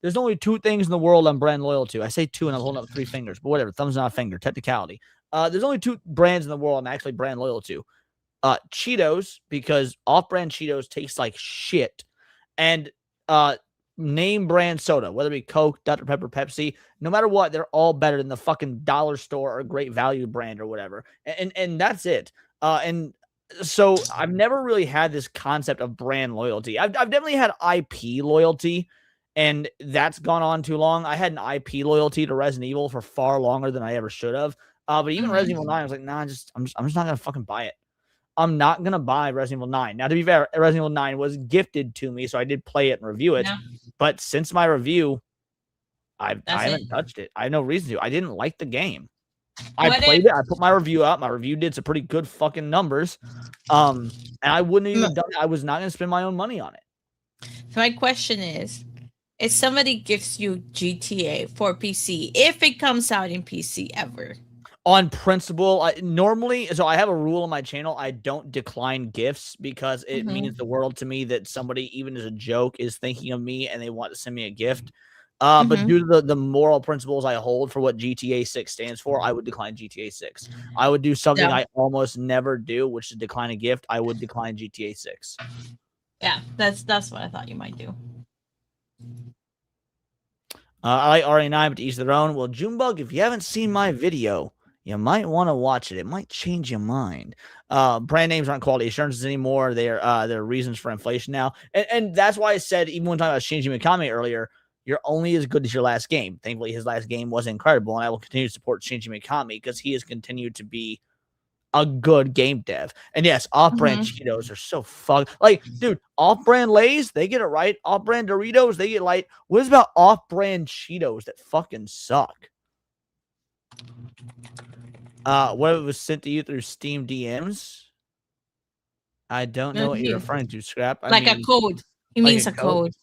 there's only 2 things in the world I'm brand loyal to. I say 2 and I'm holding up 3 fingers, but whatever. Thumb's not a finger. Technicality. There's only 2 brands in the world I'm actually brand loyal to. Cheetos, because off-brand Cheetos taste like shit, and name brand soda, whether it be Coke, Dr. Pepper, Pepsi, no matter what, they're all better than the fucking dollar store or great value brand or whatever. And that's it. And so I've never really had this concept of brand loyalty. I've definitely had IP loyalty, and that's gone on too long. I had an IP loyalty to Resident Evil for far longer than I ever should have. But even Resident Evil 9, I was like, nah, I'm just not gonna fucking buy it. I'm not gonna buy Resident Evil 9. Now, to be fair, Resident Evil 9 was gifted to me, so I did play it and review it. Yeah. But since my review, I That's haven't it. touched it. I have no reason to. I didn't like the game. I What played if- it. I put my review out. My review did some pretty good fucking numbers. And I wouldn't have even done it. I was not gonna spend my own money on it. So my question is, if somebody gives you GTA for PC, if it comes out in PC ever, On principle, normally, so I have a rule on my channel. I don't decline gifts because it means the world to me that somebody, even as a joke, is thinking of me and they want to send me a gift. But due to the moral principles I hold for what GTA 6 stands for, I would decline GTA 6. I would do something Yeah. I almost never do, which is decline a gift. I would decline GTA 6. yeah, that's what I thought you might do. I like RA9, but to each their own. Well, Junebug, if you haven't seen my video, you might want to watch it. It might change your mind. Brand names aren't quality assurances anymore. They're reasons for inflation now. And that's why I said, even when talking about Shinji Mikami earlier, you're only as good as your last game. Thankfully, his last game was incredible, and I will continue to support Shinji Mikami because he has continued to be a good game dev. And yes, off-brand Cheetos are so like, dude, off-brand Lay's, they get it right. Off-brand Doritos, they get light. What is about off-brand Cheetos that fucking suck? What if it was sent to you through Steam DMs? I don't know what you're referring to, Scrap. I Like a mean, code. He like means a code.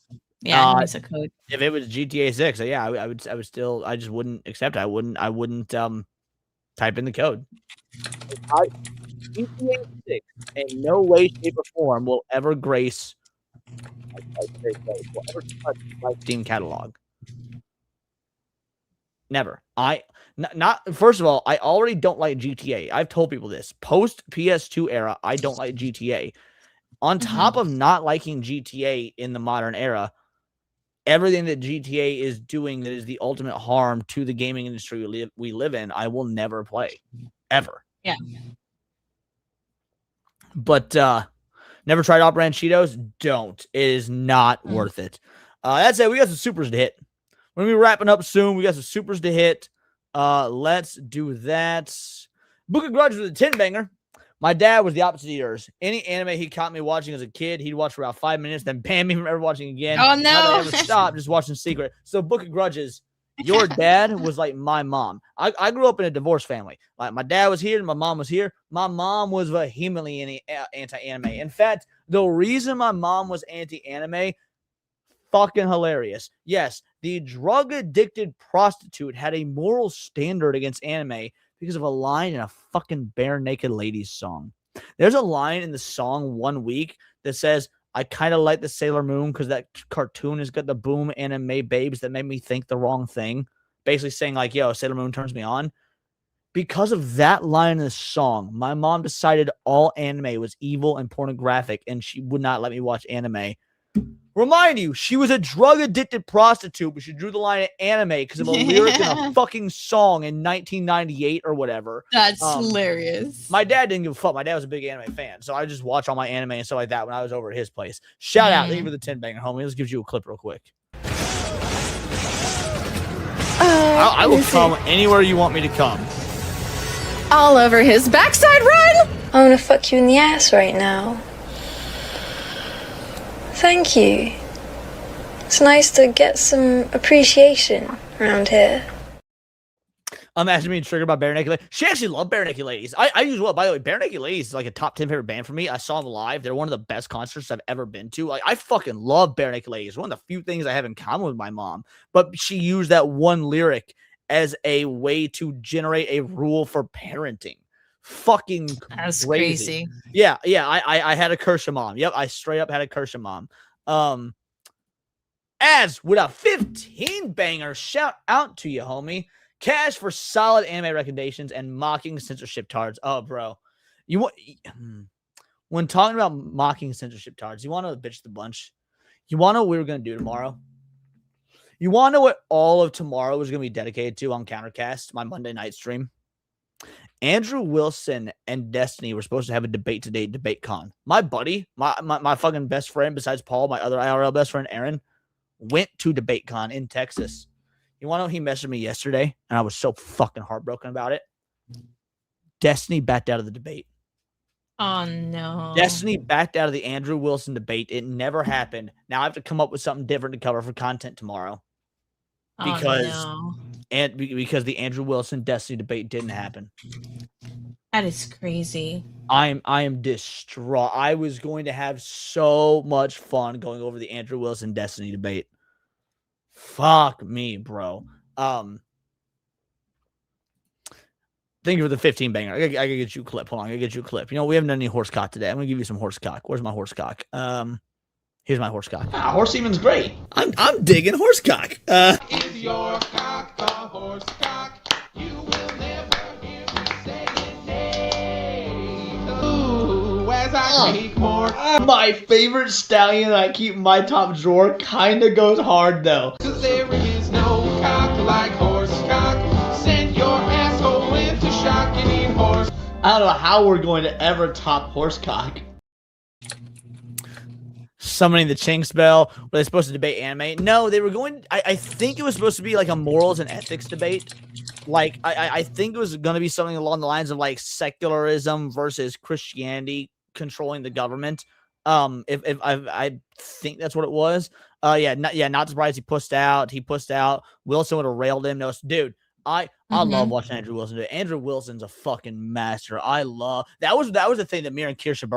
Yeah, he means a code. If it was GTA 6, yeah, I would still, I just wouldn't accept it. I wouldn't type in the code. GTA 6 in no way, shape, or form will ever grace my Steam catalog. Never. Not first of all, I already don't like GTA. I've told people this. Post PS2 era, I don't like GTA. On top of not liking GTA in the modern era, everything that GTA is doing that is the ultimate harm to the gaming industry we live in, I will never play. Ever. Yeah. But never tried off-brand Cheetos? Don't. It is not worth it. That's it. We got some supers to hit. We're going to be wrapping up soon. We got some supers to hit. Let's do that. Book of Grudge with a 10-banger. My dad was the opposite of yours. Any anime he caught me watching as a kid, he'd watch for about 5 minutes, then ban me from ever watching again. Oh, no. Not that I ever stopped, just watching secret. So Book of Grudges, your dad was like my mom. I grew up in a divorced family. Like, my dad was here and my mom was here. My mom was vehemently anti-anime. In fact, the reason my mom was anti-anime, fucking hilarious. Yes, the drug-addicted prostitute had a moral standard against anime because of a line in a fucking Bare Naked Ladies song. There's a line in the song 1 week that says, I kind of like the Sailor Moon because that cartoon has got the boom anime babes that made me think the wrong thing. Basically saying like, yo, Sailor Moon turns me on. Because of that line in the song, my mom decided all anime was evil and pornographic and she would not let me watch anime. Remind you, she was a drug-addicted prostitute, but she drew the line at anime because of a lyric in a fucking song in 1998 or whatever. That's hilarious. My dad didn't give a fuck. My dad was a big anime fan, so I just watch all my anime and stuff like that when I was over at his place. Shout out. Thank you for the 10-banger, homie. Let's give you a clip real quick. I will come anywhere you want me to come. All over his backside, run! I want to fuck you in the ass right now. Thank you. It's nice to get some appreciation around here. Imagine being triggered by Bare Naked Ladies. She actually loved Bare Naked Ladies. I use what, by the way, Bare Naked Ladies is like a top 10 favorite band for me. I saw them live. They're one of the best concerts I've ever been to. Like, I fucking love Bare Naked Ladies. One of the few things I have in common with my mom. But she used that one lyric as a way to generate a rule for parenting. Fucking That's crazy. crazy. Yeah, I had a curse your mom. Yep, I straight up had a curse your mom. As with a 15-banger, shout out to you, homie. Cash for solid anime recommendations and mocking censorship tards. Oh, bro. When talking about mocking censorship tards, you want to bitch the bunch? You want to know what we were going to do tomorrow? You want to know what all of tomorrow is going to be dedicated to on Countercast, my Monday night stream? Andrew Wilson and Destiny were supposed to have a debate today at DebateCon. My buddy, my fucking best friend, besides Paul, my other IRL best friend, Aaron, went to DebateCon in Texas. You want to know, he messaged me yesterday, and I was so fucking heartbroken about it. Destiny backed out of the debate. Oh no. Destiny backed out of the Andrew Wilson debate. It never happened. Now I have to come up with something different to cover for content tomorrow. Because because the Andrew Wilson Destiny debate didn't happen. That is crazy. I am distraught. I was going to have so much fun going over the Andrew Wilson Destiny debate. Fuck me, bro. Thank you for the 15 banger. I gotta get you a clip. Hold on, I gotta get you a clip. You know, we haven't done any horsecock today. I'm gonna give you some horsecock. Where's my horsecock? Here's my horsecock. Horse semen's great. I'm digging horsecock. Is your cock a horse cock? You will never hear me say it. Ooh, as I keep more. My favorite stallion I keep in my top drawer kinda goes hard though. Cause there is no cock like horse cock. Send your asshole into shock and eat horse. I don't know how we're going to ever top horsecock. Summoning the Chinks Bell. Were they supposed to debate anime? No, they were going. I think it was supposed to be like a morals and ethics debate. Like I think it was going to be something along the lines of like secularism versus Christianity controlling the government. If I think that's what it was. Not surprised he pushed out. Wilson would have railed him. No, dude. I love watching Andrew Wilson do it. Andrew Wilson's a fucking master. I love that was the thing that me and Leaflet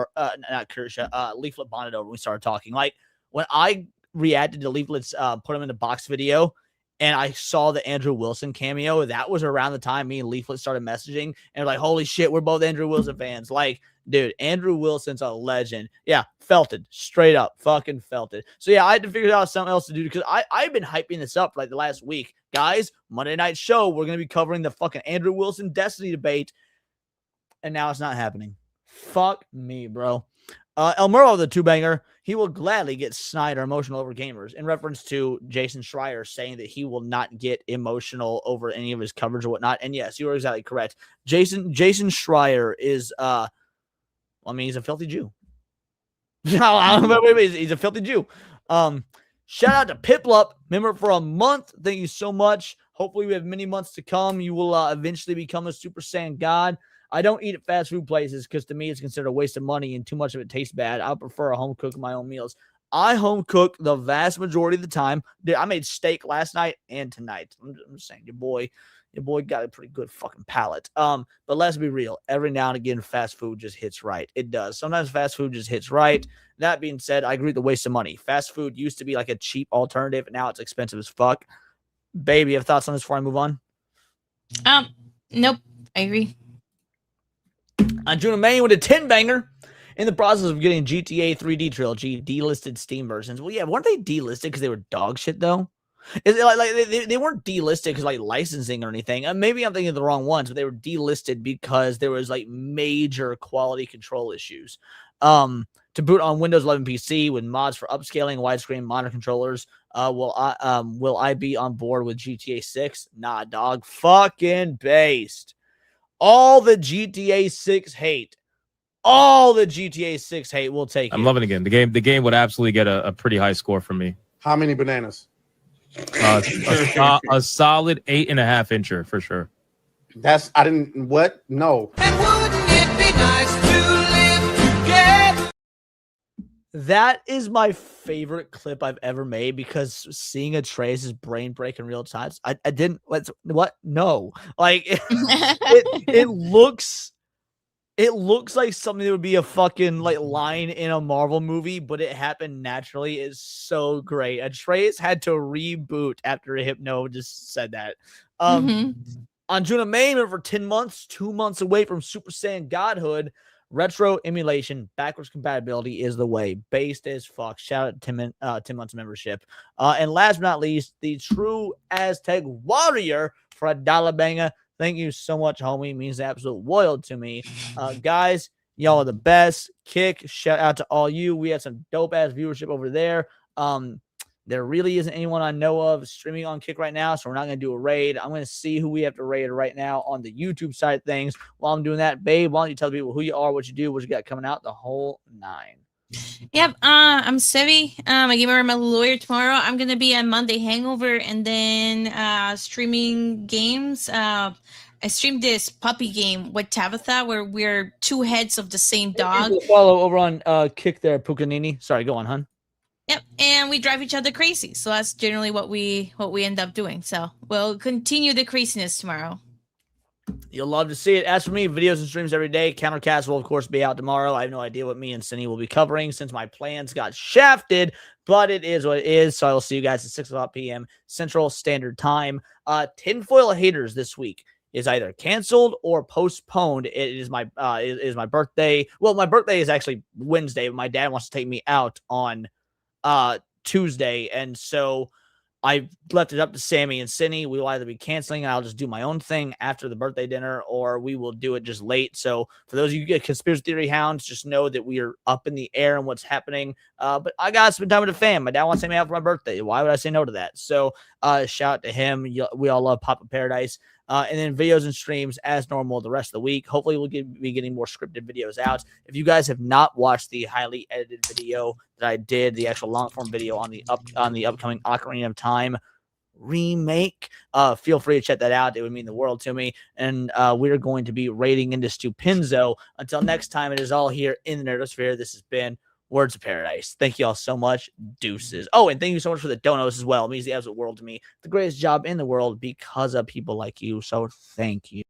bonded over when we started talking. Like when I reacted to Leaflet's put him in the box video and I saw the Andrew Wilson cameo, that was around the time me and Leaflet started messaging and like, holy shit, we're both Andrew Wilson fans. Like, dude, Andrew Wilson's a legend. Yeah, felt it. Straight up. Fucking felt it. So yeah, I had to figure out something else to do because I've been hyping this up for like the last week. Guys, Monday night show, we're going to be covering the fucking Andrew Wilson Destiny debate. And now it's not happening. Fuck me, bro. El Muro, the two-banger, he will gladly get snide or emotional over gamers in reference to Jason Schreier saying that he will not get emotional over any of his coverage or whatnot. And yes, you are exactly correct. Jason Schreier is, he's a filthy Jew. He's a filthy Jew. Shout out to Piplup, member for a month. Thank you so much. Hopefully we have many months to come. You will eventually become a Super Saiyan God. I don't eat at fast food places because to me it's considered a waste of money and too much of it tastes bad. I prefer a home cook my own meals. I home cook the vast majority of the time. Dude, I made steak last night and tonight. I'm just saying, your boy got a pretty good fucking palate. But let's be real. Every now and again, fast food just hits right. It does. Sometimes fast food just hits right. That being said, I agree with the waste of money. Fast food used to be like a cheap alternative. And now it's expensive as fuck. Baby, you have thoughts on this before I move on? Nope. I agree. On June and May with a 10-banger. In the process of getting GTA 3D Trilogy delisted Steam versions. Well, yeah, weren't they delisted because they were dog shit, though? Is it like they weren't delisted because like licensing or anything? Maybe I'm thinking of the wrong ones, but they were delisted because there was like major quality control issues. To boot on Windows 11 PC with mods for upscaling widescreen monitor controllers. Will I be on board with GTA 6? Nah, dog. Fucking based. All the GTA 6 hate. All the GTA 6 hate. We'll take it. I'm loving it again. The game would absolutely get a pretty high score from me. How many bananas? A solid 8.5 incher for sure. No. And wouldn't it be nice to live together? That is my favorite clip I've ever made because seeing Atreus' brain break in real time. I didn't. What? No. Like it looks like something that would be a fucking like line in a Marvel movie, but it happened naturally. It's so great. Atreus had to reboot after Hypno just said that. On June and May, for 10 months, 2 months away from Super Saiyan Godhood, retro emulation, backwards compatibility is the way. Based as fuck. Shout out to 10 months membership. And last but not least, the true Aztec warrior for a dollar banger. Thank you so much, homie. It means the absolute world to me. Guys, y'all are the best. Kick, shout out to all you. We had some dope-ass viewership over there. There really isn't anyone I know of streaming on Kick right now, so we're not going to do a raid. I'm going to see who we have to raid right now on the YouTube side of things. While I'm doing that, babe, why don't you tell people who you are, what you do, what you got coming out, the whole nine. Yep, I'm Sevi. I give her my lawyer tomorrow. I'm gonna be on Monday Hangover and then streaming games. I streamed this puppy game with Tabitha where we're two heads of the same dog. Follow over on Kick there, Pucanini. Sorry, go on, hun. Yep, and we drive each other crazy. So that's generally what we end up doing. So we'll continue the craziness tomorrow. You'll love to see it. As for me, videos and streams every day. Countercast will, of course, be out tomorrow. I have no idea what me and Cindy will be covering since my plans got shafted, but it is what it is. So I will see you guys at 6 o'clock p.m. Central Standard Time. Tinfoil Haters this week is either canceled or postponed. It is my birthday. Well, my birthday is actually Wednesday, but my dad wants to take me out on Tuesday, and so I left it up to Sammy and Cindy. We will either be canceling and I'll just do my own thing after the birthday dinner, or we will do it just late. So for those of you who get conspiracy theory hounds, just know that we are up in the air and what's happening. But I got to spend time with the fam. My dad wants to take me out for my birthday. Why would I say no to that? So shout out to him. We all love Papa Paradise. And then videos and streams as normal the rest of the week. Hopefully we'll be getting more scripted videos out. If you guys have not watched the highly edited video that I did, the actual long form video on the upcoming Ocarina of Time remake, feel free to check that out. It would mean the world to me. And we're going to be raiding into Stupinzo. Until next time, it is all here in the Nerdosphere. This has been Words of Paradise. Thank you all so much. Deuces. Oh, and thank you so much for the donos as well. It means the absolute world to me. The greatest job in the world because of people like you. So thank you.